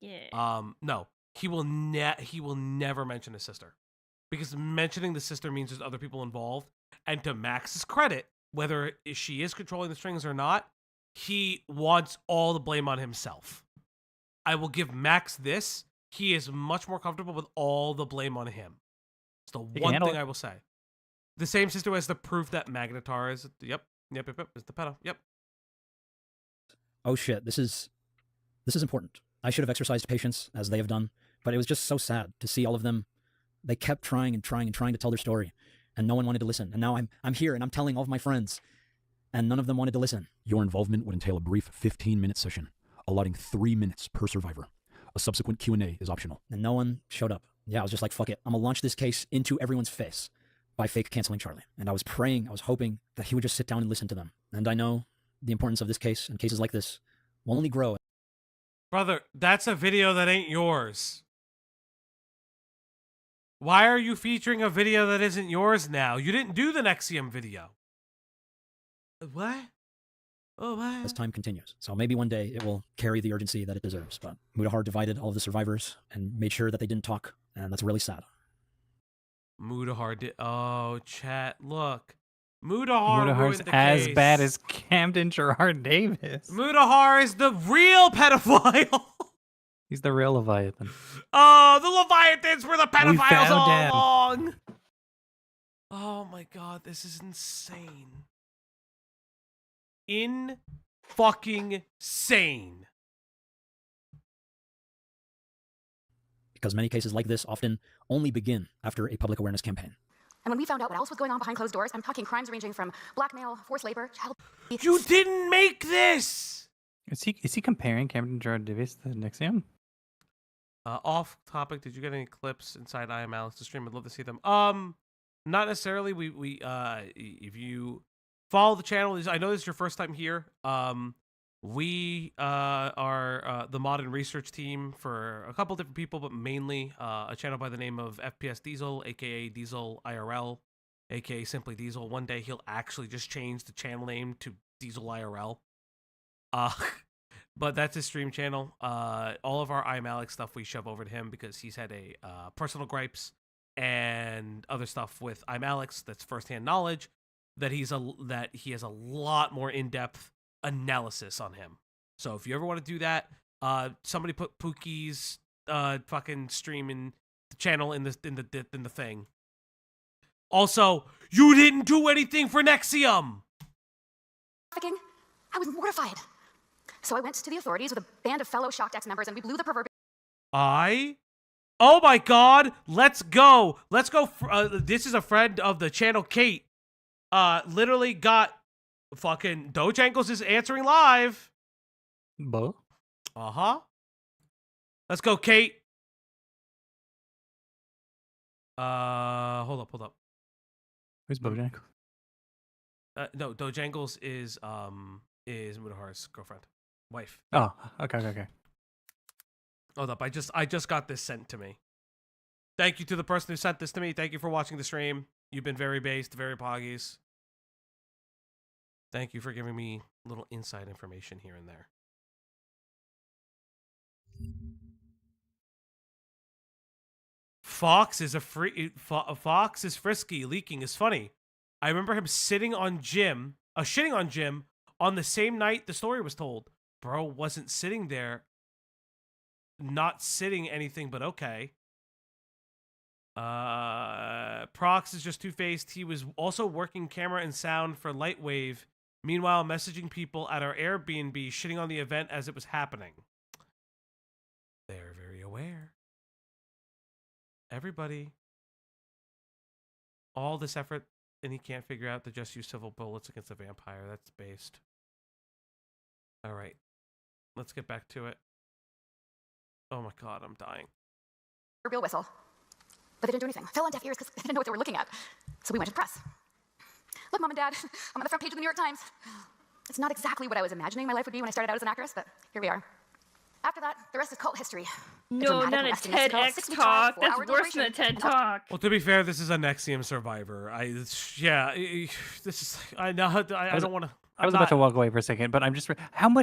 Yeah. No, he will never mention his sister, because mentioning the sister means there's other people involved. And to Max's credit, whether she is controlling the strings or not, he wants all the blame on himself. I will give Max this. He is much more comfortable with all the blame on him. It's the one thing I will say. The same sister has the proof that Magnetar is. Yep, is the pedo. Yep. Oh shit, this is important. I should have exercised patience as they have done, but it was just so sad to see all of them. They kept trying to tell their story, and no one wanted to listen. And now I'm here and I'm telling all of my friends, and none of them wanted to listen. Your involvement would entail a brief 15-minute session, allotting 3 minutes per survivor. A subsequent Q&A is optional. And no one showed up. Yeah, I was just like, fuck it. I'm gonna launch this case into everyone's face by fake canceling Charlie. And I was praying, I was hoping that he would just sit down and listen to them. And I know the importance of this case and cases like this will only grow. Brother, that's a video that ain't yours. Why are you featuring a video that isn't yours now? You didn't do the Nexium video. What? Oh, what? As time continues. So maybe one day it will carry the urgency that it deserves. But Mudahar divided all of the survivors and made sure that they didn't talk. And that's really sad. Mudahar did. Oh, chat. Look. Mudahar's ruined the as case. Bad as Camden Gerard Davis. Mudahar is the real pedophile. He's the real Leviathan. Oh, the Leviathans were the pedophiles all him. along. Oh my god, this is insane. Fucking sane. Because many cases like this often only begin after a public awareness campaign. And when we found out what else was going on behind closed doors, I'm talking crimes ranging from blackmail, forced labor, child... You didn't make this! Is he comparing Camden Gerard Davis to Nexium? Off topic, did you get any clips inside I Am Alex to stream? I'd love to see them. Not necessarily. We if you follow the channel, I know this is your first time here. We are the mod and research team for a couple different people, but mainly a channel by the name of FPS Diesel, aka Diesel IRL, aka Simply Diesel. One day he'll actually just change the channel name to Diesel IRL. But that's his stream channel. All of our I'm Alex stuff we shove over to him because he's had a personal gripes and other stuff with I'm Alex that's firsthand knowledge that he has a lot more in-depth analysis on him. So if you ever want to do that, somebody put Pookie's fucking stream in the channel in the thing. Also, you didn't do anything for Nexium. I was mortified. So I went to the authorities with a band of fellow Shocked X members and we blew the proverbial... Oh my god, let's go. Let's go. This is a friend of the channel, Kate. Literally got fucking Doge Ankles is answering live. Bo? Uh-huh. Let's go, Kate. Hold up. Who's Bojack? No, Dojangles is Mudahar's girlfriend, wife. Oh, okay. Hold up, I just got this sent to me. Thank you to the person who sent this to me. Thank you for watching the stream. You've been very based, very poggies. Thank you for giving me little inside information here and there. Fox is Fox is frisky. Leaking is funny. I remember him shitting on Jim on the same night the story was told. Bro wasn't sitting there, not sitting anything but okay. Prox is just two-faced. He was also working camera and sound for Lightwave. Meanwhile, messaging people at our Airbnb, shitting on the event as it was happening. They're very aware. Everybody. All this effort, and he can't figure out to just use civil bullets against a vampire. That's based. All right. Let's get back to it. Oh my god, I'm dying. Real whistle. But they didn't do anything. Fell on deaf ears because they didn't know what they were looking at. So we went to the press. Look, Mom and Dad, I'm on the front page of the New York Times. It's not exactly what I was imagining my life would be when I started out as an actress, but here we are. After that, the rest is cult history. No, not a TEDx talk. That's worse than a TED talk. Well, to be fair, this is a Nexium Survivor. This is. I don't want to. I was about to walk away for a second, but I'm just.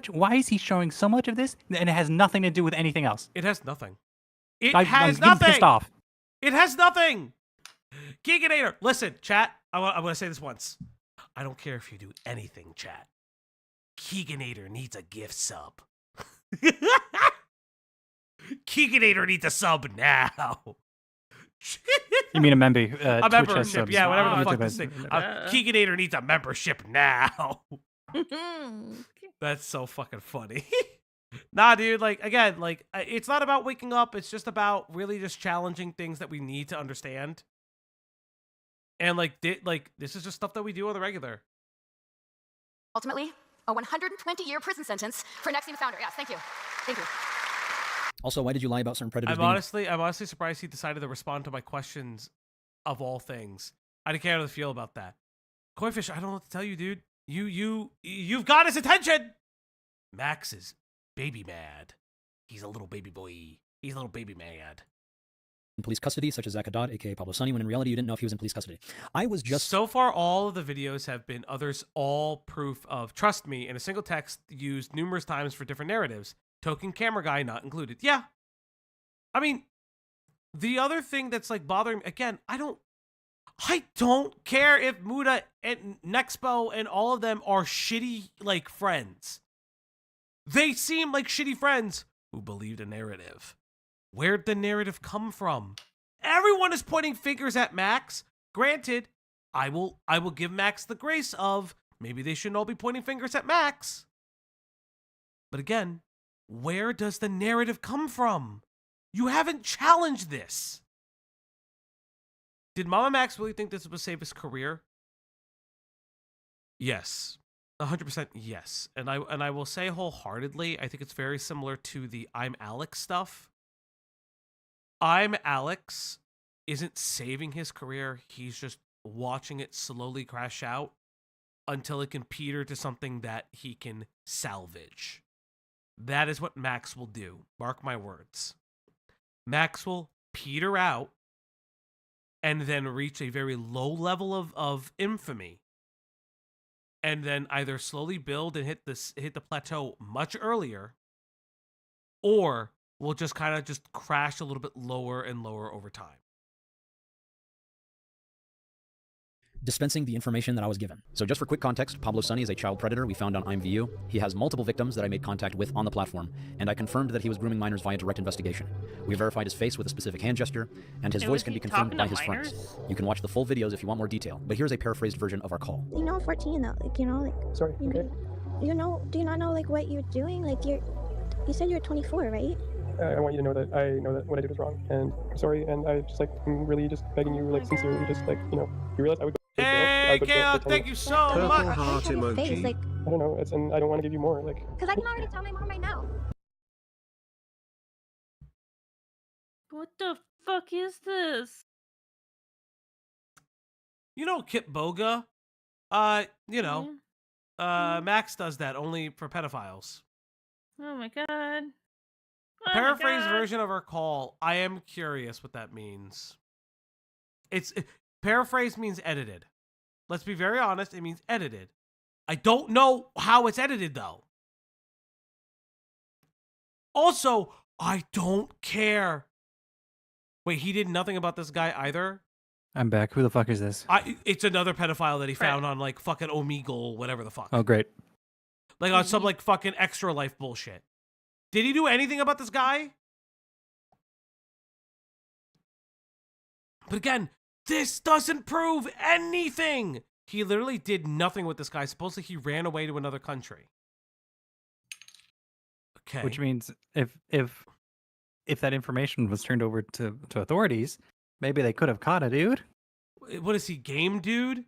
Why is he showing so much of this, and it has nothing to do with anything else? It has nothing. I'm getting pissed off. It has nothing. Keeganator, listen, chat. I'm gonna say this once. I don't care if you do anything, chat. Keeganator needs a gift sub. Keeganator needs a sub now. You mean a member? A membership, yeah, whatever the fuck this thing. Keeganator needs a membership now. That's so fucking funny. Nah, dude, again, it's not about waking up. It's just about really just challenging things that we need to understand. And, this is just stuff that we do on the regular. Ultimately, a 120-year prison sentence for Nexium founder. Yes, thank you. Thank you. Also, why did you lie about certain predators? I'm honestly surprised he decided to respond to my questions of all things. I didn't care how to feel about that. Koi-fish, I don't know what to tell you, dude. You've got his attention! Max is baby mad. He's a little baby boy. He's a little baby mad. In police custody, such as Zach Haddad, aka Pablo Sunny, when in reality you didn't know if he was in police custody. I was just... So far, all of the videos have been others all proof of trust me in a single text used numerous times for different narratives. Token camera guy not included. Yeah. I mean, the other thing that's bothering me, again, I don't care if Muda and Nexpo and all of them are shitty, friends. They seem like shitty friends who believed a narrative. Where'd the narrative come from? Everyone is pointing fingers at Max. Granted, I will give Max the grace of maybe they shouldn't all be pointing fingers at Max. But again, where does the narrative come from? You haven't challenged this. Did MamaMax really think this would save his career? Yes. 100% yes. And I will say wholeheartedly, I think it's very similar to the I'm Alex stuff. I'm Alex isn't saving his career. He's just watching it slowly crash out until it can peter to something that he can salvage. That is what Max will do. Mark my words. Max will peter out and then reach a very low level of infamy. And then either slowly build and hit the plateau much earlier, or will just kind of just crash a little bit lower and lower over time. Dispensing the information that I was given. So just for quick context, Pablo Sunny is a child predator we found on IMVU. He has multiple victims that I made contact with on the platform, and I confirmed that he was grooming minors via direct investigation. We verified his face with a specific hand gesture, and his voice can be confirmed by his friends. You can watch the full videos if you want more detail, but here's a paraphrased version of our call. You know, 14 though, Sorry, okay. Do you not know, what you're doing? You said you're 24, right? I want you to know that I know that what I did was wrong, and I'm sorry, and I just, I'm really just begging you, sincerely, just, you realize I would go to jail. Hey, Kale, thank you so much! Heart emoji. I don't know, and I don't want to give you more, Because I can already tell my mom right now. What the fuck is this? You know Kip Boga You know, Max does that only for pedophiles. Oh my god. A paraphrased version of her call. I am curious what that means. Paraphrase means edited. Let's be very honest. It means edited. I don't know how it's edited though. Also, I don't care. Wait, he did nothing about this guy either? I'm back. Who the fuck is this? It's another pedophile that he found on like fucking Omegle, whatever the fuck. Oh, great. Like on some like fucking Extra Life bullshit. Did he do anything about this guy? But again, this doesn't prove anything. He literally did nothing with this guy. Supposedly he ran away to another country. Okay. Which means if that information was turned over to authorities, maybe they could have caught a dude. What is he, game dude?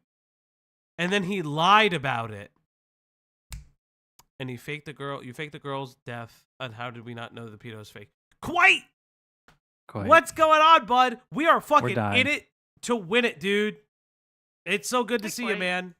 And then he lied about it. And he faked the girl. You faked the girl's death. And how did we not know the pedo's fake? Quite. What's going on, bud? We are fucking in it to win it, dude. It's so good to see you, man.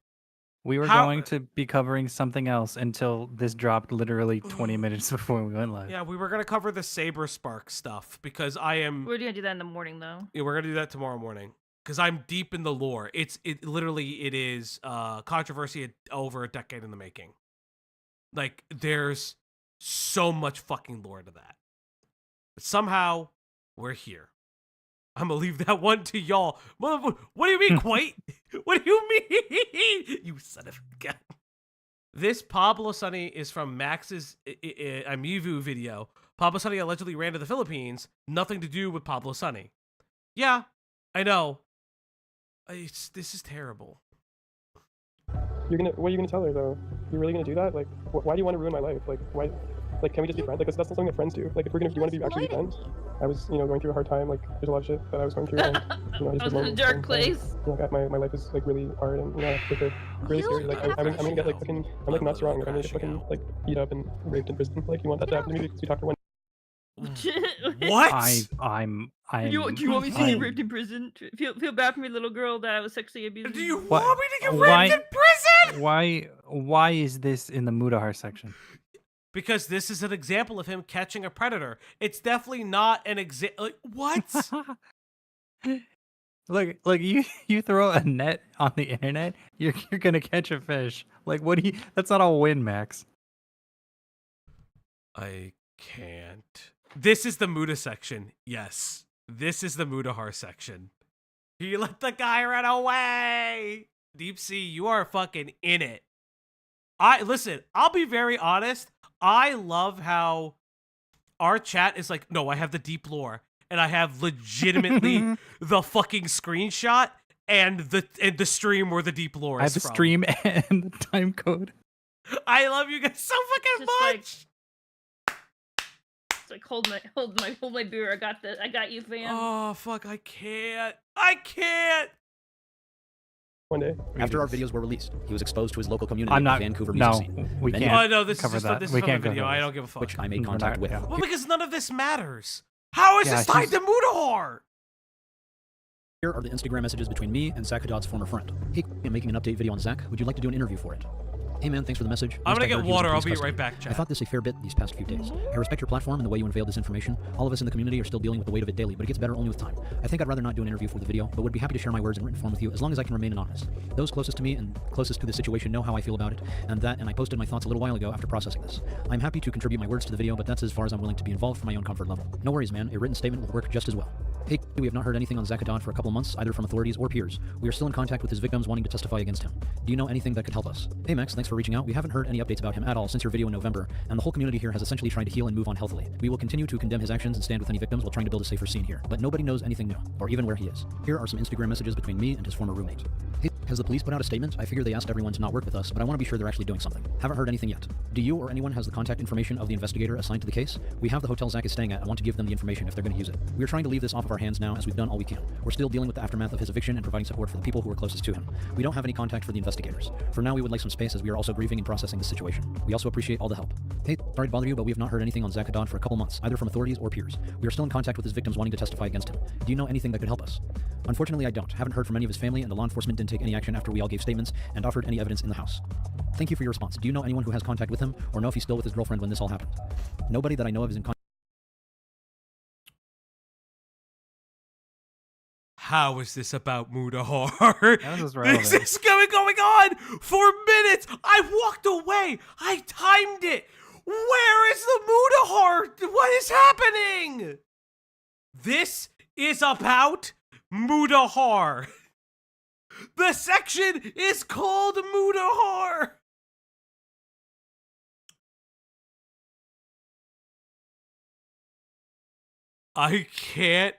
We were going to be covering something else until this dropped literally 20 minutes before we went live. Yeah, we were going to cover the SaberSpark stuff because I am... We're going to do that in the morning, though. Yeah, we're going to do that tomorrow morning because I'm deep in the lore. It is controversy over a decade in the making. Like, there's so much fucking lore to that. But somehow, we're here. I'm gonna leave that one to y'all. What do you mean, quite? What do you mean? You son of a gun. This Pablo Sunny is from Max's Amivu video. Pablo Sunny allegedly ran to the Philippines. Nothing to do with Pablo Sunny. Yeah, I know. This is terrible. What are you gonna tell her though? You're really gonna do that? Like, why do you want to ruin my life? Like, why? Like, can we just be friends? Like, that's not something that friends do. Like, if you want to actually be friends, I was, going through a hard time. Like, there's a lot of shit that I was going through. And, I was in a dark place. My life is like really hard and like really scary. Like, I'm gonna get like fucking, I'm like not strong. I'm gonna get fucking like beat up and raped in prison. Like, you want that to happen to me because we talked to one. What? Do you want me to get raped in prison? Feel bad for me, little girl that I was sexually abused. Do you want me to get raped in prison? Why is this in the Mudahar section? Because this is an example of him catching a predator. It's definitely not an example. Like, what? Look, you throw a net on the internet, you're gonna catch a fish. Like, what do you? That's not a win, Max. I can't. This is the Muda section. Yes, this is the Mudahar section. He let the guy run away. Deep Sea, you are fucking in it. Listen. I'll be very honest. I love how our chat is like, no, I have the deep lore, and I have legitimately the fucking screenshot and the stream where the deep lore is. I have the stream and the time code. I love you guys so fucking much. It's like hold my beer. I got you, fam. Oh fuck! I can't. One day. After our videos were released, he was exposed to his local community I'm not. in the Vancouver music scene. We Many can't. Oh no, this cover is that. this is We from the can't video. cover I this. don't give a fuck. which I made contact with. Well, because none of this matters. How is this tied to Mudahar? Here are the Instagram messages between me and Zach Haddad's former friend. Hey, I'm making an update video on Zach. Would you like to do an interview for it? Hey man, thanks for the message. I'm gonna Last I get heard, he was water. in I'll police be right custody. back, chat. I thought this a fair bit these past few days. I respect your platform and the way you unveiled this information. All of us in the community are still dealing with the weight of it daily, but it gets better only with time. I think I'd rather not do an interview for the video, but would be happy to share my words in written form with you as long as I can remain anonymous. Those closest to me and closest to the situation know how I feel about it, and I posted my thoughts a little while ago after processing this. I'm happy to contribute my words to the video, but that's as far as I'm willing to be involved for my own comfort level. No worries, man. A written statement will work just as well. Hey, we have not heard anything on Zach Haddad for a couple months, either from authorities or peers. We are still in contact with his victims wanting to testify against him. Do you know anything that could help us? Hey Max, thanks for reaching out. We haven't heard any updates about him at all since your video in November, and the whole community here has essentially tried to heal and move on healthily. We will continue to condemn his actions and stand with any victims while trying to build a safer scene here, but nobody knows anything new, or even where he is. Here are some Instagram messages between me and his former roommate. Hey, has the police put out a statement? I figure they asked everyone to not work with us, but I want to be sure they're actually doing something. Haven't heard anything yet. Do you or anyone has the contact information of the investigator assigned to the case? We have the hotel Zach is staying at and want to give them the information if they're going to use it. We are trying to leave this off of our hands now as we've done all we can. We're still dealing with the aftermath of his eviction and providing support for the people who are closest to him. We don't have any contact for the investigators. For now, we would like some space as we are also grieving and processing the situation. We also appreciate all the help. Hey, sorry to bother you, but we have not heard anything on Zach Haddad for a couple months, either from authorities or peers. We are still in contact with his victims wanting to testify against him. Do you know anything that could help us? Unfortunately, I don't. Haven't heard from any of his family, and the law enforcement didn't take any any action after we all gave statements and offered any evidence in the house. Thank you for your response. Do you know anyone who has contact with him or know if he's still with his girlfriend when this all happened? Nobody that I know of is in contact. How is this about Mudahar? This is going on for minutes. I walked away. I timed it. Where is the Mudahar? What is happening? This is about Mudahar. The section is called Mudahar. I can't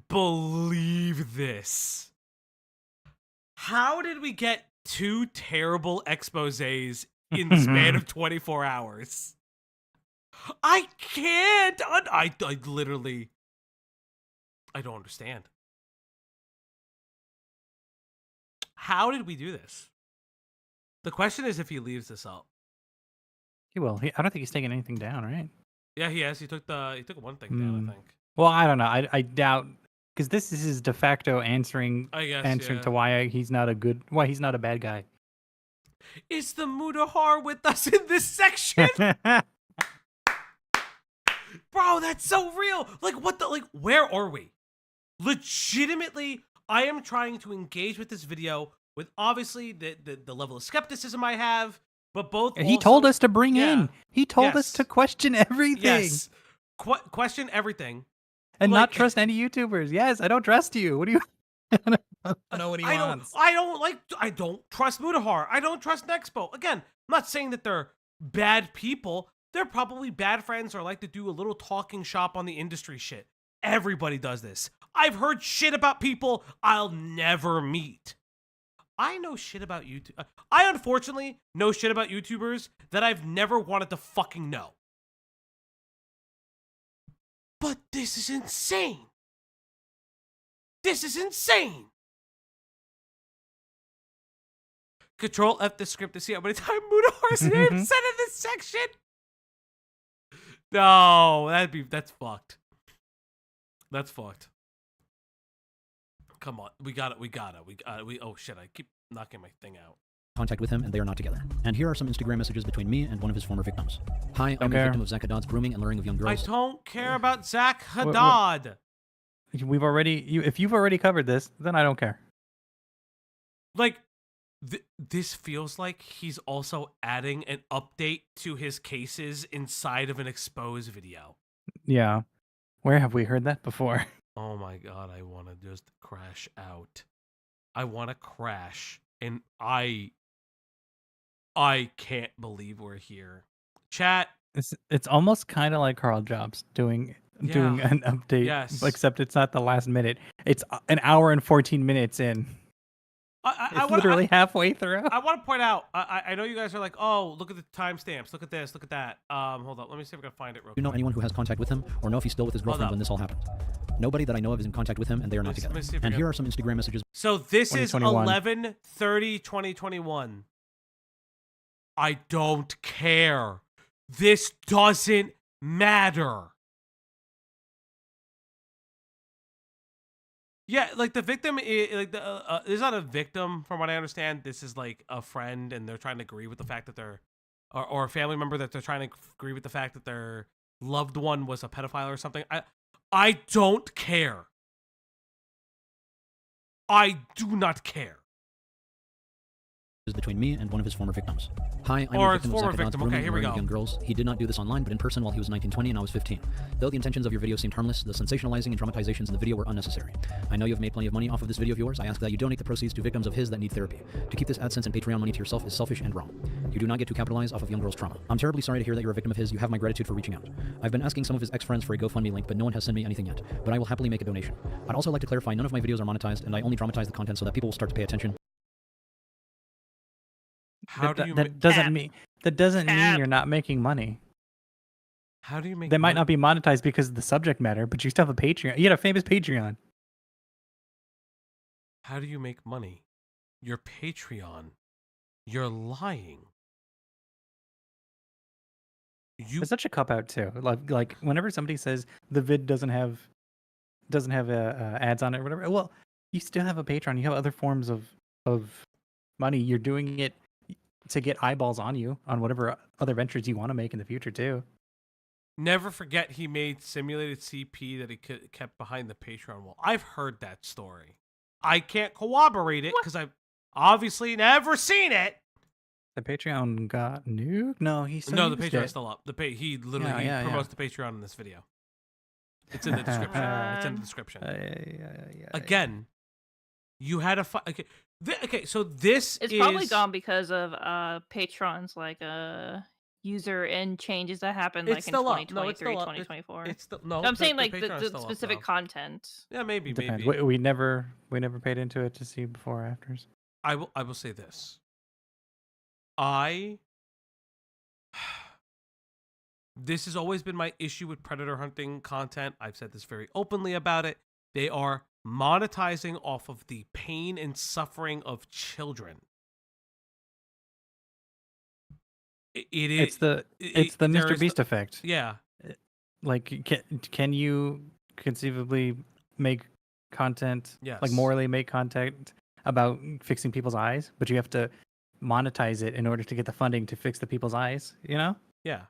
believe this. How did we get 2 terrible exposés in the span of 24 hours? I can't. I literally, I don't understand. How did we do this? The question is if he leaves this up. He will. I don't think he's taking anything down, right? Yeah, he has. He took one thing down, I think. Well, I don't know. I doubt, because this is his de facto answering yeah. to why he's not a bad guy. Is the Mudahar with us in this section? Bro, that's so real. Where are we? Legitimately, I am trying to engage with this video with obviously the level of skepticism I have, but both He told us to bring in. He told us to question everything. Yes. Question everything. And not trust any YouTubers. Yes, I don't trust you. What do you... I don't know what he wants. I don't trust Mudahar. I don't trust Nexpo. Again, I'm not saying that they're bad people. They're probably bad friends or like to do a little talking shop on the industry shit. Everybody does this. I've heard shit about people I'll never meet. I know shit about YouTube. I unfortunately know shit about YouTubers that I've never wanted to fucking know. But this is insane. This is insane. Control F the script to see how many times Mudahar's name said in this section. No, that's fucked. That's fucked. Come on, we got it. Oh shit, I keep knocking my thing out. Contact with him and they are not together. And here are some Instagram messages between me and one of his former victims. Hi, I'm a victim of Zach Haddad's grooming and luring of young girls. I don't care about Zach Haddad. If you've already covered this, then I don't care. Like, this feels like he's also adding an update to his cases inside of an exposed video. Yeah. Where have we heard that before? Oh my god, I want to just crash out. I want to crash. And I can't believe we're here. Chat. It's almost kind of like Carl Jobs doing an update. Yes. Except it's not the last minute. It's an hour and 14 minutes in. It's literally halfway through. I want to point out, I know you guys are like, oh, look at the timestamps, look at this, look at that. Hold on, let me see if I can find it real quick. Do you know anyone who has contact with him or know if he's still with his girlfriend when this all happened? Nobody that I know of is in contact with him and they are not together. And here are some Instagram messages. So this is 11/30/2021. I don't care. This doesn't matter. Yeah, like the victim is like there's not a victim from what I understand. This is like a friend, and they're trying to agree with the fact that they're, or a family member that they're trying to agree with the fact that their loved one was a pedophile or something. I don't care. I do not care. Is between me and one of his former victims. Hi, I'm or a victim of Zach Haddad's grooming and here we luring go. of young girls. He did not do this online, but in person while he was 19, 20, and I was 15. Though the intentions of your video seemed harmless, the sensationalizing and dramatizations in the video were unnecessary. I know you have made plenty of money off of this video of yours. I ask that you donate the proceeds to victims of his that need therapy. To keep this AdSense and Patreon money to yourself is selfish and wrong. You do not get to capitalize off of young girls' trauma. I'm terribly sorry to hear that you're a victim of his. You have my gratitude for reaching out. I've been asking some of his ex-friends for a GoFundMe link, but no one has sent me anything yet. But I will happily make a donation. I'd also like to clarify none of my videos are monetized, and I only dramatize the content so that people will start to pay attention. That doesn't mean you're not making money. How do you make? They might not be monetized because of the subject matter, but you still have a Patreon. You had a famous Patreon. How do you make money? Your Patreon. You're lying. It's such a cop out too. Like whenever somebody says the vid doesn't have ads on it or whatever. Well, You still have a Patreon. You have other forms of money. You're doing it to get eyeballs on you on whatever other ventures you want to make in the future too. Never forget he made simulated CP that he kept behind the Patreon wall. I've heard that story. I can't corroborate it because I've obviously never seen it. The Patreon got nuked? No, he still No, the used Patreon's it. still up. He literally Yeah, promotes the Patreon in this video. It's in the description. It's in the description. Again, you had a okay. Okay, so this It's is probably gone because of patrons user and changes that happened It's in still up. 2023, No, it's still up. 2024. It's still no. I'm saying the the Patreon's still up, specific though. content. Yeah, maybe. Depends. Maybe. We never paid into it to see before or afters. I will say this. This has always been my issue with predator hunting content. I've said this very openly about it. They are monetizing off of the pain and suffering of children. It's the Mr. Beast effect. Yeah. Like, can you conceivably make content, like Yes. morally make content about fixing people's eyes, but you have to monetize it in order to get the funding to fix the people's eyes, you know? Yeah.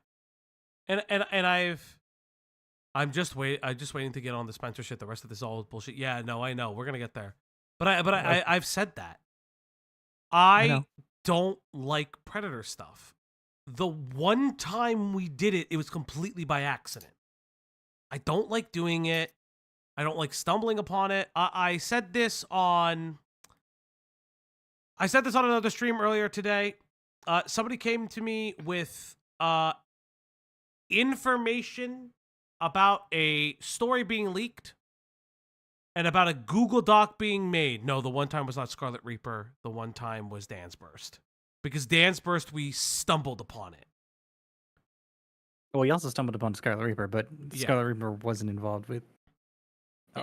And I'm just waiting to get on the Spencer shit. The rest of this all bullshit. Yeah, no, I know. We're gonna get there. But I've said that. I don't like predator stuff. The one time we did it, it was completely by accident. I don't like doing it. I don't like stumbling upon it. I said this on another stream earlier today. Somebody came to me with information about a story being leaked and about a Google Doc being made. No, the one time was not Scarlet Reaper. The one time was Dan's Burst. Because Dan's Burst, we stumbled upon it. Well, you also stumbled upon Scarlet Reaper, but Yeah. Scarlet Reaper wasn't involved with.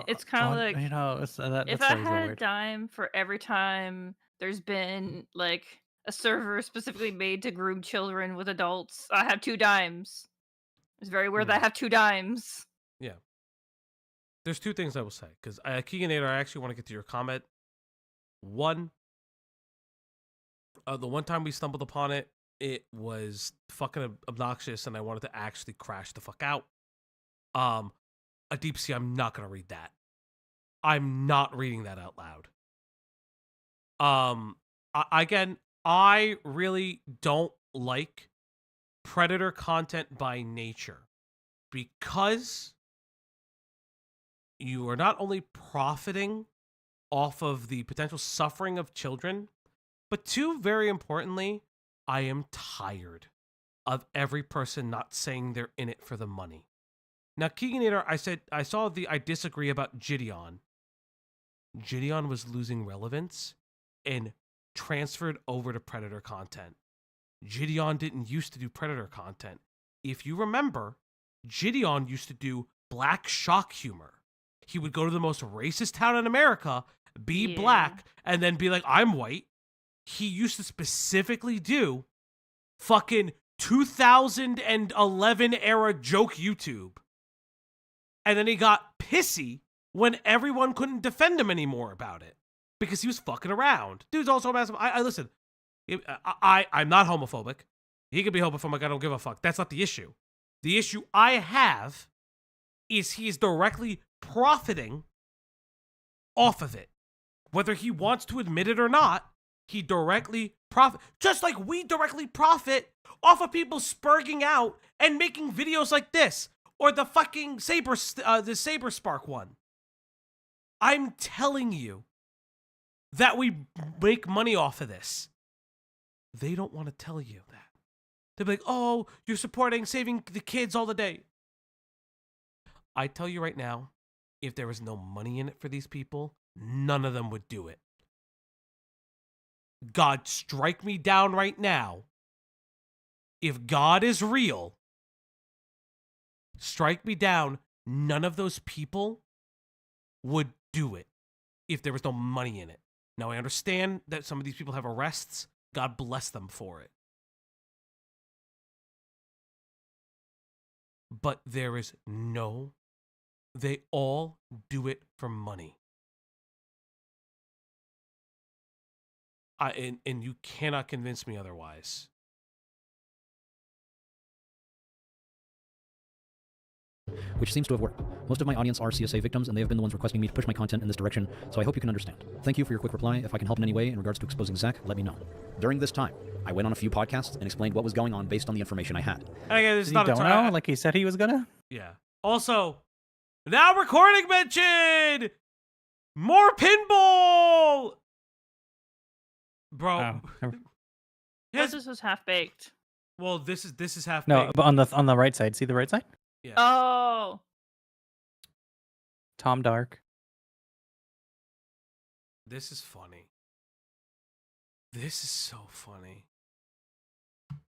It's kind of like, you know, if I had a dime for every time there's been a server specifically made to groom children with adults, I have 2 dimes. It's very weird that I have 2 dimes. Yeah. There's 2 things I will say. Because Keeganator, I actually want to get to your comment. One, the one time we stumbled upon it, it was fucking obnoxious, and I wanted to actually crash the fuck out. A Deep Sea, I'm not gonna read that. I'm not reading that out loud. Again, I really don't like predator content by nature because you are not only profiting off of the potential suffering of children, but 2, very importantly, I am tired of every person not saying they're in it for the money. Now, Keeganator, I disagree about Gideon. Gideon was losing relevance and transferred over to Predator content. Gideon didn't used to do Predator content. If you remember, Gideon used to do black shock humor. He would go to the most racist town in America, be black, and then be like, I'm white. He used to specifically do fucking 2011 era joke YouTube. And then he got pissy when everyone couldn't defend him anymore about it because he was fucking around. Dude's also a massive. Listen, I'm not homophobic. He could be homophobic. I don't give a fuck. That's not the issue. The issue I have is he is directly profiting off of it. Whether he wants to admit it or not, he directly profit. Just like we directly profit off of people spurging out and making videos like this. Or the fucking the SaberSpark one. I'm telling you that we make money off of this. They don't want to tell you that. They'll be like, oh, you're supporting saving the kids all the day. I tell you right now, if there was no money in it for these people, none of them would do it. God, strike me down right now. If God is real, strike me down, none of those people would do it if there was no money in it. Now, I understand that some of these people have arrests. God bless them for it. But there is they all do it for money. And you cannot convince me otherwise. Which seems to have worked. Most of my audience are CSA victims, and they have been the ones requesting me to push my content in this direction, so I hope you can understand. Thank you for your quick reply. If I can help in any way in regards to exposing Zach, let me know. During this time, I went on a few podcasts and explained what was going on based on the information I had. Okay, this is not don't know, like he said he was gonna? Yeah. Also, now recording mention! More pinball! Bro. Yes, this was half-baked. Well, this is half-baked. No, but on the right side. See the right side? Yeah. Oh. Tom Dark. This is funny. This is so funny.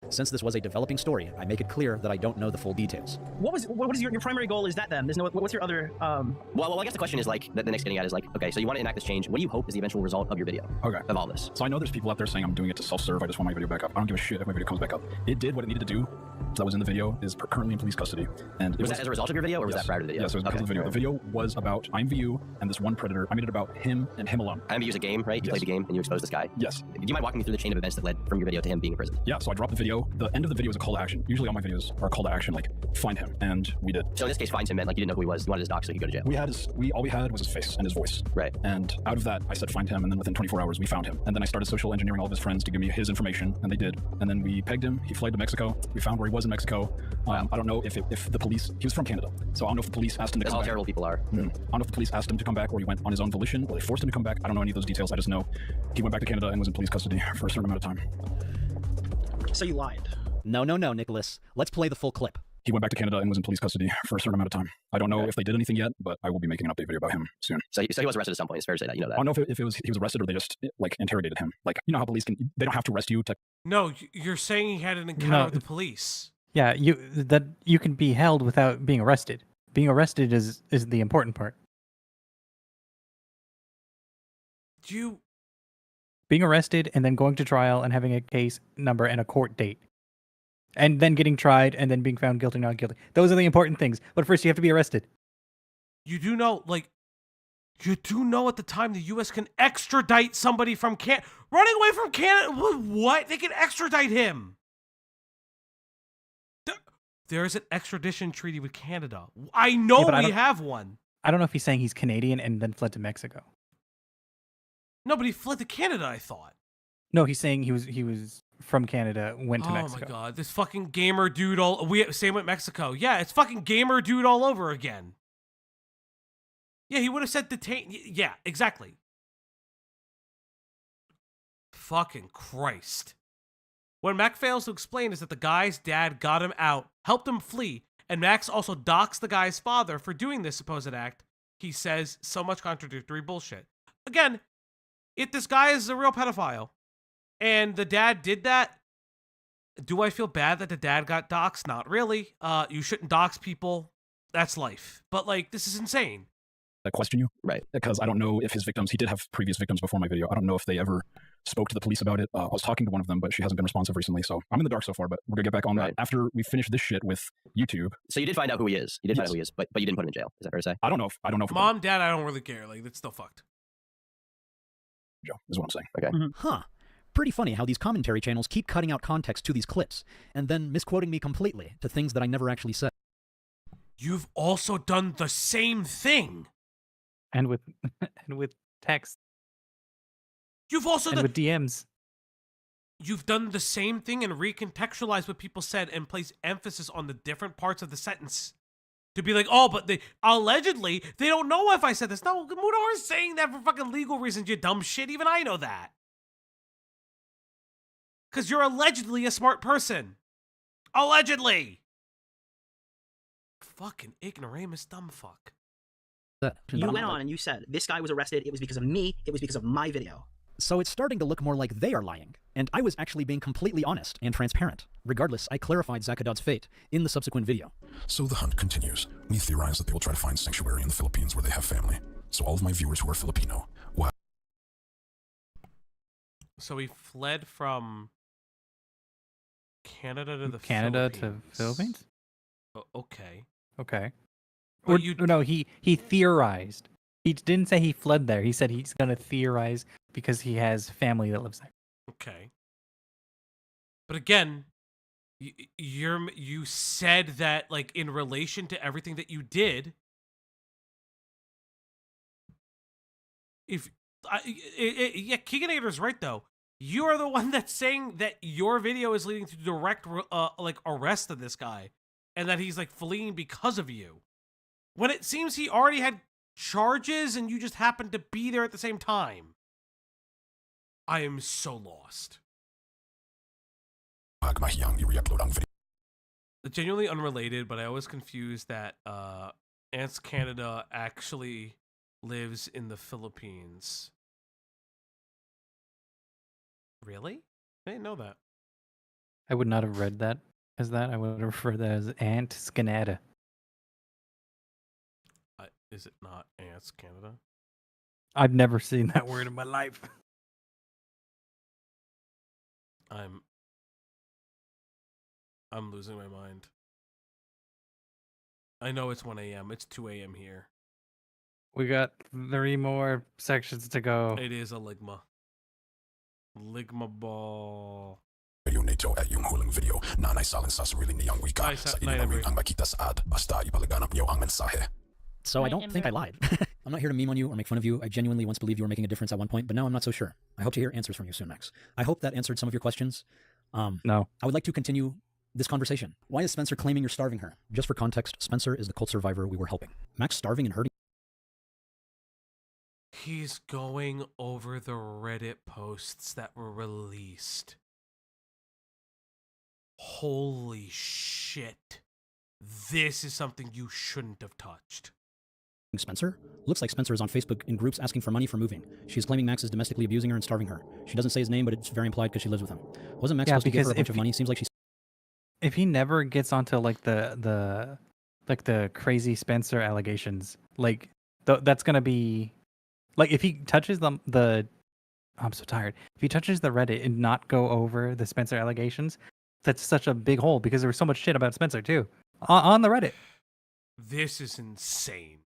Since this was a developing story, I make it clear that I don't know the full details. What is your primary goal? Is that then? There's no. What's your other? Well, I guess the question is like the next getting at is like, okay, so you want to enact this change. What do you hope is the eventual result of your video? Okay. Of all this. So I know there's people out there saying I'm doing it to self-serve. I just want my video back up. I don't give a shit if my video comes back up. It did what it needed to do. That was in the video. Is currently in police custody. And was that as a result of your video, or was that prior to the video? Yes, it was because of the video. The video was about IMVU and this one predator. I made it about him and him alone. IMVU is a game, right? You played the game and you exposed this guy. Yes. Do you mind walking me through the chain of events that led from your video to him being in prison? Yeah. So I dropped the video. The end of the video is a call to action. Usually all my videos are a call to action, like find him, and we did. So in this case, find him meant like you didn't know who he was. You wanted his doc so he could go to jail. All we had was his face and his voice. Right. And out of that, I said find him, and then within 24 hours, we found him. And then I started social engineering all of his friends to give me his information, and they did. And then we pegged him. He fled to Mexico. We found where he was in Mexico. I don't know if the police. He was from Canada, so I don't know if the police asked him to come back. That's how terrible people are. I don't know if the police asked him to come back, or he went on his own volition, or they forced him to come back. I don't know any of those details. I just know he went back to Canada and was in police custody for a certain amount of time. So you lied. No, Nicholas. Let's play the full clip. He went back to Canada and was in police custody for a certain amount of time. I don't know if they did anything yet, but I will be making an update video about him soon. So he was arrested at some point. It's fair to say that. You know that. I don't know if he was arrested or they just like interrogated him. Like, you know how police they don't have to arrest you to. No, you're saying he had an encounter with the police. Yeah, you can be held without being arrested. Being arrested is the important part. Being arrested and then going to trial and having a case number and a court date. And then getting tried and then being found guilty, not guilty. Those are the important things. But first you have to be arrested. You do know at the time the U.S. can extradite somebody from running away from Canada. What? They can extradite him. There is an extradition treaty with Canada. I know we have one. I don't know if he's saying he's Canadian and then fled to Mexico. No, but he fled to Canada, I thought. No, he's saying he was from Canada, went to Mexico. Oh my god, this fucking gamer dude same with Mexico. Yeah, it's fucking gamer dude all over again. Yeah, he would have said detain. Yeah, exactly. Fucking Christ. What Mac fails to explain is that the guy's dad got him out, helped him flee, and Max also docks the guy's father for doing this supposed act. He says so much contradictory bullshit. Again, if this guy is a real pedophile, and the dad did that, do I feel bad that the dad got doxxed? Not really. You shouldn't dox people. That's life. But, like, this is insane. I question you. Right. Because I don't know if his victims, he did have previous victims before my video. I don't know if they ever spoke to the police about it. I was talking to one of them, but she hasn't been responsive recently. So I'm in the dark so far, but we're going to get back on that after we finish this shit with YouTube. So you did find out who he is. You did find out who he is, but you didn't put him in jail. Is that fair to say? I don't know if Mom, Dad, I don't really care. Like, it's still fucked. Joe, is what I'm saying. Okay. Huh. Pretty funny how these commentary channels keep cutting out context to these clips and then misquoting me completely to things that I never actually said. You've also done the same thing. And with text. You've also with DMs. You've done the same thing and recontextualized what people said and placed emphasis on the different parts of the sentence. To be like, oh, but they allegedly, they don't know if I said this. No, Mudar is saying that for fucking legal reasons, you dumb shit. Even I know that. Because you're allegedly a smart person. Allegedly. Fucking ignoramus dumb fuck. You went on and you said, this guy was arrested, it was because of me, it was because of my video. So it's starting to look more like they are lying, and I was actually being completely honest and transparent. Regardless, I clarified Zakadad's fate in the subsequent video. So the hunt continues. We theorize that they will try to find sanctuary in the Philippines where they have family. So all of my viewers who are Filipino will have... So he fled from Canada to the Philippines? Okay. Okay. But no, he theorized. He didn't say he fled there. He said he's going to theorize because he has family that lives there. Okay. But again, you said that, like, in relation to everything that you did, yeah, Keeganator's right though. You are the one that's saying that your video is leading to direct like arrest of this guy, and that he's like fleeing because of you, when it seems he already had charges and you just happened to be there at the same time. I am so lost. Genuinely unrelated, but I always confused that Ants Canada actually lives in the Philippines. Really? I didn't know that. I would not have read that as that. I would have referred that as Ant Scanada. Is it not Ants Canada? I've never seen that word in my life. I'm losing my mind. I know it's 1 a.m. It's 2 a.m. here. We got 3 more sections to go. It is a Ligma. Ligma ball. Nito at yung huling video na naisalin sa sarili niyang wika sa inyong ang makita sa ad basta ipalaganap niyo ang mensahe. So I don't think I lied. I'm not here to meme on you or make fun of you. I genuinely once believed you were making a difference at one point, but now I'm not so sure. I hope to hear answers from you soon, Max. I hope that answered some of your questions. No. I would like to continue this conversation. Why is Spencer claiming you're starving her? Just for context, Spencer is the cult survivor we were helping. Max starving and hurting. He's going over the Reddit posts that were released. Holy shit. This is something you shouldn't have touched. Spencer? Looks like Spencer is on Facebook in groups asking for money for moving. She's claiming Max is domestically abusing her and starving her. She doesn't say his name, but it's very implied because she lives with him. Wasn't Max supposed to give her a bunch of money? Seems like she's... If he never gets onto like the crazy Spencer allegations, like that's gonna be like if he touches the I'm so tired. If he touches the Reddit and not go over the Spencer allegations, that's such a big hole because there was so much shit about Spencer too on the Reddit. This is insane.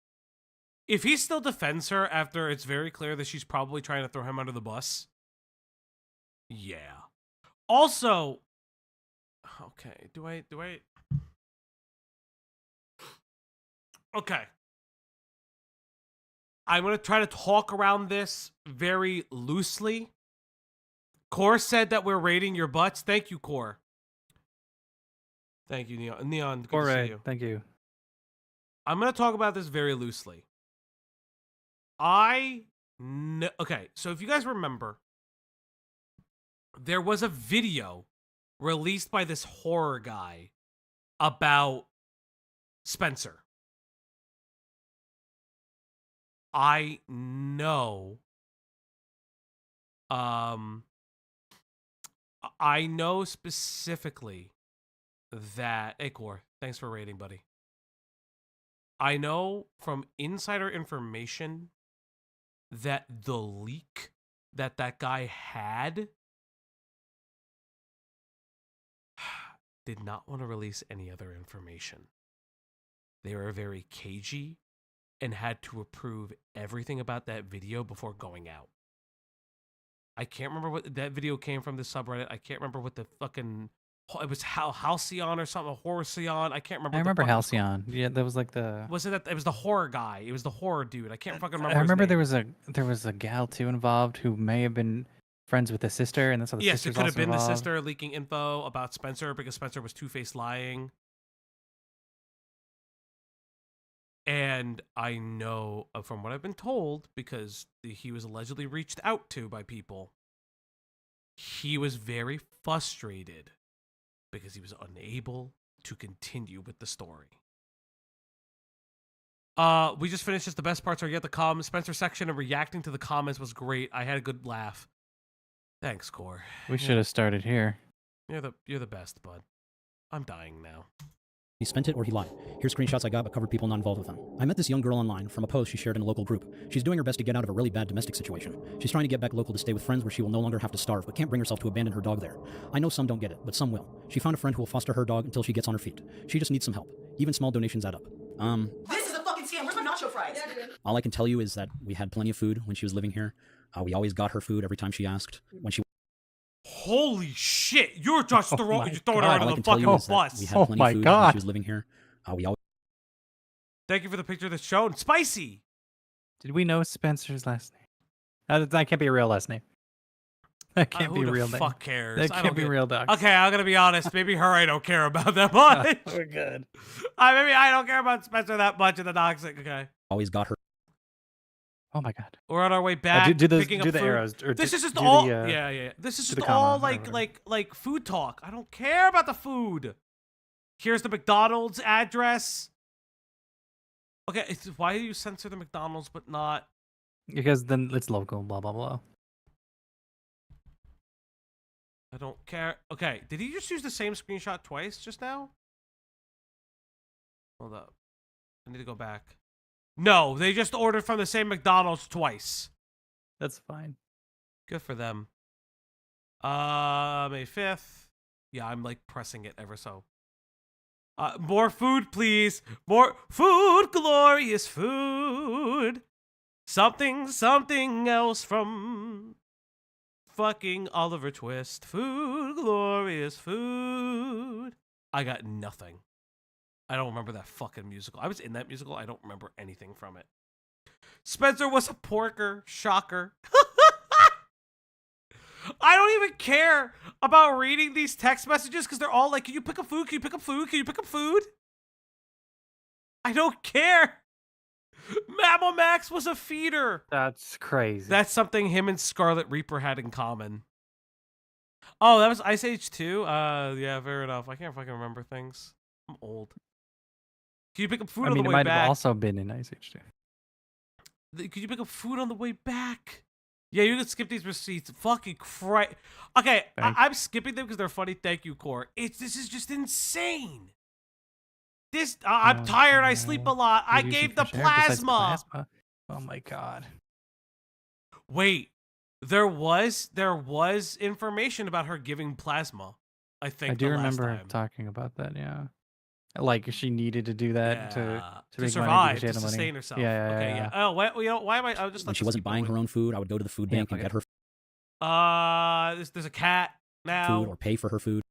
If he still defends her after it's very clear that she's probably trying to throw him under the bus, yeah. Also, okay, do I? Okay. I'm going to try to talk around this very loosely. Core said that we're rating your butts. Thank you, Core. Thank you, Neon. Neon, good to see you. Thank you. I'm going to talk about this very loosely. Okay, so if you guys remember, there was a video released by this horror guy about Spencer. I know specifically that... Hey, Core, thanks for rating, buddy. I know from insider information that the leak that guy had did not want to release any other information. They were very cagey and had to approve everything about that video before going out. I can't remember what that video came from, the subreddit. I can't remember what the fucking... It was Halcyon or something, Horseon. I can't remember. I remember Halcyon. Yeah, that was like the... Was it that? It was the horror guy. It was the horror dude. I can't fucking remember. I remember his name. there was a gal too involved who may have been friends with the sister, and that's how the yes, sister's it could have been involved. the sister leaking info about Spencer because Spencer was two-faced lying. And I know from what I've been told, because he was allegedly reached out to by people, he was very frustrated because he was unable to continue with the story. We just finished. Just the best parts are yet to come. Spencer section and reacting to the comments was great. I had a good laugh. Thanks, Core. We should have started here. You're the best, bud. I'm dying now. He spent it or he lied. Here's screenshots I got but covered people not involved with him. I met this young girl online from a post she shared in a local group. She's doing her best to get out of a really bad domestic situation. She's trying to get back local to stay with friends where she will no longer have to starve, but can't bring herself to abandon her dog there. I know some don't get it, but some will. She found a friend who will foster her dog until she gets on her feet. She just needs some help. Even small donations add up. This is a fucking scam. Where's my nacho fries? All I can tell you is that we had plenty of food when she was living here. We always got her food every time she asked. When she Holy shit! You're just throwing her All I under can the tell fucking you is that bus. we had plenty of food when she was living here. We always Thank you for the picture that's shown. Spicy. Did we know Spencer's last name? That can't be a real last name. That can't be Who a the real name. fuck cares? That I can't don't be get- real, Doc. Okay, I'm gonna be honest. Maybe her I don't care about that much. We're good. Maybe I don't care about Spencer that much in the toxic. Okay. got her. Oh my god. We're on our way back. do picking the up food. arrows. Or This do- is just do all. the, yeah. This is do just the all comma, like food talk. I don't care about the food. Here's the McDonald's address. Okay, why do you censor the McDonald's but not? Because then it's local. Blah blah blah. I don't care. Okay, did he just use the same screenshot twice just now? Hold up. I need to go back. No, they just ordered from the same McDonald's twice. That's fine. Good for them. May 5th. Yeah, I'm like pressing it ever so. More food, please. More food, glorious food. Something else from fucking Oliver Twist. Food, glorious food. I got nothing. I don't remember that fucking musical. I was in that musical. I don't remember anything from it. Spencer was a porker. Shocker. I don't even care about reading these text messages because they're all like, can you pick up food? Can you pick up food? Can you pick up food? I don't care. MamaMax was a feeder. That's crazy. That's something him and Scarlet Reaper had in common. Oh, that was Ice Age 2? Yeah, fair enough. I can't fucking remember things. I'm old. Can you pick up food on the it way might back? have also been in Ice Age 2. Could you pick up food on the way back? Yeah, you can skip these receipts. Fucking Christ. Okay, I'm skipping them because they're funny. Thank you, Core. This is just insane. I'm tired. I sleep a lot. I gave the plasma. Oh my god. Wait, there was information about her giving plasma. I think I do the last remember time. talking about that. Yeah, like she needed to do that to make survive, money, to she had the money. sustain herself. Yeah, Okay, yeah. Oh, why am I? I just When she wasn't buying her own food, I would go to the food bank and get her There's a cat now. food or pay for her food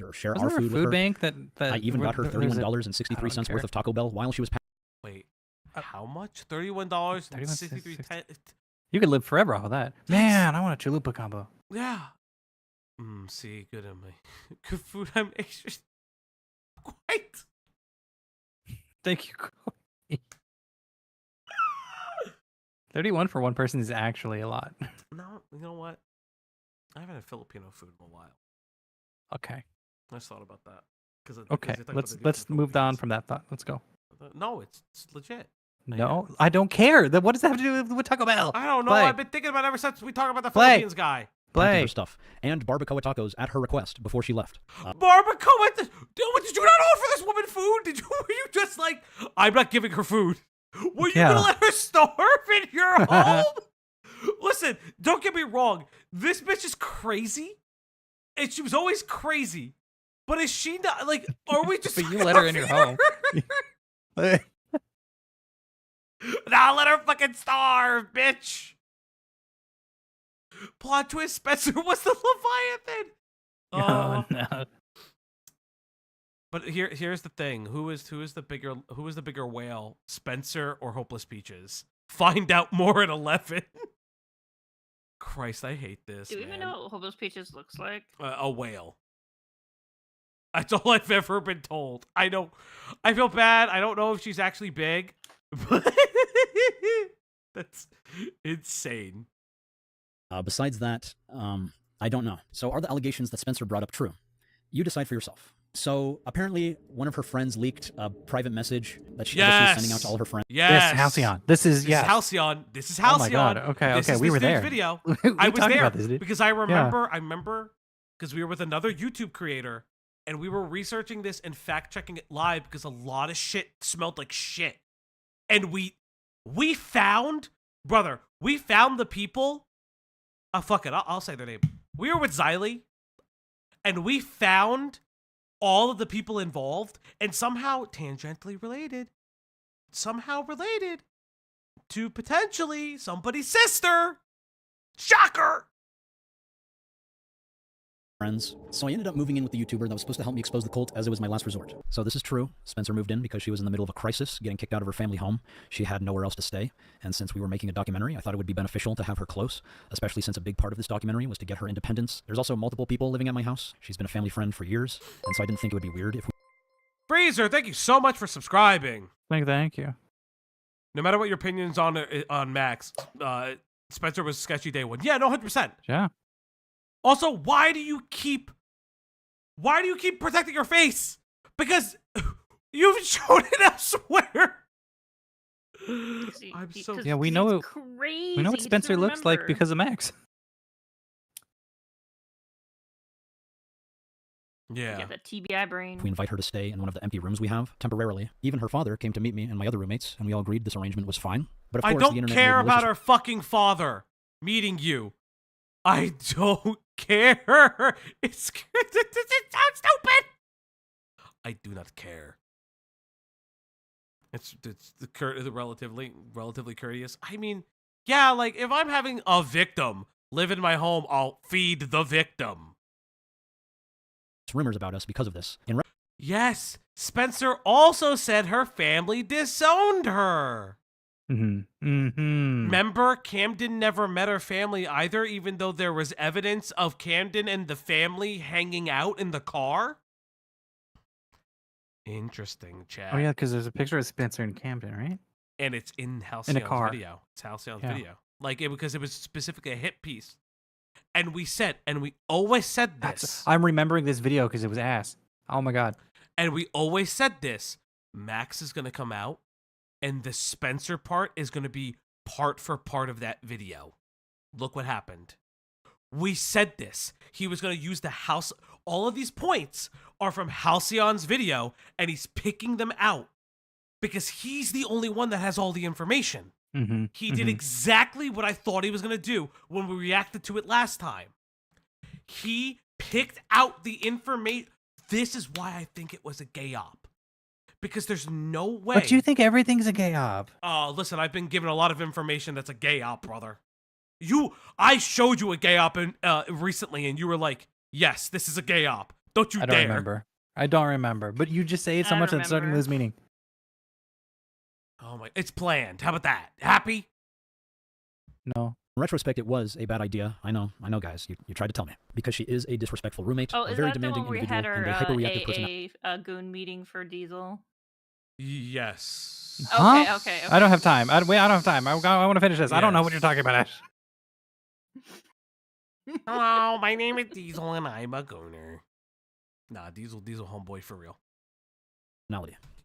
or share Wasn't our there a food with food her. bank that I even got her was it- $31.63 worth of Taco Bell while she was. Wait, how much? $31.63. You could live forever off of that. Man, I want a chalupa combo. Yeah. See, good on me. Good food. I'm extra. Quite. Thank you. Corey. 31 for one person is actually a lot. No, you know what? I haven't had Filipino food in a while. Okay. I just thought about that. Okay, let's move on from that thought. Let's go. No, it's legit. No, I don't care. What does that have to do with Taco Bell? I don't know. Play. I've been thinking about it ever since we talked about the Play. Philippines guy. Her stuff and barbacoa tacos at her request before she left. Barbacoa. Did you not offer this woman food? Were you just like, I'm not giving her food? Were you gonna let her starve in your home? Listen, don't get me wrong. This bitch is crazy, and she was always crazy. But is she not like? Are we just? But you let her in your home. Now let her fucking starve, bitch. Plot twist: Spencer was the Leviathan. Oh no. But here's the thing: who is the bigger whale, Spencer or Hopeless Peaches? Find out more at 11. Christ, I hate this. Do we even know what Hopeless Peaches looks like? A whale. That's all I've ever been told. I feel bad. I don't know if she's actually big, but that's insane. Besides that, I don't know. So are the allegations that Spencer brought up true? You decide for yourself. So apparently one of her friends leaked a private message that she was sending out to all her friends. Yes. Halcyon. This is Halcyon. This is Halcyon. Oh my god. Okay, this okay, is we this were dude's there. Video. We I was talked there about this, dude. because I remember because we were with another YouTube creator and we were researching this and fact checking it live because a lot of shit smelled like shit. And we found the people. Fuck it. I'll say their name. We were with Xylee and we found all of the people involved and somehow tangentially related to potentially somebody's sister. Shocker. friends. So I ended up moving in with the YouTuber that was supposed to help me expose the cult, as it was my last resort. So this is true. Spencer moved in because she was in the middle of a crisis, getting kicked out of her family home. She had nowhere else to stay. And since we were making a documentary, I thought it would be beneficial to have her close, especially since a big part of this documentary was to get her independence. There's also multiple people living at my house. She's been a family friend for years, and so I didn't think it would be weird if we... Freezer, thank you so much for subscribing. Thank you. No matter what your opinions on Max, Spencer was sketchy day one. Yeah, no, 100%. Yeah. Also, why do you keep protecting your face? Because you've shown it elsewhere. I'm so... Yeah, we know it. Crazy. We know what Spencer looks like because of Max. Yeah. Get that TBI brain. We invite her to stay in one of the empty rooms we have temporarily. Even her father came to meet me and my other roommates, and we all agreed this arrangement was fine. But of course, I the don't internet care made about malicious... her fucking father meeting you. I don't care. It's so stupid. I do not care. It's the relatively courteous. I mean, yeah, like if I'm having a victim live in my home, I'll feed the victim. rumors about us because of this. Yes, Spencer also said her family disowned her. Remember, Camden never met her family either, even though there was evidence of Camden and the family hanging out in the car? Interesting, chat. Oh, yeah, because there's a picture of Spencer and Camden, right? And it's in Halcyon's car. video. It's Halcyon's video. Like, because it was specifically a hit piece. And we always said this. I'm remembering this video because it was ass. Oh, my God. And we always said this. Max is going to come out, and the Spencer part is going to be part for part of that video. Look what happened. We said this. He was going to use the house. All of these points are from Halcyon's video, and he's picking them out because he's the only one that has all the information. He did exactly what I thought he was going to do when we reacted to it last time. He picked out the information. This is why I think it was a gay op. Because there's no way. But you think everything's a gay op? Oh, listen, I've been given a lot of information that's a gay op, brother. I showed you a gay op recently, and you were like, yes, this is a gay op. Don't you dare. I don't remember. But you just say it so much that it's starting to lose meaning. Oh my, it's planned. How about that? Happy? No. In retrospect, it was a bad idea. I know, guys. You tried to tell me. Because she is a disrespectful roommate, Oh, a is very that the demanding one where we individual, had and a our hyperreactive personality. goon meeting for Diesel? Yes. Huh? Okay. I don't have time. I don't have time. I want to finish this. Yes. I don't know what you're talking about, Ash. Hello, my name is Diesel, and I'm a gooner. Nah, Diesel homeboy for real.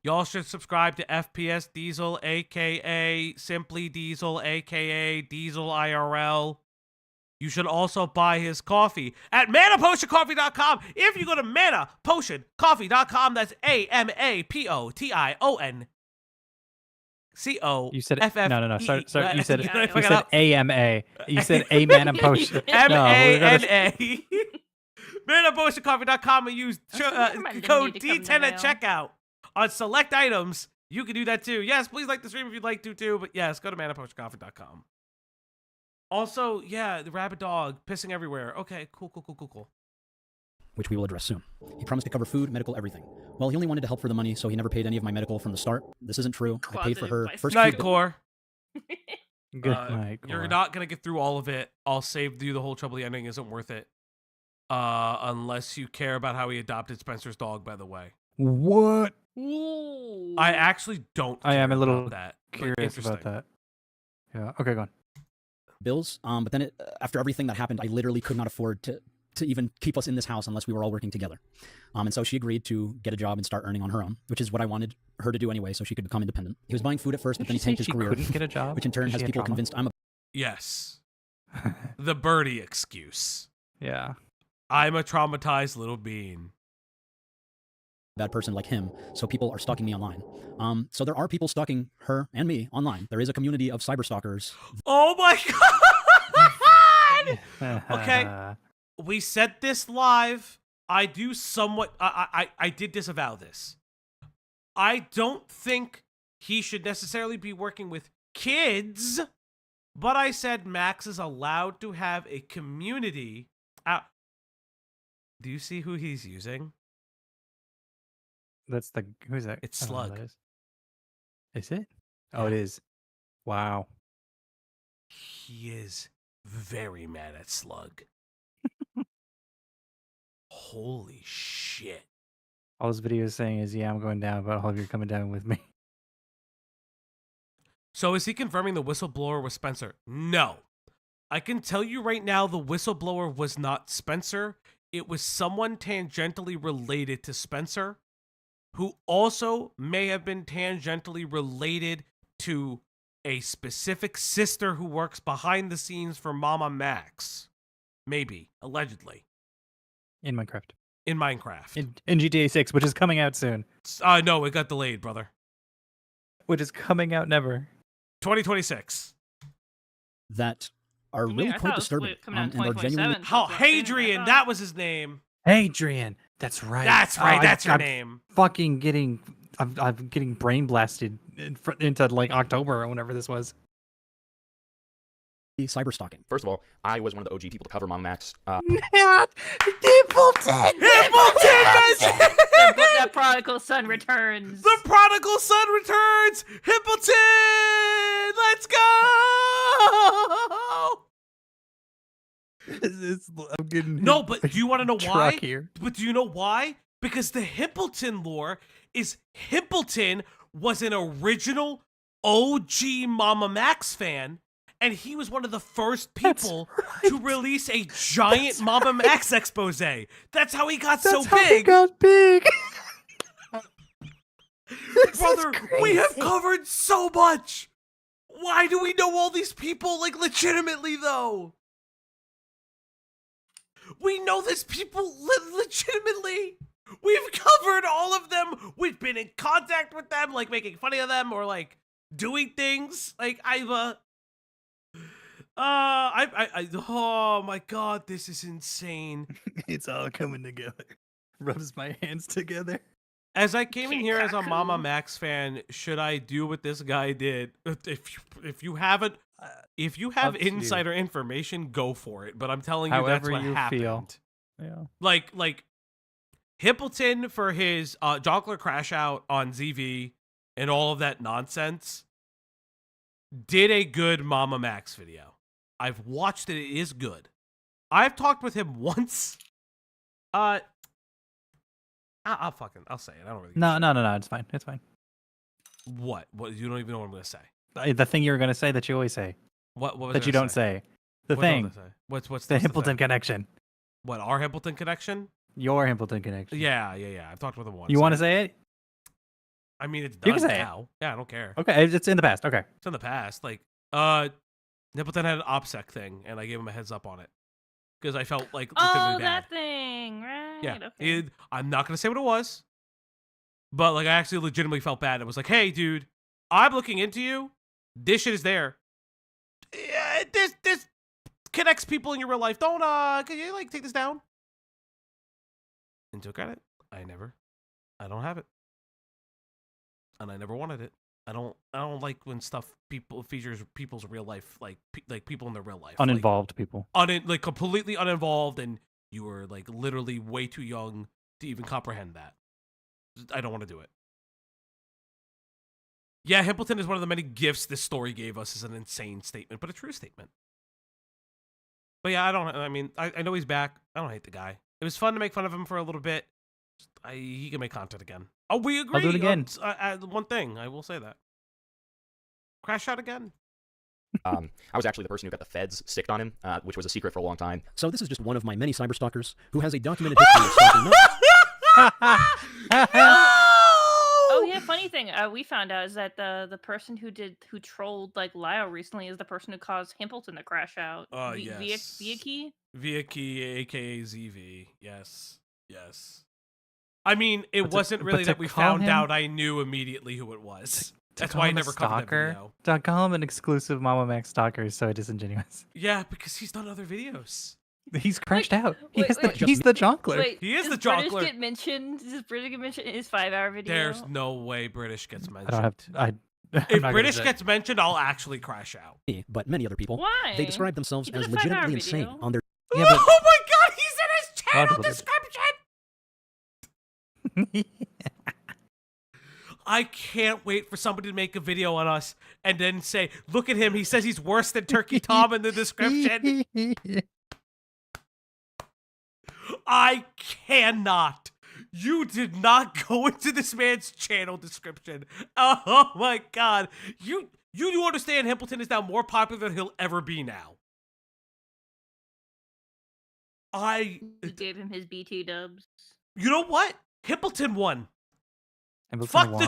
Y'all should subscribe to FPS Diesel, aka Simply Diesel, aka Diesel IRL. You should also buy his coffee at ManaPotionCoffee.com. If you go to ManaPotionCoffee.com, that's AMAPOTION. You said FF. no. Sorry. You said you said AMA. You said a man and potion. MANA. ManaPotionCoffee.com and use code D10 at checkout on select items. You can do that too. Yes, please like the stream if you'd like to too. But yes, go to ManaPotionCoffee.com. Also, yeah, the rabbit dog pissing everywhere. Okay, cool. Which we will address soon. He promised to cover food, medical, everything. Well, he only wanted to help for the money, so he never paid any of my medical from the start. This isn't true. I paid for her first night, Core. Good night, Core. You're not going to get through all of it. I'll save you the whole trouble. The ending isn't worth it. Unless you care about how he adopted Spencer's dog, by the way. What? I actually don't care I am a little about that. curious about that. Yeah. Okay, go on. Bills. But then after everything that happened, I literally could not afford to even keep us in this house unless we were all working together. And so she agreed to get a job and start earning on her own, which is what I wanted her to do anyway, so she could become independent. He was buying food at first, but then he tanked his career. Couldn't get a job, which in turn has people convinced I'm a... Yes. The birdie excuse. Yeah. I'm a traumatized little bean. Bad person like him, so people are stalking me online. So there are people stalking her and me online. There is a community of cyber stalkers. Oh my God! Okay. We said this live. I do somewhat... I did disavow this. I don't think he should necessarily be working with kids, but I said Max is allowed to have a community. Do you see who he's using? That's the who's that? It's I don't know who Slug. that is it? Oh, it is. Wow. He is very mad at Slug. Holy shit. All this video is saying is, yeah, I'm going down, but all of you are coming down with me. So is he confirming the whistleblower was Spencer? No. I can tell you right now the whistleblower was not Spencer. It was someone tangentially related to Spencer, who also may have been tangentially related to a specific sister who works behind the scenes for MamaMax. Maybe. Allegedly. In Minecraft. In Minecraft. In GTA 6, which is coming out soon. No, it got delayed, brother. Which is coming out never. 2026. That are really quite disturbing. Coming out in And are genuinely 2027. Oh, Hadrian, that was his name. Hadrian, that's right. That's right, that's your I'm name. Fucking getting, I'm getting brain blasted into like October or whenever this was. cyber stalking. First of all, I was one of the OG people to cover MamaMax. Not Hippleton! The prodigal son returns. The prodigal son returns! Hippleton! Let's go! I'm getting No, but do you want to know why? Here. But do you know why? Because the Hippleton lore is Hippleton was an original OG MamaMax fan, and he was one of the first people to release a giant MamaMax expose. That's how he got so big. That's how he got big. Brother, we have covered so much. Why do we know all these people, like, legitimately, though? We know these people legitimately. We've covered all of them. We've been in contact with them, like, making fun of them or, like, doing things. Like, oh my God, this is insane. It's all coming together. Rubs my hands together. As I came in here as a MamaMax fan, should I do what this guy did? If you have insider information, go for it. But I'm telling you, However that's what you happened. feel. Yeah. Like Hippleton for his Jonkler crash out on ZV and all of that nonsense did a good MamaMax video. I've watched it. It is good. I've talked with him once. I'll say it. I don't really. No. It's fine. It's fine. What? You don't even know what I'm gonna say. The thing you were gonna say that you always say. What was that you don't say? The thing. What's the Hippleton connection? What, our Hippleton connection? Your Hippleton connection. Yeah. I've talked with him once. You want to say it? I mean, it's You done can say now. Yeah, I don't care. Okay, it's in the past. Okay. It's in the past. Like, Hippleton had an OPSEC thing, and I gave him a heads up on it because I felt like legitimately bad. That thing, right? Yeah. Okay. I'm not gonna say what it was, but like I actually legitimately felt bad. It was like, hey, dude, I'm looking into you. This shit is there. Yeah, this connects people in your real life. Don't can you like take this down? And took at it. I don't have it, and I never wanted it. I don't like when stuff features people's real life, like people in their real life, Uninvolved people. Like completely uninvolved, and you were like literally way too young to even comprehend that. I don't want to do it. Yeah, Hippleton is one of the many gifts this story gave us. Is an insane statement, but a true statement. But yeah, I know he's back. I don't hate the guy. It was fun to make fun of him for a little bit. He can make content again. Oh, we agree. I'll do it again. One thing, I will say that. Crash out again. I was actually the person who got the feds sticked on him, which was a secret for a long time. So this is just one of my many cyberstalkers who has a documented history of stalking Oh yeah, funny thing we found out is that the person who trolled like Lyle recently is the person who caused Hippleton to crash out. Yes. Via key, aka ZV. Yes. I mean, it wasn't really that we found out. I knew immediately who it was. That's why I never covered that video. Don't call him an exclusive MamaMax stalker is so disingenuous. Yeah, because he's done other videos. He's crashed out. Wait, He's the Jonkler. Wait, he is the British Jonkler. get mentioned? Does British get mentioned in his 5-hour video? There's no way British gets mentioned. I don't have to. If British gets mentioned, I'll actually crash out. But many other people, Why? they describe themselves He did as a 5-hour legitimately video. insane on their. Yeah, oh my God, he's in his channel description. I can't wait for somebody to make a video on us and then say, look at him, he says he's worse than Turkey Tom in the description. I cannot. You did not go into this man's channel description. Oh my god. You do understand Himpleton is now more popular than he'll ever be now. You gave him his BT dubs. You know what? Himpleton won. Himpleton Fuck won.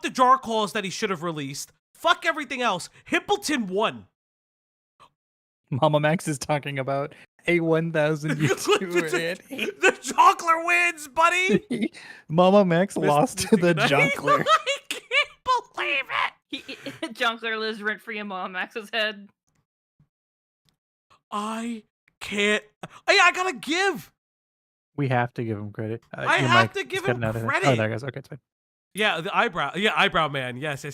the jar calls that he should have released. Fuck everything else. Himpleton won. MamaMax is talking about a 1,000 YouTuber. The Jonkler wins, buddy. MamaMax lost to the Jonkler. I can't believe it. Jonkler lives rent free in MamaMax's head. I can't. I gotta give. We have to give him credit. I have to give him credit. Oh, there it goes. Okay, it's fine. Yeah, the eyebrow. Yeah, eyebrow man. Yes.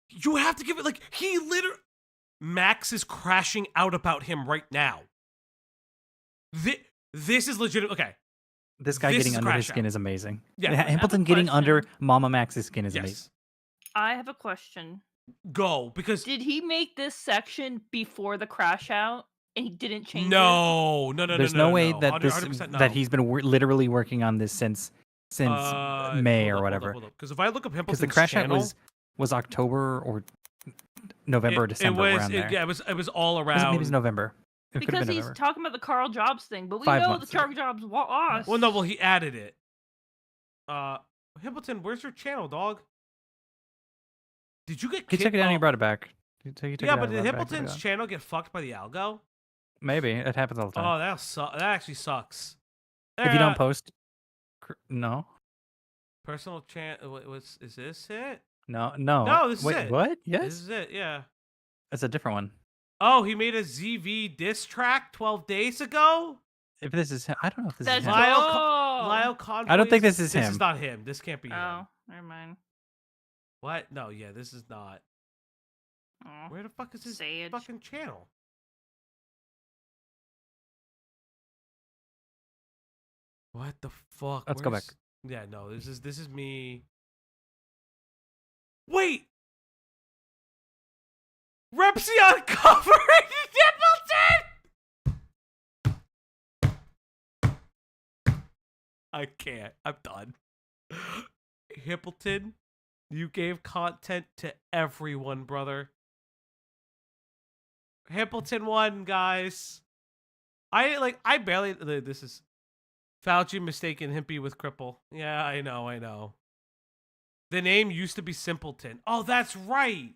You have to give it, like, he literally... Max is crashing out about him right now. This is legit. Okay. This guy getting under his skin is amazing. Yeah. Himpleton getting under MamaMax's skin is amazing. I have a question. Go, because... Did he make this section before the crash out and he didn't change it? No. There's no way that 100% no. that he's been literally working on this since May or whatever. Because if I look up Himpleton's because the crash channel, out was October or November or December. It was, it was all around. Maybe it was November. Because he's talking about the Carl Jobs thing, but we 5 know months the Carl Jobs lost. Well, he added it. Himpleton, where's your channel, dog? Did you get? He took it down and he brought it back. Yeah, but did Himpleton's channel get fucked by the algo? Maybe it happens all the time. Oh, that actually sucks. If you don't post, no. Personal channel. Is this it? No. No, this is Wait, it. what? Yes. This is it. Yeah. That's a different one. Oh, he made a ZV diss track 12 days ago? If this is him, I don't know if this is him. Lyle Convoy. I don't think this is him. This is not him. This can't be him. Oh, never mind. What? No, yeah, this is not. Where the fuck is his fucking channel? What the fuck? Let's go back. Yeah, no, this is me. Wait! Repsion covering Himpleton! I can't. I'm done. Himpleton, you gave content to everyone, brother. Himpleton won, guys. I barely... This is... Fauci mistaken Himpy with Cripple. Yeah, I know. The name used to be Simpleton. Oh, that's right.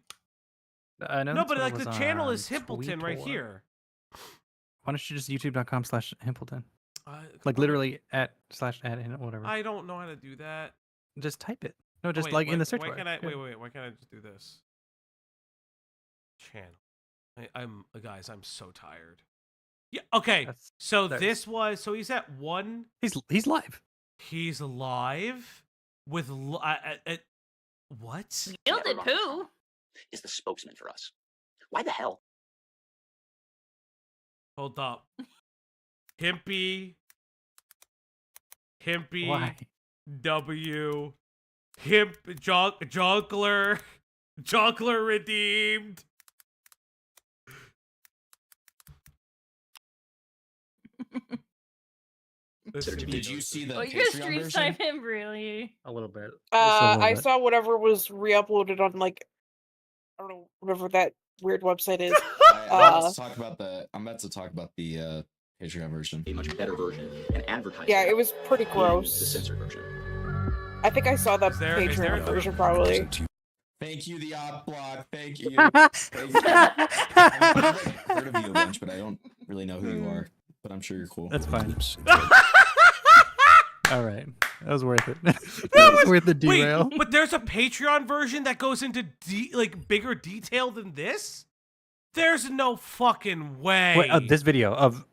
No, but like the channel is Himpleton right here. Why don't you just youtube.com/Himpleton? Like literally @/ whatever. I don't know how to do that. Just type it. No, just in the search bar. Why can't I just do this? Channel. Guys, I'm so tired. Yeah. Okay. So he's at 1. He's live. He's live with what? Gilded Pooh is the spokesman for us. Why the hell? Hold up. Himpy. Why? W. Jonkler redeemed. Did you see the you're gonna stream snipe him, really? A little bit. I saw whatever was re-uploaded on, like, I don't know, whatever that weird website is. I'm about to talk about the Patreon version. A much better version and advertise. Yeah, it was pretty gross. The censored version. I think I saw the Patreon version probably. Thank you, the op block. Thank you. Thank you. I've heard of you a bunch, but I don't really know who you are. But I'm sure you're cool. That's fine. All right, that was worth it. That was worth the derail. Wait, but there's a Patreon version that goes into bigger detail than this. There's no fucking way. Wait, this video of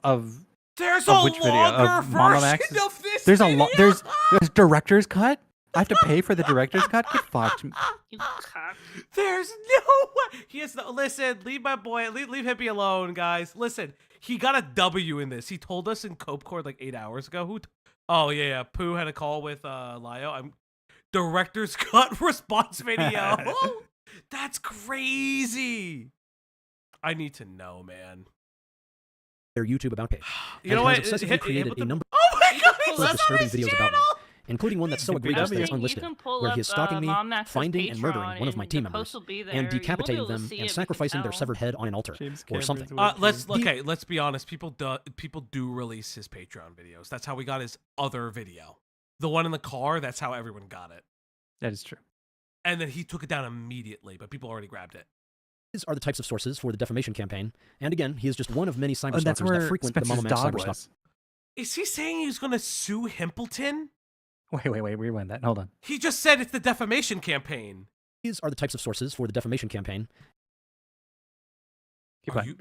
there's of a which video longer of MamaMax? version of this. There's video? there's director's cut. I have to pay for the director's cut. Get fucked. There's no way. He has no. Listen, leave my boy. Leave Hippie alone, guys. Listen, He got a W in this. He told us in Copecord like 8 hours ago. Oh yeah, Pooh had a call with Lio. Director's cut response video. That's crazy. I need to know, man. Their YouTube about page. You know what? Obsessively created a number Oh my god, of disturbing videos about me, including one that's so egregious that it's You unlisted, can pull where up, he is stalking me, MamaMax's finding and murdering Patreon one of my and team the members, post will be there. and You won't be decapitating able to them see it, and but sacrificing their tell. severed head on an altar, or something. Let's be honest. People do release his Patreon videos. That's how we got his other video. The one in the car, that's how everyone got it. That is true. And then he took it down immediately, but people already grabbed it. These are the types of sources for the defamation campaign, and again, he is just one of many cyberstalkers that's that where frequent the Spencer's MamaMax dog cyberstalk. was. Is he saying he's going to sue Himpleton? Wait, rewind that. Hold on. He just said it's the defamation campaign. These are the types of sources for the defamation campaign. Keep going.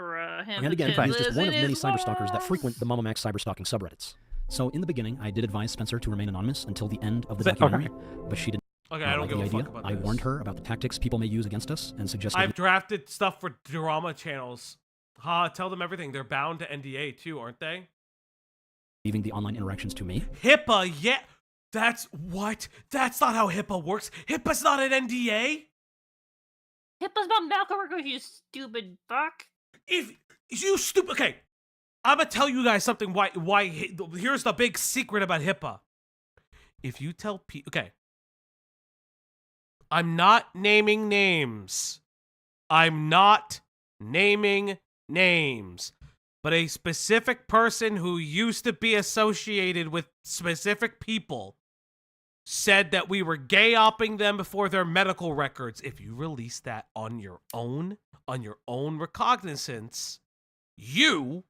And again, he is just one of many cyberstalkers that frequent the MamaMax cyberstalking subreddits. So in the beginning, I did advise Spencer to remain anonymous until the end of the documentary, but she didn't. Okay, I don't give a fuck about I this. warned her about the tactics people may use against us and suggested. I've drafted stuff for drama channels. Tell them everything. They're bound to NDA too, aren't they? Leaving the online interactions to me. HIPAA, yeah. That's what? That's not how HIPAA works. HIPAA's not an NDA. HIPAA's about medical records, you stupid fuck. If you stupid, okay, I'm gonna tell you guys something. Why? Here's the big secret about HIPAA. If you tell people, okay, I'm not naming names. I'm not naming names. But a specific person who used to be associated with specific people said that we were gay-opping them for their medical records. If you release that on your own recognizance, you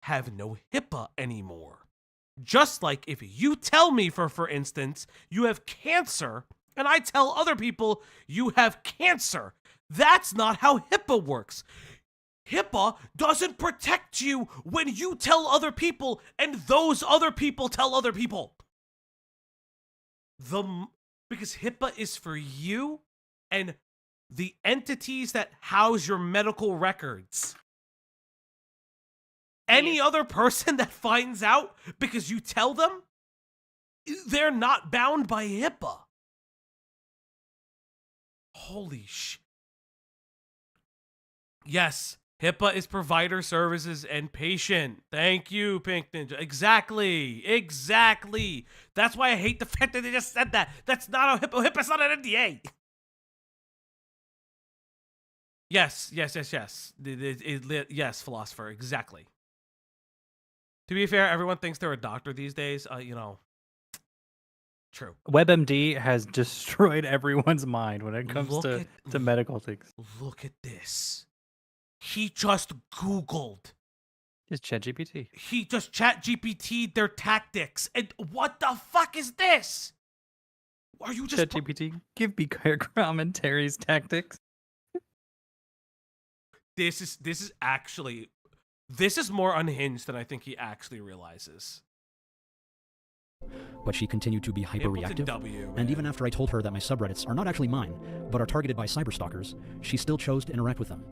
have no HIPAA anymore. Just like if you tell me, for instance, you have cancer, and I tell other people you have cancer. That's not how HIPAA works. HIPAA doesn't protect you when you tell other people and those other people tell other people. Because HIPAA is for you and the entities that house your medical records. Any other person that finds out because you tell them, they're not bound by HIPAA. Holy sh... Yes, HIPAA is provider services and patient. Thank you, Pink Ninja. Exactly. That's why I hate the fact that they just said that. That's not a HIPAA. HIPAA's not an NDA. Yes. Yes, philosopher. Exactly. To be fair, everyone thinks they're a doctor these days. True. WebMD has destroyed everyone's mind when it comes to medical things. Look at this. He just Googled. Just ChatGPT. He just ChatGPT'd their tactics. And what the fuck is this? Are you just... ChatGPT, give me commentaries tactics. This is actually... This is more unhinged than I think he actually realizes. But she continued to be hyperreactive, and even after I told her that my subreddits are not actually mine, but are targeted by cyberstalkers, she still chose to interact with them.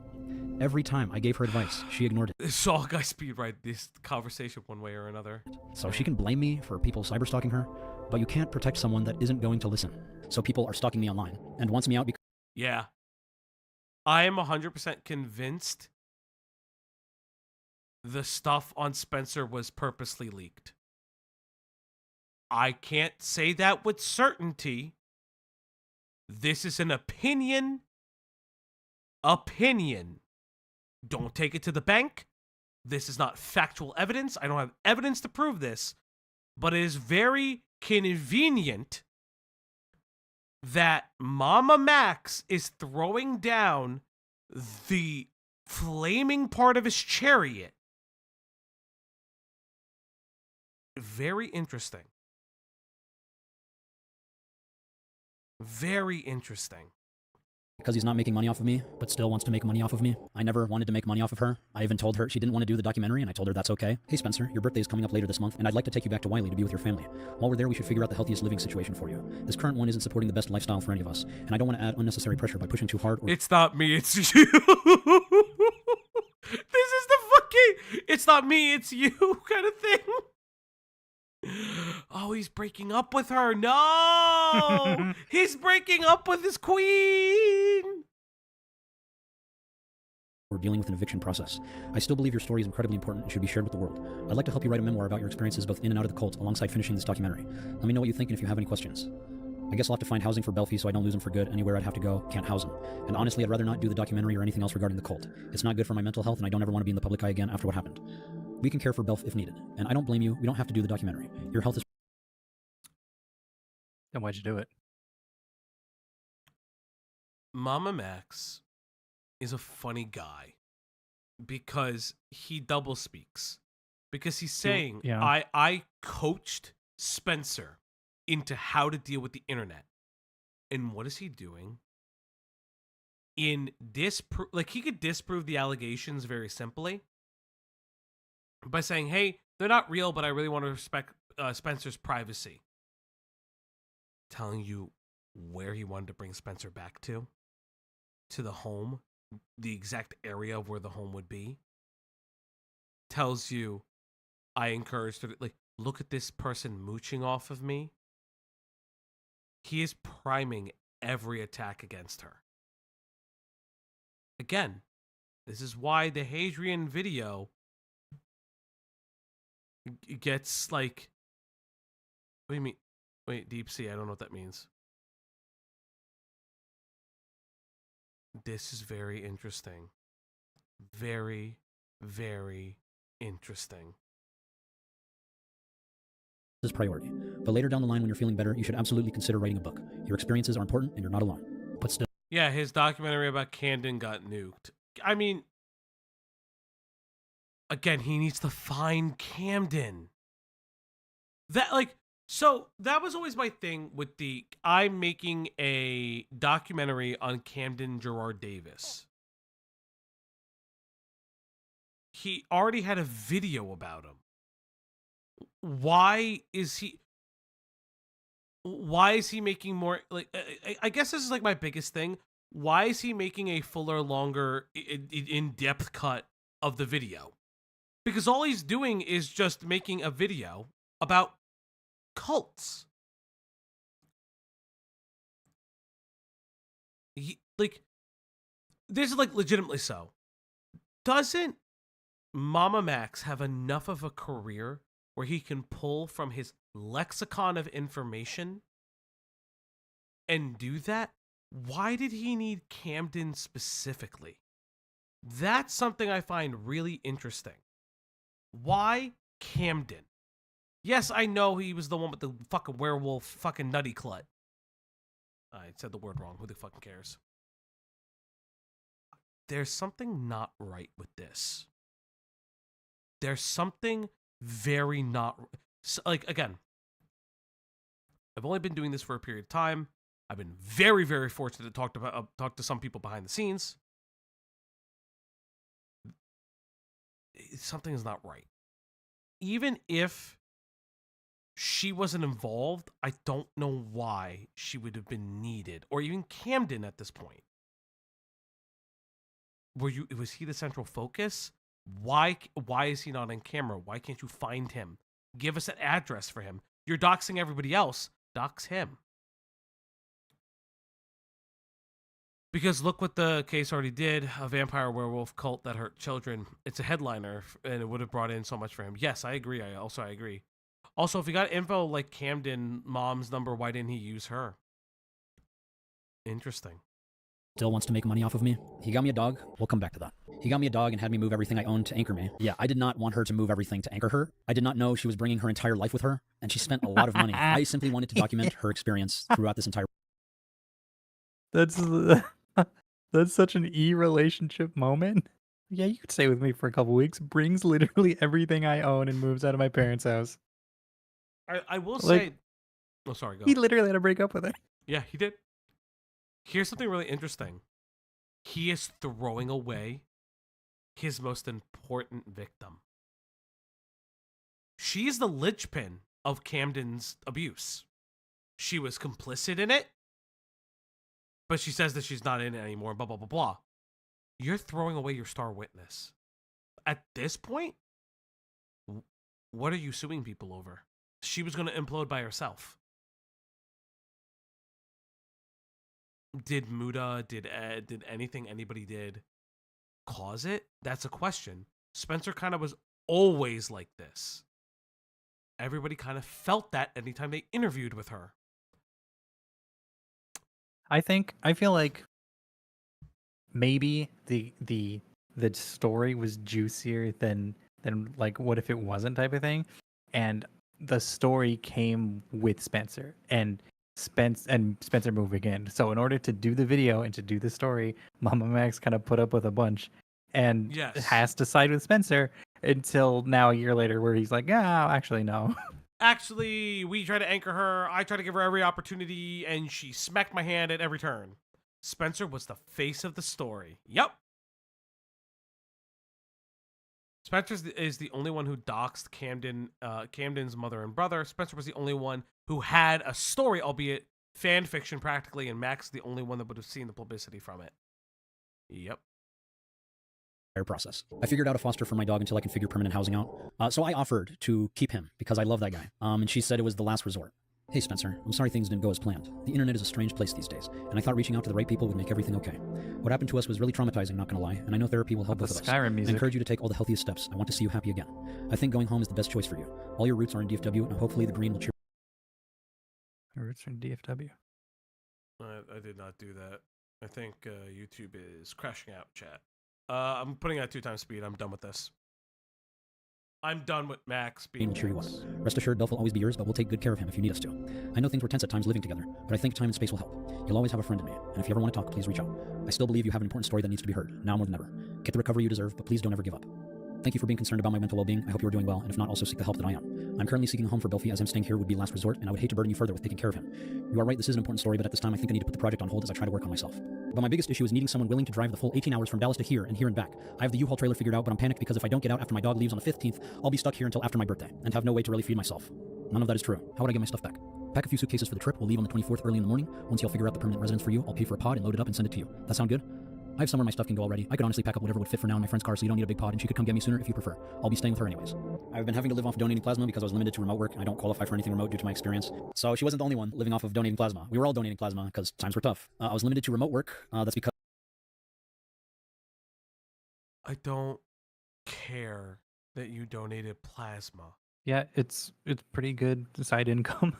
Every time I gave her advice, she ignored it. So I speed write this conversation one way or another. So she can blame me for people cyberstalking her, but you can't protect someone that isn't going to listen. So people are stalking me online and wants me out because... Yeah. I am 100% convinced the stuff on Spencer was purposely leaked. I can't say that with certainty. This is an opinion. Don't take it to the bank. This is not factual evidence. I don't have evidence to prove this. But it is very convenient that MamaMax is throwing down the flaming part of his chariot. Very interesting. Very interesting. Because he's not making money off of me, but still wants to make money off of me. I never wanted to make money off of her. I even told her she didn't want to do the documentary, and I told her that's okay. Hey Spencer, your birthday is coming up later this month, and I'd like to take you back to Wiley to be with your family. While we're there, we should figure out the healthiest living situation for you. This current one isn't supporting the best lifestyle for any of us, and I don't want to add unnecessary pressure by pushing too hard or... It's not me, it's you. This is the it's not me, it's you kind of thing. Oh, he's breaking up with her. No! He's breaking up with his queen. We're dealing with an eviction process. I still believe your story is incredibly important and should be shared with the world. I'd like to help you write a memoir about your experiences both in and out of the cult alongside finishing this documentary. Let me know what you think and if you have any questions. I guess I'll have to find housing for Belfie so I don't lose him for good. Anywhere I'd have to go, can't house him. And honestly, I'd rather not do the documentary or anything else regarding the cult. It's not good for my mental health and I don't ever want to be in the public eye again after what happened. We can care for Belf if needed. And I don't blame you. We don't have to do the documentary. Your health is... Then why'd you do it? MamaMax is a funny guy because he double speaks. Because he's saying, I coached Spencer into how to deal with the internet. And what is he doing? He could disprove the allegations very simply by saying, hey, they're not real, but I really want to respect Spencer's privacy. Telling you where he wanted to bring Spencer back to the home, the exact area of where the home would be. Tells you, I encouraged her to, look at this person mooching off of me. He is priming every attack against her. Again, this is why the Hadrian video gets what do you mean? Wait, deep sea, I don't know what that means. This is very interesting. Very, very interesting. This is priority. But later down the line when you're feeling better, you should absolutely consider writing a book. Your experiences are important and you're not alone. But still... Yeah, his documentary about Camden got nuked. I mean, again, he needs to find Camden. So that was always my thing with I'm making a documentary on Camden Gerard Davis. He already had a video about him. Why is he making more, I guess this is my biggest thing. Why is he making a fuller, longer, in-depth cut of the video? Because all he's doing is just making a video about cults. This is legitimately so. Doesn't MamaMax have enough of a career where he can pull from his lexicon of information and do that? Why did he need Camden specifically? That's something I find really interesting. Why Camden? Yes, I know he was the one with the fucking werewolf fucking nutty clut. I said the word wrong. Who the fucking cares? There's something not right with this. There's something very not... again, I've only been doing this for a period of time. I've been very, very fortunate to talk to some people behind the scenes. Something is not right. Even if she wasn't involved, I don't know why she would have been needed, or even Camden at this point. Was he the central focus? Why is he not on camera? Why can't you find him? Give us an address for him. You're doxing everybody else. Dox him. Because look what the case already did, a vampire werewolf cult that hurt children. It's a headliner, and it would have brought in so much for him. Yes, I agree. I agree. Also, if he got info like Camden mom's number, why didn't he use her? Interesting. Still wants to make money off of me. He got me a dog. We'll come back to that. He got me a dog and had me move everything I owned to anchor me. Yeah, I did not want her to move everything to anchor her. I did not know she was bringing her entire life with her, and she spent a lot of money. I simply wanted to document her experience throughout this entire... That's such an relationship moment. Yeah, you could stay with me for a couple weeks. Brings literally everything I own and moves out of my parents' house. I will say... Oh, sorry, go. He literally had to break up with her. Yeah, he did. Here's something really interesting. He is throwing away his most important victim. She's the linchpin of Camden's abuse. She was complicit in it, but she says that she's not in it anymore, blah, blah, blah, blah. You're throwing away your star witness. At this point, What are you suing people over? She was going to implode by herself. Did Muda, did Ed, did anything anybody did cause it? That's a question. Spencer kind of was always like this. Everybody kind of felt that anytime they interviewed with her. I feel like maybe the story was juicier than like what if it wasn't type of thing, and the story came with Spencer and Spencer moving in. So in order to do the video and to do the story, MamaMax kind of put up with a bunch and has to side with Spencer until now a year later where he's like, yeah, actually no. Actually, we tried to anchor her. I tried to give her every opportunity, and she smacked my hand at every turn. Spencer was the face of the story. Yep. Spencer is the only one who doxed Camden's mother and brother. Spencer was the only one who had a story, albeit fan fiction practically, and Max the only one that would have seen the publicity from it. Yep. Process. I figured out a foster for my dog until I can figure permanent housing out. So I offered to keep him because I love that guy. And she said it was the last resort. Hey Spencer, I'm sorry things didn't go as planned. The internet is a strange place these days, and I thought reaching out to the right people would make everything okay. What happened to us was really traumatizing, not gonna lie, and I know therapy will help both of us. I encourage you to take all the healthiest steps. I want to see you happy again. I think going home is the best choice for you. All your roots are in DFW, and hopefully the green will cheer. My roots are in DFW. I did not do that. I think YouTube is crashing out, chat. I'm putting it at 2x speed. I'm done with this. I'm done with Max being will cheer you up. Rest assured, Belf will always be yours, but we'll take good care of him if you need us to. I know things were tense at times living together, but I think time and space will help. You'll always have a friend in me, and if you ever want to talk, please reach out. I still believe you have an important story that needs to be heard, now more than ever. Get the recovery you deserve, but please don't ever give up. Thank you for being concerned about my mental well-being. I hope you are doing well, and if not, also seek the help that I am. I'm currently seeking a home for Belfie, as him staying here would be last resort, and I would hate to burden you further with taking care of him. You are right, this is an important story, but at this time I think I need to put the project on hold as I try to work on myself. But my biggest issue is needing someone willing to drive the full 18 hours from Dallas to here and back. I have the U-Haul trailer figured out, but I'm panicked because if I don't get out after my dog leaves on the 15th, I'll be stuck here until after my birthday, and have no way to really feed myself. None of that is true. How would I get my stuff back? Pack a few suitcases for the trip. We'll leave on the 24th early in the morning. Once y'all figure out the permanent residence for you, I'll pay for a pod and load it up and send it to you. That sound good? I have somewhere my stuff can go already. I could honestly pack up whatever would fit for now in my friend's car, so you don't need a big pod, and she could come get me sooner if you prefer. I'll be staying with her anyways. I've been having to live off donating plasma because I was limited to remote work, and I don't qualify for anything remote due to my experience. So she wasn't the only one living off of donating plasma. We were all donating plasma because times were tough. I was limited to remote work. That's because I don't care that you donated plasma. Yeah, it's pretty good side income.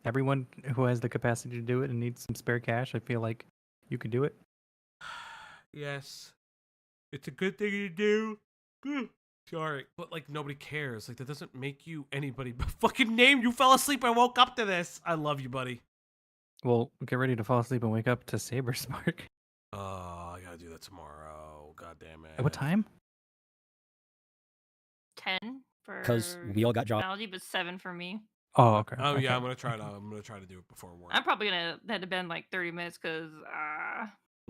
Everyone who has the capacity to do it and needs some spare cash, I feel like you could do it. Yes. It's a good thing to do. Sorry. But, like, nobody cares. Like, that doesn't make you anybody but fucking name. You fell asleep and woke up to this. I love you, buddy. Well, get ready to fall asleep and wake up to SaberSpark. I gotta do that tomorrow. God damn it. At what time? 10 for because we all got jobs. technology, but 7 for me. Oh, okay. Oh, okay. yeah, I'm gonna try to do it before work. I'm probably gonna have to bend like 30 minutes because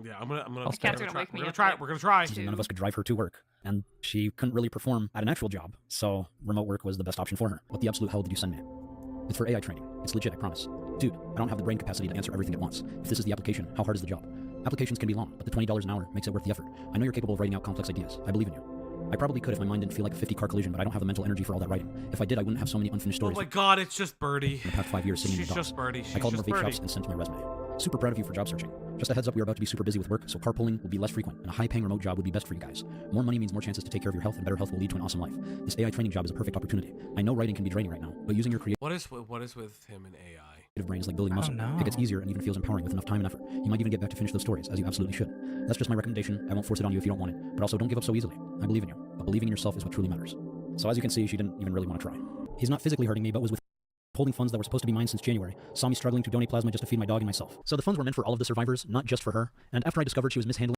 yeah, I'm gonna my cat's gonna wake me up. We're gonna try. None of us could drive her to work, and she couldn't really perform at an actual job, so remote work was the best option for her. What the absolute hell did you send me? It's for AI training. It's legit, I promise. Dude, I don't have the brain capacity to answer everything at once. If this is the application, how hard is the job? Applications can be long, but the $20 an hour makes it worth the effort. I know you're capable of writing out complex ideas. I believe in you. I probably could if my mind didn't feel like a 50-car collision, but I don't have the mental energy for all that writing. If I did, I wouldn't have so many unfinished stories. Oh my god, it's just Birdie. In the past 5 years sitting in She's the docks. just Birdie. I called more vape shops and sent my resume. Super proud of you for job searching. Just a heads up, we are about to be super busy with work, so carpooling will be less frequent, and a high-paying remote job would be best for you guys. More money means more chances to take care of your health, and better health will lead to an awesome life. This AI training job is a perfect opportunity. I know writing can be draining right now, but using your creative What is with him and AI? brain is like building muscle. It gets easier and even feels empowering with enough time and effort. You might even get back to finish those stories, as you absolutely should. That's just my recommendation. I won't force it on you if you don't want it, but also don't give up so easily. I believe in you, but believing in yourself is what truly matters. So as you can see, she didn't even really want to try. He's not physically hurting me, but was withholding funds that were supposed to be mine since January, saw me struggling to donate plasma just to feed my dog and myself. So the funds were meant for all of the survivors, not just for her, and after I discovered she was mishandling.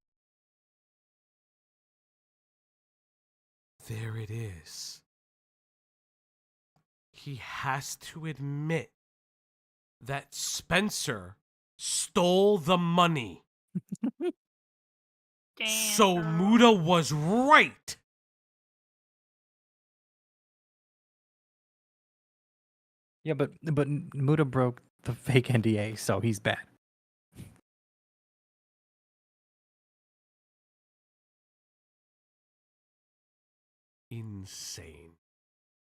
There it is. He has to admit that Spencer stole the money. Damn, so Muda was right. Yeah, but Muda broke the fake NDA, so he's bad. insane.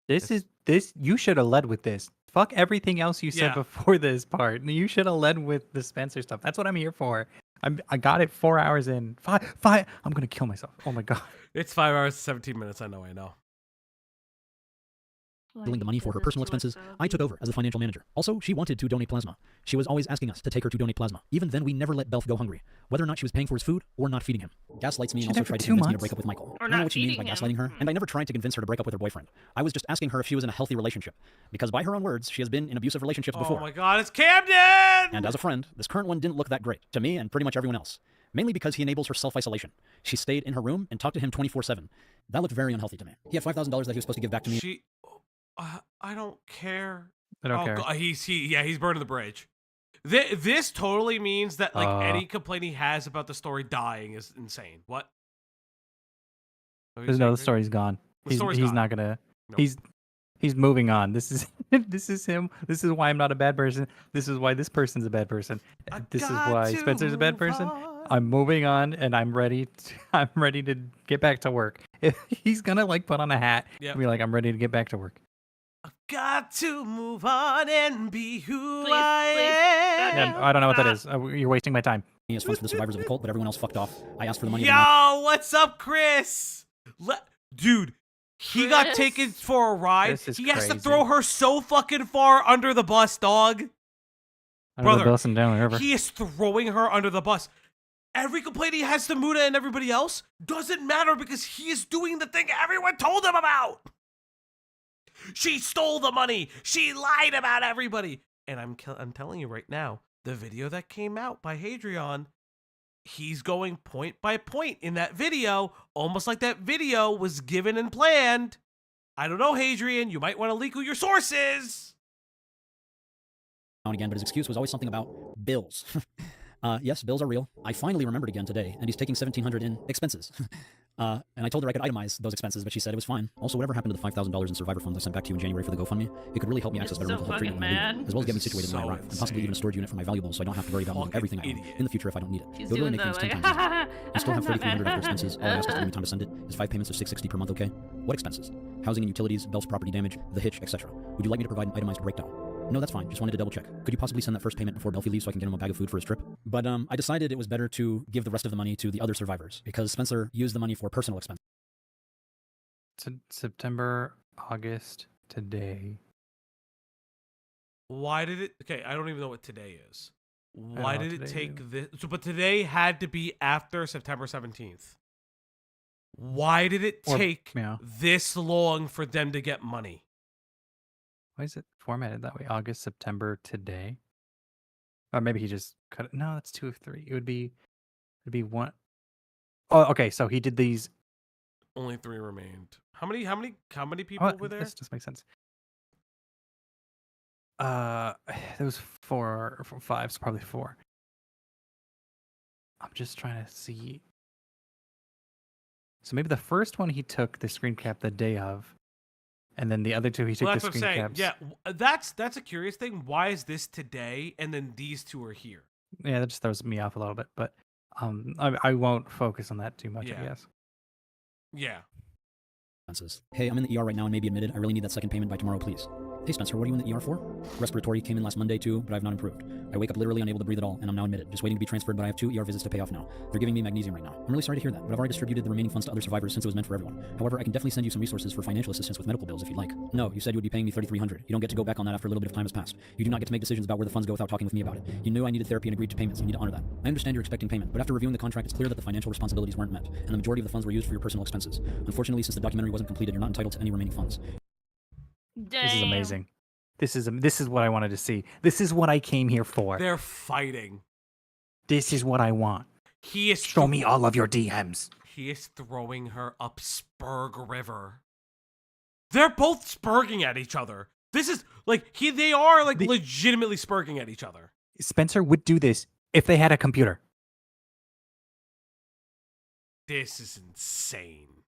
This you should have led with this. Fuck everything else you said Yeah. before this part. You should have led with the Spencer stuff. That's what I'm here for. I got it 4 hours in. Five. I'm gonna kill myself. Oh my god. It's 5 hours, 17 minutes. I know. Handling the money for her personal expenses, I took over as the financial manager. Also, she wanted to donate plasma. She was always asking us to take her to donate plasma. Even then, we never let Belf go hungry, whether or not she was paying for his food or not feeding him. Gaslights me and also tried to convince me to break up with Michael. I don't know what she means by gaslighting her, and I never tried to convince her to break up with her boyfriend. I was just asking her if she was in a healthy relationship, because by her own words, she has been in abusive relationships before. Oh my god, it's Camden! And as a friend, this current one didn't look that great, to me and pretty much everyone else. Mainly because he enables her self-isolation. She stayed in her room and talked to him 24/7. That looked very unhealthy to me. He had $5,000 that he was supposed to give back to me. I don't care. I don't care. God, he's burning the bridge. This totally means that any complaint he has about the story dying is insane. What? No, the story's gone. He's gone. not gonna. No. He's moving on. This is him. This is why I'm not a bad person. This is why this person's a bad person. This is why Spencer's a bad person. I'm moving on, and I'm ready to get back to work. If he's gonna put on a hat and be like, I'm ready to get back to work. Got to move on and be who I am. Yeah, I don't know what that is. You're wasting my time. He has funds for the survivors of the cult, but everyone else fucked off. I asked for the money. Yo, what's up, Chris? Dude, he got taken for a ride. He has to throw her so fucking far under the bus, dog. Brother, the bus and down the river. He is throwing her under the bus. Every complaint he has to Muda and everybody else doesn't matter because he is doing the thing everyone told him about. She stole the money. She lied about everybody. And I'm telling you right now, the video that came out by Hadrian, he's going point by point in that video, almost like that video was given and planned. I don't know, Hadrian. You might want to leak your sources. And again, but his excuse was always something about bills. Yes, bills are real. I finally remembered again today, and he's taking $1,700 in expenses. And I told her I could itemize those expenses, but she said it was fine. Also, whatever happened to the $5,000 in survivor funds I sent back to you in January for the GoFundMe, it could really help me access better mental health treatment when I leave, as well as get me situated when I arrive, and possibly even a storage unit for my valuables so I don't have to worry about losing everything I own in the future if I don't need it. It would really make things 10 times easier. I still have $3,300 after expenses. All I ask is to give me time to send it. Is 5 payments of $660 per month okay? What expenses? Housing and utilities, Belf's property damage, the hitch, etc. Would you like me to provide an itemized breakdown? No, that's fine. Just wanted to double check. Could you possibly send that first payment before Belfie leaves so I can get him a bag of food for his trip? But I decided it was better to give the rest of the money to the other survivors because Spencer used the money for personal expenses. September, August, today. Why did it? Okay, I don't even know what today is. Why did it take this? But today had to be after September 17th. Why did it take this long for them to get money? Why is it formatted that way? August, September, today? Or maybe he just cut it. No, that's 2 of 3. It'd be one. Oh, okay. So he did these. Only 3 remained. How many people were there? This just makes sense. There was 4 or 5, so probably 4. I'm just trying to see. So maybe the first one he took the screen cap the day of, and then the other 2 he took the screen caps. Yeah, that's a curious thing. Why is this today and then these 2 are here? Yeah, that just throws me off a little bit, but I won't focus on that too much, I guess. Yeah. Hey, I'm in the ER right now and may be admitted. I really need that second payment by tomorrow, please. Hey, Spencer, what are you in the ER for? Respiratory came in last Monday too, but I've not improved. I wake up literally unable to breathe at all, and I'm now admitted. Just waiting to be transferred, but I have 2 ER visits to pay off now. They're giving me magnesium right now. I'm really sorry to hear that, but I've already distributed the remaining funds to other survivors since it was meant for everyone. However, I can definitely send you some resources for financial assistance with medical bills if you'd like. No, you said you would be paying me $3,300. You don't get to go back on that after a little bit of time has passed. You do not get to make decisions about where the funds go without talking with me about it. You knew I needed therapy and agreed to payments. You need to honor that. I understand you're expecting payment, but after reviewing the contract, it's clear that the financial responsibilities weren't met, and the majority of the funds were used for your personal expenses. Unfortunately, since the documentary wasn't completed, you're not entitled to any remaining funds. Damn. This is amazing. This is what I wanted to see. This is what I came here for. They're fighting. This is what I want. He is Show me all of your DMs. He is throwing her up Spurg River. They're both spurging at each other. This is they are legitimately spurging at each other. Spencer would do this if they had a computer. This is insane.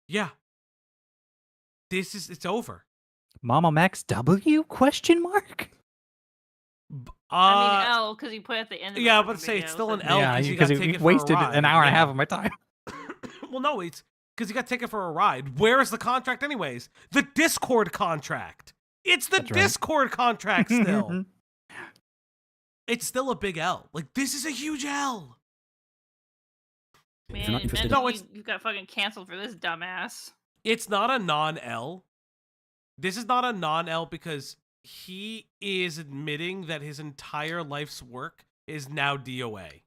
Yeah. It's over. MamaMax W? Question mark? I mean L because you put it at the end of the yeah, but say it's still an L because he wasted an hour and a half of my time. Well, no, because he got taken for a ride. Where is the contract anyways? The Discord contract. It's the Discord contract still. It's still a big L. Like, this is a huge L. Man, imagine you got fucking canceled for this dumbass. It's not a non-L. This is not a non-L because he is admitting that his entire life's work is now DOA.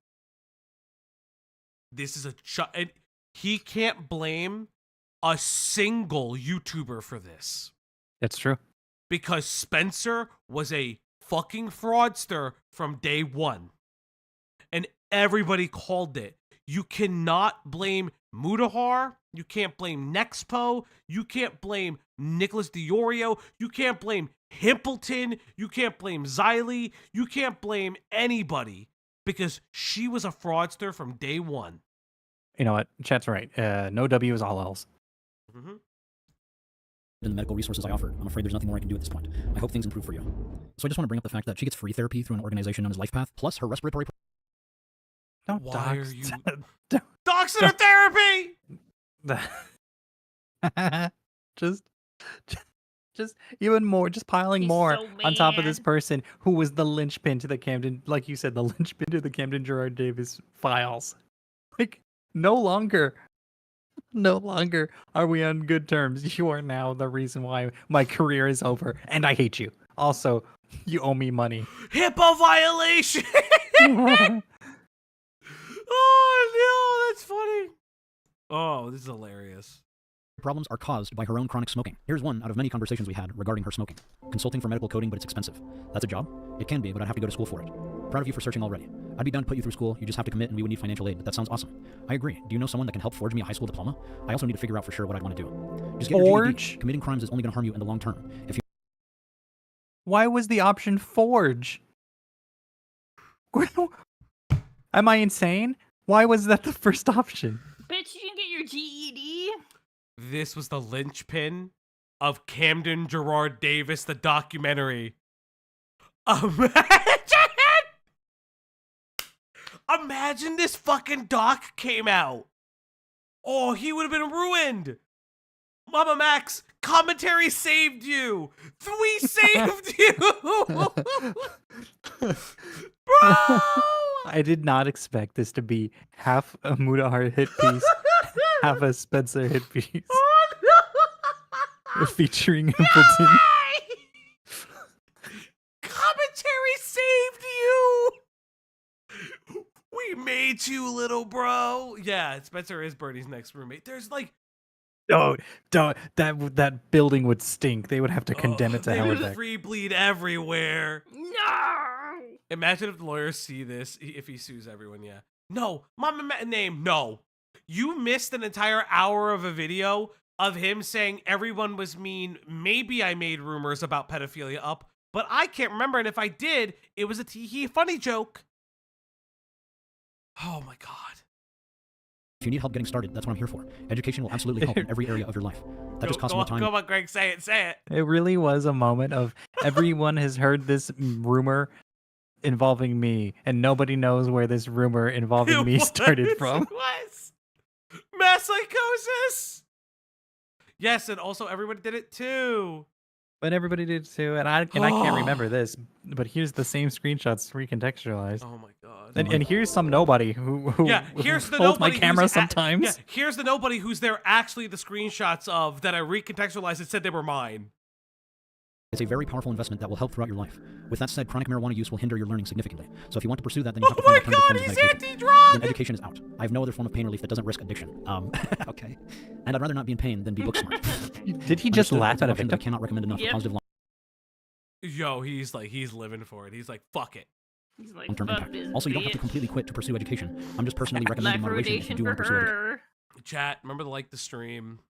This is and he can't blame a single YouTuber for this. That's true. Because Spencer was a fucking fraudster from day one. And everybody called it. You cannot blame Mudahar. You can't blame Nexpo. You can't blame Nicholas DiOrio. You can't blame Himpleton. You can't blame Xylee. You can't blame anybody because she was a fraudster from day one. You know what? Chat's right. No W is all L's. Mm-hmm. And the medical resources I offered. I'm afraid there's nothing more I can do at this point. I hope things improve for you. So I just want to bring up the fact that she gets free therapy through an organization known as LifePath, plus her respiratory... Don't Why dox. are you... Doxing her therapy! just even more, just piling more so on top of this mad. person who was the linchpin to the Camden, like you said, the linchpin to the Camden Gerard Davis files. Like, no longer are we on good terms. You are now the reason why my career is over, and I hate you. Also, you owe me money. HIPAA violation! Oh, no, that's funny. Oh, this is hilarious. Problems are caused by her own chronic smoking. Here's one out of many conversations we had regarding her smoking. Consulting for medical coding, but it's expensive. That's a job? It can be, but I'd have to go to school for it. Proud of you for searching already. I'd be down to put you through school, you just have to commit and we would need financial aid. That sounds awesome. I agree. Do you know someone that can help forge me a high school diploma? I also need to figure out for sure what I'd want to do. Just get your GED. Committing crimes is only going to harm you in the long term. If you... Why was the option forge? Am I insane? Why was that the first option? Bitch, you can get your GED. This was the linchpin of Camden Gerard Davis, the documentary. Imagine this fucking doc came out. Oh, he would have been ruined. MamaMax, commentary saved you. We saved you. Bro! I did not expect this to be half a Mudahar hit piece, half a Spencer hit piece. Featuring Himpleton. Commentary saved you. We made you, little bro. Yeah, Spencer is Bernie's next roommate. There's like... Don't. That building would stink. They would have to condemn it to hell. They would free bleed everywhere. No. Imagine if the lawyers see this, if he sues everyone, yeah. No, name, no. You missed an entire hour of a video of him saying everyone was mean. Maybe I made rumors about pedophilia up, but I can't remember. And if I did, it was a tee-hee funny joke. Oh my God. If you need help getting started, that's what I'm here for. Education will absolutely help in every area of your life. That just costs more time. Go on, Greg, say it. It really was a moment of everyone has heard this rumor involving me, and nobody knows where this rumor involving me started from. It was mass psychosis. Yes, and also everybody did it too. But everybody did too, and I can't remember this. But here's the same screenshots recontextualized. Oh my God! And here's some nobody who here's the holds nobody my camera sometimes. Yeah, here's the nobody who's there actually the screenshots of that I recontextualized and said they were mine. It's a very powerful investment that will help throughout your life. With that said, chronic marijuana use will hinder your learning significantly. So if you want to pursue that, then you have to find alternative forms of medication. Anti-drug! Then education is out. I have no other form of pain relief that doesn't risk addiction. Okay. And I'd rather not be in pain than be book smart. Did he just laugh at a victim? I cannot recommend enough for positive Yo, he's living for it. He's like, fuck it. He's like, long-term fuck impact. this Also, you don't have to bitch. completely quit to pursue education. I'm just personally recommending moderation if you do want to pursue it. Chat, remember to like the stream.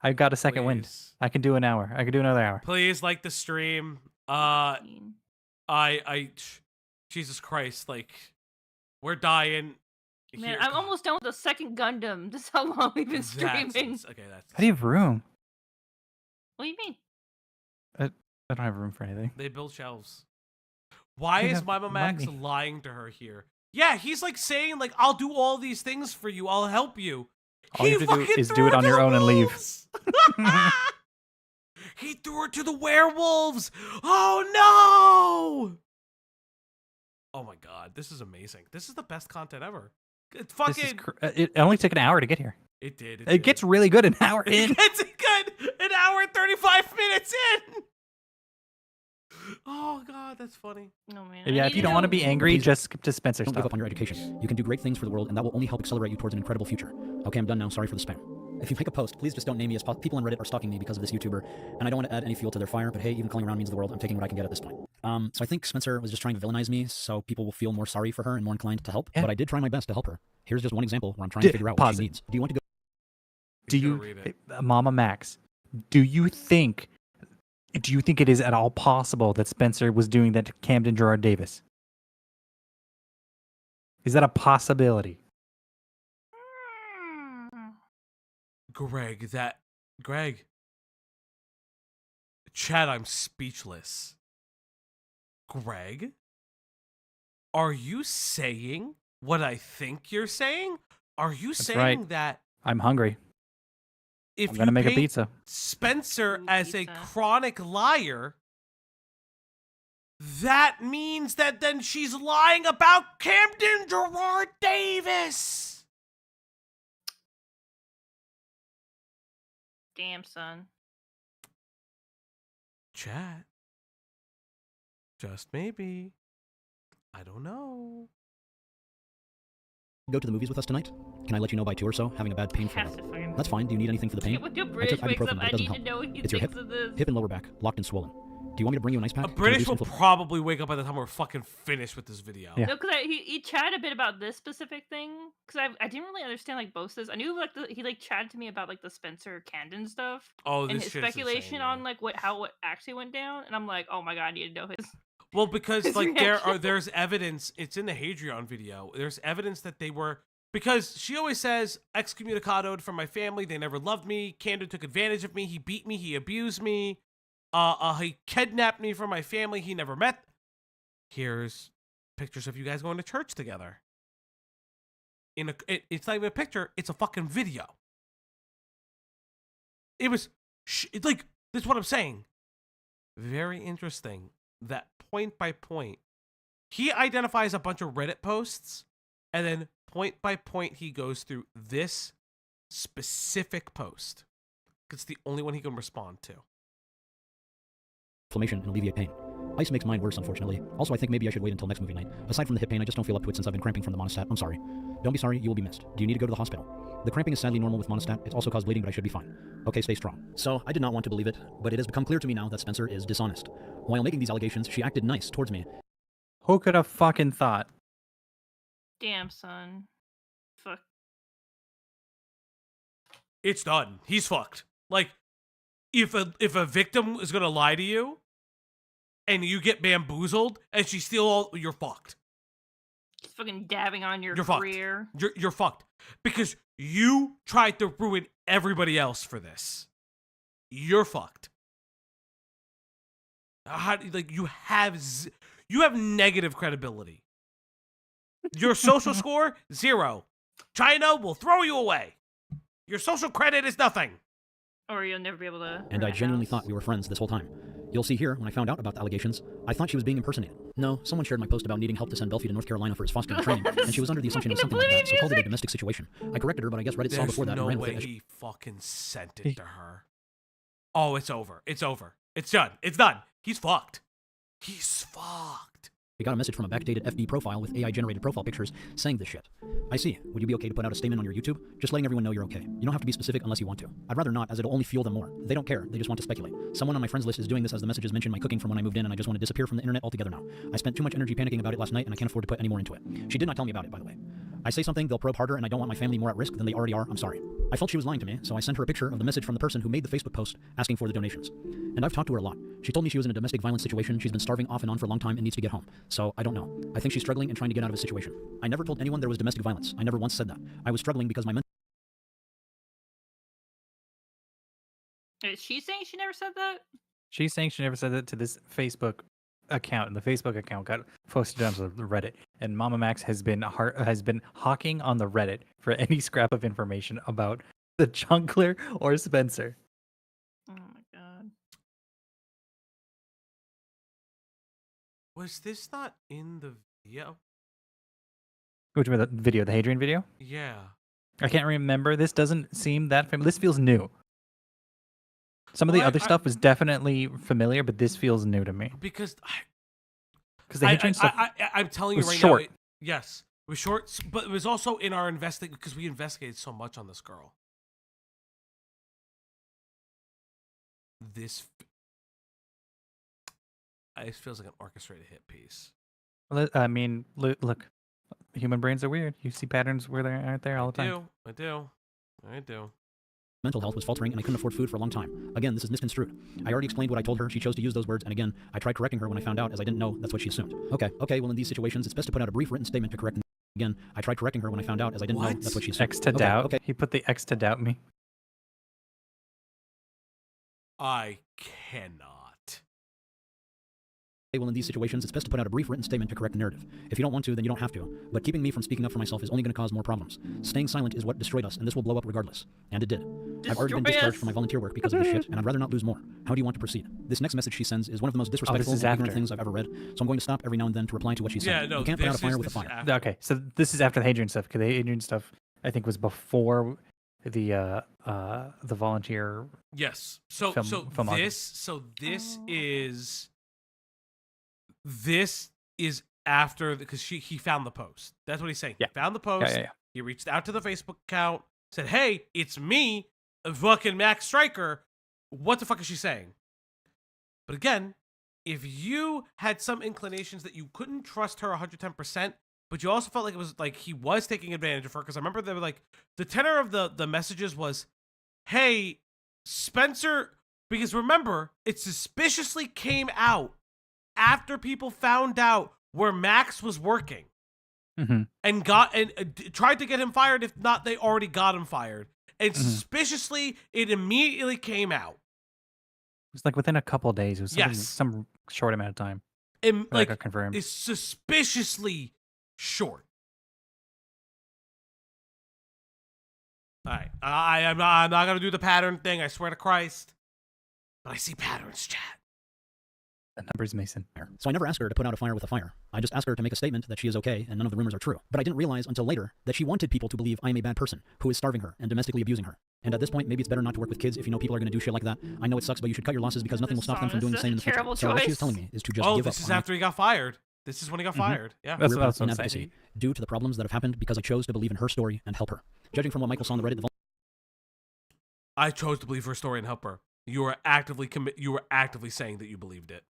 I've got a second wind. I can do an hour. I can do another hour. Please like the stream. Jesus Christ, like, we're dying. Man, I'm almost done with the second Gundam. This is how long we've been streaming. Okay, that's. How do you have room? What do you mean? I don't have room for anything. They build shelves. Why is MamaMax lying to her here? Yeah, he's like saying like, I'll do all these things for you. I'll help you. All you have to do is do it on your own and leave. He threw her to the werewolves. Oh no! Oh my god, this is amazing. This is the best content ever. It's fucking. It only took an hour to get here. It did. It gets really good an hour in. It gets good an hour and 35 minutes in. Oh god, that's funny. No man. Yeah, if you don't want to be angry, just skip to Spencer Don't stuff. give up on your education. You can do great things for the world, and that will only help accelerate you towards an incredible future. Okay, I'm done now. Sorry for the spam. If you make a post, please just don't name me as people on Reddit are stalking me because of this YouTuber, and I don't want to add any fuel to their fire, but hey, even calling around means the world. I'm taking what I can get at this point. So I think Spencer was just trying to villainize me so people will feel more sorry for her and more inclined to help, but I did try my best to help her. Here's just one example where I'm trying to figure out what she needs. Do you want to go? Do you, MamaMax, do you think it is at all possible that Spencer was doing that to Camden Gerard Davis? Is that a possibility? Greg. Chad, I'm speechless. Greg? Are you saying what I think you're saying? Are you That's saying right. that I'm hungry. if I'm you gonna make a paint pizza. Spencer as a chronic liar, that means that then she's lying about Camden Gerard Davis? Damn, son. Chat. Just maybe. I don't know. Go to the movies with us tonight? Can I let you know by 2 or so? Having a bad pain for That's fine. Do you need anything for the pain? When your I British took wakes ibuprofen, up, but it I doesn't need help. to know what he It's your thinks hip, of this. hip and lower back, locked and swollen. Do you want me to bring you an ice pack? A to British reduce will inflammation? probably wake up by the time we're fucking finished with this video. Yeah. No, because he chatted a bit about this specific thing. Because I didn't really understand like both this. I knew like he like chatted to me about like the Spencer Camden stuff. Oh, and this his shit is speculation insane, on like how it actually went down. And I'm like, oh my god, I need to know his. Well, because his like reaction. there's evidence. It's in the Hadrian video. There's evidence that they were, because she always says excommunicadoed from my family. They never loved me. Camden took advantage of me. He beat me. He abused me. He kidnapped me from my family he never met. Here's pictures of you guys going to church together. It's not even a picture. It's a fucking video. It was like, this is what I'm saying. Very interesting that point by point, he identifies a bunch of Reddit posts, and then point by point he goes through this specific post. It's the only one he can respond to. Inflammation and alleviate pain. Ice makes mine worse, unfortunately. Also, I think maybe I should wait until next movie night. Aside from the hip pain, I just don't feel up to it since I've been cramping from the monostat. I'm sorry. Don't be sorry, you will be missed. Do you need to go to the hospital? The cramping is sadly normal with monostat. It's also caused bleeding, but I should be fine. Okay, stay strong. So, I did not want to believe it, but it has become clear to me now that Spencer is dishonest. While making these allegations, she acted nice towards me. Who could have fucking thought? Damn, son. Fuck. It's done. He's fucked. Like, if a victim is gonna lie to you, and you get bamboozled, and she steal you're fucked. Just fucking dabbing on your You're career. fucked. You're fucked. Because you tried to ruin everybody else for this. You're fucked. Like, you have negative credibility. Your social score, 0. China will throw you away. Your social credit is nothing. Or you'll never be able to. And I genuinely thought we were friends this whole time. You'll see here, when I found out about the allegations, I thought she was being impersonated. No, someone shared my post about needing help to send Belfie to North Carolina for his fostering training, and she was under the assumption it was something like that, so called it a domestic situation. I corrected her, but I guess Reddit saw before that and ran with it. There's no way he fucking sent it to her. Oh, it's over. It's over. It's done. It's done. He's fucked. He's fucked. We got a message from a backdated FB profile with AI-generated profile pictures saying this shit. I see. Would you be okay to put out a statement on your YouTube? Just letting everyone know you're okay. You don't have to be specific unless you want to. I'd rather not, as it'll only fuel them more. They don't care. They just want to speculate. Someone on my friends list is doing this as the messages mention my cooking from when I moved in, and I just want to disappear from the internet altogether now. I spent too much energy panicking about it last night, and I can't afford to put any more into it. She did not tell me about it, by the way. I say something, they'll probe harder, and I don't want my family more at risk than they already are. I'm sorry. I felt she was lying to me, so I sent her a picture of the message from the person who made the Facebook post asking for the donations. And I've talked to her a lot. She told me she was in a domestic violence situation, she's been starving off and on for a long time and needs to get home. So, I don't know. I think she's struggling and trying to get out of a situation. I never told anyone there was domestic violence. I never once said that. I was struggling because my mental... Is she saying she never said that? She's saying she never said that to this Facebook account, and the Facebook account got posted onto the Reddit, and MamaMax has been hawking on the Reddit for any scrap of information about the Chunkler or Spencer. Oh my god. Was this not in the video? Which was the video, the Hadrian video? Yeah. I can't remember. This doesn't seem that familiar. This feels new. Some of the other stuff was definitely familiar, but this feels new to me. Because the Hadrian stuff I'm telling you was right short. now. Yes, it was short, but it was also in our investigation because we investigated so much on this girl. This feels like an orchestrated hit piece. Well, I mean, look, human brains are weird. You see patterns where they aren't there all the time. I do. Mental health was faltering and I couldn't afford food for a long time. Again, this is misconstrued. I already explained what I told her. She chose to use those words, and again, I tried correcting her when I found out, as I didn't know that's what she assumed. Okay, well in these situations, it's best to put out a brief written statement to correct. Again, I tried correcting her when I found out, as I didn't know that's what she assumed. X to doubt. Okay. He put the X to doubt me. I cannot. Well, in these situations, it's best to put out a brief written statement to correct the narrative. If you don't want to, then you don't have to. But keeping me from speaking up for myself is only going to cause more problems. Staying silent is what destroyed us, and this will blow up regardless. And it did. I've already been discharged from my volunteer work because of this shit, and I'd rather not lose more. How do you want to proceed? This next message she sends is one of the most disrespectful and ignorant things I've ever read, so I'm going to stop every now and then to reply to what she said. Yeah, no, you can't put out a fire with a fire. Okay, so this is after the Hadrian stuff, because the Hadrian stuff, I think, was before the volunteer. Yes. So this is after, because he found the post. That's what he's saying. Yeah. He found the post. Yeah. He reached out to the Facebook account, said, "Hey, it's me, fucking Max Striker. What the fuck is she saying?" But again, if you had some inclinations that you couldn't trust her 110%, but you also felt like it was like he was taking advantage of her, because I remember they were like, the tenor of the messages was, "Hey, Spencer," because remember, it suspiciously came out after people found out where Max was working, and tried to get him fired. If not, they already got him fired. And suspiciously, it immediately came out. It was like within a couple of days. It was some short amount of time. And like got confirmed. It's suspiciously short. All right, I'm not gonna do the pattern thing. I swear to Christ, but I see patterns, chat. The numbers, Mason. So I never asked her to put out a fire with a fire. I just asked her to make a statement that she is okay and none of the rumors are true. But I didn't realize until later that she wanted people to believe I am a bad person who is starving her and domestically abusing her. And at this point, maybe it's better not to work with kids if you know people are going to do shit like that. I know it sucks, but you should cut your losses because nothing will stop them from doing the same in the future. So what she was telling me is to just give up. This is after he got fired. This is when he got fired. Yeah, that's what I'm saying. Due to the problems that have happened because I chose to believe in her story and help her. Judging from what Michael saw on the Reddit, I chose to believe her story and help her. You were actively saying that you believed it.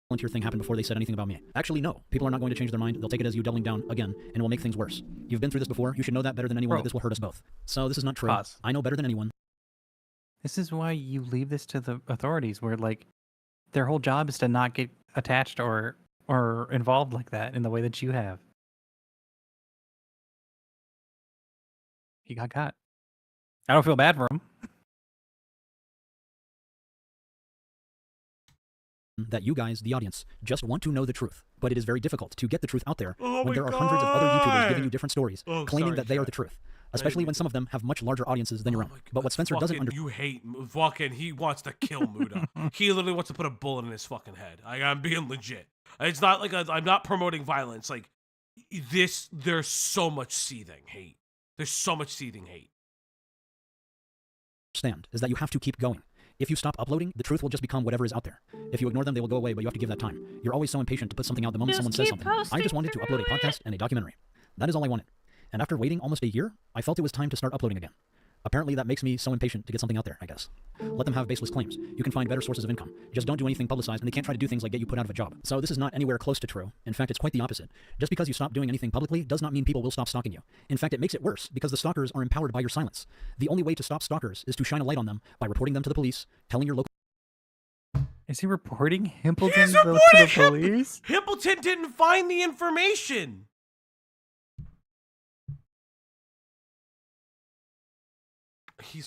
Volunteer thing happened before they said anything about me. Actually, no. People are not going to change their mind. They'll take it as you doubling down again, and it will make things worse. You've been through this before. You should know that better than anyone that this will hurt us both. So this is not true. Pause. I know better than anyone. This is why you leave this to the authorities, where like their whole job is to not get attached or involved like that in the way that you have. He got caught. I don't feel bad for him. That you guys, the audience, just want to know the truth. But it is very difficult to get the truth out there when there are hundreds of other YouTubers giving you different stories, claiming that they are the truth. Especially when some of them have much larger audiences than your own. But what Spencer doesn't understand... You hate fucking... He wants to kill Muda. He literally wants to put a bullet in his fucking head. I'm being legit. It's not like I'm not promoting violence. Like, there's so much seething hate. There's so much seething hate. Is that you have to keep going. If you stop uploading, the truth will just become whatever is out there. If you ignore them, they will go away, but you have to give that time. You're always so impatient to put something out the moment someone says something. I just wanted to upload a podcast and a documentary. That is all I wanted. And after waiting almost a year, I felt it was time to start uploading again. Apparently that makes me so impatient to get something out there, I guess. Let them have baseless claims. You can find better sources of income. Just don't do anything publicized, and they can't try to do things like get you put out of a job. So this is not anywhere close to true. In fact, it's quite the opposite. Just because you stop doing anything publicly does not mean people will stop stalking you. In fact, it makes it worse, because the stalkers are empowered by your silence. The only way to stop stalkers is to shine a light on them by reporting them to the police, telling your local... Is he reporting Himpleton to the police? Himpleton didn't find the information. He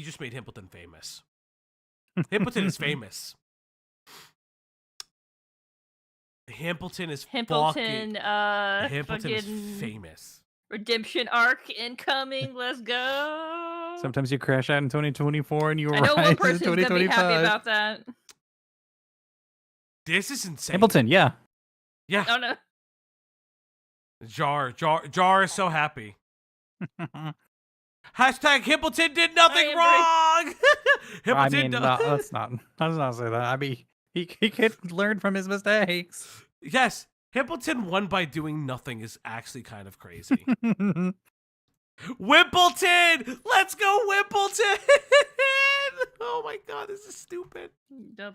just made Himpleton famous. Himpleton is famous. Himpleton is Himpleton, Himpleton is fucking famous. redemption arc incoming. Let's go. Sometimes you crash out in 2024 and you I know rise one in person's gonna be 2025. happy about that. This is insane. Himpleton, yeah. Yeah. Oh no. Jar is so happy. Hashtag Himpleton did nothing wrong. I mean, let's not say that. I mean, he could learn from his mistakes. Yes, Himpleton won by doing nothing is actually kind of crazy. Wimpleton! Let's go, Wimpleton! Oh my god, this is stupid.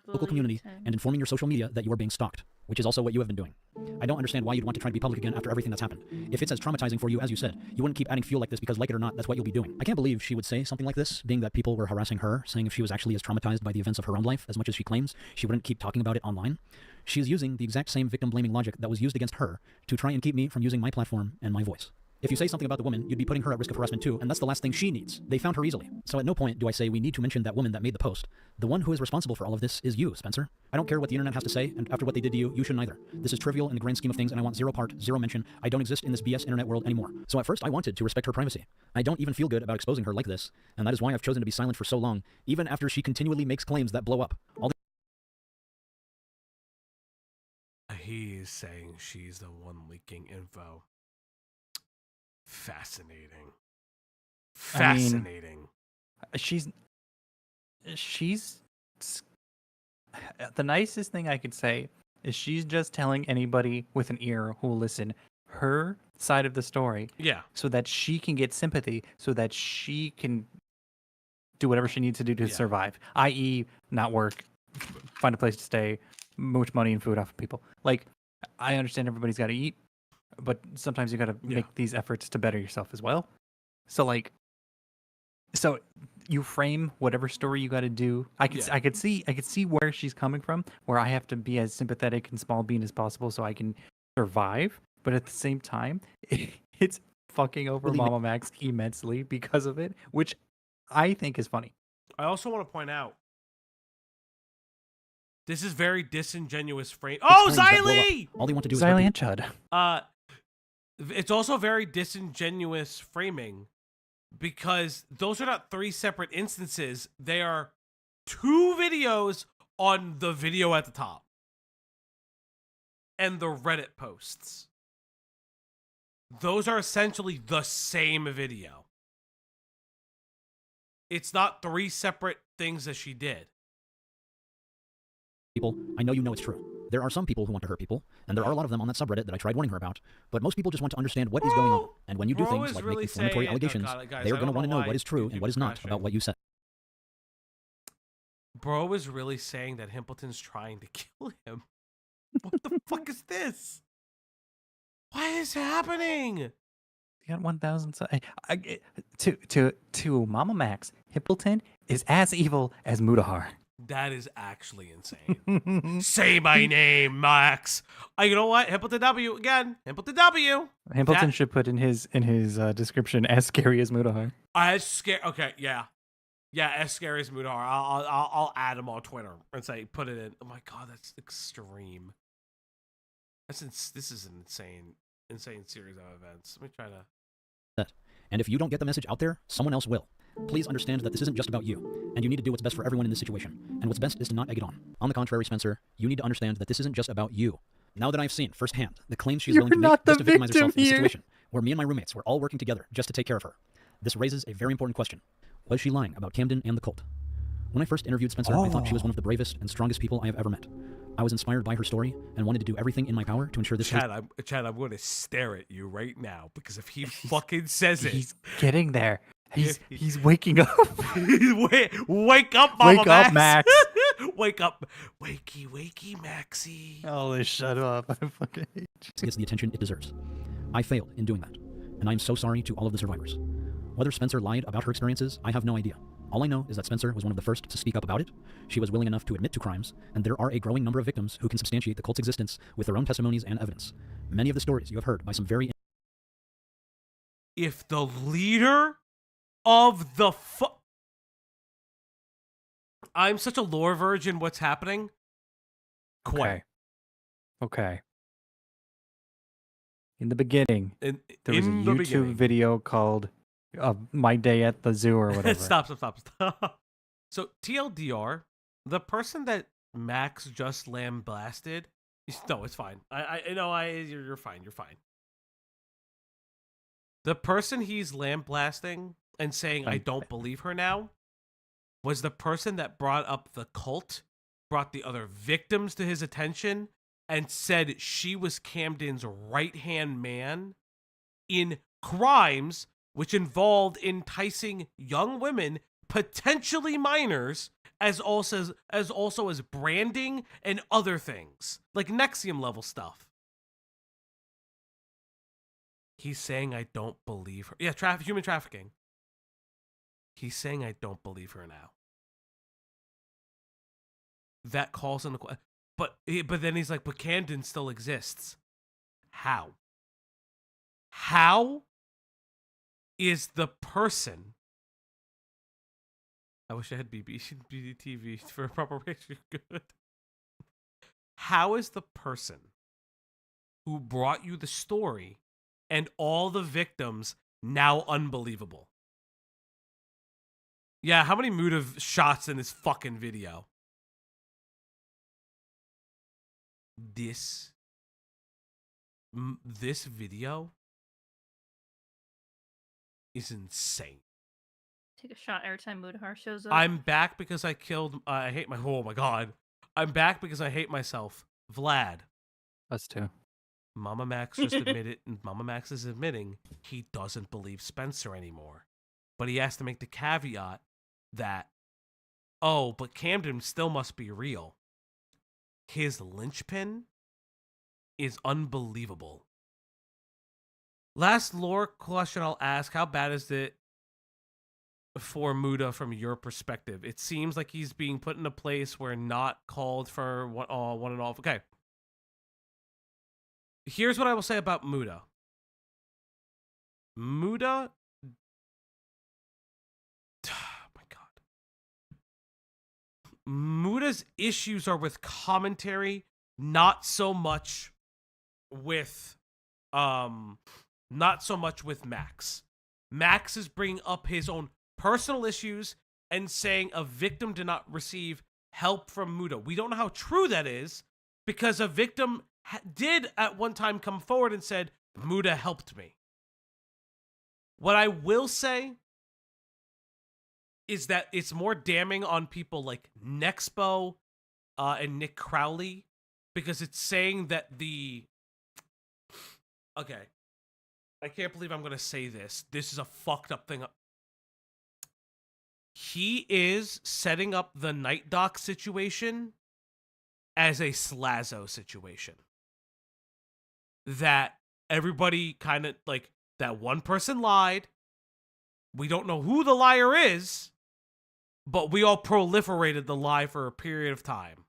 Local community and informing your social media that you are being stalked, which is also what you have been doing. I don't understand why you'd want to try to be public again after everything that's happened. If it's as traumatizing for you as you said, you wouldn't keep adding fuel like this because, like it or not, that's what you'll be doing. I can't believe she would say something like this, being that people were harassing her, saying if she was actually as traumatized by the events of her own life as much as she claims, she wouldn't keep talking about it online. She is using the exact same victim-blaming logic that was used against her to try and keep me from using my platform and my voice. If you say something about the woman, you'd be putting her at risk of harassment too, and that's the last thing she needs. They found her easily. So at no point do I say we need to mention that woman that made the post. The one who is responsible for all of this is you, Spencer. I don't care what the internet has to say, and after what they did to you, you shouldn't either. This is trivial in the grand scheme of things, and I want zero part, zero mention. I don't exist in this BS internet world anymore. So at first, I wanted to respect her privacy. I don't even feel good about exposing her like this, and that is why I've chosen to be silent for so long, even after she continually makes claims that blow up. He's saying she's the one leaking info. Fascinating. Fascinating. I mean, she's the nicest thing I could say is she's just telling anybody with an ear who will listen her side of the story. Yeah. So that she can get sympathy, so that she can do whatever she needs to do to survive, i.e., not work, find a place to stay, mooch money and food off of people. Like, I understand everybody's got to eat, but sometimes you got to make these efforts to better yourself as well. So you frame whatever story you got to do. I could see where she's coming from, where I have to be as sympathetic and small bean as possible so I can survive. But at the same time, it's fucking over MamaMax immensely because of it, which I think is funny. I also want to point out, this is very disingenuous frame. Oh, Xylee! All they want to do is Xylee and Chud. It's also very disingenuous framing because those are not three separate instances. They are two videos on the video at the top and the Reddit posts. Those are essentially the same video. It's not three separate things that she did. People, I know you know it's true. There are some people who want to hurt people, and there are a lot of them on that subreddit that I tried warning her about, but most people just want to understand what is going on. And when you do things like make inflammatory allegations, they are going to want to know what is true and what is not about what you said. Bro is really saying that Himpleton's trying to kill him. What the fuck is this? What is happening? You got 1,000. To MamaMax, Himpleton is as evil as Mudahar. That is actually insane. Say my name, Max. You know what? Himpleton W again. Himpleton W. Himpleton should put in his description as scary as Mudahar. As scary. Okay, yeah, as scary as Mudahar. I'll add him on Twitter and say put it in. Oh my god, that's extreme. This is an insane series of events. Let me try to. And if you don't get the message out there, someone else will. Please understand that this isn't just about you, and you need to do what's best for everyone in this situation. And what's best is to not egg it on. On the contrary, Spencer, you need to understand that this isn't just about you. Now that I've seen firsthand the claims she's willing to make just to victimize herself in this situation, where me and my roommates were all working together just to take care of her, this raises a very important question. Was she lying about Camden and the cult? When I first interviewed Spencer, I thought she was one of the bravest and strongest people I have ever met. I was inspired by her story and wanted to do everything in my power to ensure this. Chad, I'm going to stare at you right now because if he fucking says it, he's getting there. He's waking up. Wake up, Mama Wake up, Max. Wake up, wakey, Maxie. Holy, shut up! I fucking hate you. Gets the attention it deserves. I failed in doing that, and I am so sorry to all of the survivors. Whether Spencer lied about her experiences, I have no idea. All I know is that Spencer was one of the first to speak up about it. She was willing enough to admit to crimes, and there are a growing number of victims who can substantiate the cult's existence with their own testimonies and evidence. Many of the stories you have heard by some very... If the leader of the I'm such a lore virgin, what's happening? Okay. In the beginning, there was a in the YouTube beginning. video called "My Day at the Zoo" or whatever. Stop. So TLDR, the person that Max just lambasted. No, it's fine. You're fine. You're fine. The person he's lambasting and saying I don't believe her now was the person that brought up the cult, brought the other victims to his attention, and said she was Camden's right-hand man in crimes which involved enticing young women, potentially minors, as also as branding and other things, like Nexium level stuff. He's saying I don't believe her. Yeah, human trafficking. He's saying I don't believe her now. That calls in the question. But then he's like, but Camden still exists. How? How is the person? I wish I had BBTV for a proper picture. Good. How is the person who brought you the story and all the victims now unbelievable? Yeah, how many mood of shots in this fucking video? This video is insane. Take a shot every time Mudahar shows up. I'm back because I killed. I hate my. Oh my god. I'm back because I hate myself. Vlad. Us too. MamaMax just admitted. MamaMax is admitting he doesn't believe Spencer anymore, but he has to make the caveat that, oh, but Camden still must be real. His linchpin is unbelievable. Last lore question I'll ask: how bad is it for Muda from your perspective? It seems like he's being put in a place where not called for one and all. Okay. Here's what I will say about Muda. Muda. Oh my god. Muda's issues are with commentary, not so much with Max. Max is bringing up his own personal issues and saying a victim did not receive help from Muda. We don't know how true that is because a victim did at one time come forward and said, Muda helped me. What I will say is that it's more damning on people like Nexpo and Nick Crowley because it's saying that okay. I can't believe I'm going to say this. This is a fucked up thing. He is setting up the Night Doc situation as a Slazo situation. That everybody kind of, like, that one person lied. We don't know who the liar is, but we all proliferated the lie for a period of time.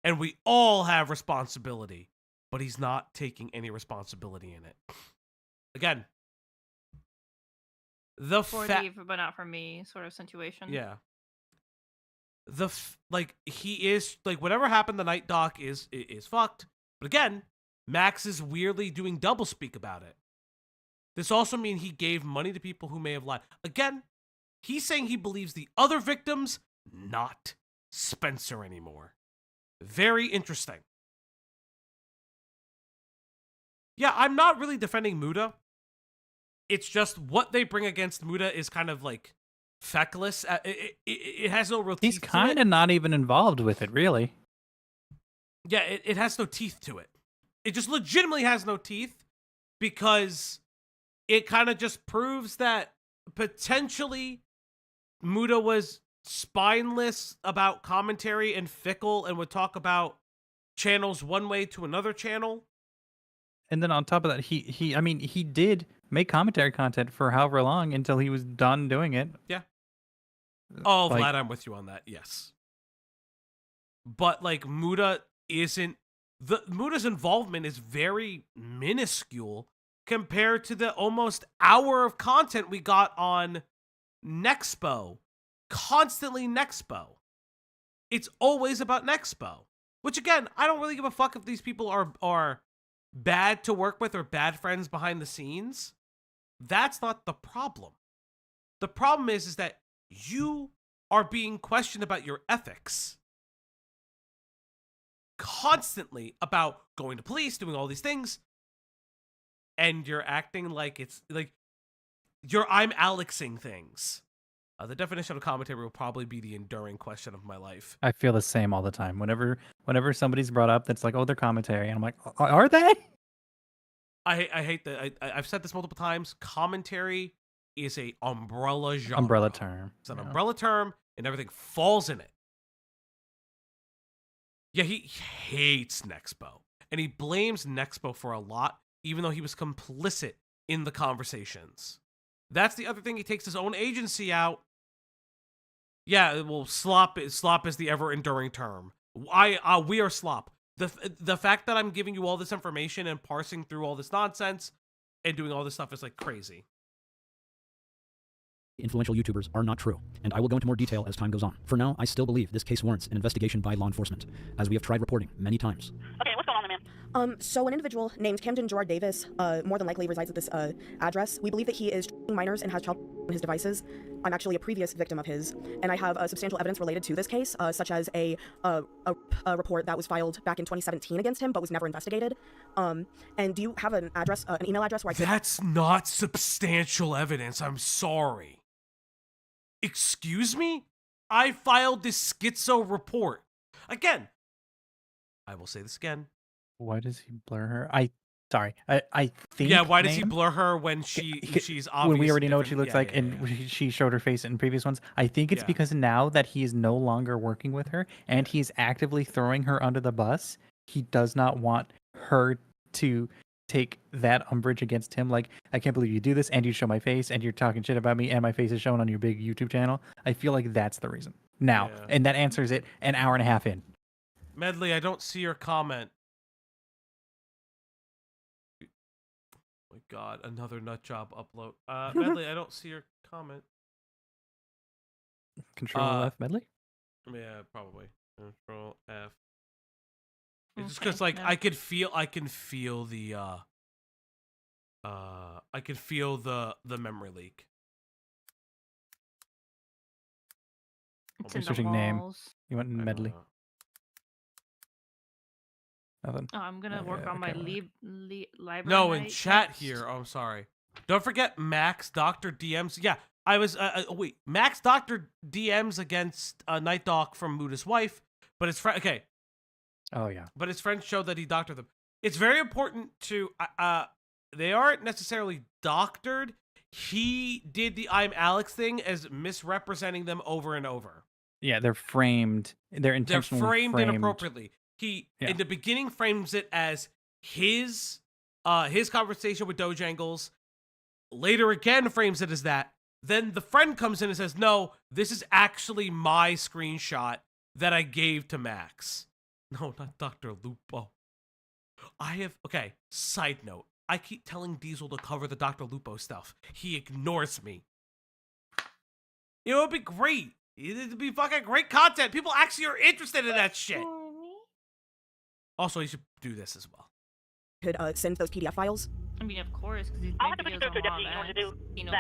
And we all have responsibility, but he's not taking any responsibility in it. Again, For Dave, but not for me sort of situation. Yeah. He is, like, whatever happened to Night Doc is fucked. But again, Max is weirdly doing doublespeak about it. This also means he gave money to people who may have lied. Again, he's saying he believes the other victims, not Spencer anymore. Very interesting. Yeah, I'm not really defending Muda. It's just what they bring against Muda is kind of like feckless. It has no real teeth. He's kind of not even involved with it, really. Yeah, it has no teeth to it. It just legitimately has no teeth because it kind of just proves that potentially Muda was spineless about commentary and fickle and would talk about channels one way to another channel. And then on top of that, he did make commentary content for however long until he was done doing it. Yeah. Oh, Vlad, I'm with you on that. Yes. But like Muda's involvement is very minuscule compared to the almost hour of content we got on Nexpo. Constantly Nexpo. It's always about Nexpo. Which again, I don't really give a fuck if these people are bad to work with or bad friends behind the scenes, that's not the problem. The problem is that you are being questioned about your ethics constantly, about going to police, doing all these things, and you're acting like it's like I'm Alexing things. The definition of commentary will probably be the enduring question of my life. I feel the same all the time. Whenever somebody's brought up that's like, oh, they're commentary, and I'm like, are they? I hate that. I've said this multiple times. Commentary is a umbrella genre. Umbrella term. It's an umbrella term, and everything falls in it. Yeah, he hates Nexpo, and he blames Nexpo for a lot, even though he was complicit in the conversations. That's the other thing. He takes his own agency out. Yeah, well, slop is the ever-enduring term. We are slop. The fact that I'm giving you all this information and parsing through all this nonsense and doing all this stuff is like crazy. Influential YouTubers are not true, and I will go into more detail as time goes on. For now, I still believe this case warrants an investigation by law enforcement, as we have tried reporting many times. Okay, what's going on there, man? So an individual named Camden Gerard Davis, more than likely resides at this address. We believe that he is trafficking minors and has child on his devices. I'm actually a previous victim of his, and I have substantial evidence related to this case, such as a report that was filed back in 2017 against him, but was never investigated. And do you have an address, an email address where I could... That's not substantial evidence. I'm sorry. Excuse me? I filed this schizo report. Again, I will say this again. Why does he blur her? I think. Yeah, why does he blur her when she's obviously when we already know what she different? looks like, and she showed her face in previous ones. I think it's because now that he is no longer working with her and he's actively throwing her under the bus, he does not want her to take that umbrage against him. Like, I can't believe you do this, and you show my face, and you're talking shit about me, and my face is shown on your big YouTube channel. I feel like that's the reason now, and that answers it an hour and a half in. Medley, I don't see your comment. Oh my God, another nut job upload. Medley, I don't see your comment. Control F, Medley? Yeah, probably. Control F. It's just because, like, I can feel the memory leak. It's in the name. You want Medley? Nothing. Oh, I'm gonna work on my library. No, in chat here. Oh, I'm sorry. Don't forget Max Doctor DMs. Yeah, I was. Wait, Max Doctor DMs against Night Doc from Muda's wife, but his friend. Okay. Oh yeah. But his friends showed that he doctored them. It's very important to. They aren't necessarily doctored. He did the I'm Alex thing as misrepresenting them over and over. Yeah, they're framed. They're intentionally framed inappropriately. He in the beginning frames it as his conversation with Dojangles. Later again frames it as that. Then the friend comes in and says, "No, this is actually my screenshot that I gave to Max." No, not Dr. Lupo. Okay, side note. I keep telling Diesel to cover the Dr. Lupo stuff. He ignores me. You know, it'd be great. It'd be fucking great content. People actually are interested in that shit. Also, you should do this as well. Could send those PDF files? I mean, of course, because he's videos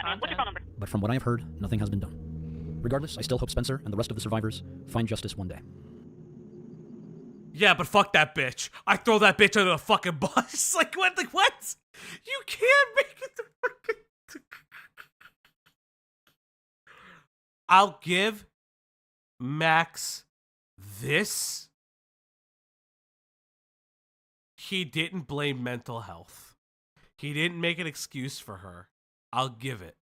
on content. But from what I have heard, nothing has been done. Regardless, I still hope Spencer and the rest of the survivors find justice one day. Yeah, but fuck that bitch. I throw that bitch under the fucking bus. Like, what? Like, what? You can't make it to fucking... I'll give Max this. He didn't blame mental health. He didn't make an excuse for her. I'll give it.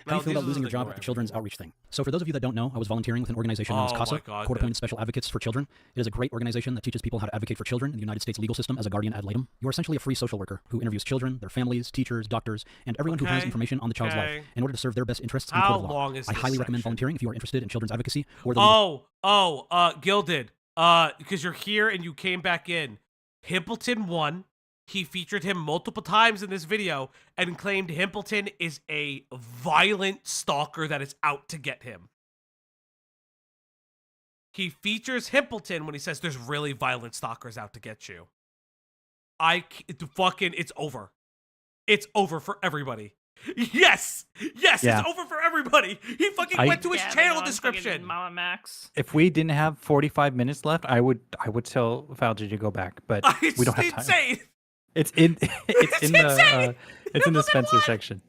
How do you feel about losing your job at the Children's Outreach thing? So for those of you that don't know, I was volunteering with an organization known as CASA, Court-Appointed Special Advocates for Children. It is a great organization that teaches people how to advocate for children in the United States legal system as a guardian ad litem. You are essentially a free social worker who interviews children, their families, teachers, doctors, and everyone who has information on the child's life in order to serve their best interests in the court of law. I highly recommend volunteering if you are interested in children's advocacy or the Gilded. Because you're here and you came back in. Himpleton won. He featured him multiple times in this video and claimed Himpleton is a violent stalker that is out to get him. He features Himpleton when he says there's really violent stalkers out to get you. It's over. It's over for everybody. Yes, yeah. It's over for everybody. He fucking went to his channel description. MamaMax. If we didn't have 45 minutes left, I would tell Falgi to go back, but we don't have time. Insane. It's in the Spencer section.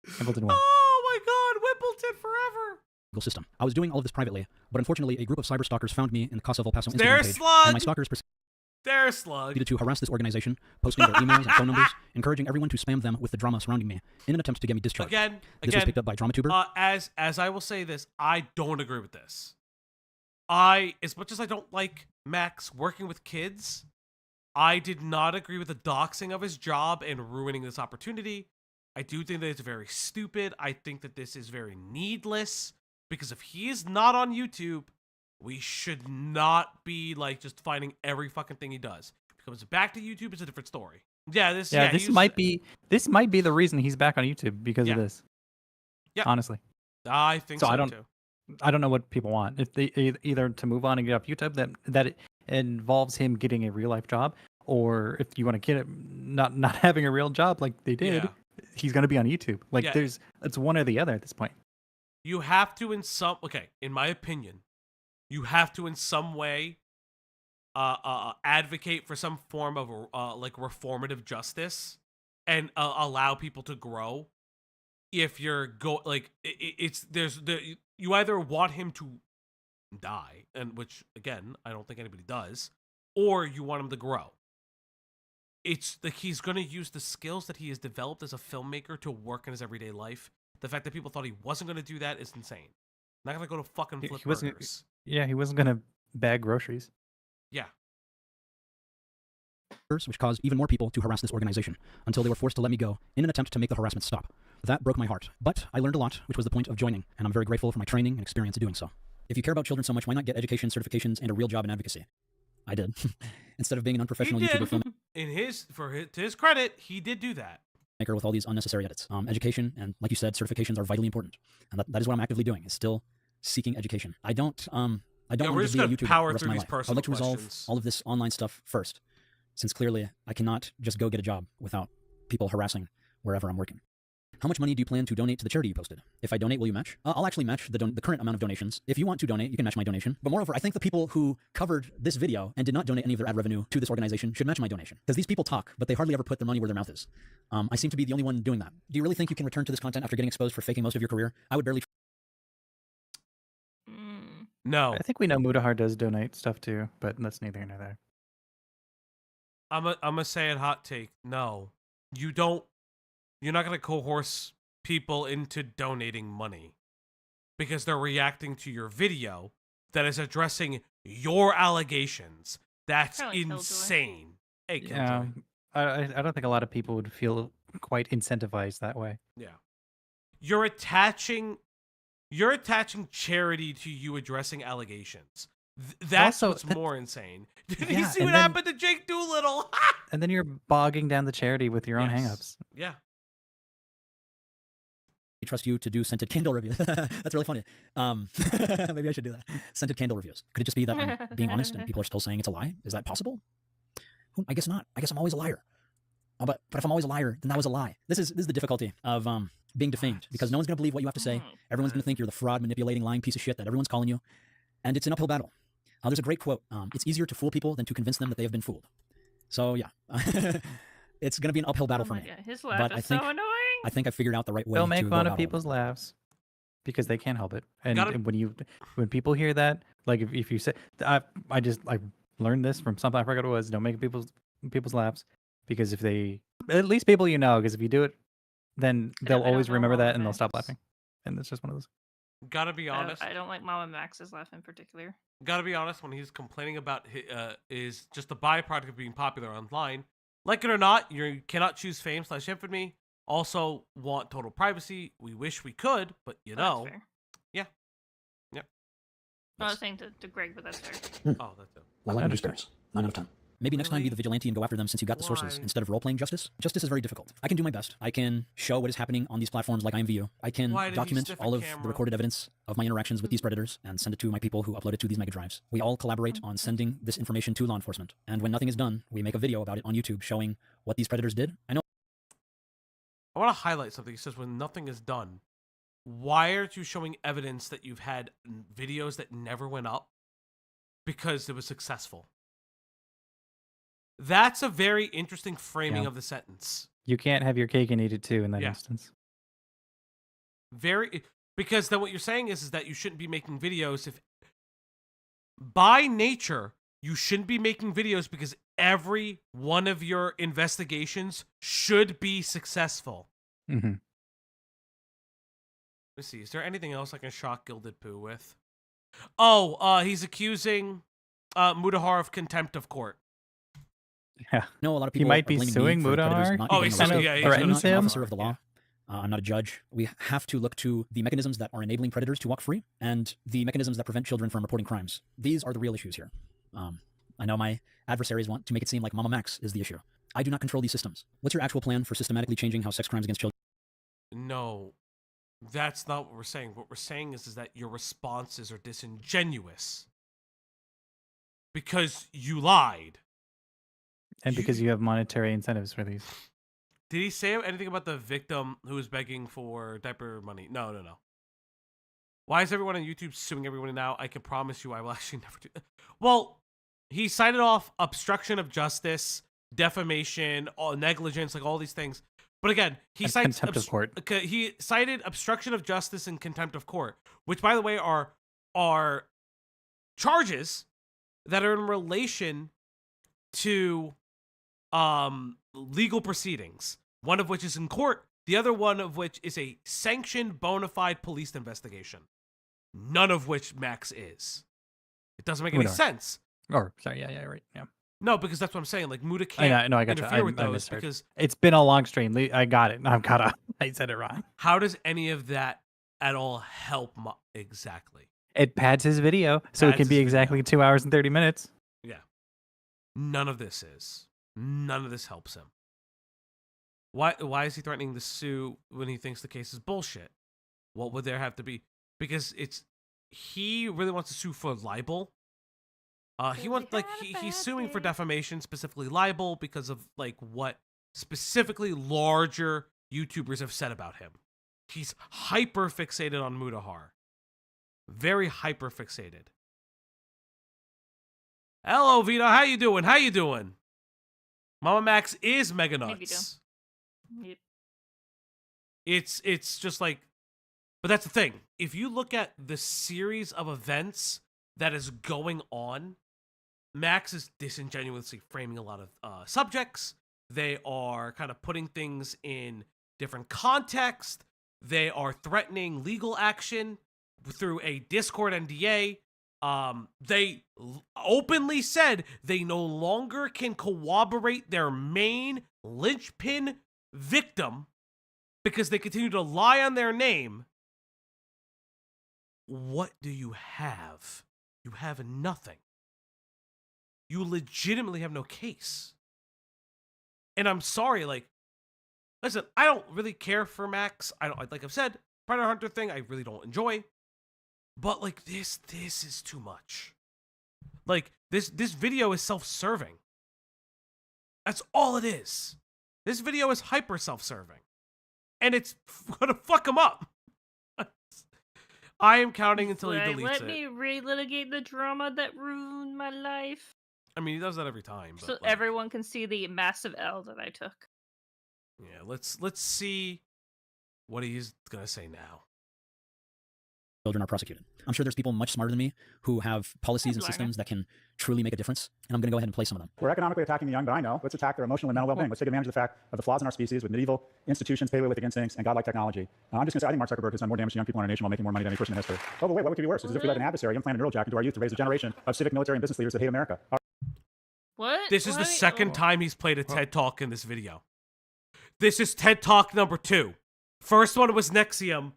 Himpleton won. Oh my God, Wimbledon forever. System. I was doing all of this privately, but unfortunately, a group of cyber stalkers found me in the Casa of El Paso Instagram There's page, Slug. and my stalkers proceeded to harass this organization, posting their emails and phone numbers, encouraging everyone to spam them with the drama surrounding me in an attempt to get me discharged. This was picked up by DramaTuber. As I will say this, I don't agree with this. As much as I don't like Max working with kids, I did not agree with the doxing of his job and ruining this opportunity. I do think that it's very stupid. I think that this is very needless, because if he is not on YouTube, we should not be like just finding every fucking thing he does. If he comes back to YouTube, it's a different story. This might be the reason he's back on YouTube because of this. Yeah, honestly, I think so too. I don't know what people want. If they either to move on and get off YouTube, that it involves him getting a real life job, or if you want to get him not having a real job like they did, he's going to be on YouTube. It's one or the other at this point. You have to in my opinion, you have to in some way advocate for some form of reformative justice and allow people to grow. If you're you either want him to die, and which again I don't think anybody does, or you want him to grow. It's like he's going to use the skills that he has developed as a filmmaker to work in his everyday life. The fact that people thought he wasn't going to do that is insane. Not going to go to fucking flip burgers. Yeah, he wasn't going to bag groceries. Yeah. Which caused even more people to harass this organization until they were forced to let me go in an attempt to make the harassment stop. That broke my heart, but I learned a lot, which was the point of joining, and I'm very grateful for my training and experience in doing so. If you care about children so much, why not get education, certifications, and a real job in advocacy? I did. Instead of being an unprofessional YouTuber filmmaker. To his credit, he did do that. With all these unnecessary edits. Education and, like you said, certifications are vitally important, and that is what I'm actively doing. Is still seeking education. I don't want to be a YouTuber power the rest through of my these life. I'd like to resolve all of this online stuff first, since clearly I cannot just go get a job without people harassing wherever I'm working. How much money do you plan to donate to the charity you posted? If I donate, will you match? I'll actually match the current amount of donations. If you want to donate, you can match my donation. But moreover, I think the people who covered this video and did not donate any of their ad revenue to this organization should match my donation. Because these people talk, but they hardly ever put their money where their mouth is. I seem to be the only one doing that. Do you really think you can return to this content after getting exposed for faking most of your career? I would barely... No. I think we know Mudahar does donate stuff too, but that's neither here nor there. I'm gonna say it hot take. No. You're not gonna coerce people into donating money because they're reacting to your video that is addressing your allegations. That's insane. Hey, yeah, I don't think a lot of people would feel quite incentivized that way. Yeah. You're attaching charity to you addressing allegations. That's what's more insane. Did you see what happened to Jake Doolittle? And then you're bogging down the charity with your own hangups. Yeah. I trust you to do scented candle reviews. That's really funny. Maybe I should do that. Scented candle reviews. Could it just be that I'm being honest and people are still saying it's a lie? Is that possible? I guess not. I guess I'm always a liar. But if I'm always a liar, then that was a lie. This is the difficulty of being defamed, because no one's going to believe what you have to say. Everyone's going to think you're the fraud, manipulating, lying piece of shit that everyone's calling you. And it's an uphill battle. There's a great quote. It's easier to fool people than to convince them that they have been fooled. So yeah, it's going to be an uphill battle for me. God. His laugh is so annoying. I think I figured out the right way. They'll make to fun go of people's laughs because they can't help it. And when people hear that, like if you say, I learned this from something I forgot what it was. Don't make people's laughs, because if they, at least people because if you do it, then they'll always remember that and they'll stop laughing. And it's just one of those. Gotta be honest. I don't like MamaMax's laugh in particular. Gotta be honest, when he's complaining about is just a byproduct of being popular online. Like it or not, you cannot choose fame/infamy. Also want total privacy. We wish we could, but That's fair. Yeah. Yep. I was saying to Greg, but that's fair. Oh, that's it. My life experience. 9 out of 10. Maybe next time be the vigilante and go after them since you got the sources instead of role-playing justice. Justice is very difficult. I can do my best. I can show what is happening on these platforms like IMVU. I can document all of the recorded evidence of my interactions with these predators and send it to my people who upload it to these mega drives. We all collaborate on sending this information to law enforcement. And when nothing is done, we make a video about it on YouTube showing what these predators did. I want to highlight something. He says when nothing is done. Why aren't you showing evidence that you've had videos that never went up because it was successful? That's a very interesting framing of the sentence. You can't have your cake and eat it too in that instance. Because then what you're saying is that you shouldn't be making videos if by nature you shouldn't be making videos because every one of your investigations should be successful. Mm-hmm. Let's see, is there anything else I can shock Gilded Poo with? Oh, he's accusing Mudahar of contempt of court. Yeah. No, a lot of people he might be suing Mudahar. Oh, he's suing. Yeah, threatens an him. officer of the law. I'm not a judge. We have to look to the mechanisms that are enabling predators to walk free and the mechanisms that prevent children from reporting crimes. These are the real issues here. I know my adversaries want to make it seem like MamaMax is the issue. I do not control these systems. What's your actual plan for systematically changing how sex crimes against children? No, that's not what we're saying. What we're saying is that your responses are disingenuous because you lied. And because you have monetary incentives for these. Did he say anything about the victim who was begging for diaper money? No. Why is everyone on YouTube suing everyone now? I can promise you I will actually never do that. Well, he cited off obstruction of justice, defamation, negligence, like all these things. But again, he cited contempt of court. He cited obstruction of justice and contempt of court, which, by the way, are charges that are in relation to legal proceedings. One of which is in court. The other one of which is a sanctioned, bona fide police investigation. None of which Max is. It doesn't make any sense. Or sorry, yeah, right, yeah. No, because that's what I'm saying. Like Muda can't I got interfere with those misheard. because it's been a long stream. I got it. I've got I said it wrong. How does any of that at all help exactly? It pads his video, so it can be exactly 2 hours and 30 minutes. Yeah. None of this is. None of this helps him. Why is he threatening to sue when he thinks the case is bullshit? What would there have to be? Because he really wants to sue for libel. He's suing for defamation, specifically libel, because of like what specifically larger YouTubers have said about him. He's hyper fixated on Mudahar. Very hyper fixated. Hello, Vito. How you doing? MamaMax is mega nuts. Yep. It's just like, but that's the thing. If you look at the series of events that is going on, Max is disingenuously framing a lot of subjects. They are kind of putting things in different context. They are threatening legal action through a Discord NDA. They openly said they no longer can corroborate their main linchpin victim because they continue to lie on their name. What do you have? You have nothing. You legitimately have no case. And I'm sorry, like, listen, I don't really care for Max. Like I've said, Predator Hunter thing, I really don't enjoy. But like this is too much. Like this video is self-serving. That's all it is. This video is hyper self-serving. And it's gonna fuck him up. I am counting until he deletes Let it. me relitigate the drama that ruined my life. I mean, he does that every time. But So like, everyone can see the massive L that I took. yeah, let's see what he's gonna say now. Children are prosecuted. I'm sure there's people much smarter than me who have policies and systems that can truly make a difference, and I'm going to go ahead and play some of them. We're economically attacking the young, but I know. Let's attack their emotional and mental well-being. Let's take advantage of the fact of the flaws in our species with medieval institutions, paleolithic instincts, and godlike technology. I'm just going to say, I think Mark Zuckerberg has done more damage to young people in our nation while making more money than any person in history. Oh, but wait, what could be worse? It's as if we let an adversary implant a neural jack into our youth to raise a generation of civic, military, and business leaders that hate America. What? This is the second time he's played a TED Talk in this video. This is TED Talk number 2. First one was Nexium.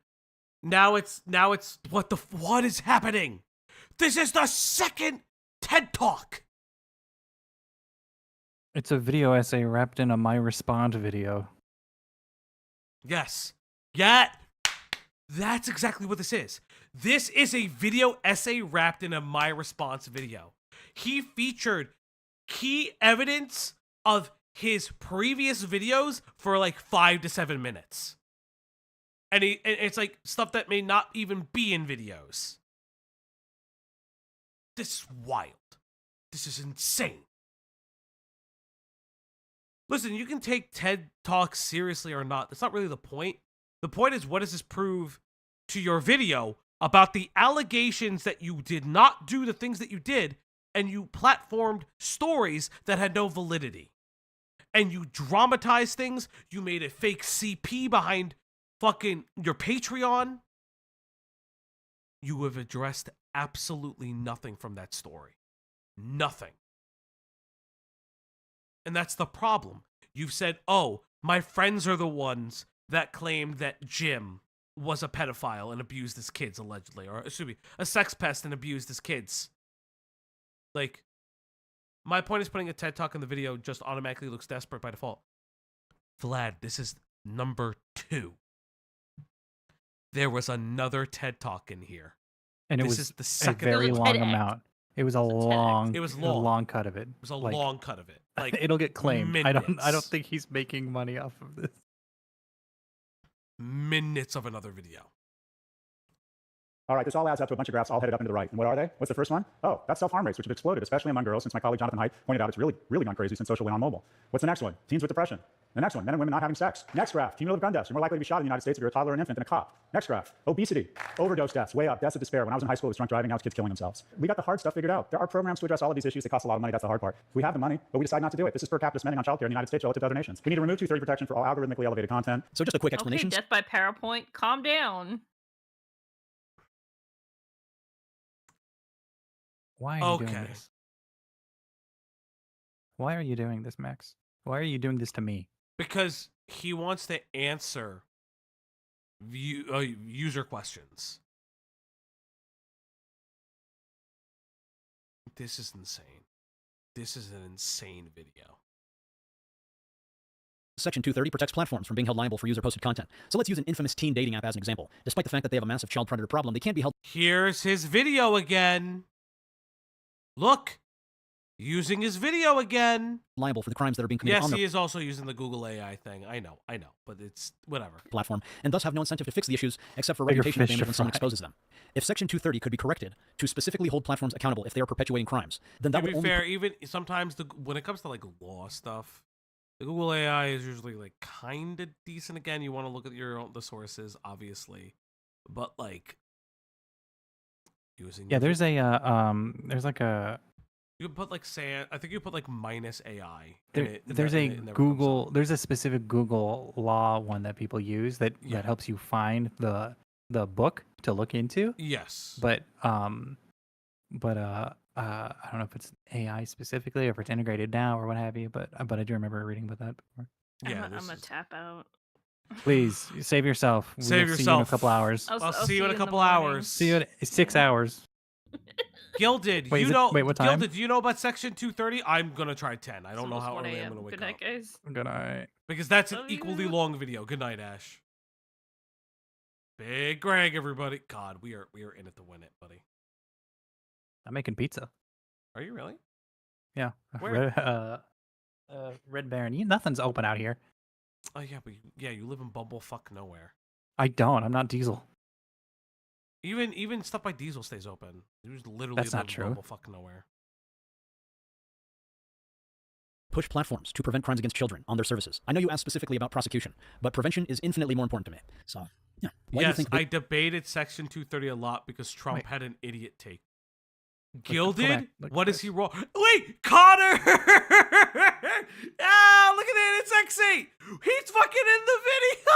Now it's what is happening? This is the second TED Talk. It's a video essay wrapped in a my respond video. Yes. Yeah. That's exactly what this is. This is a video essay wrapped in a my response video. He featured key evidence of his previous videos for like 5 to 7 minutes. And it's like stuff that may not even be in videos. This is wild. This is insane. Listen, you can take TED Talks seriously or not. That's not really the point. The point is, what does this prove to your video about the allegations that you did not do the things that you did, and you platformed stories that had no validity. And you dramatized things. You made a fake CP behind fucking your Patreon. You have addressed absolutely nothing from that story. Nothing. And that's the problem. You've said, oh, my friends are the ones that claimed that Jim was a pedophile and abused his kids, allegedly. Or, excuse me, a sex pest and abused his kids. Like, my point is putting a TED Talk in the video just automatically looks desperate by default. Vlad, this is number 2. There was another TED Talk in here. And it this was is the second a very long amount. It was a long. It was a long. long cut of it. It was a long cut of it. Like it'll get claimed. minutes. I don't think he's making money off of this. Minutes of another video. All right, this all adds up to a bunch of graphs all headed up and to the right. And what are they? What's the first one? Oh, that's self-harm rates, which have exploded, especially among girls, since my colleague Jonathan Haidt pointed out it's really gone crazy since social went on mobile. What's the next one? Teens with depression. The next one, men and women not having sex. Next graph, cumulative gun deaths. You're more likely to be shot in the United States if you're a toddler, an infant, than a cop. Next graph, obesity, overdose deaths, way up, deaths of despair. When I was in high school, it was drunk driving, now it's kids killing themselves. We got the hard stuff figured out. There are programs to address all of these issues that cost a lot of money, that's the hard part. We have the money, but we decide not to do it. This is per capita spending on childcare in the United States relative to other nations. We need to remove 230 protection for all algorithmically elevated content. So just a quick explanation. Okay, death by PowerPoint, calm down. Why are you doing this? Why are you doing this, Max? Why are you doing this to me? Because he wants to answer user questions. This is insane. This is an insane video. Section 230 protects platforms from being held liable for user-posted content. So let's use an infamous teen dating app as an example. Despite the fact that they have a massive child predator problem, they can't be held... Here's his video again. Look. Using his video again. Liable for the crimes that are being committed yes, on their... he is also using the Google AI thing. I know, but it's whatever. Platform, and thus have no incentive to fix the issues except for reputational damage when someone exposes them. If Section 230 could be corrected to specifically hold platforms accountable if they are perpetuating crimes, then that to would be only... fair, even sometimes when it comes to like law stuff, the Google AI is usually like kind of decent. Again, you want to look at the sources, obviously, but like using there's like a you can put like I think you put like minus AI. There's a specific Google law one that people use that helps you find the book to look into. Yes. But I don't know if it's AI specifically or if it's integrated now or what have you. But I do remember reading about that before. Yeah, I'm gonna tap out. Please save yourself. Save yourself. See you in a couple hours. I'll see you in a couple hours. See you in 6 hours. Gilded, wait, what time? Gilded, do you know about Section 230? I'm gonna try 10. I don't know how early I'm gonna wake Good night, up. guys. Good night. Because that's an equally long video. Good night, Ash. Big Greg, everybody. God, we are in it to win it, buddy. I'm making pizza. Are you really? Yeah. Where? Red Baron. Nothing's open out here. Oh yeah, but you live in bumblefuck nowhere. I don't. I'm not Diesel. Even stuff by Diesel stays open. There's literally That's not true. Bumblefuck nowhere. Push platforms to prevent crimes against children on their services. I know you asked specifically about prosecution, but prevention is infinitely more important to me. So, yeah. Why yes, do you think I debated Section 230 a lot because Trump had an idiot take. Gilded? What is he wrong? Wait, Connor! Ah, look at it, it's X8! He's fucking in the video!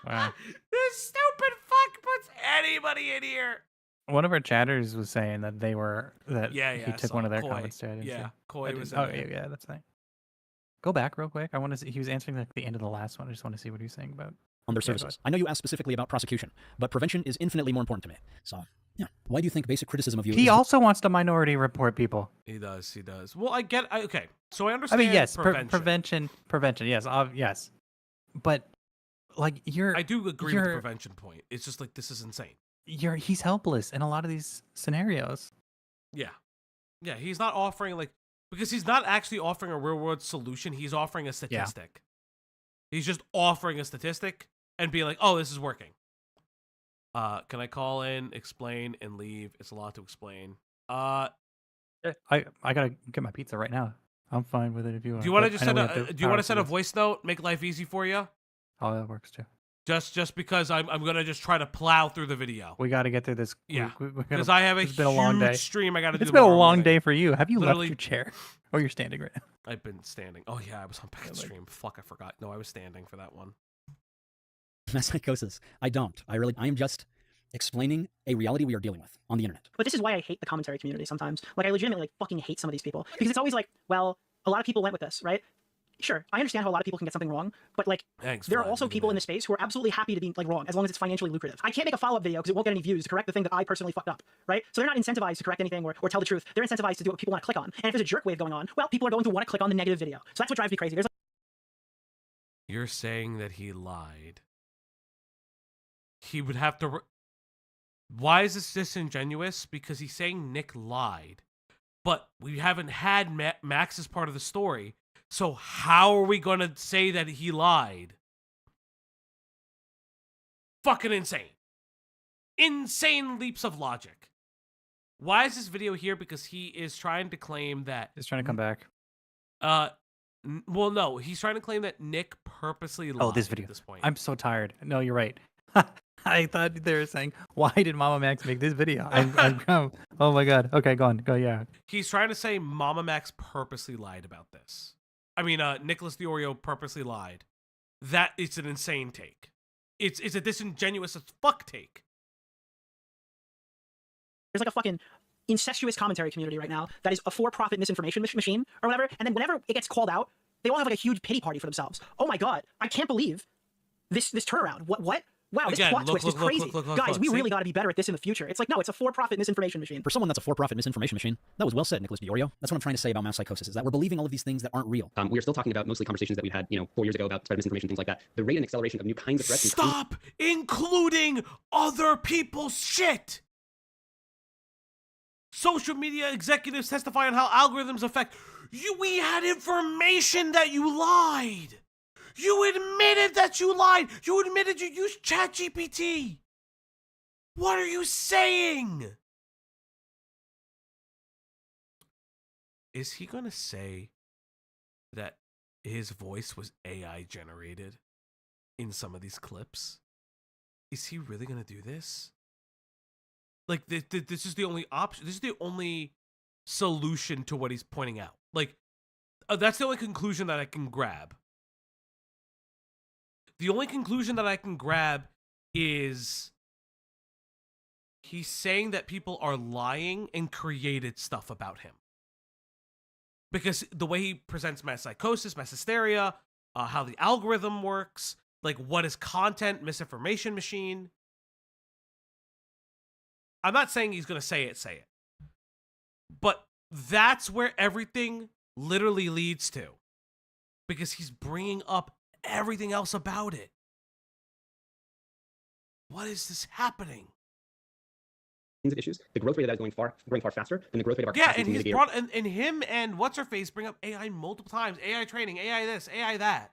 Wow. This stupid fuck puts anybody in here! One of our chatters was saying that he took one of their Koi. comments too. Koi was in Oh, there. yeah, that's fine. Go back real quick. I want to see. He was answering like the end of the last one. I just want to see what he was saying about on their services. I know you asked specifically about prosecution, but prevention is infinitely more important to me. So, yeah. Why do you think basic criticism of you He also wants to minority report people. He does. He does. Well, okay. So I understand. I mean, yes, prevention. prevention. Yes, yes. But like I do agree with the prevention point. It's just like this is insane. He's helpless in a lot of these scenarios. Yeah. Yeah, he's not offering because he's not actually offering a real world solution. He's offering a statistic. He's just offering a statistic and being like, "Oh, this is working." Can I call in, explain, and leave? It's a lot to explain. I gotta get my pizza right now. I'm fine with it if you want. Do you want to just send a voice note? Make life easy for you. Oh, that works too. Just because I'm gonna just try to plow through the video. We got to get through this. Yeah, because I have it's been a long day. Stream. I got to do. It's been a long day for you. Have you left your chair? Oh, you're standing right now. I've been standing. Oh yeah, I was on back stream. Fuck, I forgot. No, I was standing for that one. Mass psychosis. I am just explaining a reality we are dealing with on the internet. But this is why I hate the commentary community sometimes. Like, I legitimately fucking hate some of these people because it's always like, well, a lot of people went with this, right? Sure, I understand how a lot of people can get something wrong, but there are also people in the space who are absolutely happy to be wrong as long as it's financially lucrative. I can't make a follow-up video because it won't get any views to correct the thing that I personally fucked up, right? So they're not incentivized to correct anything or tell the truth. They're incentivized to do what people want to click on. And if there's a jerk wave going on, well, people are going to want to click on the negative video. So that's what drives me crazy. You're saying that he lied. He would have to... Why is this disingenuous? Because he's saying Nick lied. But we haven't had Max as part of the story. So how are we going to say that he lied? Fucking insane. Insane leaps of logic. Why is this video here? Because he is trying to claim that... He's trying to come back. Well, no. He's trying to claim that Nick purposely lied this video. At this point. I'm so tired. No, you're right. I thought they were saying, why did MamaMax make this video? Oh my god. Okay, go on. Go, yeah. He's trying to say MamaMax purposely lied about this. I mean, Nicholas the Oreo purposely lied. That is an insane take. It's a disingenuous as fuck take. There's like a fucking incestuous commentary community right now that is a for-profit misinformation machine or whatever, and then whenever it gets called out, they all have like a huge pity party for themselves. Oh my god, I can't believe this turnaround. What? Wow, this plot twist is crazy. Guys, we really got to be better at this in the future. It's like, no, it's a for-profit misinformation machine. For someone that's a for-profit misinformation machine, that was well said, Nicholas DiOrio. That's what I'm trying to say about mass psychosis, is that we're believing all of these things that aren't real. We are still talking about mostly conversations that we had, 4 years ago about spread misinformation, things like that. The rate and acceleration of new kinds of threats... Stop including other people's shit! Social media executives testify on how algorithms affect... We had information that you lied! You admitted that you lied. You admitted you used ChatGPT. What are you saying? Is he going to say that his voice was AI generated in some of these clips? Is he really going to do this? Like, this is the only option. This is the only solution to what he's pointing out. Like, that's the only conclusion that I can grab. The only conclusion that I can grab is he's saying that people are lying and created stuff about him. Because the way he presents mass psychosis, mass hysteria, how the algorithm works, like what is content, misinformation machine. I'm not saying he's going to say it. But that's where everything literally leads to. Because he's bringing up everything else about it. What is this happening? Of issues. The growth rate of that is growing far faster than the growth rate of our capacity to mitigate. And him and what's her face bring up AI multiple times. AI training, AI this, AI that.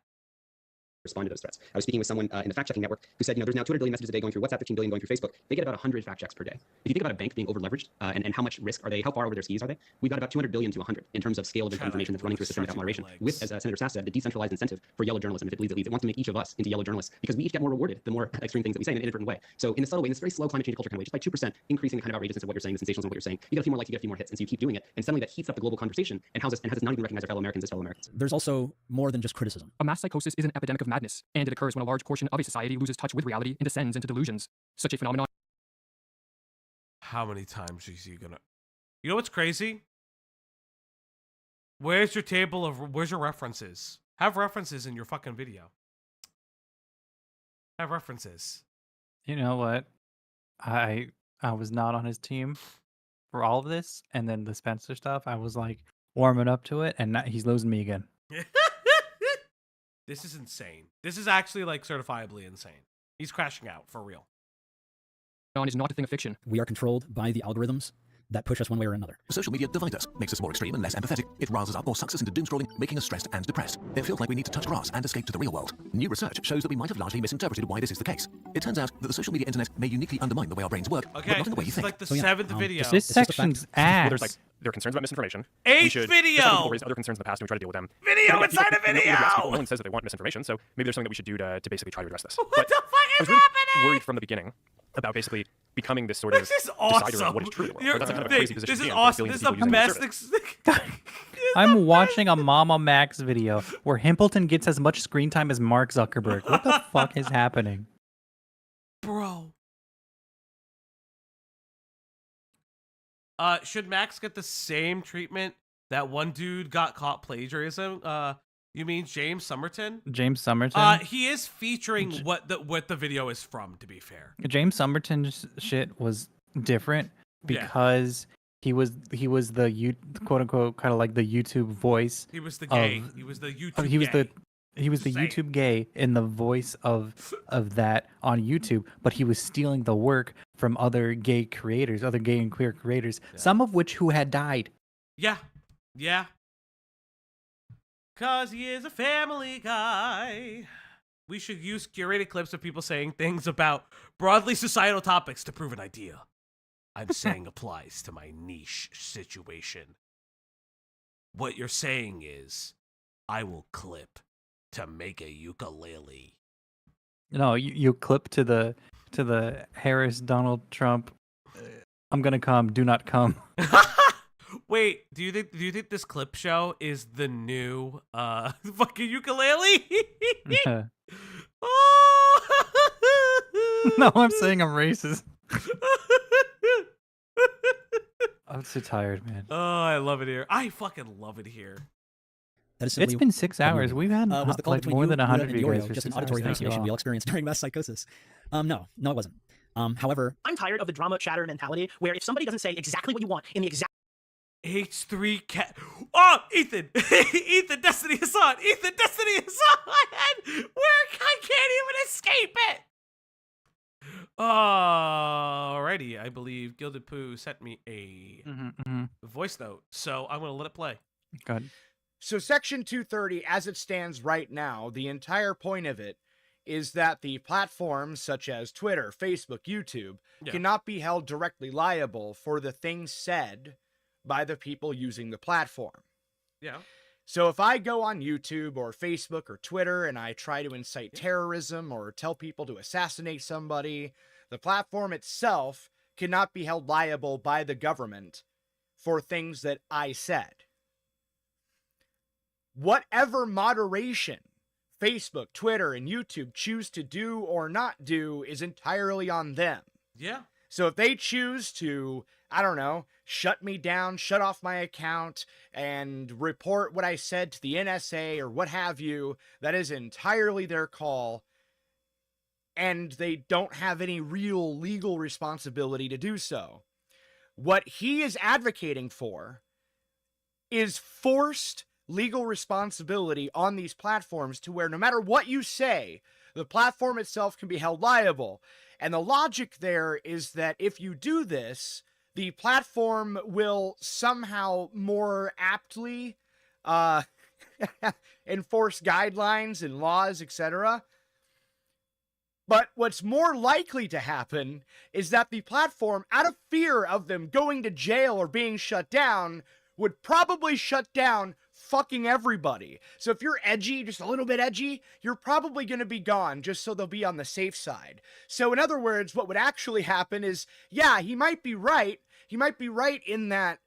Respond to those threats. I was speaking with someone in the fact-checking network who said, there's now 200 billion messages a day going through WhatsApp, 15 billion going through Facebook. They get about 100 fact checks per day. If you think about a bank being over-leveraged and how much risk are they, how far over their skis are they, we've got about 200 billion to 100 in terms of scale of information that's running through a system without moderation. With, as Senator Sass said, the decentralized incentive for yellow journalism, if it believes it leads. It wants to make each of us into yellow journalists because we each get more rewarded the more extreme things that we say in an inadvertent way. So in a subtle way, in this very slow climate change culture kind of way, just by 2% increasing the kind of outrageousness of what you're saying, the sensationalism of what you're saying, you get a few more likes, you get a few more hits, and so you keep doing it, and suddenly that heats up the global conversation and has us not even recognize our fellow Americans as fellow Americans. There's also more than just criticism. A mass psychosis is an epidemic of madness, and it occurs when a large portion of a society loses touch with reality and descends into delusions. Such a phenomenon. How many times is he gonna... You know what's crazy? Where's your table of... Where's your references? Have references in your fucking video. Have references. You know what? I was not on his team for all of this, and then the Spencer stuff, I was like warming up to it, and now he's losing me again. This is insane. This is actually like certifiably insane. He's crashing out for real. Is not a thing of fiction. We are controlled by the algorithms that push us one way or another. Social media divides us, makes us more extreme and less empathetic. It riles us up or sucks us into doom scrolling, making us stressed and depressed. It feels like we need to touch grass and escape to the real world. New research shows that we might have largely misinterpreted why this is the case. It turns out that the social media internet may uniquely undermine the way our brains work, but not in the way you think. Like the seventh video. This section's ass. There's like there are concerns about misinformation. Eighth video. Some people raise other concerns in the past, and we try to deal with them. Video inside a video. No one says that they want misinformation, so maybe there's something that we should do to basically try to address this. What the fuck I was really worried from the beginning about basically becoming this sort of This is decider awesome. of what is true in the world. You're- That's kind of a crazy position this to is be in, awesome. billions This of is the people using the best. service. I'm watching a MamaMax video where Himpleton gets as much screen time as Mark Zuckerberg. What the fuck is happening? Bro. Should Max get the same treatment that one dude got caught plagiarism? You mean James Somerton? James Somerton? He is featuring what the video is from, to be fair. James Somerton's shit was different because he was the quote unquote kind of like the YouTube voice. He was the gay. He was the YouTube he was gay. He was the YouTube gay in the voice of that on YouTube, but he was stealing the work from other gay creators, other gay and queer creators, some of which who had died. Yeah. Yeah. Cause he is a family guy. We should use curated clips of people saying things about broadly societal topics to prove an idea I'm saying applies to my niche situation. What you're saying is, I will clip to make a ukulele. No, you clip to the Harris Donald Trump. I'm gonna come. Do not come. Wait, do you think this clip show is the new fucking ukulele? Yeah. No, I'm saying I'm racist. I'm so tired, man. Oh, I love it here. I fucking love it here. That is It's been 6 hours. We've had was the call like between more you, than Muda, 100 and videos Yorio for just an 6 auditory hours. Thank you hallucination we all. all experienced during mass psychosis? No, it wasn't. However, I'm tired of the drama chatter mentality where if somebody doesn't say exactly what you want in the exact H3 cat. Oh, Ethan. Ethan, Destiny is on. Ethan, Destiny is on. Where I can't even escape it. Alrighty, I believe Gilded Poo sent me a voice note, so I'm gonna let it play. Good. So Section 230, as it stands right now, the entire point of it is that the platforms such as Twitter, Facebook, YouTube cannot be held directly liable for the things said by the people using the platform. Yeah. So if I go on YouTube or Facebook or Twitter and I try to incite terrorism or tell people to assassinate somebody, the platform itself cannot be held liable by the government for things that I said. Whatever moderation Facebook, Twitter, and YouTube choose to do or not do is entirely on them. Yeah. So if they choose to, I don't know, shut me down, shut off my account, and report what I said to the NSA or what have you, that is entirely their call. And they don't have any real legal responsibility to do so. What he is advocating for is forced legal responsibility on these platforms to where no matter what you say, the platform itself can be held liable. And the logic there is that if you do this, the platform will somehow more aptly enforce guidelines and laws, etc. But what's more likely to happen is that the platform, out of fear of them going to jail or being shut down, would probably shut down fucking everybody. So if you're edgy, just a little bit edgy, you're probably going to be gone just so they'll be on the safe side. So in other words, what would actually happen is, yeah, he might be right. He might be right in that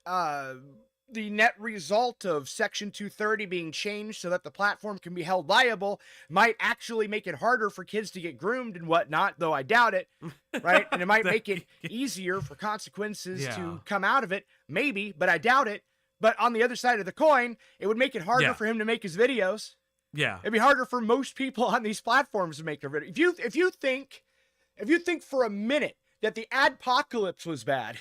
the net result of Section 230 being changed so that the platform can be held liable might actually make it harder for kids to get groomed and whatnot, though I doubt it, right? And it might make it easier for consequences to come out of it, maybe, but I doubt it. But on the other side of the coin, it would make it harder for him to make his videos. Yeah. It'd be harder for most people on these platforms to make a video. If you think for a minute that the adpocalypse was bad,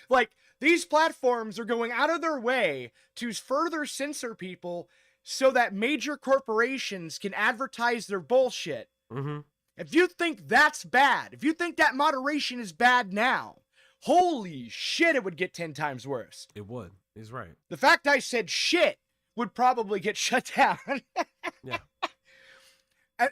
like these platforms are going out of their way to further censor people so that major corporations can advertise their bullshit. Mm-hmm. If you think that's bad, if you think that moderation is bad now, holy shit, it would get 10 times worse. It would. He's right. The fact I said shit would probably get shut down. Yeah.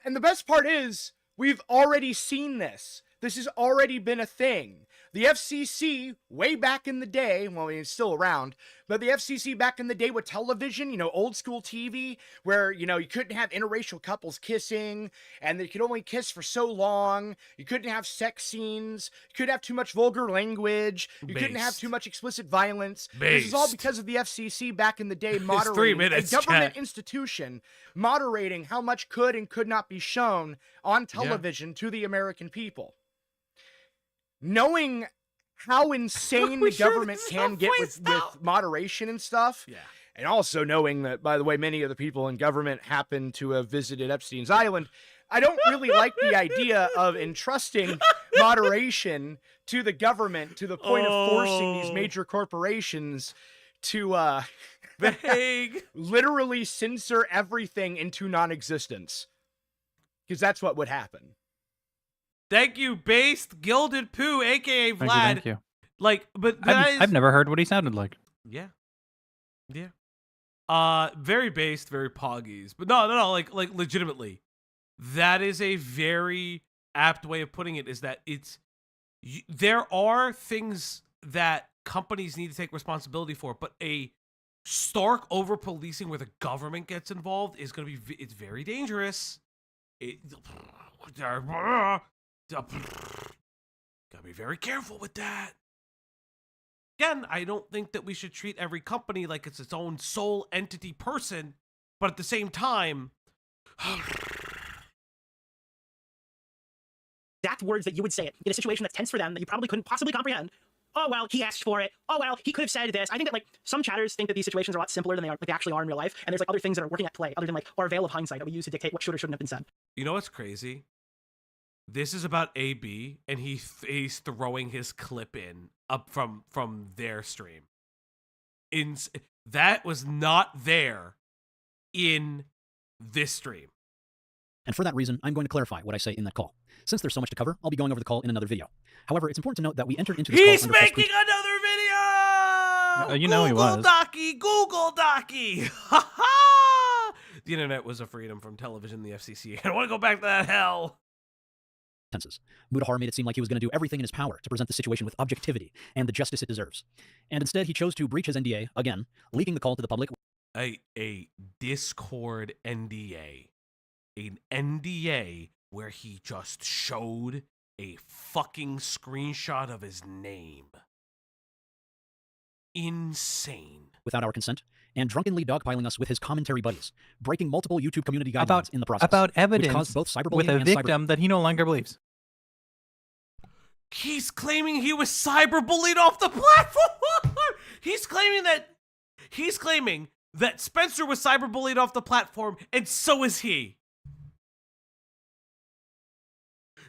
And the best part is, we've already seen this. This has already been a thing. The FCC, way back in the day, well, it's still around, but the FCC back in the day with television, you know, old school TV, where, you know, you couldn't have interracial couples kissing, and they could only kiss for so long. You couldn't have sex scenes. You couldn't have too much vulgar language. You couldn't have too much explicit violence. This is all because of the FCC back in the day moderating 3 minutes, a government chat. institution, moderating how much could and could not be shown on television to the American people. Knowing how insane the government can get with moderation and stuff, and also knowing that, by the way, many of the people in government happen to have visited Epstein's Island, I don't really like the idea of entrusting moderation to the government to the point of forcing these major corporations to literally censor everything into non-existence. Because that's what would happen. Thank you, Based Gilded Poo, aka Vlad. Thank you. Like, but that is... I've never heard what he sounded like. Yeah. Yeah. Very based, very poggies. But no, like legitimately. That is a very apt way of putting it, is that there are things that companies need to take responsibility for, but a stark over-policing where the government gets involved is going to be, it's very dangerous. Gotta be very careful with that. Again, I don't think that we should treat every company like it's its own sole entity person, but at the same time, exact words that you would say it in a situation that's tense for them that you probably couldn't possibly comprehend. Oh, well, he asked for it. Oh, well, he could have said this. I think that, like, some chatters think that these situations are a lot simpler than they actually are in real life, and there's, like, other things that are working at play, other than, like, our veil of hindsight that we use to dictate what should or shouldn't have been said. you know what's crazy? This is about AB, and he's throwing his clip in up from their stream. That was not there in this stream. And for that reason, I'm going to clarify what I say in that call. Since there's so much to cover, I'll be going over the call in another video. However, it's important to note that we entered into this He's call under false making another video! You know he was. Google Docky! Ha ha! The internet was a freedom from television, the FCC. I don't want to go back to that hell. pretenses. Mudahar made it seem like he was going to do everything in his power to present the situation with objectivity and the justice it deserves. And instead, he chose to breach his NDA, again, leaking the call to the public. A Discord NDA. An NDA where he just showed a fucking screenshot of his name. Insane. Without our consent, and drunkenly dogpiling us with his commentary buddies, breaking multiple YouTube community guidelines in the process. About evidence which caused both cyberbullying with a and victim that he no longer believes. He's claiming he was cyberbullied off the platform. He's claiming that Spencer was cyberbullied off the platform, and so is he.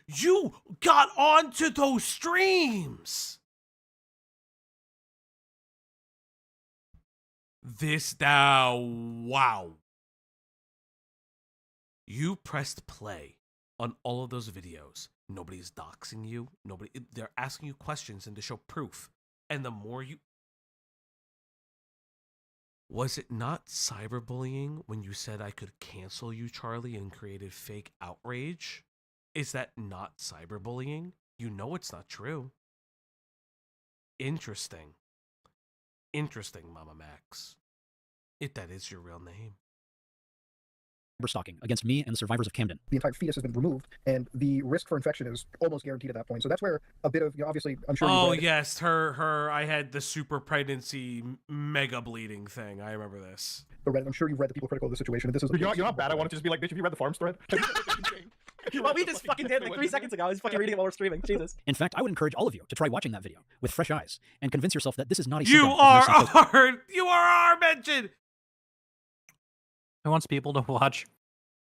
You got onto those streams. Wow. You pressed play on all of those videos. Nobody's doxing you. They're asking you questions and to show proof. And the more you... Was it not cyberbullying when you said I could cancel you, Charlie, and created fake outrage? Is that not cyberbullying? You know it's not true. Interesting. Interesting, MamaMax. If that is your real name. Cyberstalking against me and the survivors of Camden. The entire fetus has been removed, and the risk for infection is almost guaranteed at that point. So that's where a bit of, obviously, I'm sure. Oh yes, her. I had the super pregnancy mega bleeding thing. I remember this. I'm sure you've read the people critical of the situation. And this is. You know how bad I wanted to just be like, bitch, have you read the farms thread? Well, we just fucking did like 3 seconds ago. I was fucking reading it while we're streaming. Jesus. In fact, I would encourage all of you to try watching that video with fresh eyes and convince yourself that this is not a You are our mention. Who wants people to watch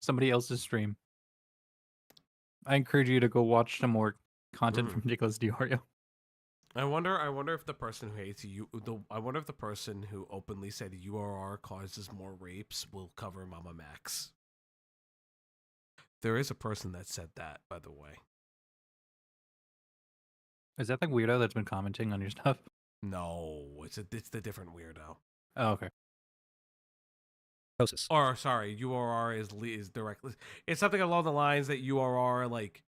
somebody else's stream? I encourage you to go watch some more content from Nicholas DiOrio. I wonder if the person who hates you, I wonder if the person who openly said URR causes more rapes will cover MamaMax. There is a person that said that, by the way. Is that the weirdo that's been commenting on your stuff? No, it's the different weirdo. Oh, okay. Or sorry, URR is directly. It's something along the lines that URR, like,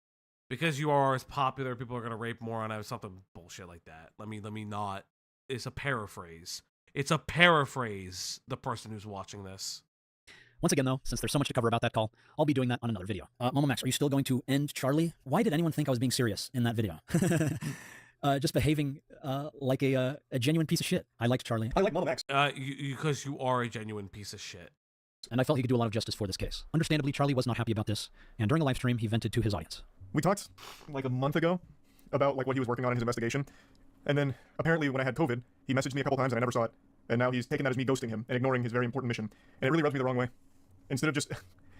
because URR is popular, people are gonna rape more on it. Something bullshit like that. Let me not. It's a paraphrase. It's a paraphrase. The person who's watching this. Once again, though, since there's so much to cover about that call, I'll be doing that on another video. MamaMax, are you still going to end Charlie? Why did anyone think I was being serious in that video? Just behaving like a genuine piece of shit. I liked Charlie. I like MamaMax. Because you are a genuine piece of shit. And I felt he could do a lot of justice for this case. Understandably, Charlie was not happy about this, and during the live stream, he vented to his audience. We talked like a month ago about like what he was working on in his investigation, and then apparently when I had COVID, he messaged me a couple times and I never saw it, and now he's taken that as me ghosting him and ignoring his very important mission, and it really rubs me the wrong way. Instead of just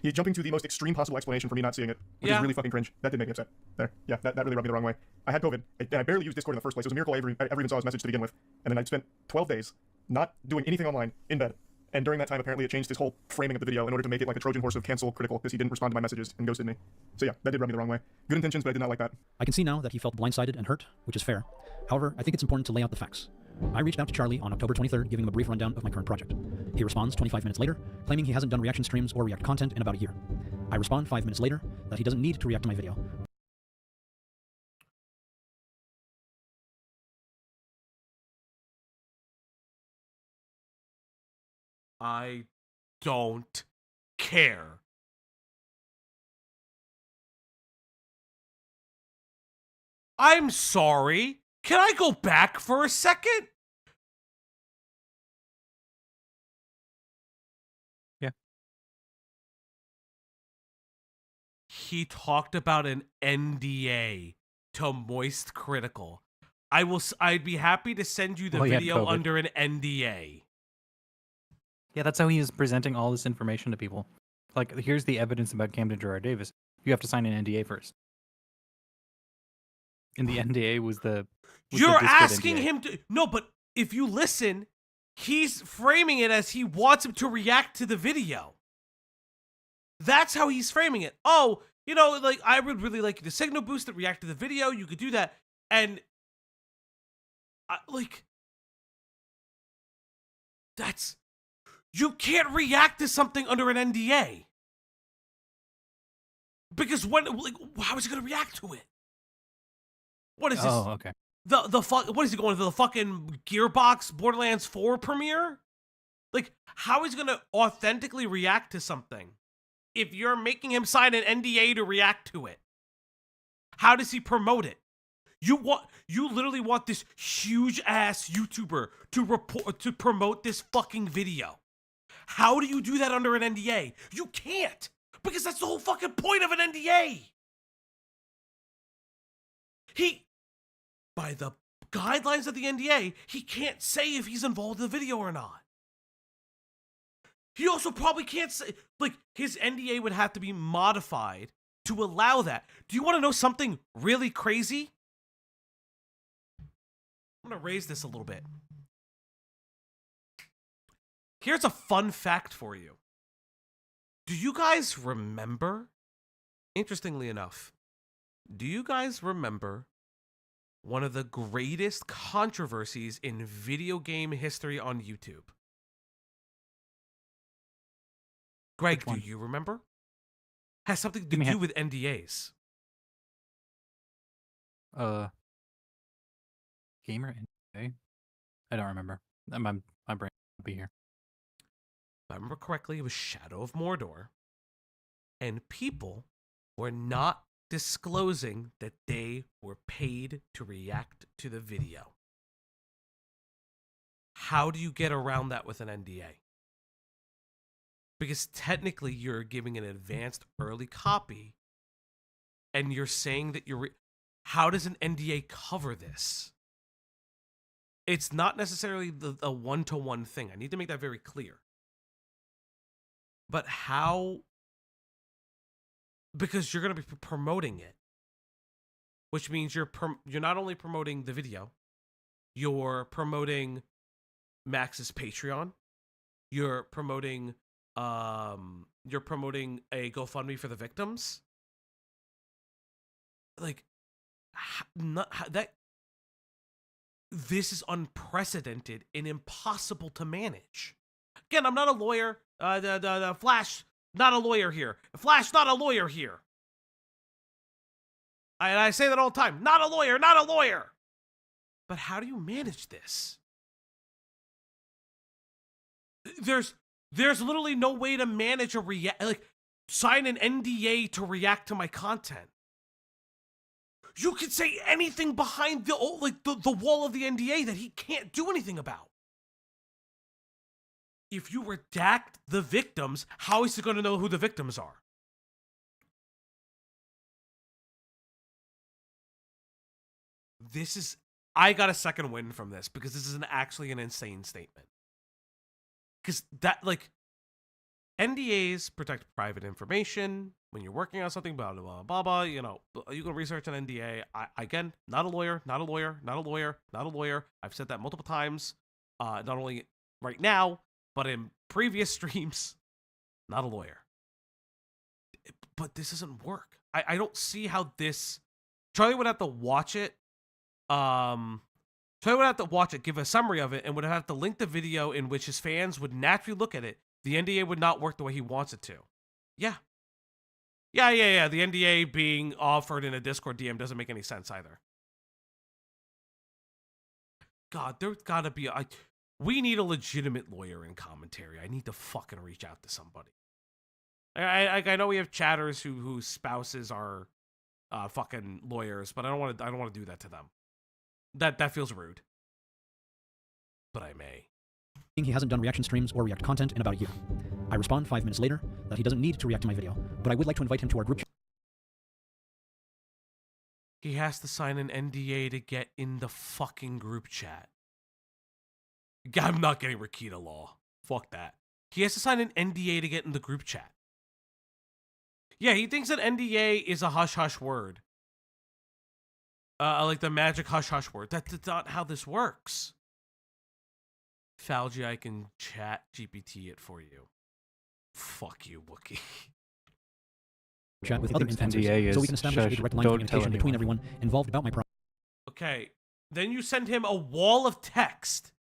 he's jumping to the most extreme possible explanation for me not seeing it, which is really fucking cringe. That did make me upset. There, yeah, that really rubbed me the wrong way. I had COVID, and I barely used Discord in the first place. It was a miracle I ever even saw his message to begin with, and then I spent 12 days not doing anything online in bed. And during that time, apparently, it changed his whole framing of the video in order to make it like a Trojan horse of cancel critical because he didn't respond to my messages and ghosted me. So yeah, that did rub me the wrong way. Good intentions, but I did not like that. I can see now that he felt blindsided and hurt, which is fair. However, I think it's important to lay out the facts. I reached out to Charlie on October 23rd, giving him a brief rundown of my current project. He responds 25 minutes later, claiming he hasn't done reaction streams or react content in about a year. I respond 5 minutes later that he doesn't need to react to my video. I don't care. I'm sorry. Can I go back for a second? Yeah. He talked about an NDA to Moist Critical. I'd be happy to send you the video under an NDA. Yeah, that's how he is presenting all this information to people. Like, here's the evidence about Camden Gerard Davis. You have to sign an NDA first. And the NDA was the... You're asking him to... No, but if you listen, he's framing it as he wants him to react to the video. That's how he's framing it. Oh, you know, like, I would really like you to signal boost it, react to the video. You could do that. And, like... That's... You can't react to something under an NDA. Because when, like, how is he gonna react to it? What is this? Oh, okay. The fuck? What is he going to the fucking Gearbox Borderlands 4 premiere? Like, how is he gonna authentically react to something if you're making him sign an NDA to react to it? How does he promote it? You literally want this huge ass YouTuber to promote this fucking video. How do you do that under an NDA? You can't, because that's the whole fucking point of an NDA. By the guidelines of the NDA, he can't say if he's involved in the video or not. He also probably can't say, like, his NDA would have to be modified to allow that. Do you want to know something really crazy? I'm going to raise this a little bit. Here's a fun fact for you. Do you guys remember, interestingly enough, do you guys remember one of the greatest controversies in video game history on YouTube? Greg, do you remember? Has something to do with NDAs. Gamer NDA? I don't remember. My brain will be here. If I remember correctly, it was Shadow of Mordor. And people were not disclosing that they were paid to react to the video. How do you get around that with an NDA? Because technically you're giving an advanced early copy and you're saying that how does an NDA cover this? It's not necessarily a one-to-one thing. I need to make that very clear. But how? Because you're going to be promoting it, which means you're not only promoting the video, you're promoting Max's Patreon, you're promoting a GoFundMe for the victims. Like, this is unprecedented and impossible to manage. Again, I'm not a lawyer. The Flash, not a lawyer here. Flash, not a lawyer here. I say that all the time. Not a lawyer, not a lawyer. But how do you manage this? There's literally no way to manage sign an NDA to react to my content. You could say anything behind the wall of the NDA that he can't do anything about. If you redact the victims, how is he going to know who the victims are? I got a second win from this because this is actually an insane statement. Because NDAs protect private information when you're working on something, blah, blah, blah, blah, blah. You know, you can research an NDA. Again, not a lawyer, not a lawyer, not a lawyer, not a lawyer. I've said that multiple times, not only right now, but in previous streams, not a lawyer. But this doesn't work. I don't see how this... Charlie would have to watch it. Charlie would have to watch it, give a summary of it, and would have to link the video in which his fans would naturally look at it. The NDA would not work the way he wants it to. Yeah. Yeah. The NDA being offered in a Discord DM doesn't make any sense either. God, there's gotta be we need a legitimate lawyer in commentary. I need to fucking reach out to somebody. I know we have chatters whose spouses are fucking lawyers, but I don't want to do that to them. That feels rude. But I may. He hasn't done reaction streams or react content in about a year. I respond 5 minutes later that he doesn't need to react to my video, but I would like to invite him to our group chat. He has to sign an NDA to get in the fucking group chat. I'm not getting Rakita Law. Fuck that. He has to sign an NDA to get in the group chat. Yeah, he thinks an NDA is a hush-hush word. Like the magic hush-hush word. That's not how this works. Falgi, I can chat GPT it for you. Fuck you, Wookie. Chat with other influencers so we can establish a direct line of communication between everyone involved about my project. Okay, then you send him a wall of text.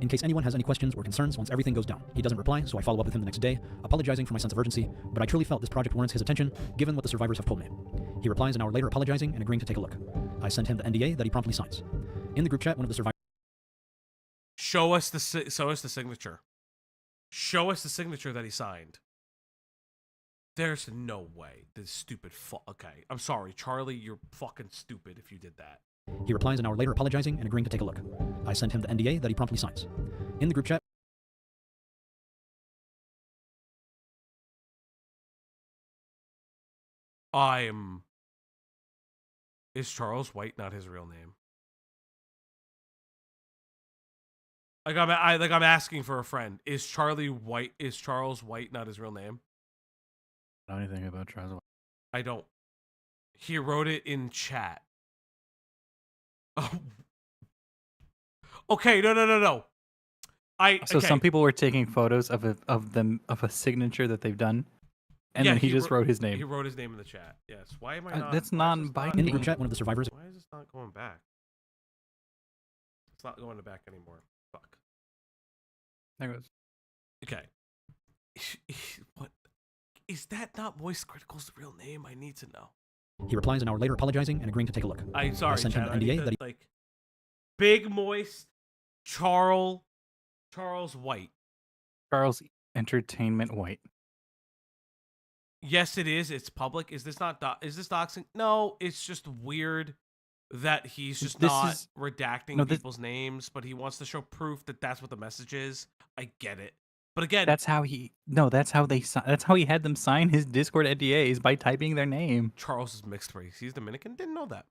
In case anyone has any questions or concerns once everything goes down. He doesn't reply, so I follow up with him the next day, apologizing for my sense of urgency, but I truly felt this project warrants his attention, given what the survivors have told me. He replies an hour later apologizing and agreeing to take a look. I send him the NDA that he promptly signs. In the group chat, one of the survivors... Show us the signature. Show us the signature that he signed. There's no way. This stupid okay, I'm sorry, Charlie, you're fucking stupid if you did that. He replies an hour later apologizing and agreeing to take a look. I send him the NDA that he promptly signs. In the group chat... Is Charles White not his real name? I'm asking for a friend. Is Charles White not his real name? I don't know anything about Charles White. I don't. He wrote it in chat. Oh. Okay, no. Some people were taking photos of a signature that they've done, and then he just wrote his name. He wrote his name in the chat. Yes. Why am I not? That's non-binding. In the group chat, one of the survivors... Why is this not going back? It's not going back anymore. Fuck. There it goes. Okay. What? Is that not Moist Critical's real name? I need to know. He replies an hour later apologizing and agreeing to take a look. I'm sorry, I sent him Chad, the NDA that he... Big Moist Charles White. Charles Entertainment White. Yes, it is. It's public. Is this not is this doxing? No, it's just weird that he's just redacting people's names, but he wants to show proof that that's what the message is. I get it. But again, that's how he had them sign his Discord NDAs by typing their name. Charles is mixed race. He's Dominican. Didn't know that.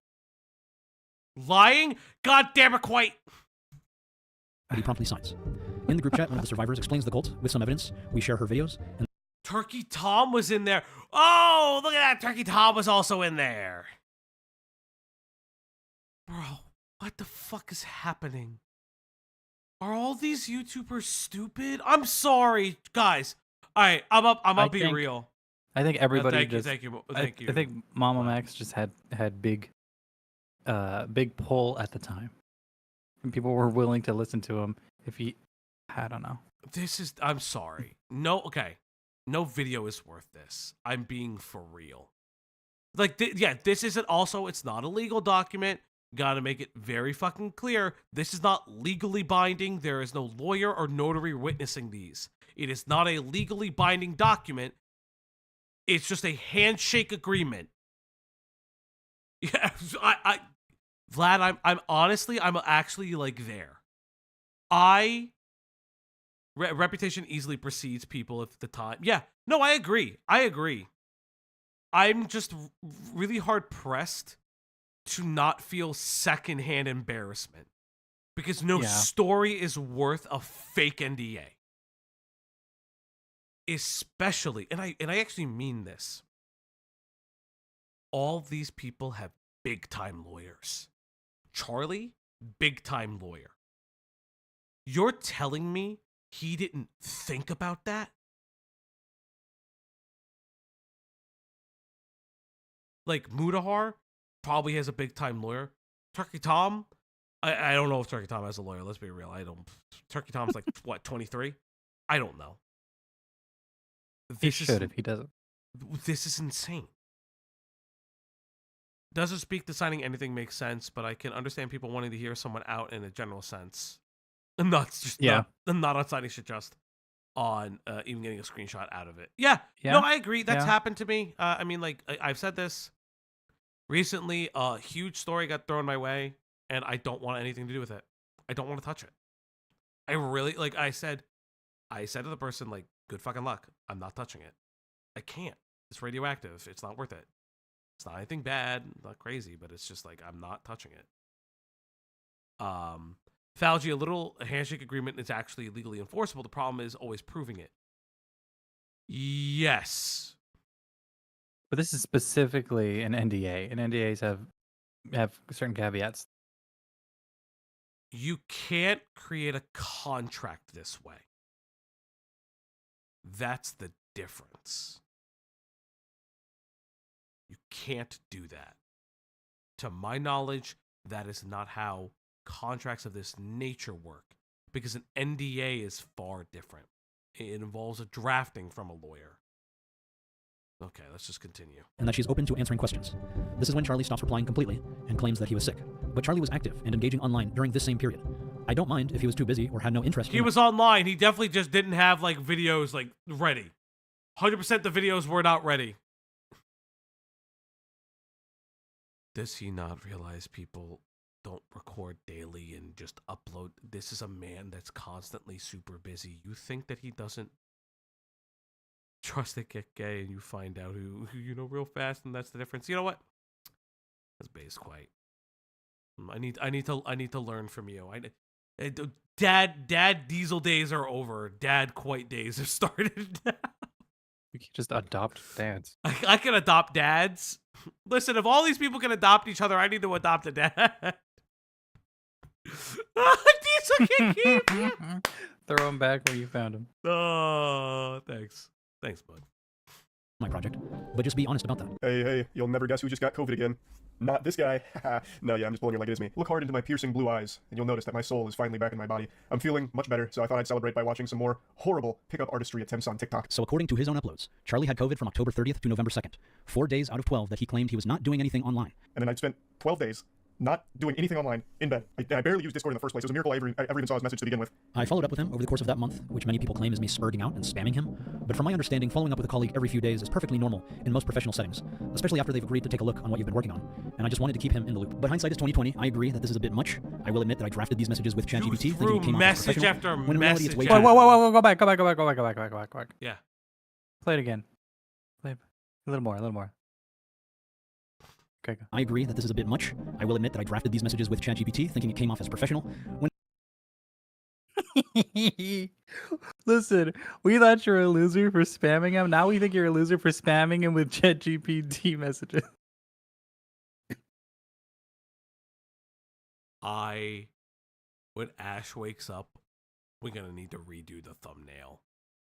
Lying? God damn it, quite. He promptly signs. In the group chat, one of the survivors explains the cult with some evidence. We share her videos. And Turkey Tom was in there. Oh, look at that. Turkey Tom was also in there. Bro, what the fuck is happening? Are all these YouTubers stupid? I'm sorry, guys. All right, I'm up be real. I think everybody thank just. Thank you. I think MamaMax just had big pull at the time, and people were willing to listen to him if he. I don't know. I'm sorry. No, okay. No video is worth this. I'm being for real. Like, this isn't also, it's not a legal document. Gotta make it very fucking clear. This is not legally binding. There is no lawyer or notary witnessing these. It is not a legally binding document. It's just a handshake agreement. Yeah, Vlad, I'm actually like there. Reputation easily precedes people at the time. Yeah, no, I agree. I'm just really hard pressed to not feel secondhand embarrassment because no story is worth a fake NDA. Especially, and I actually mean this. All of these people have big time lawyers. Charlie, big time lawyer. You're telling me he didn't think about that? Like, Mudahar probably has a big-time lawyer. Turkey Tom, I don't know if Turkey Tom has a lawyer. Let's be real. Turkey Tom's like, what, 23? I don't know. He should if he doesn't. This is insane. Doesn't speak to signing anything makes sense, but I can understand people wanting to hear someone out in a general sense. Not on signing shit, just on even getting a screenshot out of it. Yeah. No, I agree. That's happened to me. I mean, like, I've said this recently. A huge story got thrown my way, and I don't want anything to do with it. I don't want to touch it. I really, like, I said to the person, like, good fucking luck. I'm not touching it. I can't. It's radioactive. It's not worth it. It's not anything bad, not crazy, but it's just like, I'm not touching it. Falgi, a little handshake agreement is actually legally enforceable. The problem is always proving it. Yes. But this is specifically an NDA, and NDAs have certain caveats. You can't create a contract this way. That's the difference. You can't do that. To my knowledge, that is not how contracts of this nature work, because an NDA is far different. It involves a drafting from a lawyer. Okay, let's just continue. And that she's open to answering questions. This is when Charlie stops replying completely and claims that he was sick. But Charlie was active and engaging online during this same period. I don't mind if he was too busy or had no interest. He was online. He definitely just didn't have like videos like ready. 100% the videos were not ready. Does he not realize people don't record daily and just upload? This is a man that's constantly super busy. You think that he doesn't trust to get gay, and you find out who you know real fast, and that's the difference. You know what? That's base quite. I need to learn from you. Dad Diesel days are over. Dad quite days have started. You can just adopt dads. I can adopt dads. Listen, if all these people can adopt each other, I need to adopt a dad. Diesel can keep you. Throw him back where you found him. Oh, thanks. Thanks, bud. My project, but just be honest about that. Hey, you'll never guess who just got COVID again. Not this guy. No, yeah, I'm just pulling your leg. It is me. Look hard into my piercing blue eyes, and you'll notice that my soul is finally back in my body. I'm feeling much better, so I thought I'd celebrate by watching some more horrible pickup artistry attempts on TikTok. So according to his own uploads, Charlie had COVID from October 30th to November 2nd. 4 days out of 12 that he claimed he was not doing anything online. And then I'd spent 12 days not doing anything online, in bed. I barely used Discord in the first place. It was a miracle I ever even saw his message to begin with. I followed up with him over the course of that month, which many people claim is me spurting out and spamming him. But from my understanding, following up with a colleague every few days is perfectly normal in most professional settings, especially after they've agreed to take a look on what you've been working on. And I just wanted to keep him in the loop. But hindsight is 20/20. I agree that this is a bit much. I will admit that I drafted these messages with ChatGPT, thinking it came off as message professional, after when in reality it's way message. Whoa, go back. Yeah. Play it again. Play it. A little more. Okay. I agree that this is a bit much. I will admit that I drafted these messages with ChatGPT, thinking it came off as professional. When Listen, we thought you were a loser for spamming him. Now we think you're a loser for spamming him with ChatGPT messages. When Ash wakes up, we're gonna need to redo the thumbnail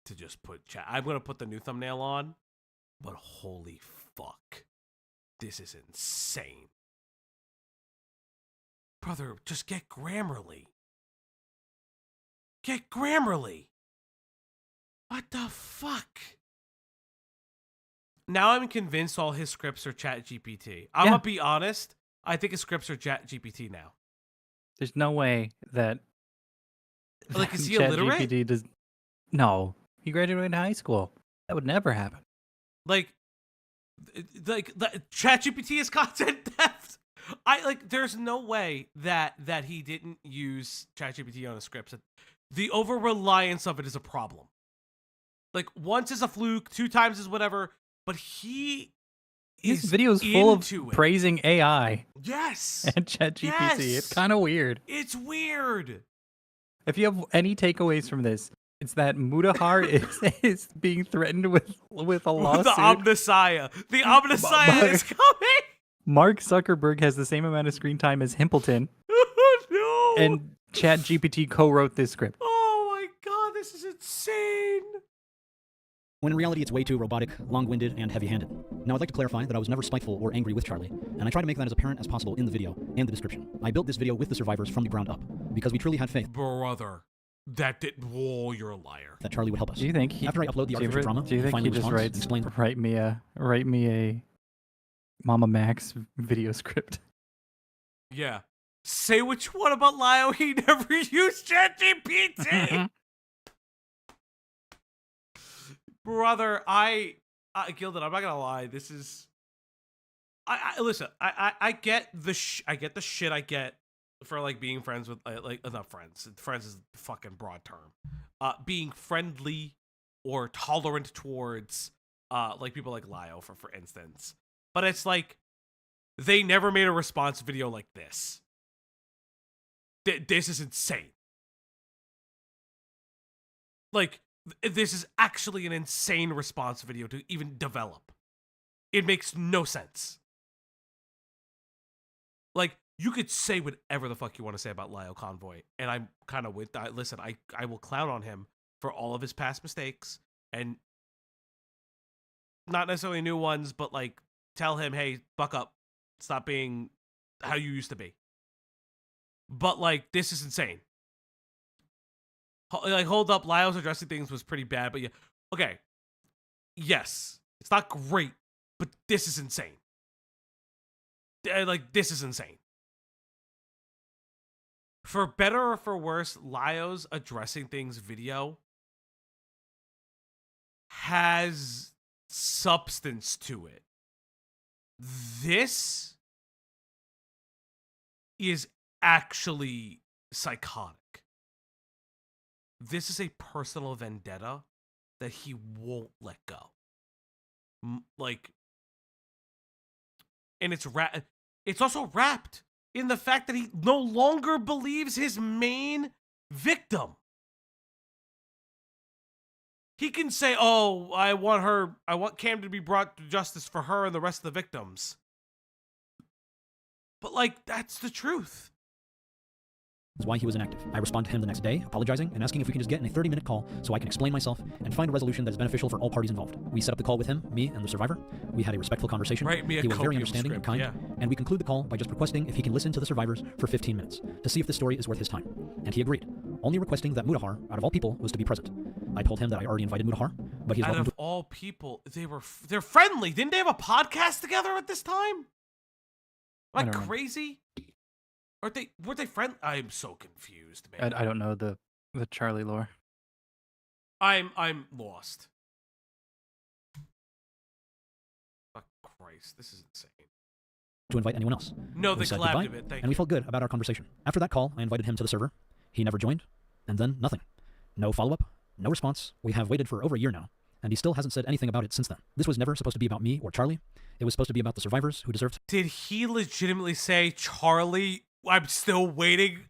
to just put chat. I'm gonna put the new thumbnail on, but holy fuck, this is insane. Brother, just get Grammarly. Get Grammarly. What the fuck? Now I'm convinced all his scripts are ChatGPT. I'm gonna be honest. I think his scripts are ChatGPT now. There's no way that Like, is he illiterate? ChatGPT does. No, he graduated high school. That would never happen. Like the ChatGPT is content theft. There's no way that he didn't use ChatGPT on his scripts. The over reliance of it is a problem. Like, once is a fluke, 2 times is whatever, but his video's full of praising AI. Yes. And ChatGPT. Yes. It's kind of weird. It's weird. If you have any takeaways from this, it's that Mutahar is being threatened with a lawsuit. The Omnissiah. The Omnissiah is coming. Mark Zuckerberg has the same amount of screen time as Himpleton. No. And ChatGPT co-wrote this script. Oh my god, this is insane. When in reality, it's way too robotic, long-winded, and heavy-handed. Now, I'd like to clarify that I was never spiteful or angry with Charlie, and I try to make that as apparent as possible in the video and the description. I built this video with the survivors from the ground up, because we truly had faith. Brother, that didn't. Whoa, you're a liar. That Charlie would help us. Do you think he, after I upload the artificial drama, do you think finally he just responds, write me a MamaMax video script? Yeah. Say what you want about Lio. He never used ChatGPT. Brother, Gildan, I'm not gonna lie. This is, listen. I get the I get the shit I get for like being friends with not friends. Friends is a fucking broad term. Being friendly or tolerant towards like people like Lio for instance. But it's like they never made a response video like this. This is insane. Like, this is actually an insane response video to even develop. It makes no sense. Like, you could say whatever the fuck you want to say about Lyle Convoy, and I'm kind of with that. Listen, I will clown on him for all of his past mistakes, and not necessarily new ones, but like, tell him, hey, buck up. Stop being how you used to be. But like, this is insane. Like, hold up, Lyle's addressing things was pretty bad, but yeah. Okay. Yes. It's not great, but this is insane. Like, this is insane. For better or for worse, Lyle's addressing things video has substance to it. This is actually psychotic. This is a personal vendetta that he won't let go. Like, and it's also wrapped in the fact that he no longer believes his main victim. He can say, oh, I want Cam to be brought to justice for her and the rest of the victims. But like, that's the truth. That's why he was inactive. I respond to him the next day, apologizing and asking if we can just get in a 30-minute call so I can explain myself and find a resolution that is beneficial for all parties involved. We set up the call with him, me, and the survivor. We had a respectful conversation. He was very understanding and kind, and we conclude the call by just requesting if he can listen to the survivors for 15 minutes to see if the story is worth his time. And he agreed, only requesting that Mutahar, out of all people, was to be present. I told him that I already invited Mutahar, but he's out of all people, they're friendly. Didn't they have a podcast together at this time? Am I crazy? Were they friends? I'm so confused, man. I don't know the Charlie lore. I'm lost. Fuck Christ, this is insane. To invite anyone else. No, We they said collabed goodbye, a bit, and we felt good about our conversation. After that call, I invited him to the server. He never joined, and then nothing. No follow-up, no response. We have waited for over a year now, and he still hasn't said anything about it since then. This was never supposed to be about me or Charlie. It was supposed to be about the survivors who deserved. Did he legitimately say, Charlie, I'm still waiting?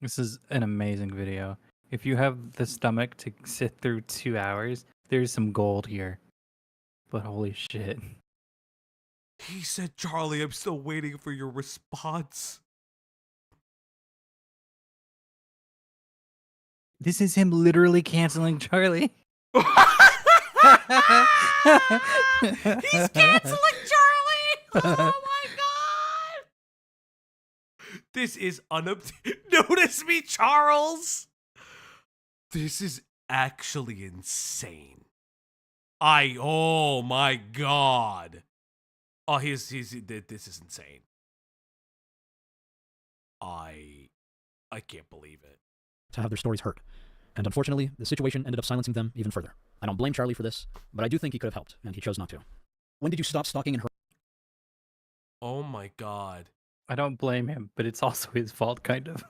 This is an amazing video. If you have the stomach to sit through 2 hours, there's some gold here. But holy shit. He said, Charlie, I'm still waiting for your response. This is him literally canceling Charlie. He's canceling Charlie! Oh my god! This is Notice me, Charles! This is actually insane. Oh my god. Oh, this is insane. I can't believe it. To have their stories heard. And unfortunately, the situation ended up silencing them even further. I don't blame Charlie for this, but I do think he could have helped, and he chose not to. When did you stop stalking and Oh my god. I don't blame him, but it's also his fault, kind of.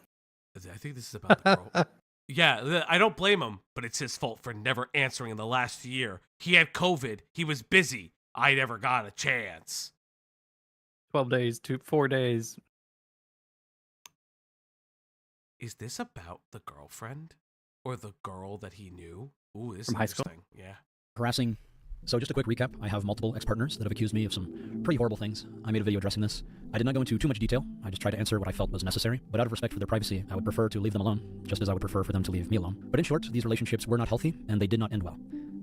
I think this is about the girl. Yeah, I don't blame him, but it's his fault for never answering in the last year. He had COVID. He was busy. I never got a chance. 12 days, 4 days. Is this about the girlfriend? Or the girl that he knew? Ooh, this is From high school? interesting. Yeah. harassing? So just a quick recap, I have multiple ex-partners that have accused me of some pretty horrible things. I made a video addressing this. I did not go into too much detail. I just tried to answer what I felt was necessary. But out of respect for their privacy, I would prefer to leave them alone, just as I would prefer for them to leave me alone. But in short, these relationships were not healthy, and they did not end well.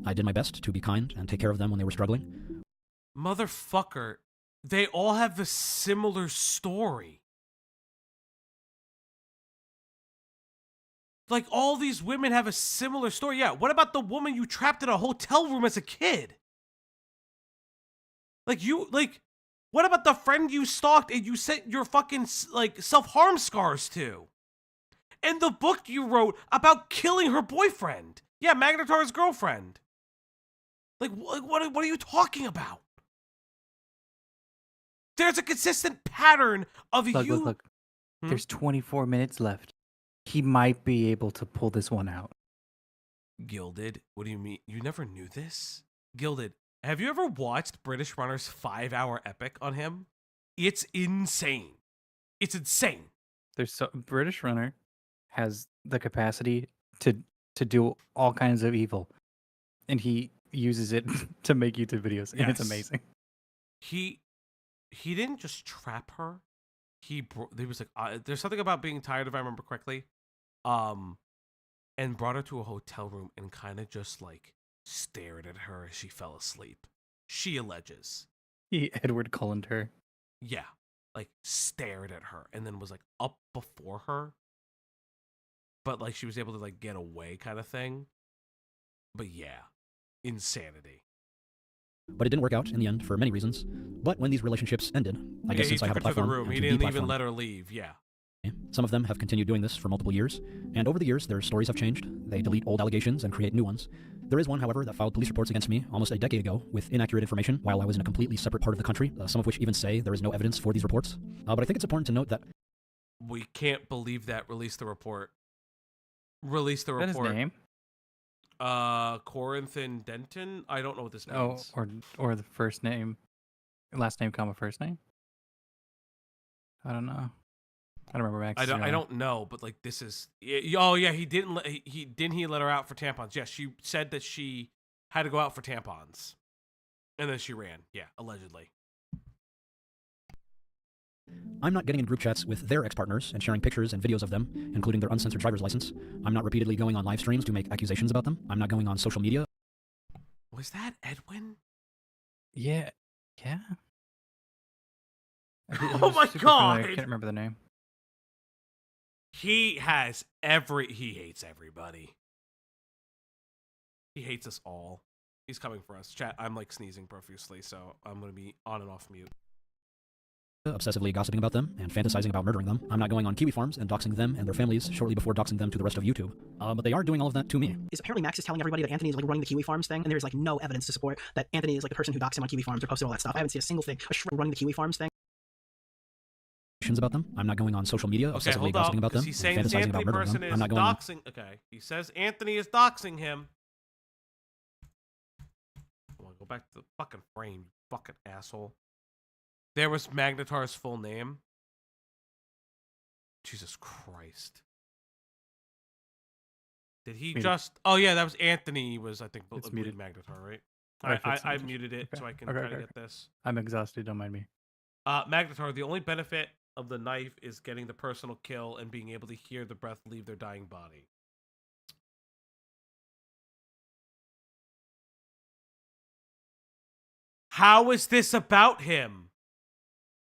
I did my best to be kind and take care of them when they were struggling. Motherfucker, they all have a similar story. Like, all these women have a similar story. Yeah, what about the woman you trapped in a hotel room as a kid? What about the friend you stalked and you sent your fucking, self-harm scars to? And the book you wrote about killing her boyfriend. Yeah, Magnetar's girlfriend. What are you talking about? There's a consistent pattern of Look. There's 24 minutes left. He might be able to pull this one out. Gilded? What do you mean? You never knew this? Gilded, have you ever watched British Runner's 5-hour epic on him? It's insane. It's insane. British Runner has the capacity to do all kinds of evil, and he uses it to make YouTube videos, and it's amazing. He didn't just trap her. He was like, there's something about being tired, if I remember correctly, and brought her to a hotel room and kind of just stared at her as she fell asleep. She alleges. He Edward Cullened her. Yeah, stared at her and then was up before her, but she was able to get away, kind of thing. But yeah, insanity. But it didn't work out in the end for many reasons. But when these relationships ended, I guess since I have a platform, the room. He didn't even let her leave. Yeah. Some of them have continued doing this for multiple years, and over the years, their stories have changed. They delete old allegations and create new ones. There is one, however, that filed police reports against me almost a decade ago with inaccurate information while I was in a completely separate part of the country, some of which even say there is no evidence for these reports. But I think it's important to note that we can't believe that. Release the report. Release the report. Is that his name? Corinthon Denton? I don't know what this means. Oh, or the first name. Last name, comma, first name? I don't know. I don't remember. I don't know, but this is. Oh yeah, he didn't let her out for tampons. Yes, she said that she had to go out for tampons, and then she ran. Yeah, allegedly. I'm not getting in group chats with their ex-partners and sharing pictures and videos of them, including their uncensored driver's license. I'm not repeatedly going on live streams to make accusations about them. I'm not going on social media. Was that Edwin? Yeah. Oh my god! I can't remember the name. He hates everybody. He hates us all. He's coming for us. Chat, I'm sneezing profusely, so I'm going to be on and off mute. Obsessively gossiping about them and fantasizing about murdering them. I'm not going on kiwi farms and doxing them and their families shortly before doxing them to the rest of YouTube. But they are doing all of that to me. Apparently Max is telling everybody that Anthony is running the kiwi farms thing, and there's no evidence to support that Anthony is the person who doxed him on kiwi farms or posted all that stuff. I haven't seen a single thing running the kiwi farms thing. About them. I'm not going on social media obsessively gossiping about them he's and saying this fantasizing Anthony about murdering person them. is I'm not going doxing. Okay, he says Anthony is doxing him. Come on, go back to the fucking frame, you fucking asshole. There was Magnetar's full name. Jesus Christ. Did he Muted. just? Oh yeah, that was Anthony. Was I think It's lead muted. Magnetar, right? Alright, I fix it. muted it Okay. so I can Okay, try to okay, get this. I'm exhausted. Don't mind me. Magnetar, the only benefit of the knife is getting the personal kill and being able to hear the breath leave their dying body. How is this about him?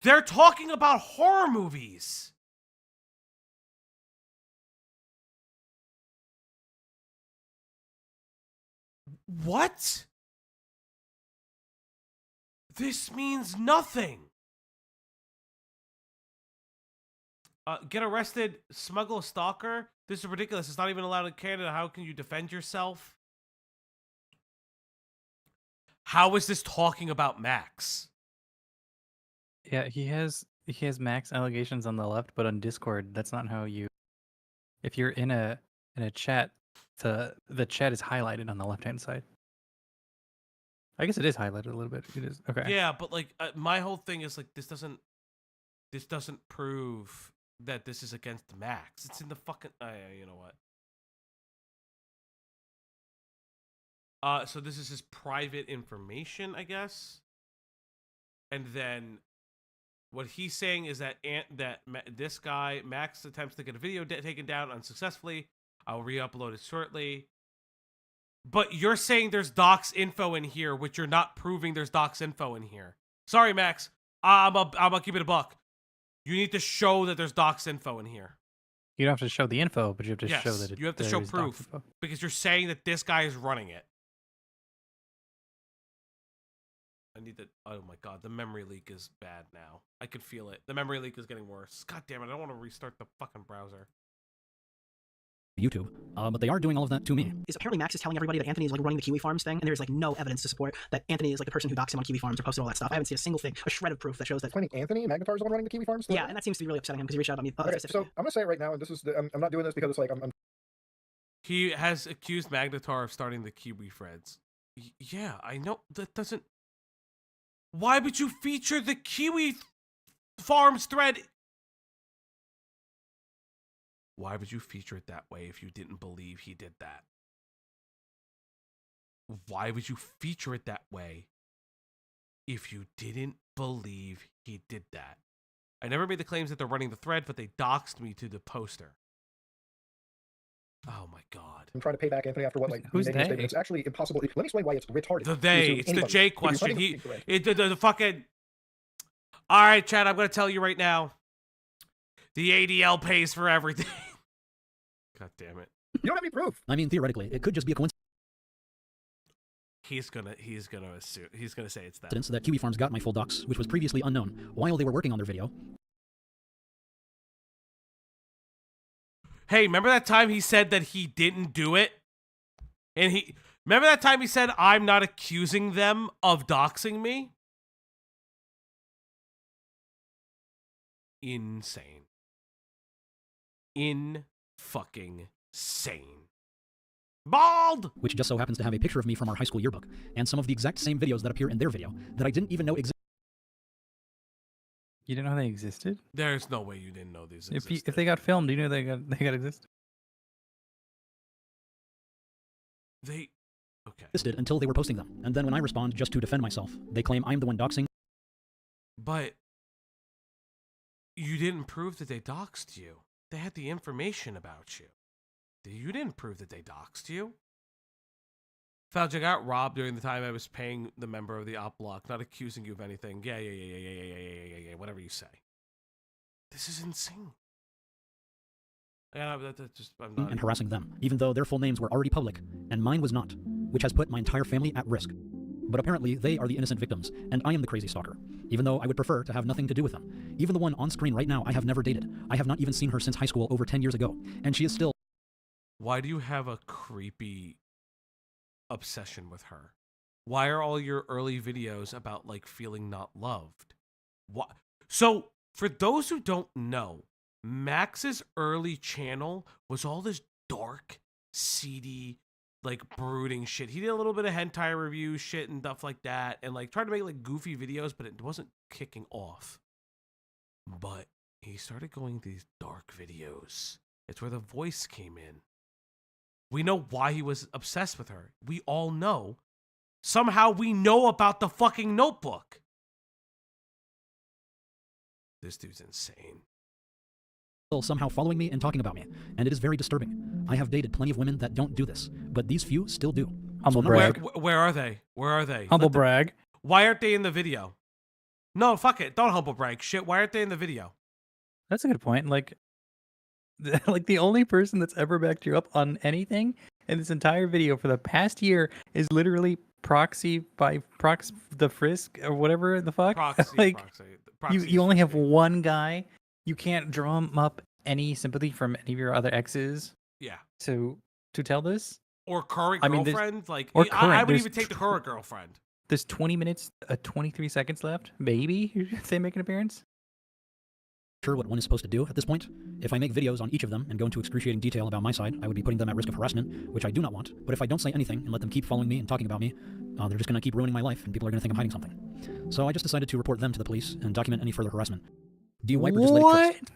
They're talking about horror movies. What? This means nothing. Get arrested, smuggle a stalker. This is ridiculous. It's not even allowed in Canada. How can you defend yourself? How is this talking about Max? Yeah, he has Max allegations on the left, but on Discord, that's not how you. If you're in a chat, the chat is highlighted on the left hand side. I guess it is highlighted a little bit. It is okay. Yeah, but like my whole thing is like this doesn't prove that this is against Max. It's in the fucking. You know what? So this is his private information, I guess. And then what he's saying is that this guy Max attempts to get a video taken down unsuccessfully. I'll re-upload it shortly. But you're saying there's docs info in here, which you're not proving there's docs info in here. Sorry, Max. I'm gonna keep it a buck. You need to show that there's docs info in here. You don't have to show the info, but you have to Yes, show that you have to there show is doc proof info. because you're saying that this guy is running it. I need to. Oh my god, the memory leak is bad now. I can feel it. The memory leak is getting worse. God damn it! I don't want to restart the fucking browser. YouTube, but they are doing all of that to me. Is apparently Max is telling everybody that Anthony is like running the Kiwi Farms thing, and there's like no evidence to support that Anthony is like the person who doxed him on Kiwi Farms or posted all that stuff. I haven't seen a single thing, a shred of proof that shows that. Claiming Anthony Magnetar is the one running the Kiwi Farms. Yeah, and that seems to be really upsetting him because he reached out on me. Okay, so I'm gonna say it right now, and this is I'm not doing this because it's like I'm. He has accused Magnetar of starting the Kiwi Freds. Yeah, I know that doesn't. Why would you feature the Kiwi Farms thread? Why would you feature it that way if you didn't believe he did that? Why would you feature it that way if you didn't believe he did that? I never made the claims that they're running the thread, but they doxed me to the poster. Oh my god. I'm trying to pay back Anthony after what like Who's he made a they? statement. It's actually impossible. Let me explain why it's retarded. The they, to it's the anybody. J If you're question. running the thread- The fucking. All right, Chad, I'm going to tell you right now. The ADL pays for everything. God damn it. You don't have any proof. I mean, theoretically, it could just be a coincidence He's gonna assume. He's gonna say it's that. that Kiwi Farms got my full docs, which was previously unknown, while they were working on their video. Hey, remember that time he said that he didn't do it? And remember that time he said, I'm not accusing them of doxing me? Insane. Fucking sane. Bald! Which just so happens to have a picture of me from our high school yearbook, and some of the exact same videos that appear in their video that I didn't even know existed. You didn't know they existed? There's no way you didn't know these existed. If they got filmed, you knew they got existed. Okay. Existed until they were posting them, and then when I respond just to defend myself, they claim I'm the one doxing. But you didn't prove that they doxed you. They had the information about you. You didn't prove that they doxed you. Fauci, I got robbed during the time I was paying the member of the op block, not accusing you of anything. Yeah, whatever you say. This is insane. Yeah, I'm not. And harassing them, even though their full names were already public, and mine was not, which has put my entire family at risk. But apparently, they are the innocent victims, and I am the crazy stalker, even though I would prefer to have nothing to do with them. Even the one on screen right now, I have never dated. I have not even seen her since high school over 10 years ago, and she is still... Why do you have a creepy obsession with her? Why are all your early videos about, like, feeling not loved? What? So, for those who don't know, Max's early channel was all this dark, seedy, like, brooding shit. He did a little bit of hentai review shit and stuff like that, and, like, tried to make, like, goofy videos, but it wasn't kicking off. But he started going these dark videos. It's where the voice came in. We know why he was obsessed with her. We all know. Somehow we know about the fucking notebook. This dude's insane. Somehow following me and talking about me, and it is very disturbing. I have dated plenty of women that don't do this, but these few still do. Humble brag. Where are they? Where are they? Humble brag. Why aren't they in the video? No, fuck it. Don't humble brag. Shit, why aren't they in the video? That's a good point. Like the only person that's ever backed you up on anything in this entire video for the past year is literally the frisk or whatever the fuck. Proxy. You only have one guy. You can't drum up any sympathy from any of your other exes. Yeah. To tell this. Or current I mean, girlfriend. current, I would even take the current girlfriend. There's 20 minutes, 23 seconds left. Maybe if they make an appearance. Sure what one is supposed to do at this point. If I make videos on each of them and go into excruciating detail about my side, I would be putting them at risk of harassment, which I do not want. But if I don't say anything and let them keep following me and talking about me, they're just going to keep ruining my life and people are going to think I'm hiding something. So I just decided to report them to the police and document any further harassment. Do you wipe or just let it coast?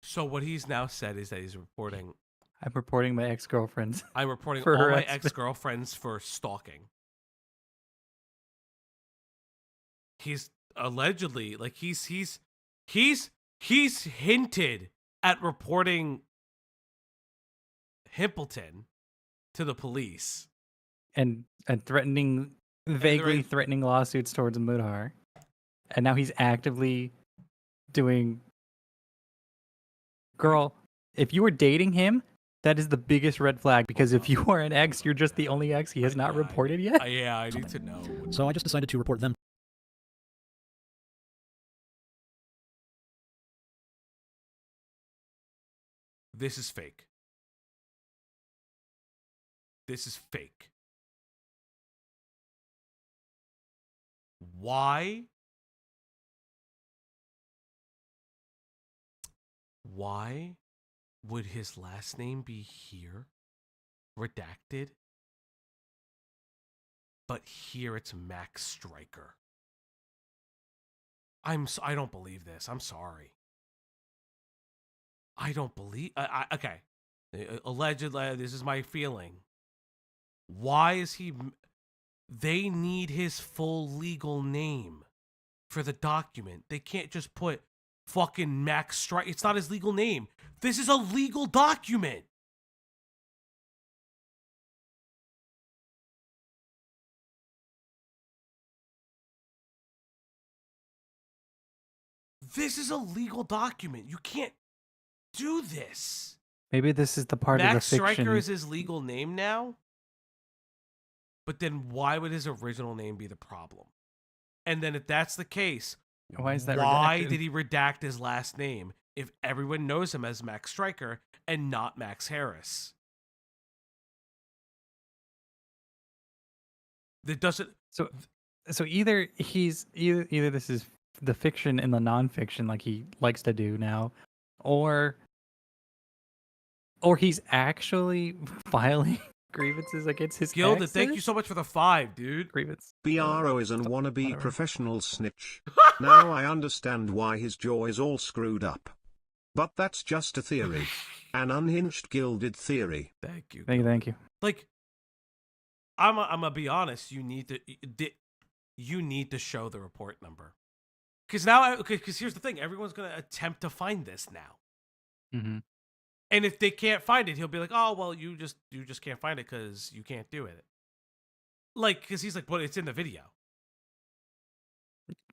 So what he's now said is that he's reporting... I'm reporting my ex-girlfriends. I'm reporting for all my harassment. ex-girlfriends for stalking. He's allegedly, like, he's hinted at reporting Himpleton to the police. And threatening, vaguely threatening lawsuits towards Mudhar. And now he's actively doing... Girl, if you were dating him, that is the biggest red flag, because if you are an ex, you're just the only ex he has not reported yet. Yeah, I need to know. So I just decided to report them. This is fake. This is fake. Why? Why would his last name be here? Redacted? But here it's Max Striker. I don't believe this. I'm sorry. I don't believe... okay. Allegedly, this is my feeling. Why is he... They need his full legal name for the document. They can't just put fucking Max Striker. It's not his legal name. This is a legal document. This is a legal document. You can't do this. Maybe this is the part of the Max fiction. Striker is his legal name now? But then why would his original name be the problem? And then if that's the case, why is that why redacted? did he redact his last name if everyone knows him as Max Striker and not Max Harris? That doesn't... So either either this is the fiction and the nonfiction like he likes to do now, or he's actually filing grievances against his Gilded, exes? thank you so much for the 5, dude. Grievance. BRO is an wannabe professional snitch. Now I understand why his jaw is all screwed up. But that's just a theory. An unhinged gilded theory. Thank you. Thank you. Like, I'm gonna be honest. You need to show the report number, because here's the thing: everyone's gonna attempt to find this now. Mm-hmm. And if they can't find it, he'll be like, "Oh, well, you just can't find it because you can't do it." Like, because he's like, "Well, it's in the video."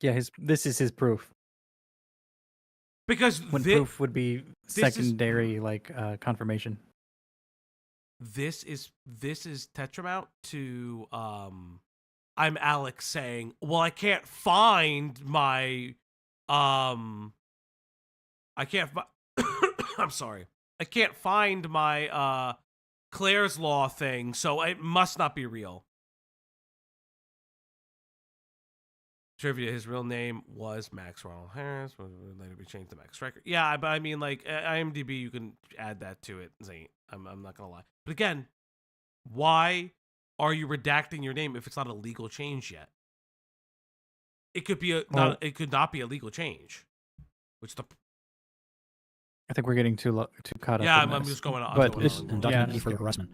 Yeah, this is his proof. Because when proof would be secondary, confirmation. This is Tetramount to I'm Alex saying, "Well, I can't find my I can't I'm sorry. I can't find my Claire's Law thing, so it must not be real." Trivia: his real name was Max Ronald Harris, would later be changed to Max Striker. Yeah, but I mean, like, IMDb, you can add that to it, Zane. I'm not gonna lie. But again, why are you redacting your name if it's not a legal change yet? It could be it could not be a legal change. Which I think we're getting too caught up. Yeah, in I'm this. just going on. But This and document any further harassment.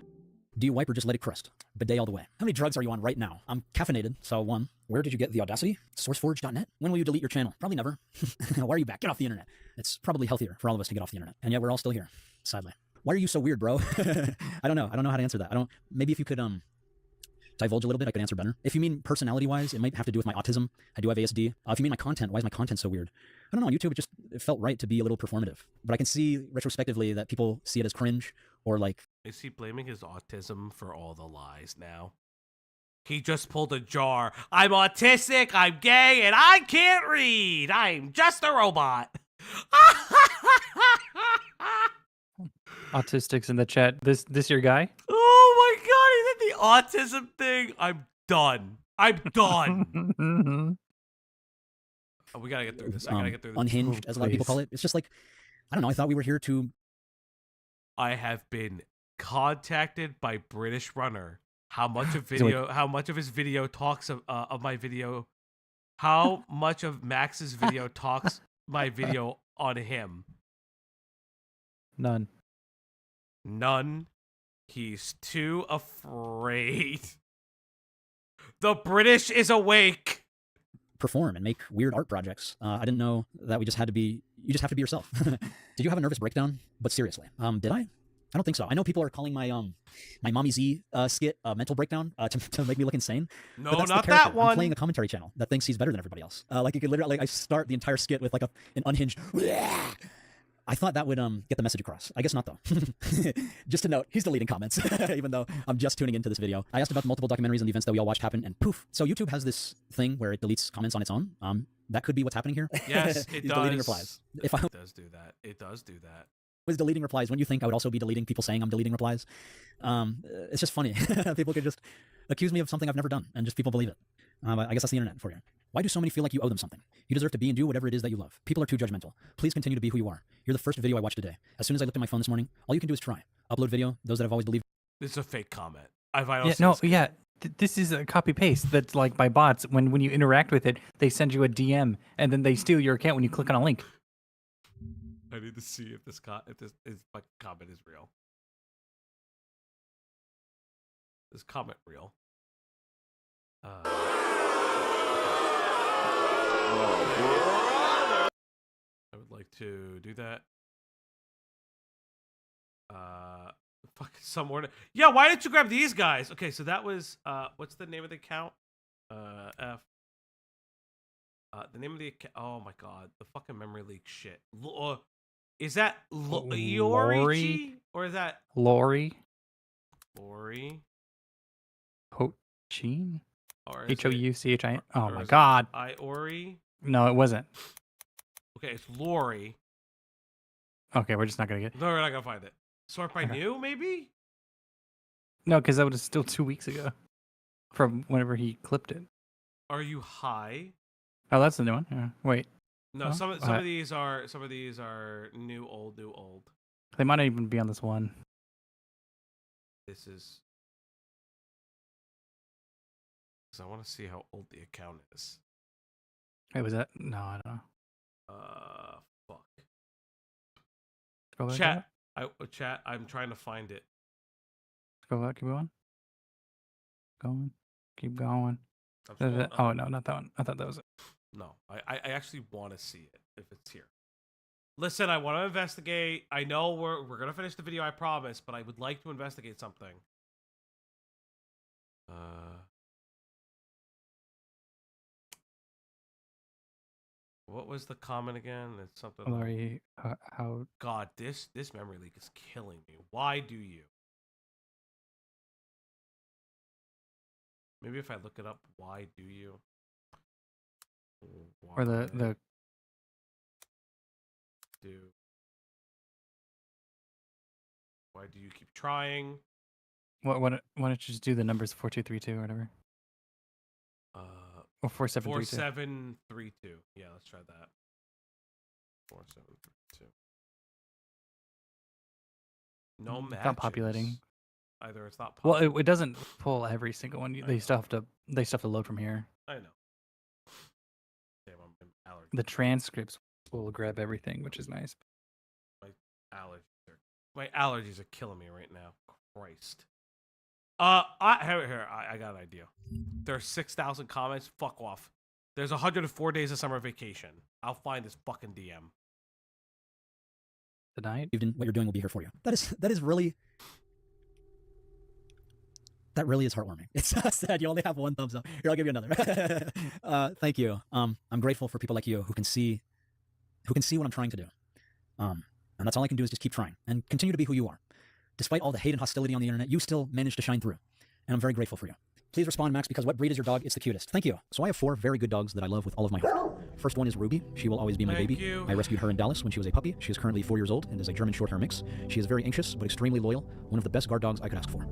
Do you wipe or just let it crust? Bidet all the way. How many drugs are you on right now? I'm caffeinated, so one. Where did you get the audacity? Sourceforge.net? When will you delete your channel? Probably never. Why are you back? Get off the internet. It's probably healthier for all of us to get off the internet. And yet we're all still here, sadly. Why are you so weird, bro? I don't know. I don't know how to answer that. Maybe if you could divulge a little bit, I could answer better. If you mean personality-wise, it might have to do with my autism. I do have ASD. If you mean my content, why is my content so weird? I don't know. On YouTube, it felt right to be a little performative. But I can see retrospectively that people see it as cringe or like... Is he blaming his autism for all the lies now? He just pulled a jar. I'm autistic, I'm gay, and I can't read. I'm just a robot. Autistics in the chat. This your guy? Oh my god, he did the autism thing. I'm done. I'm done. Oh, we gotta get through this. I gotta get through this. Unhinged, as a lot of people call it. It's just like, I don't know. I thought we were here to... I have been contacted by British Runner. How much of video? How much of his video talks of my video? How much of Max's video talks my video on him? None. None. He's too afraid. The British is awake. Perform and make weird art projects. I didn't know that we just had to be... You just have to be yourself. Did you have a nervous breakdown? But seriously, did I? I don't think so. I know people are calling my my Mommy Z skit mental breakdown to make me look insane. No, but that's not the character. that one. I'm playing a commentary channel that thinks he's better than everybody else. Like you could literally, I start the entire skit with like an unhinged. I thought that would get the message across. I guess not though. Just to note, he's deleting comments, even though I'm just tuning into this video. I asked about multiple documentaries and the events that we all watched happen, and poof. So YouTube has this thing where it deletes comments on its own. That could be what's happening here. Yes, it he's does. deleting replies. If I It does do that. It does do that. was deleting replies, wouldn't you think I would also be deleting people saying I'm deleting replies? It's just funny. People could just accuse me of something I've never done, and just people believe it. I guess that's the internet for you. Why do so many feel like you owe them something? You deserve to be and do whatever it is that you love. People are too judgmental. Please continue to be who you are. You're the first video I watched today. As soon as I looked at my phone this morning, all you can do is try. Upload video, those that have always believed. This is a fake comment. This is a copy paste that's like by bots. When you interact with it, they send you a DM and then they steal your account when you click on a link. I need to see if this comment is real. This comment real. I would like to do that. Fucking somewhere. Yeah, why didn't you grab these guys? Okay, so that was what's the name of the account? The name of the account. Oh my god, the fucking memory leak shit. Is that Iori or is that Lori? Lori. Houchin? Or is it- Houchin. Oh or my is it god. Iori. No, it wasn't. Okay, it's Lori. Okay, we're just not gonna get. No, we're not gonna find it. Sort by Okay. new, maybe? No, because that was still 2 weeks ago, from whenever he clipped it. Are you high? Oh, that's the new one. Yeah. Wait. No, Oh, some of alright. these are new, old, new, old. They might not even be on this one. This is. Because I want to see how old the account is. Wait, was that? No, I don't know. Fuck. Go back. Chat. I'm trying to find it. Go back. Keep going. Going. Keep going. I'm scrolling up. Oh no, not that one. I thought that was it. No, I actually want to see it if it's here. Listen, I want to investigate. I know we're gonna finish the video, I promise, but I would like to investigate something. What was the comment again? It's something. Lori, how? God, this memory leak is killing me. Why do you? Maybe if I look it up, why do you? Or the do? Why do you keep trying? why don't you just do the numbers 4232 or whatever? Or 4732. 4732. Yeah, let's try that. 4732. No matches. It's not populating. Either it's not. Well, it doesn't pull every single one. They still have to load from here. I know. Damn, I'm allergic. The transcripts will grab everything, which is nice. My allergies are killing me right now. Christ. Here, I got an idea. There's 6,000 comments. Fuck off. There's 104 days of summer vacation. I'll find this fucking DM. Tonight? Even what you're doing will be here for you. That is really... That really is heartwarming. It's so sad you only have one thumbs up. Here, I'll give you another. Thank you. I'm grateful for people like you who can see what I'm trying to do. And that's all I can do is just keep trying and continue to be who you are. Despite all the hate and hostility on the internet, you still managed to shine through. And I'm very grateful for you. Please respond, Max, because what breed is your dog? It's the cutest. Thank you. So I have 4 very good dogs that I love with all of my heart. First one is Ruby. She will always be my baby. I rescued her in Dallas when she was a puppy. She is currently 4 years old and is a German Shorthair mix. She is very anxious, but extremely loyal. One of the best guard dogs I could ask for.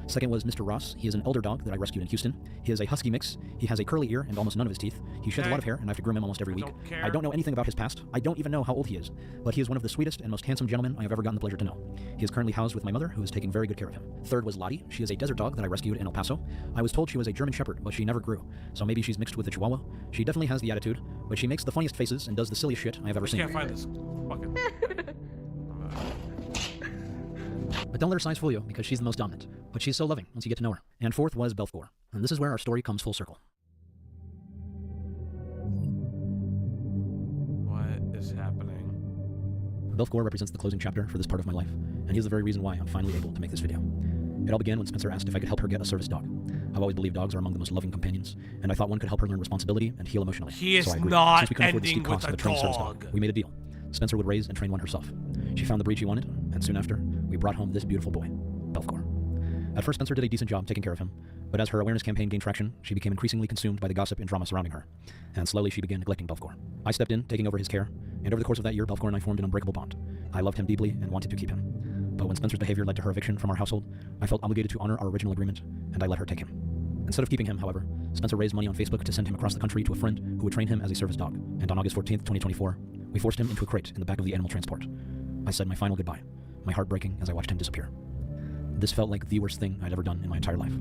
Second was Mr. Ross. He is an elder dog that I rescued in Houston. He is a husky mix. He has a curly ear and almost none of his teeth. He sheds a lot of hair, and I have to groom him almost every week. I don't know anything about his past. I don't even know how old he is. But he is one of the sweetest and most handsome gentlemen I have ever gotten the pleasure to know. He is currently housed with my mother, who is taking very good care of him. Third was Lottie. She is a desert dog that I rescued in El Paso. I was told she was a German Shepherd, but she never grew. So maybe she's mixed with a Chihuahua. She definitely has the attitude, but she makes the funniest faces and does the silliest shit I have ever seen. I can't find this. Fucking... But don't let her size fool you, because she's the most dominant. But she's so loving once you get to know her. And fourth was Belfgor. And this is where our story comes full circle. What is happening? Belfgor represents the closing chapter for this part of my life, and he is the very reason why I'm finally able to make this video. It all began when Spencer asked if I could help her get a service dog. I've always believed dogs are among the most loving companions, and I thought one could help her learn responsibility and heal emotionally. He is so I agreed. not Since we couldn't afford the ending steep cost with of a a trained service dog. dog, we made a deal. Spencer would raise and train one herself. She found the breed she wanted, and soon after, we brought home this beautiful boy, Belfgor. At first, Spencer did a decent job taking care of him, but as her awareness campaign gained traction, she became increasingly consumed by the gossip and drama surrounding her, and slowly she began neglecting Belfgor. I stepped in, taking over his care, and over the course of that year, Belfgor and I formed an unbreakable bond. I loved him deeply and wanted to keep him. But when Spencer's behavior led to her eviction from our household, I felt obligated to honor our original agreement, and I let her take him. Instead of keeping him, however, Spencer raised money on Facebook to send him across the country to a friend who would train him as a service dog, and on August 14th, 2024, we forced him into a crate in the back of the animal transport. I said my final goodbye, my heart breaking as I watched him disappear. This felt like the worst thing I'd ever done in my entire life.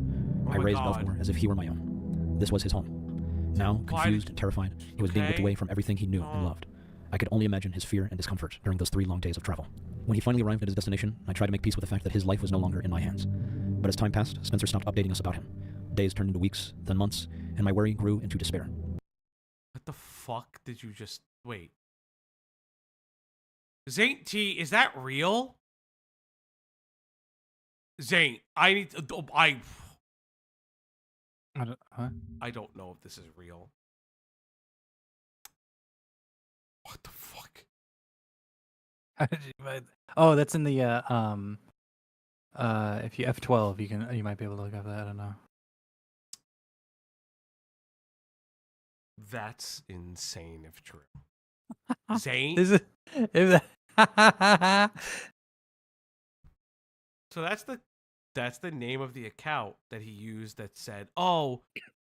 I raised Belfgor as if he were my own. This was his home. Now, confused and terrified, he was being ripped away from everything he knew and loved. I could only imagine his fear and discomfort during those 3 long days of travel. When he finally arrived at his destination, I tried to make peace with the fact that his life was no longer in my hands. But as time passed, Spencer stopped updating us about him. Days turned into weeks, then months, and my worry grew into despair. What the fuck did you just... Wait. Zane T, is that real? Zane, I need to... I don't know if this is real. What the fuck? How did you find... Oh, that's in the if you F12, you might be able to look up that. I don't know. That's insane if true. Zane? So that's the name of the account that he used that said, "Oh,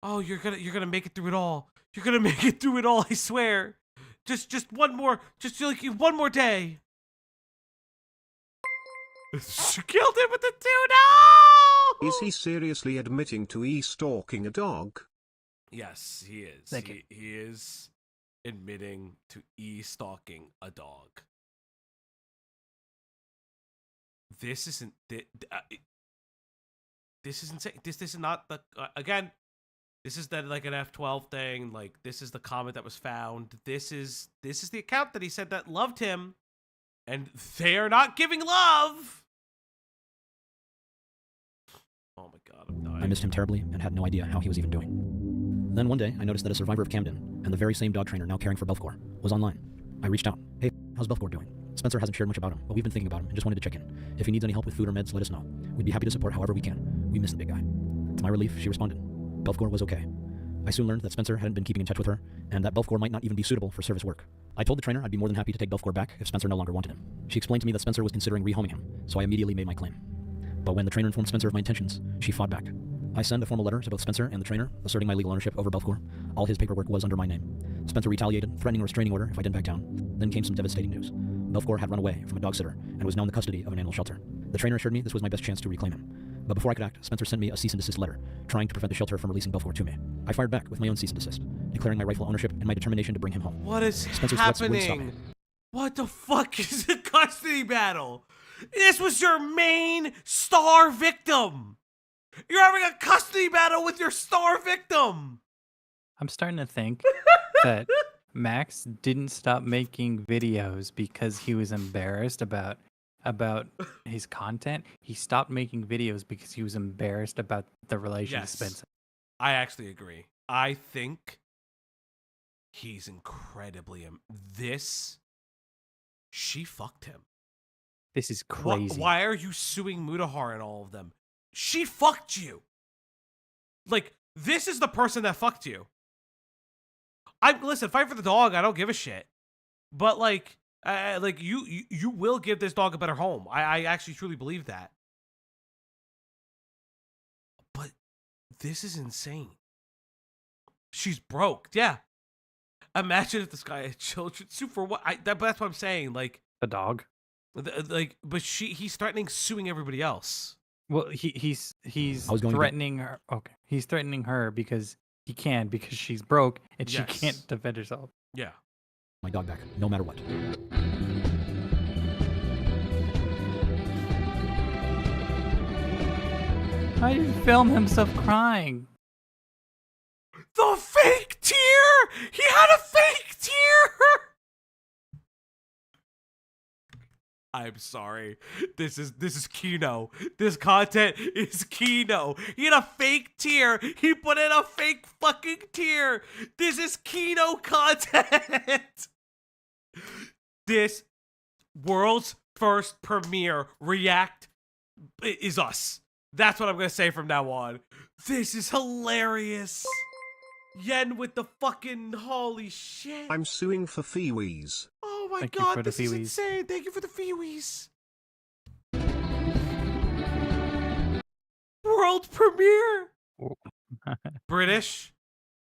you're gonna make it through it all. You're gonna make it through it all. I swear. Just one more day." She killed him with the 2. No! Is he seriously admitting to e-stalking a dog? Yes, he is. Thank you. He is admitting to e-stalking a dog. This isn't. This is insane. This is not the again. This is like an F12 thing. Like, this is the comment that was found. This is the account that he said that loved him, and they are not giving love. Oh my god, I'm dying. I missed him terribly and had no idea how he was even doing. Then one day, I noticed that a survivor of Camden, and the very same dog trainer now caring for Belfgor, was online. I reached out. "Hey, how's Belfgor doing? Spencer hasn't shared much about him, but we've been thinking about him and just wanted to check in. If he needs any help with food or meds, let us know. We'd be happy to support however we can. We miss the big guy." To my relief, she responded. Belfgor was okay. I soon learned that Spencer hadn't been keeping in touch with her, and that Belfgor might not even be suitable for service work. I told the trainer I'd be more than happy to take Belfgor back if Spencer no longer wanted him. She explained to me that Spencer was considering rehoming him, so I immediately made my claim. But when the trainer informed Spencer of my intentions, she fought back. I sent a formal letter to both Spencer and the trainer, asserting my legal ownership over Belfgor. All his paperwork was under my name. Spencer retaliated, threatening a restraining order if I didn't back down. Then came some devastating news. Belfgor had run away from a dog sitter and was now in the custody of an animal shelter. The trainer assured me this was my best chance to reclaim him. But before I could act, Spencer sent me a cease and desist letter, trying to prevent the shelter from releasing Belfgor to me. I fired back with my own cease and desist, declaring my rightful ownership and my determination to bring him home. What is Spencer's threats wouldn't stop me. happening? What the fuck is a custody battle? This was your main star victim. You're having a custody battle with your star victim. I'm starting to think that Max didn't stop making videos because he was embarrassed about his content. He stopped making videos because he was embarrassed about the relation to Spencer. I actually agree. I think he's incredibly she fucked him. This is crazy. Why are you suing Mudahar and all of them? She fucked you. Like, this is the person that fucked you. Listen, fight for the dog. I don't give a shit. But like you will give this dog a better home. I actually truly believe that. But this is insane. She's broke. Yeah. Imagine if this guy had children. Sue for what? That's what I'm saying. Like a dog. But he's threatening suing everybody else. Well, he's threatening her. Okay, he's threatening her because he can, because she's broke and she can't defend herself. Yeah. My dog back, no matter what. Why did he film himself crying? The fake tear! He had a fake tear! I'm sorry. This is Kino. This content is Kino. He had a fake tear. He put in a fake fucking tear. This is Kino content. This world's first premiere react is us. That's what I'm gonna say from now on. This is hilarious. Yen with the fucking holy shit. I'm suing for Feewees. Oh my god, this is insane. Thank you for the Feewees. World premiere. British.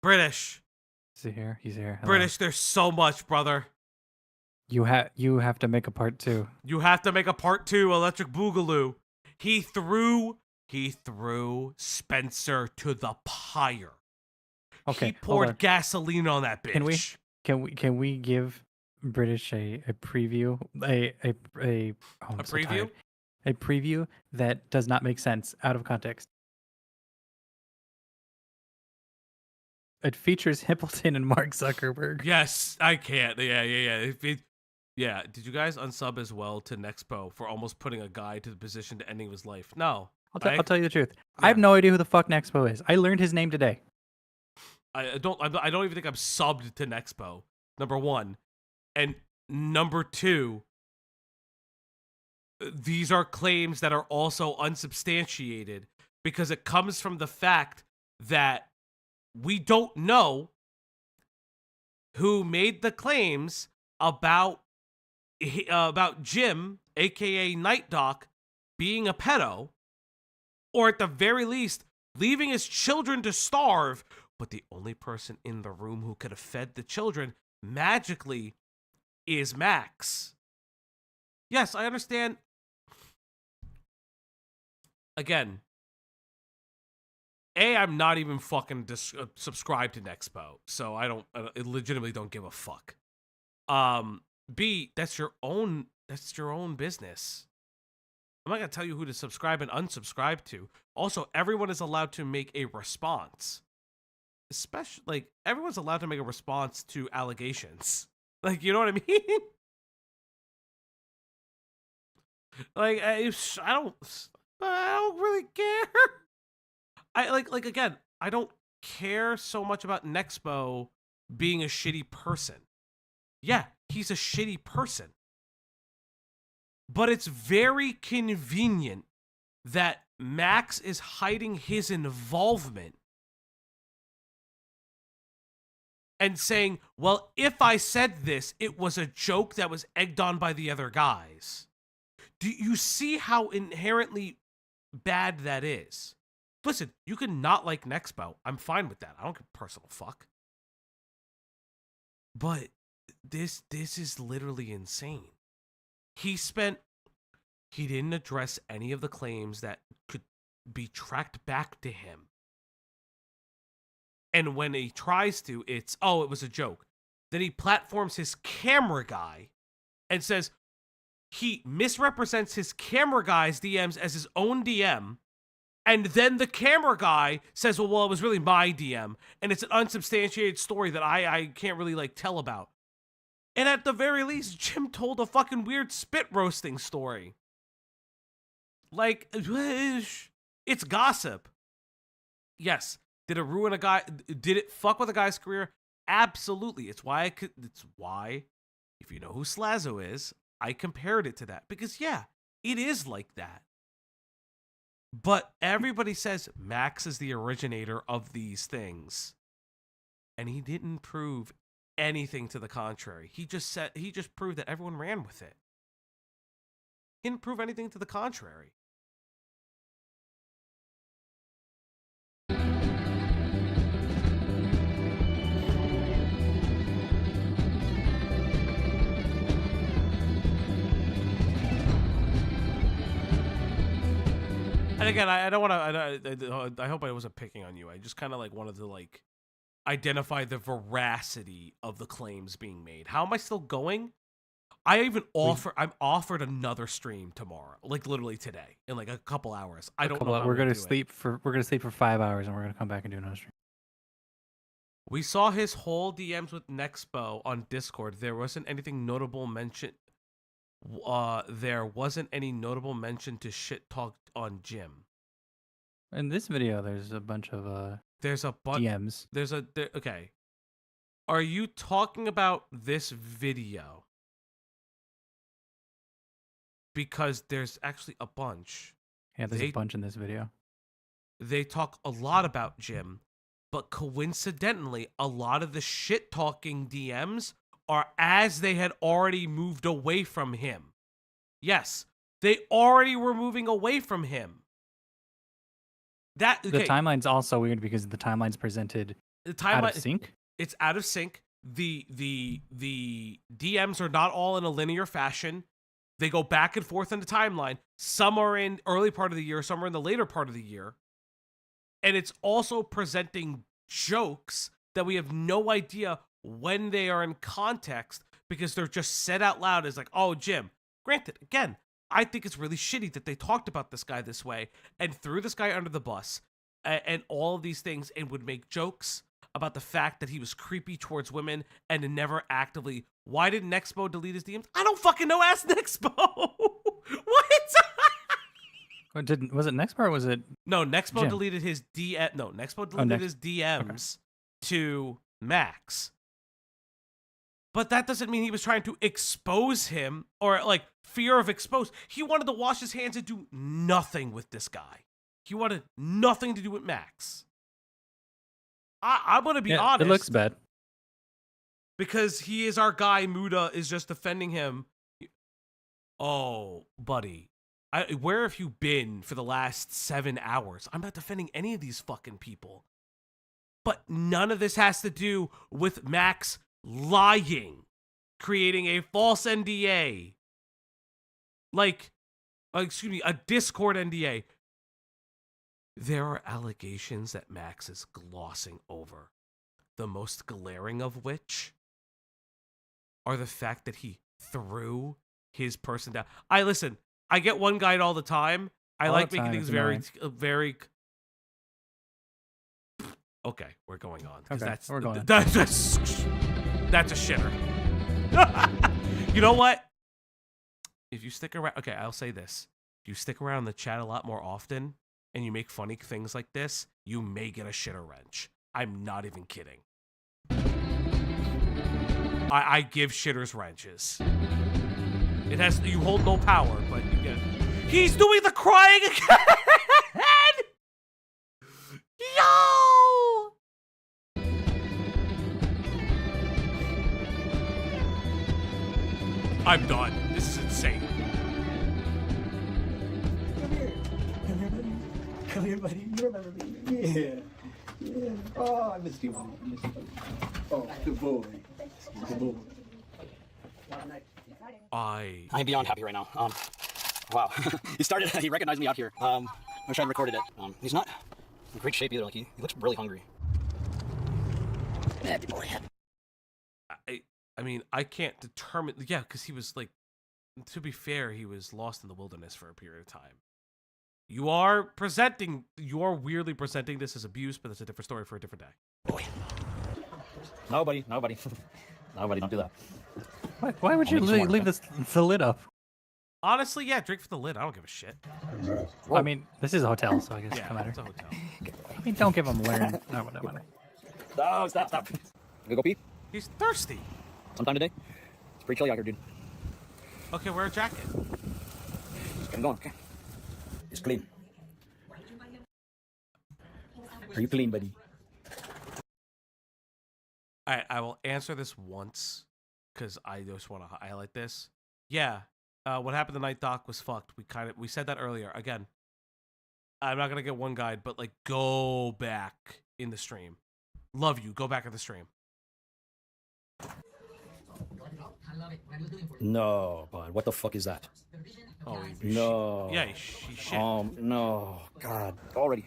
Is he here? He's here. Hello. British, there's so much, brother. You have to make a part 2. You have to make a part 2, Electric Boogaloo. He threw Spencer to the pyre. Okay, he poured gasoline on that bitch. Can we give British a preview a preview? A preview that does not make sense out of context. It features Hippleton and Mark Zuckerberg. Yes, I can't. Yeah. Did you guys unsub as well to Nexpo for almost putting a guy to the position to ending his life? No. I'll tell you the truth. I have no idea who the fuck Nexpo is. I learned his name today. I don't even think I'm subbed to Nexpo. Number 1, and number 2. These are claims that are also unsubstantiated because it comes from the fact that we don't know who made the claims about Jim, aka Night Doc, being a pedo, or at the very least leaving his children to starve. But the only person in the room who could have fed the children magically is Max. Yes, I understand. Again, I'm not even fucking subscribed to Nexpo, so I legitimately don't give a fuck. B, that's your own business. I'm not gonna tell you who to subscribe and unsubscribe to. Also, everyone is allowed to make a response. Especially, like, everyone's allowed to make a response to allegations. Like, you know what I mean? Like, I don't really care. Again, I don't care so much about Nexpo being a shitty person. Yeah, he's a shitty person. But it's very convenient that Max is hiding his involvement and saying, well, if I said this, it was a joke that was egged on by the other guys. Do you see how inherently bad that is? Listen, you can not like Nexpo. I'm fine with that. I don't give a personal fuck. But this is literally insane. He didn't address any of the claims that could be tracked back to him. And when he tries to, it was a joke. Then he platforms his camera guy and says he misrepresents his camera guy's DMs as his own DM. And then the camera guy says, well, it was really my DM. And it's an unsubstantiated story that I can't really, like, tell about. And at the very least, Jim told a fucking weird spit roasting story. Like, it's gossip. Yes. Did it ruin a guy? Did it fuck with a guy's career? Absolutely. It's why, if you know who Slazo is, I compared it to that. Because, yeah, it is like that. But everybody says Max is the originator of these things. And he didn't prove anything to the contrary. He just proved that everyone ran with it. He didn't prove anything to the contrary. And again, I don't want to. I hope I wasn't picking on you. I just kind of like wanted to like identify the veracity of the claims being made. How am I still going? I'm offered another stream tomorrow, like literally today, in like a couple hours. I don't know. We're gonna sleep for 5 hours, and we're gonna come back and do another stream. We saw his whole DMs with Nexpo on Discord. There wasn't anything notable mentioned. There wasn't any notable mention to shit talk on Jim. In this video, there's a bunch of DMs. Okay. Are you talking about this video? Because there's actually a bunch. Yeah, there's a bunch in this video. They talk a lot about Jim, but coincidentally, a lot of the shit talking DMs are as they had already moved away from him. Yes, they already were moving away from him. The timeline's also weird because the timeline's presented out of sync. It's out of sync. The DMs are not all in a linear fashion. They go back and forth in the timeline. Some are in early part of the year, some are in the later part of the year. And it's also presenting jokes that we have no idea when they are in context because they're just said out loud as like, oh, Jim. Granted, again, I think it's really shitty that they talked about this guy this way and threw this guy under the bus and all of these things and would make jokes about the fact that he was creepy towards women and never actively. Why did Nexpo delete his DMs? I don't fucking know. Ask Nexpo. What? Was it Nexpo or was it? No, Nexpo Jim? deleted his DM. No, Nexpo deleted his DMs to Max. But that doesn't mean he was trying to expose him or like fear of expose. He wanted to wash his hands and do nothing with this guy. He wanted nothing to do with Max. I'm going to be honest. It looks bad. Because he is our guy. Muda is just defending him. Oh, buddy. Where have you been for the last 7 hours? I'm not defending any of these fucking people. But none of this has to do with Max lying, creating a false NDA. A Discord NDA. There are allegations that Max is glossing over. The most glaring of which are the fact that he threw his person down. I get one guide all the time. I like making things very. Okay, we're going on. Okay, we're going on. That's a shitter. You know what? If you stick around, okay, I'll say this. If you stick around in the chat a lot more often and you make funny things like this, you may get a shitter wrench. I'm not even kidding. I give shitters wrenches. You hold no power, but you get it. He's doing the crying again! Yo! I'm done. This is insane. Come here, buddy. You remember me? Yeah. Yeah. Oh, I missed you. Oh, good boy. Good boy. I'm beyond happy right now. Wow. He recognized me out here. I wish I'd recorded it. He's not in great shape either. Like he looks really hungry. Happy boy. I mean, I can't determine. Yeah, because he was like, to be fair, he was lost in the wilderness for a period of time. You are weirdly presenting this as abuse, but that's a different story for a different day. Boy. Nobody, don't do that. Why would you leave the lid up? Honestly, yeah, drink for the lid. I don't give a shit. I mean, this is a hotel, so I guess it Yeah, doesn't matter. it's a hotel. I mean, don't give him learn. No, whatever. No, stop. You go pee? He's thirsty. Sometime today? It's pretty chilly out here, dude. Okay, wear a jacket. Just get him going, okay? It's clean. Are you clean, buddy? All right, I will answer this once because I just want to highlight this. Yeah, what happened tonight, Doc, was fucked. We said that earlier. Again, I'm not gonna get one guide, but like, go back in the stream. Love you. Go back in the stream. No, bud. What the fuck is that? Oh, no. Yeah, he shit. No. God. Already.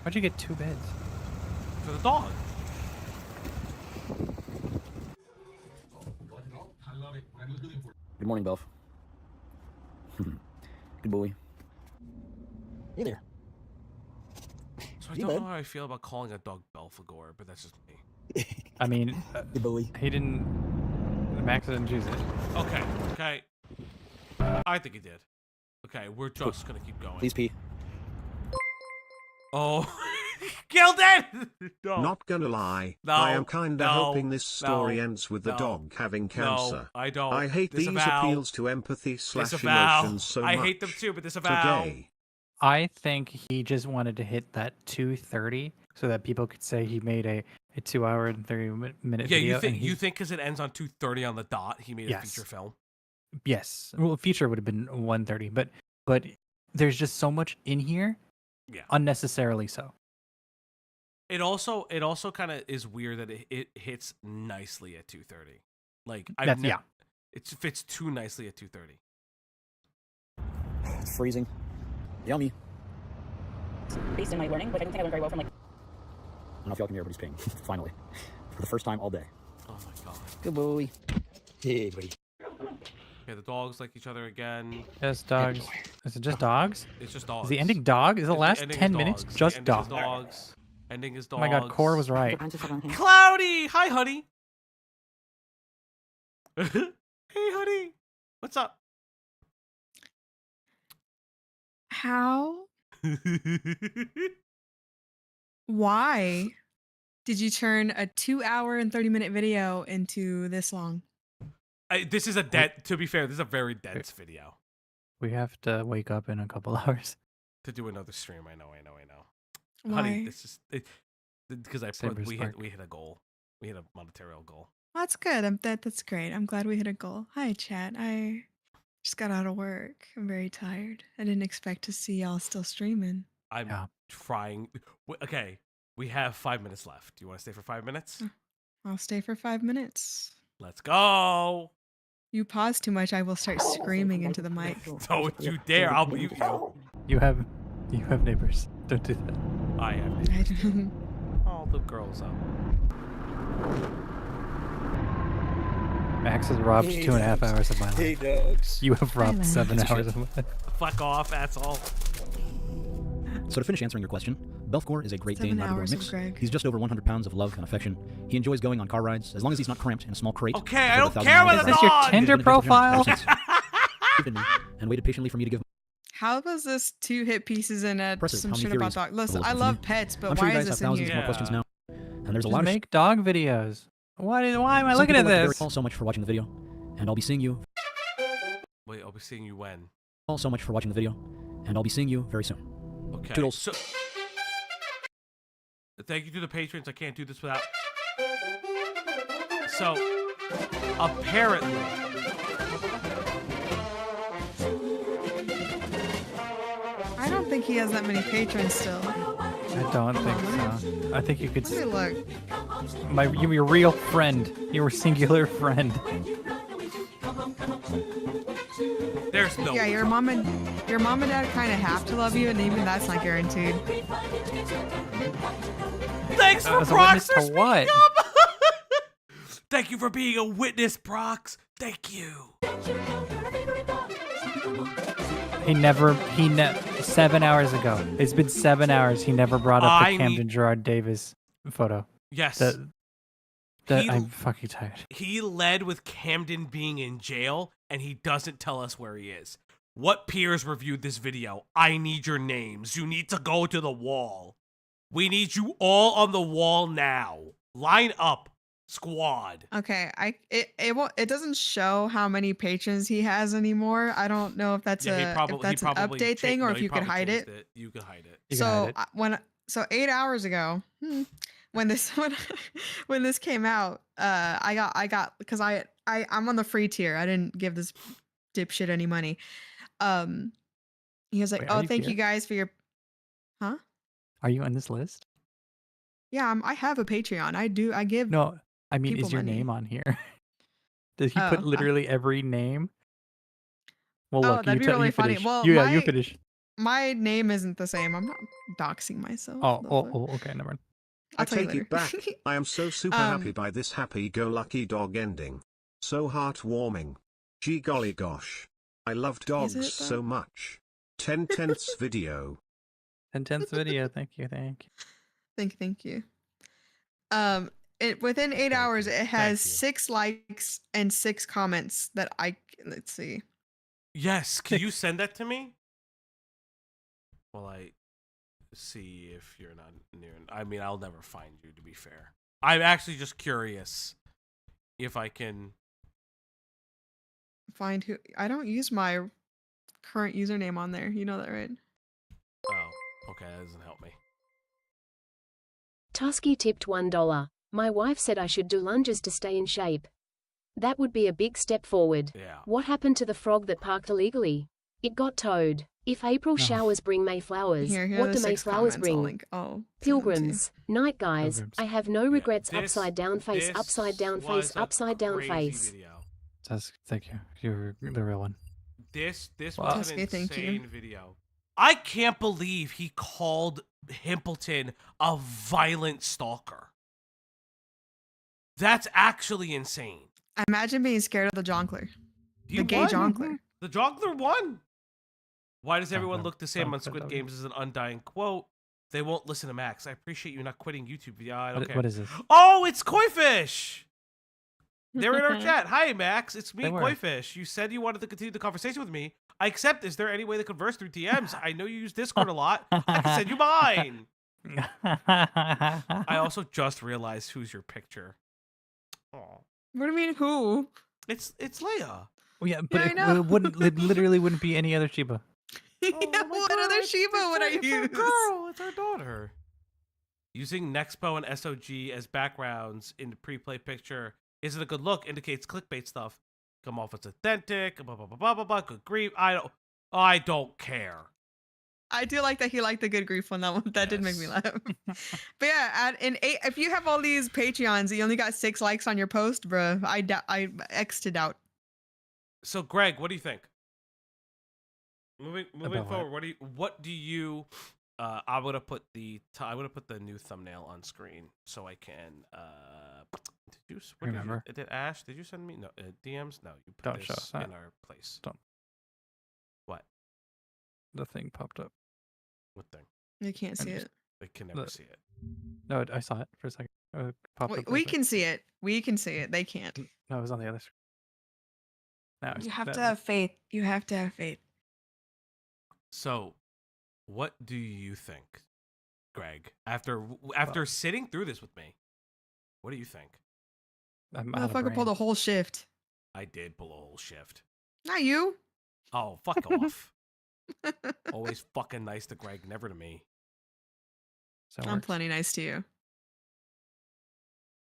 Why'd you get 2 beds? For the dog. Good morning, Belf. Good boy. Hey there. So I don't know how I feel about calling a dog Belphegor, but that's just me. I mean, he didn't. Max didn't choose it. Okay. I think he did. Okay, we're just gonna keep going. Please pee. Oh, killed it! No. Not gonna lie, No, I am kinda no, hoping this story no, ends with the no, dog having no, cancer. I don't. I hate these Disavow. appeals to empathy / Disavow. emotions so I much. hate them too, but disavow. Today. I think he just wanted to hit that 2:30 so that people could say he made a 2-hour and 30-minute Yeah, video. you think because it ends on 2:30 on the dot, he made a feature film? Yes. Well, feature would have been 1:30, but there's just so much in here. Yeah. Unnecessarily so. It also kind of is weird that it hits nicely at 2:30. Like it fits too nicely at 2:30. It's freezing. Yummy. Based on my learning, which I don't think I learned very well from like. I don't know if y'all can hear, but he's peeing. Finally. For the first time all day. Oh my god. Good boy. Hey, buddy. Okay, the dogs like each other again. Just dogs. Is it just dogs? It's just dogs. Is the ending dog? Is the last ending 10 is minutes dogs. just The ending dogs? is dogs. Ending is dogs. Oh my god, Core was right. Cloudy! Hi, honey. Hey, honey. What's up? How? Why did you turn a 2-hour and 30-minute video into this long? This is to be fair, this is a very dense video. We have to wake up in a couple hours. To do another stream, I know. Why? Honey, this is because we hit a goal. We hit a monetary goal. That's good. That's great. I'm glad we hit a goal. Hi, chat. I just got out of work. I'm very tired. I didn't expect to see y'all still streaming. I'm trying. Okay, we have 5 minutes left. Do you want to stay for 5 minutes? I'll stay for 5 minutes. Let's go. You pause too much, I will start screaming into the mic. Don't you dare! I'll mute you. You have neighbors. Don't do that. I have neighbors. All the girls up. Max has robbed 2.5 hours of my life. Hey, dogs. You have robbed 7 hours of my life. Fuck off, asshole. So to finish answering your question, Belfgor is a Great 7 Dane Labrador hours of mix. Greg. He's just over 100 pounds of love and affection. He enjoys going on car rides, as long as he's not cramped in a small crate. Okay, I filled don't with care 1,000 about the miles. Is this your dog! Tinder profile? And waited patiently for me to give How was this 2 hit pieces and Impressive. some How many shit about theories dog? Listen, will I listen love to me? pets, but I'm sure why you is guys this have in thousands here? more questions now. And there's a Just lot of make dog videos. Why am I Some looking people at like the this? very- so much for watching the video, and I'll be seeing you. Wait, I'll be seeing you when? So much for watching the video, and I'll be seeing you very soon. Okay. Toodles. So, thank you to the patrons. I can't do this without. So, apparently, I don't think he has that many patrons still. I don't think so. I think you could. Let me look. You were your real friend. You were singular friend. there's no. Yeah, your mom and dad kind of have to love you, and even that's not guaranteed. Thanks for As a witness Proxer to what? Thank you for being a witness, Prox. Thank you. He 7 hours ago. It's been 7 hours. He never brought up the Camden Gerard Davis photo. Yes. I'm fucking tired. He led with Camden being in jail, and he doesn't tell us where he is. What peers reviewed this video? I need your names. You need to go to the wall. We need you all on the wall now. Line up, squad. Okay, it doesn't show how many patrons he has anymore. I don't know if that's an update thing or if you could hide it. You could hide it. So 8 hours ago, when this came out, I got because I'm on the free tier. I didn't give this dipshit any money. He was like, Wait, "Oh, thank you guys for your," huh? Are you on this list? Yeah, I have a Patreon. I give. No, I mean, people is your money. name on here? Does he put literally every name? Well, look, that'd be really funny. Finish. Well, you finish. My name isn't the same. I'm not doxing myself. Okay, never mind. I'll I tell you take it back. I am so super happy by this happy-go-lucky dog ending. So heartwarming. Gee golly gosh. I love dogs so much. 10/10ths video. 10/10ths video. Thank you. Thank you. Within 8 hours, it has 6 likes and 6 comments that let's see. Yes, can you send that to me? Well, I see if you're not near. I mean, I'll never find you, to be fair. I'm actually just curious if I can find who. I don't use my current username on there. You know that, right? Oh, okay, that doesn't help me. Tusky tipped $1. My wife said I should do lunges to stay in shape. That would be a big step forward. Yeah. What happened to the frog that parked illegally? It got towed. If April showers bring May flowers, Here what are do the May 6 flowers comments. bring? Pilgrims. Night, guys. Pilgrims. I have no regrets. This- upside down face, this upside down face, was a upside down crazy face. video. Thank you. You're the real one. This Wow. was an Tusky, thank you. insane video. I can't believe he called Himpleton a violent stalker. That's actually insane. Imagine being scared of the jonkler. He The gay won. jonkler. The jonkler won. Why does everyone Jonkler- look the same on jonkler Squid dog. Games? Is an undying quote. They won't listen to Max. I appreciate you not quitting YouTube. Yeah, I don't care. What is this? Oh, it's Koifish. They were in our chat. Hi, Max. It's me, They were. Koifish. You said you wanted to continue the conversation with me. I accept. Is there any way to converse through DMs? I know you use Discord a lot. I can send you mine. I also just realized who's your picture. Oh, What do you mean, who? it's Leia. Well, yeah, but I it know. literally wouldn't be any other Shiba. Yeah, what other Shiba would I It's our use? girl. It's our daughter. Using Nexpo and SOG as backgrounds in the pre-play picture isn't a good look. Indicates clickbait stuff. Come off as authentic. Blah blah blah blah blah blah. Good grief. I don't care. I do like that he liked the good grief one. That did make me laugh. But yeah, if you have all these Patreons, you only got 6 likes on your post, bruh. I X'd out. So, Greg, what do you think? Moving About forward, what do you? I'm gonna put the new thumbnail on screen so I can. Remember? Did Ash? Did you send me no DMs? No, you put Don't show this us that. in our place. Don't. What? The thing popped up. What thing? You can't see it. They can never Look. see it. No, I saw it for a second. It popped up. We can see it. We can see it. They can't. No, it was on the other screen. No, You have to have faith. You have to have faith. So, what do you think, Greg? After sitting through this with me, what do you think? I'm out of Motherfucker pulled a whole shift. I did pull a whole shift. Not you. Oh, fuck off. Always fucking nice to Greg, never to me. So I'm plenty nice to you.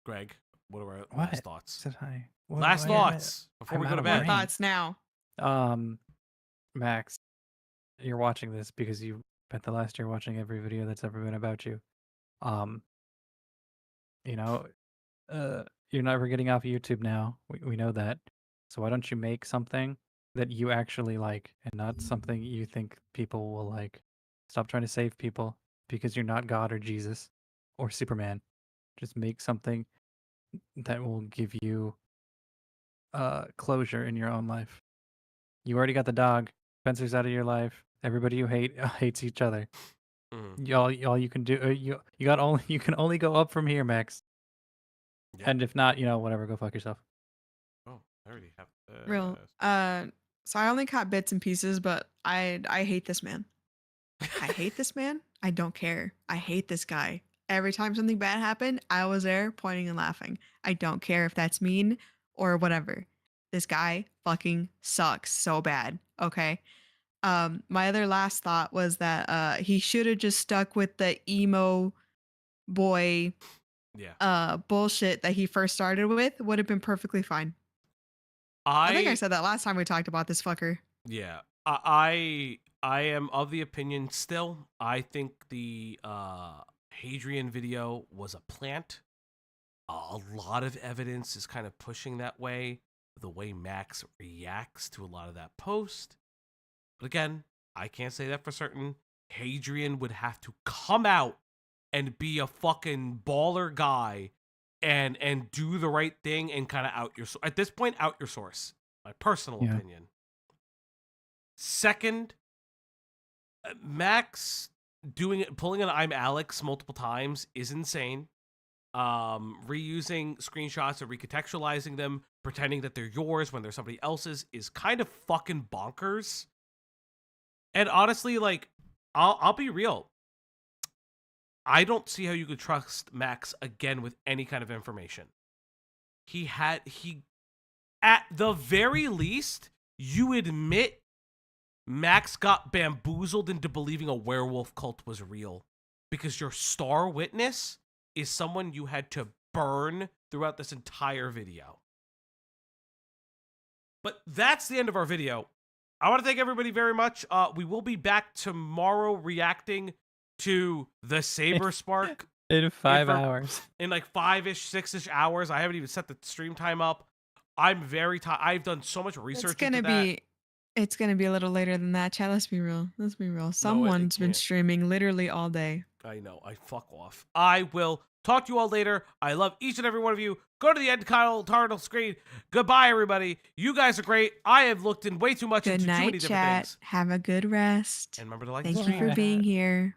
Greg, what are our What? last thoughts? Said hi. Last thoughts before I'm we out go to of bed. brain. Thoughts now. Max, you're watching this because you spent the last year watching every video that's ever been about you. You know, you're never getting off YouTube now. We know that. So why don't you make something that you actually like and not something you think people will like? Stop trying to save people because you're not God or Jesus or Superman. Just make something that will give you closure in your own life. You already got the dog. Spencer's out of your life. Everybody you hate hates each other. All you can do you can only go up from here, Max. Yeah. And if not, whatever, go fuck yourself. Oh, I already have. Real. So I only caught bits and pieces, but I hate this man. I hate this man. I don't care. I hate this guy. Every time something bad happened, I was there pointing and laughing. I don't care if that's mean or whatever. This guy fucking sucks so bad. Okay. My other last thought was that he should have just stuck with the emo boy bullshit that he first started with. Would have been perfectly fine. I think I said that last time we talked about this fucker. Yeah. I am of the opinion still. I think the Hadrian video was a plant. A lot of evidence is kind of pushing that way. The way Max reacts to a lot of that post. But again, I can't say that for certain. Hadrian would have to come out and be a fucking baller guy and do the right thing and kind of out your at this point out your source. My personal opinion. Second, Max pulling an I'm Alex multiple times is insane. Reusing screenshots or recontextualizing them, pretending that they're yours when they're somebody else's is kind of fucking bonkers. And honestly, like, I'll be real. I don't see how you could trust Max again with any kind of information. He at the very least, you admit Max got bamboozled into believing a werewolf cult was real because your star witness is someone you had to burn throughout this entire video. But that's the end of our video. I want to thank everybody very much. We will be back tomorrow reacting to the SaberSpark. In 5 hours. In like 5-ish, 6-ish hours. I haven't even set the stream time up. I'm very tired. I've done so much research into that. It's gonna be a little later than that, chat. Let's be real. Let's be real. Someone's been streaming literally all day. I know. I fuck off. I will talk to you all later. I love each and every one of you. Go to the end title screen. Goodbye, everybody. You guys are great. I have looked in way too much into too many different things. Have a good rest. And remember to like Thank the you stream. for being here.